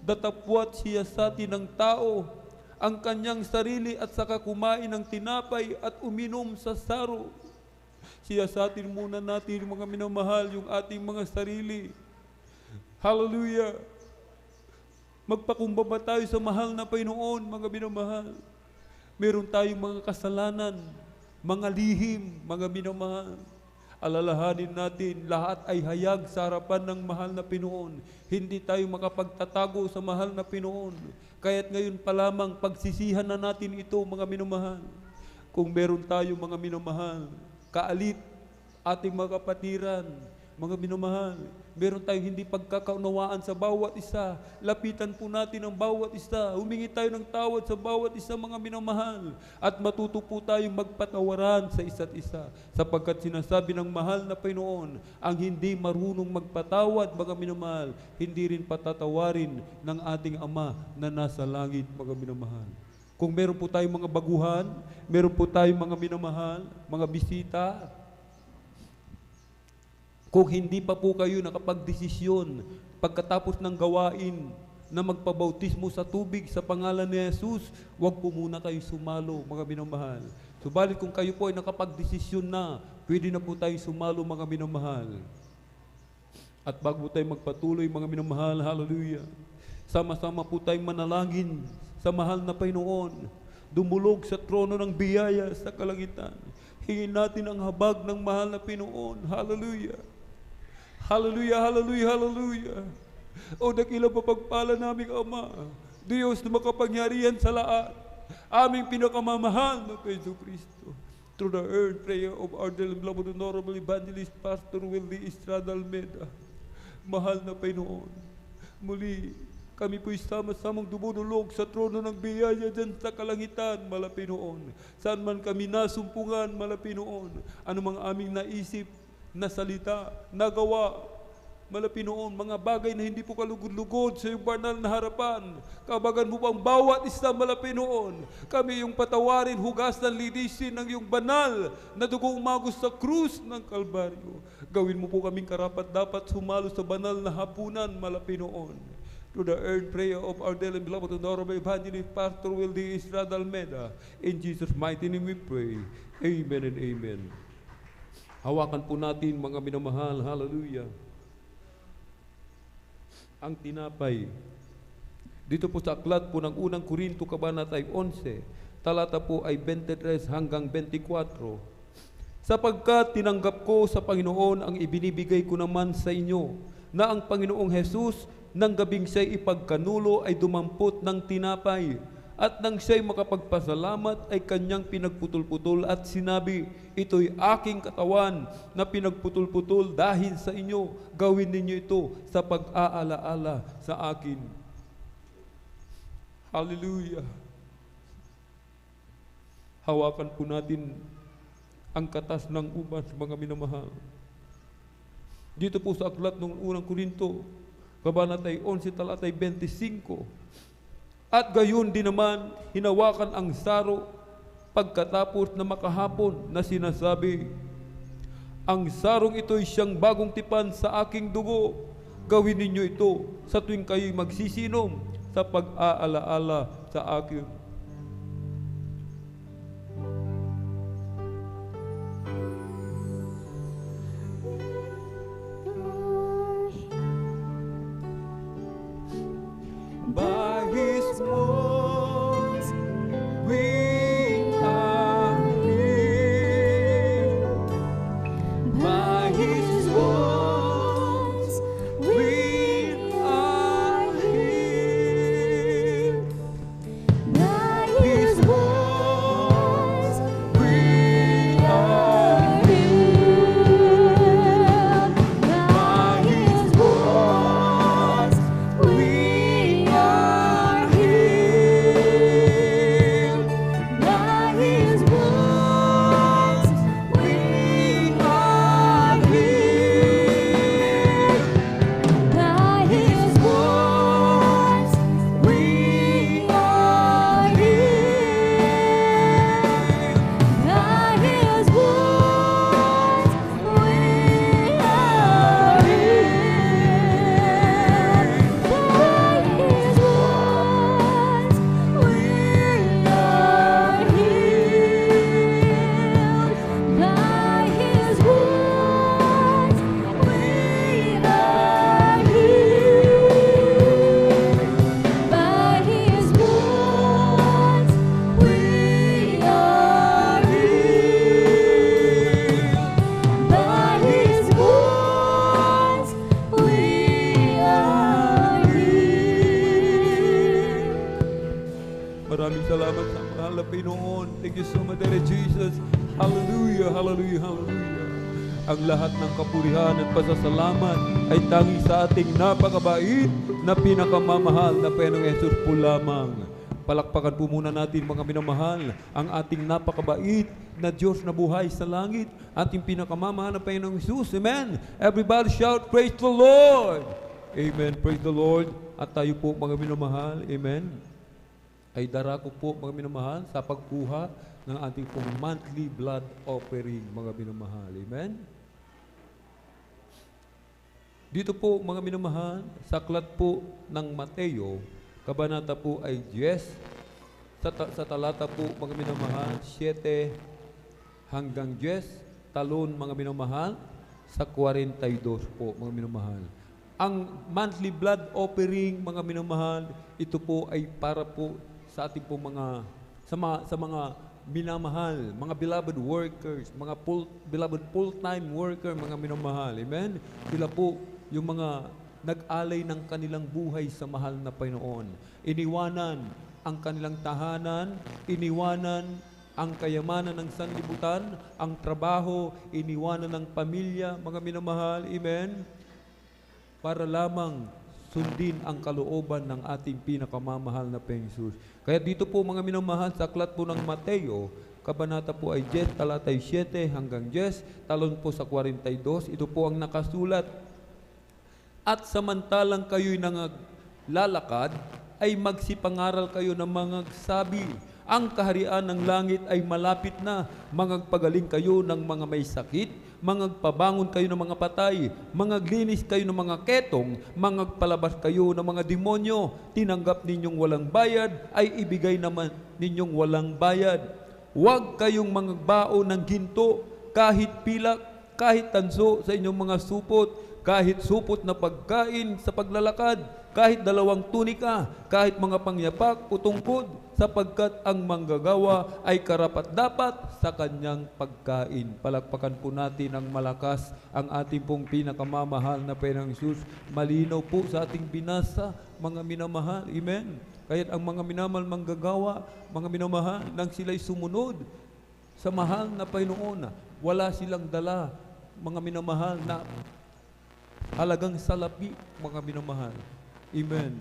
datapwat siya sa atin ng tao, ang kanyang sarili at saka kumain ng tinapay at uminom sa saro. Siya sa atin muna natin, mga minamahal, yung ating mga sarili. Hallelujah! Magpakumbaba tayo sa mahal na Panginoon, mga minamahal. Meron tayong mga kasalanan, mga lihim, mga minamahal. Alalahanin natin, lahat ay hayag sa harapan ng mahal na Panginoon. Hindi tayo makapagtatago sa mahal na Panginoon. Kaya't ngayon pa lamang, pagsisihan na natin ito, mga minamahal. Kung meron tayo, mga minamahal, kaalit, ating mga kapatiran, mga minamahal, meron tayong hindi pagkakaunawaan sa bawat isa. Lapitan po natin ang bawat isa. Humingi tayo ng tawad sa bawat isa, mga minamahal. At matuto po tayong magpatawaran sa isa't isa. Sapagkat sinasabi ng mahal na Panginoon, ang hindi marunong magpatawad, mga minamahal, hindi rin patatawarin ng ating Ama na nasa langit, mga minamahal. Kung meron po tayong mga baguhan, meron po tayong mga minamahal, mga bisita, kung hindi pa po kayo nakapagdesisyon pagkatapos ng gawain na magpabautismo sa tubig sa pangalan ni Jesus, huwag po muna kayo sumalo, mga minamahal. Subalit kung kayo po ay nakapagdesisyon na, pwede na po tayo sumalo, mga minamahal. At bago tayo magpatuloy, mga minamahal, hallelujah, sama-sama po tayong manalangin sa mahal na Panginoon, dumulog sa trono ng biyaya sa kalangitan. Hingin natin ang habag ng mahal na Panginoon, hallelujah. Hallelujah, hallelujah, hallelujah. O dakilang mapagpala naming Ama, Diyos na makapangyarihan sa lahat, aming pinakamamahal na Kristo Kristo. Through the earth, prayer of our dearly beloved Honorable Evangelist Pastor Willie Estrada Almeda, mahal na Panginoon, muli kami po'y sama-samang dumudulog sa trono ng biyaya dyan sa kalangitan, Malapinoon. Saan man kami nasumpungan, Malapinoon, anumang aming naisip, na salita, nagawa, Malapinoon, mga bagay na hindi po kalugod-lugod sa iyong banal na harapan. Kabagan mo pang bawat isa, Malapinoon. Kami yung patawarin, hugasan, linisin ng iyong banal na dugong umagos sa krus ng Kalbaryo. Gawin mo po kaming karapat dapat sumalo sa banal na hapunan, Malapinoon. To the earth, prayer of our dearly beloved Honorable Evangelist Pastor Willie Estrada Almeda. In Jesus' mighty name we pray. Amen and amen. Hawakan po natin, mga minamahal, hallelujah, ang tinapay. Dito po sa aklat po ng unang Korinto, kabanata 11, talata po ay 23 hanggang 24. Sapagkat tinanggap ko sa Panginoon ang ibinibigay ko naman sa inyo, na ang Panginoong Jesus, nang gabing siya'y ipagkanulo ay dumampot ng tinapay, at nang siya'y makapagpasalamat ay kanyang pinagputol-putol at sinabi, ito'y aking katawan na pinagputol-putol dahil sa inyo. Gawin ninyo ito sa pag-aalaala sa akin. Hallelujah. Hawakan po natin ang katas ng ubas, mga minamahal. Dito po sa aklat ng unang Korinto, kabanata 11, talata 25. At gayon din naman, hinawakan ang saro pagkatapos na makahapon na sinasabi, ang sarong ito'y siyang bagong tipan sa aking dugo. Gawin ninyo ito sa tuwing kayo'y magsisinom sa pag-aalaala sa akin. By His wounds we are healed. By His wounds we are healed. maraming salamat sa mahal na Panginoon. Thank you so much, Daddy Jesus. Hallelujah, hallelujah, hallelujah. Ang lahat ng kapurihan at pasasalamat ay tanging sa ating napakabait na pinakamamahal na Panginoong Yesus po lamang. Palakpakan po muna natin mga minamahal ang ating napakabait na Diyos na buhay sa langit, ating pinakamamahal na Panginoong Yesus. Amen. Everybody shout, praise the Lord. Amen. Praise the Lord. At tayo po mga minamahal, amen, ay darako po mga minamahal sa pagkuha ng ating pong monthly blood offering mga minamahal. Amen. Dito po mga minamahal, sa aklat po ng Mateo, kabanata po ay 10, sa talata po mga minamahal, 7 hanggang 10, talon mga minamahal, sa 42 po mga minamahal. Ang monthly blood offering mga minamahal, ito po ay para po sa ating po mga sa mga minamahal, mga beloved workers, mga beloved full-time worker, mga minamahal. Amen? Sila po yung mga nag-alay ng kanilang buhay sa mahal na Panginoon. Iniwanan ang kanilang tahanan, iniwanan ang kayamanan ng sanlibutan, ang trabaho, iniwanan ng pamilya, mga minamahal. Amen? Para lamang sundin ang kalooban ng ating pinakamamahal na Panginoon Jesus. Kaya dito po mga minamahal, sa aklat po ng Mateo, kabanata po ay 10, talatay 7 hanggang 10, talon po sa 42, ito po ang nakasulat. At samantalang kayo'y nangalalakad, ay magsipangaral kayo ng mga sabi, ang kaharian ng langit ay malapit na, mangagpagaling kayo ng mga may sakit, mangagpabangon kayo ng mga patay, mangaglinis kayo ng mga ketong, mangagpalabas kayo ng mga demonyo, tinanggap ninyong walang bayad, ay ibigay naman ninyong walang bayad. Huwag kayong mangagbao ng ginto, kahit pilak, kahit tanso sa inyong mga supot, kahit supot na pagkain sa paglalakad, kahit 2 tunika, kahit mga pangyapak o tungkod, sapagkat ang manggagawa ay karapat-dapat sa kanyang pagkain. Palakpakan po natin ng malakas ang ating pong pinakamamahal na Panginoong Jesus. Malinaw po sa ating binasa, mga minamahal. Amen. Kaya't ang mga minamahal manggagawa, mga minamahal, nang sila'y sumunod sa mahal na Panginoon, wala silang dala, mga minamahal, na halagang salapi, mga minamahal. Amen.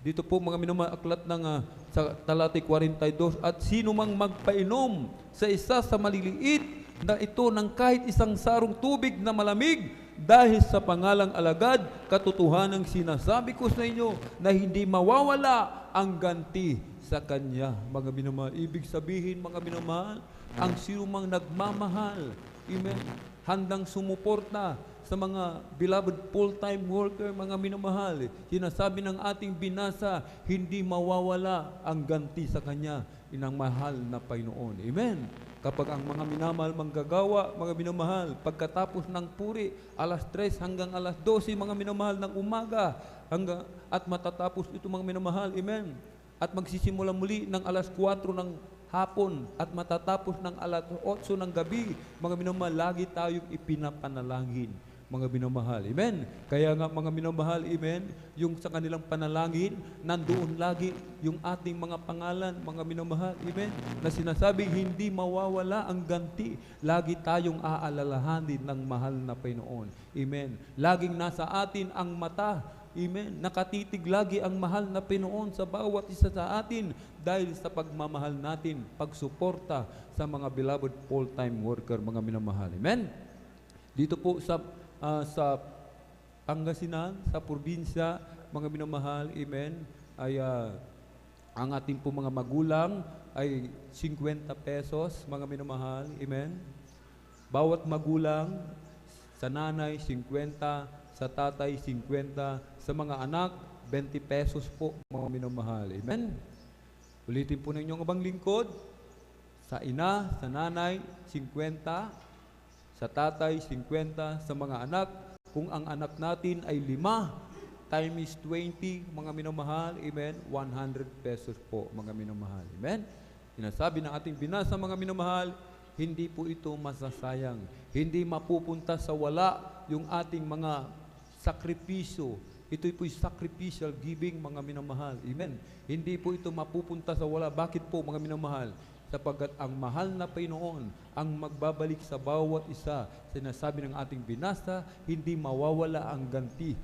Dito po mga minamahal, aklat ng sa talatay 42, at sino mang magpainom sa isa sa maliliit na ito ng kahit isang sarong tubig na malamig, dahil sa pangalang alagad, katotohanang sinasabi ko sa inyo na hindi mawawala ang ganti sa kanya. Mga minamahal, ibig sabihin mga minamahal, ang sino mang nagmamahal, amen, handang sumuporta sa mga beloved full-time worker, mga minamahal, sinasabi ng ating binasa, hindi mawawala ang ganti sa kanya, inang mahal na Panginoon. Amen. Kapag ang mga minamahal manggagawa, mga minamahal, pagkatapos ng puri, alas 3 hanggang alas 12, mga minamahal ng umaga, at matatapos ito mga minamahal, amen. At magsisimula muli ng alas 4 ng hapon at matatapos ng alas 8 ng gabi, mga minamahal, lagi tayong ipinapanalangin, mga minamahal. Amen. Kaya nga mga minamahal, amen, yung sa kanilang panalangin, nandoon lagi yung ating mga pangalan, mga minamahal, amen, na sinasabing hindi mawawala ang ganti. Lagi tayong aalalahanin ng mahal na Panginoon. Amen. Laging nasa atin ang mata. Amen. Nakatitig lagi ang mahal na Panginoon sa bawat isa sa atin dahil sa pagmamahal natin, pagsuporta sa mga beloved full-time worker, mga minamahal. Amen. Dito po sa Pangasinan, sa probinsya, mga minamahal, amen, ay ang ating po mga magulang ay 50 pesos, mga minamahal, amen. Bawat magulang, sa nanay 50, sa tatay 50, sa mga anak 20 pesos po, mga minamahal, amen. Ulitin po ninyong abang lingkod, sa ina, sa nanay 50, sa tatay, 50, sa mga anak, kung ang anak natin ay 5, times 20, mga minamahal, amen, 100 pesos po, mga minamahal, amen. Sinasabi ng ating binasa, mga minamahal, hindi po ito masasayang, hindi mapupunta sa wala yung ating mga sakripisyo, Ito'y po'y sacrificial giving, mga minamahal. Amen. Hindi po ito mapupunta sa wala. Bakit po, mga minamahal? Sapagkat ang mahal na Panginoon ang magbabalik sa bawat isa. Sinasabi ng ating binasa, hindi mawawala ang ganti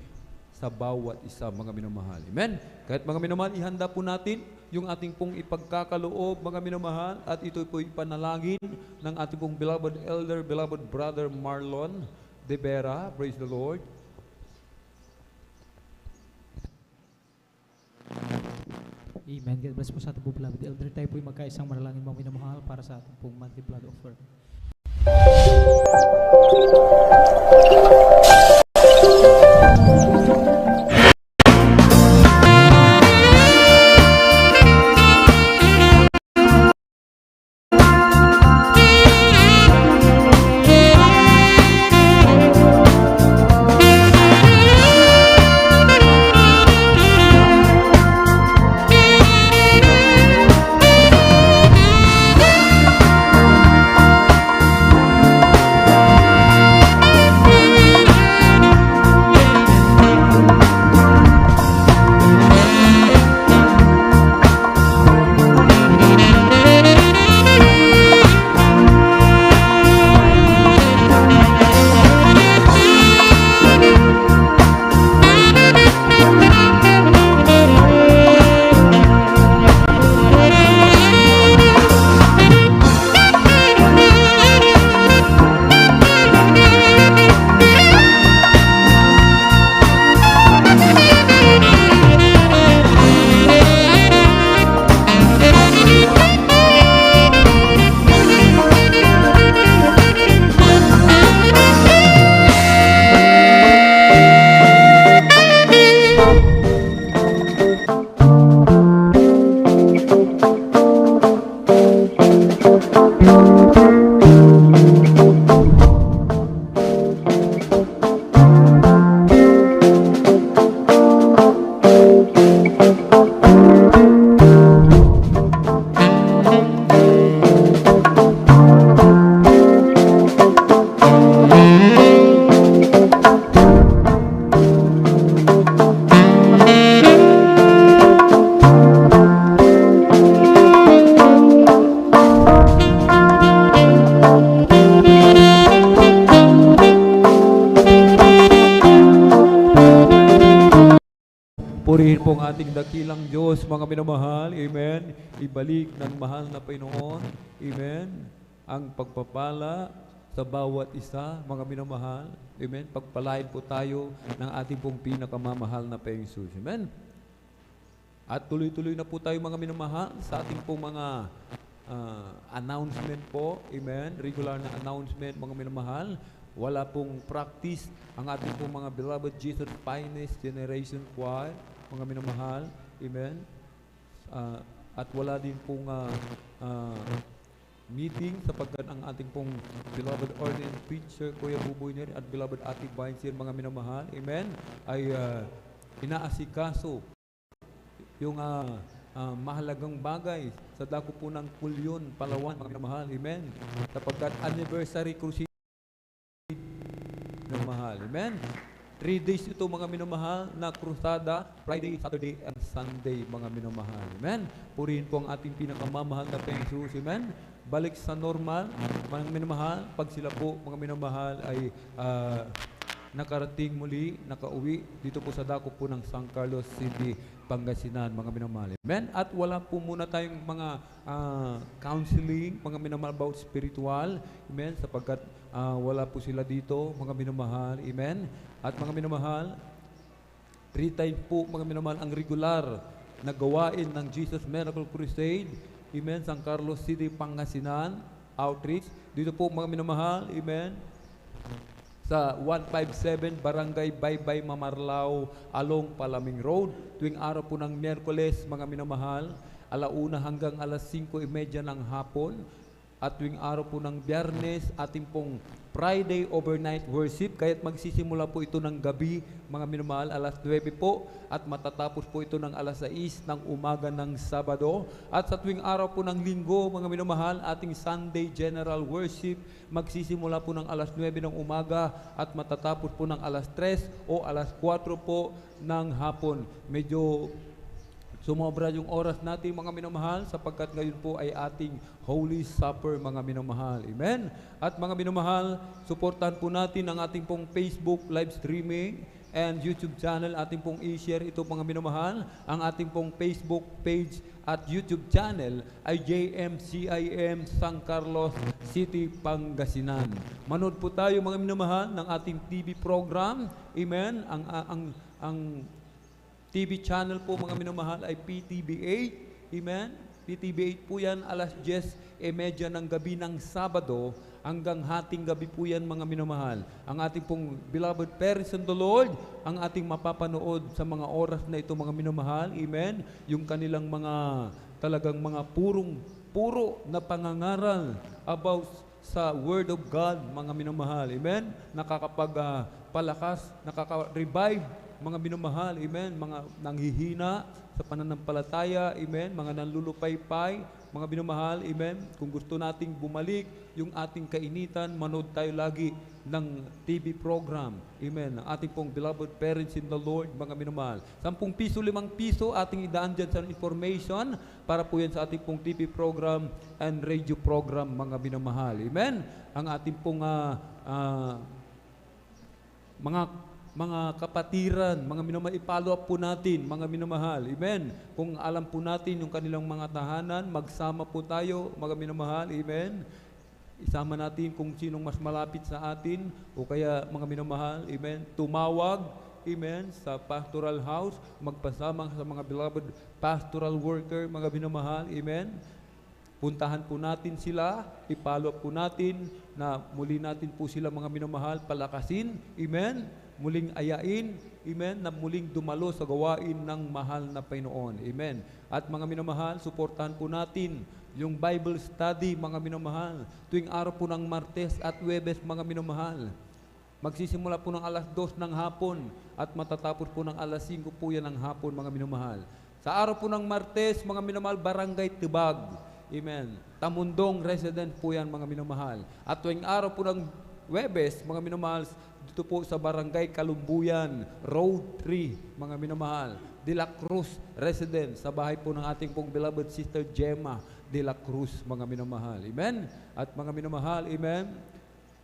sa bawat isa, mga minamahal. Amen? Kahit mga minamahal, ihanda po natin yung ating pong ipagkakaloob, mga minamahal, at ito po ipanalangin ng ating pong beloved elder, beloved brother Marlon De Vera. Praise the Lord. Amen. God bless po sa ating po, beloved elder. Tayo po'y magkaisang manalangin, mga minamahal, para sa ating pong monthly blood offering. Purihin po ang ating dakilang Diyos, mga minamahal. Amen. Ibalik ng mahal na Panginoon. Amen. Ang pagpapala sa bawat isa, mga minamahal. Amen. Pagpalain po tayo ng ating pong pinakamamahal na Panginoon. Amen. At tuloy-tuloy na po tayo, mga minamahal, sa ating pong mga announcement po. Amen. Regular na announcement, mga minamahal. Wala pong practice ang ating pong mga beloved Jesus Finest Generation Choir, mga minamahal. Amen. At wala din pong meeting sapagkat ang ating pong beloved ordained preacher, Kuya Buboy Neri, at beloved Ate Vincent, mga minamahal. Amen. Ay inaasikaso yung mahalagang bagay sa dako po ng Kulyon, Palawan, mga minamahal. Amen. Sapagkat anniversary crusade ng mahal. Amen. 3 days ito, mga minamahal, na krusada, Friday, Saturday, and Sunday, mga minamahal. Amen. Purihin po ang ating pinakamamahal na Panginoon. Amen. Balik sa normal, mga minamahal, pag sila po, mga minamahal, ay nakarating muli, nakauwi dito po sa dako po ng San Carlos City, Pangasinan, mga minamahal. Amen. At wala po muna tayong mga counseling, mga minamahal, about spiritual. Amen. Sapagkat wala po sila dito, mga minamahal. Amen. At mga minamahal, 3 times po, mga minamahal, ang regular na gawain ng Jesus Miracle Crusade. Amen. San Carlos City, Pangasinan, outreach. Dito po, mga minamahal. Amen. Sa 157 Barangay Baybay, Mamarlao, along Palaming Road. Tuwing araw po ng Miyerkules, mga minamahal, 1:00 hanggang 5:30 ng hapon. at tuwing araw po ng Biyernes, ating pong Friday overnight worship. Kaya't magsisimula po ito ng gabi, mga minamahal, alas 9 po, at matatapos po ito ng alas 6 ng umaga ng Sabado. At sa tuwing araw po ng Linggo, mga minamahal, ating Sunday General Worship, magsisimula po ng alas 9 ng umaga at matatapos po ng alas 3 o alas 4 po ng hapon. Medyo sumobra yung oras natin, mga minamahal, sapagkat ngayon po ay ating Holy Supper, mga minamahal. Amen? At mga minamahal, suportahan po natin ang ating pong Facebook live streaming and YouTube channel. Ating pong i-share ito, mga minamahal. Ang ating pong Facebook page at YouTube channel ay JMCIM San Carlos City, Pangasinan. Manood po tayo, mga minamahal, ng ating TV program. Amen? Ang TV channel po, mga minamahal, ay PTV8. Amen? PTV8 po yan, alas 10:30 ng gabi ng Sabado hanggang hating gabi po yan, mga minamahal. Ang ating pong beloved parents in the Lord, ang ating mapapanood sa mga oras na ito, mga minamahal. Amen? Yung kanilang mga, talagang mga puro na pangangaral about sa Word of God, mga minamahal. Amen? Nakakapagpalakas, nakaka-revive, mga minamahal, amen, mga nanghihina sa pananampalataya, amen, mga nanlulupaypay, mga minamahal, amen. Kung gusto nating bumalik yung ating kainitan, manood tayo lagi ng TV program, amen, ang ating pong beloved parents in the Lord, mga minamahal. 10 piso, 5 piso, ating idaan dyan sa information para po yan sa ating pong TV program and radio program, mga minamahal, amen. Ang ating pong mga kapatiran, mga minamahal, i-follow up po natin, mga minamahal. Amen. Kung alam po natin yung kanilang mga tahanan, magsama po tayo, mga minamahal. Amen. Isama natin kung sinong mas malapit sa atin, o kaya, mga minamahal, amen, tumawag, amen, sa pastoral house, magpasama sa mga beloved pastoral worker, mga minamahal, amen. Puntahan po natin sila, i-follow up po natin, na muli natin po sila, mga minamahal, palakasin, amen, muling ayain, amen, na muling dumalo sa gawain ng mahal na Panginoon, amen. At mga minamahal, suportahan po natin yung Bible study, mga minamahal, tuwing araw po ng Martes at Huwebes, mga minamahal. Magsisimula po ng alas 2 ng hapon at matatapos po ng alas 5 po yan ng hapon, mga minamahal. Sa araw po ng Martes, mga minamahal, Barangay Tibag, amen. Tamundong resident po yan, mga minamahal. At tuwing araw po ng Huwebes, mga minamahal, dito po sa Barangay Kalumbuyan, Road 3, mga minamahal, De La Cruz resident, sa bahay po ng ating pong beloved sister Gemma De La Cruz, mga minamahal. Amen? At mga minamahal, amen,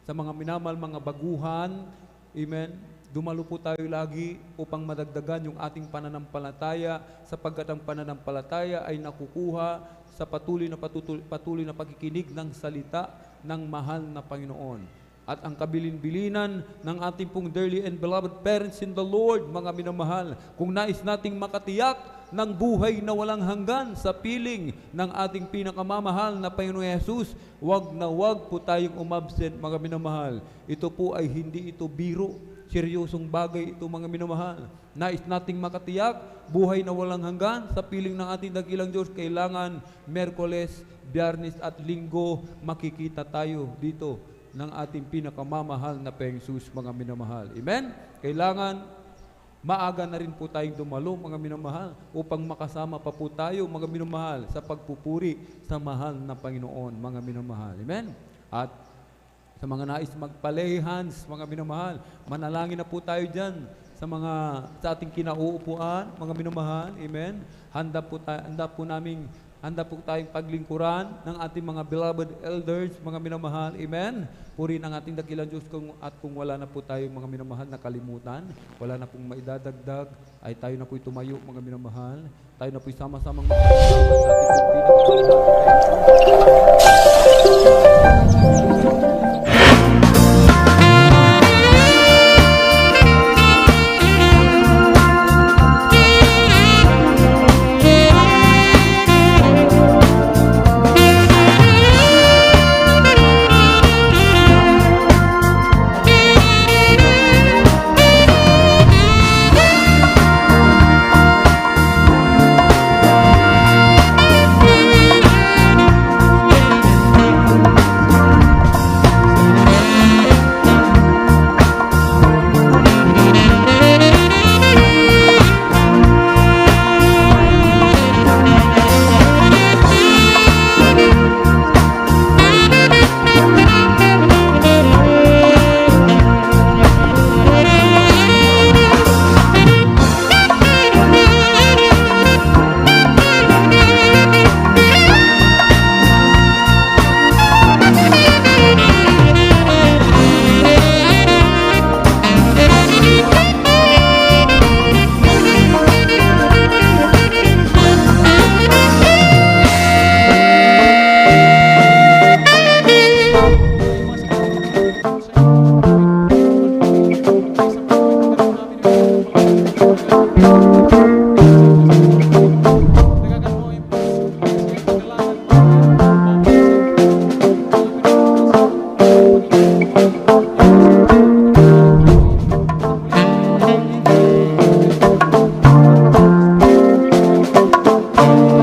sa mga minamahal, mga baguhan, amen, dumalo po tayo lagi upang madagdagan yung ating pananampalataya, sapagkat ang pananampalataya ay nakukuha sa patuloy na pagkikinig ng salita ng mahal na Panginoon. At ang kabilin-bilinan ng ating pong dearly and beloved parents in the Lord, mga minamahal, kung nais nating makatiyak ng buhay na walang hanggan sa piling ng ating pinakamamahal na Panginoon Yesus, wag na wag po tayong umabsent, mga minamahal. Ito po ay hindi ito biro, seryosong bagay ito, mga minamahal. Nais nating makatiyak buhay na walang hanggan sa piling ng ating dakilang Diyos, kailangan Miyerkules, Biyernes at Linggo makikita tayo dito ng ating pinakamamahal na Panginoon, mga minamahal. Amen? Kailangan maaga na rin po tayong dumalo, mga minamahal, upang makasama pa po tayo, mga minamahal, sa pagpupuri sa mahal na Panginoon, mga minamahal. Amen? At sa mga nais magpalehans, mga minamahal, manalangin na po tayo dyan sa ating kinauupuan, mga minamahal. Amen? Handa po tayong paglingkuran ng ating mga beloved elders, mga minamahal. Amen? Purihin ang ating dakilang Diyos, at kung wala na po tayo, mga minamahal, na kalimutan, wala na pong maidadagdag, ay tayo na po'y tumayo, mga minamahal. Tayo na po'y sama-samang magpapasalamat sa ating pinakamasama.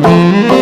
Lord.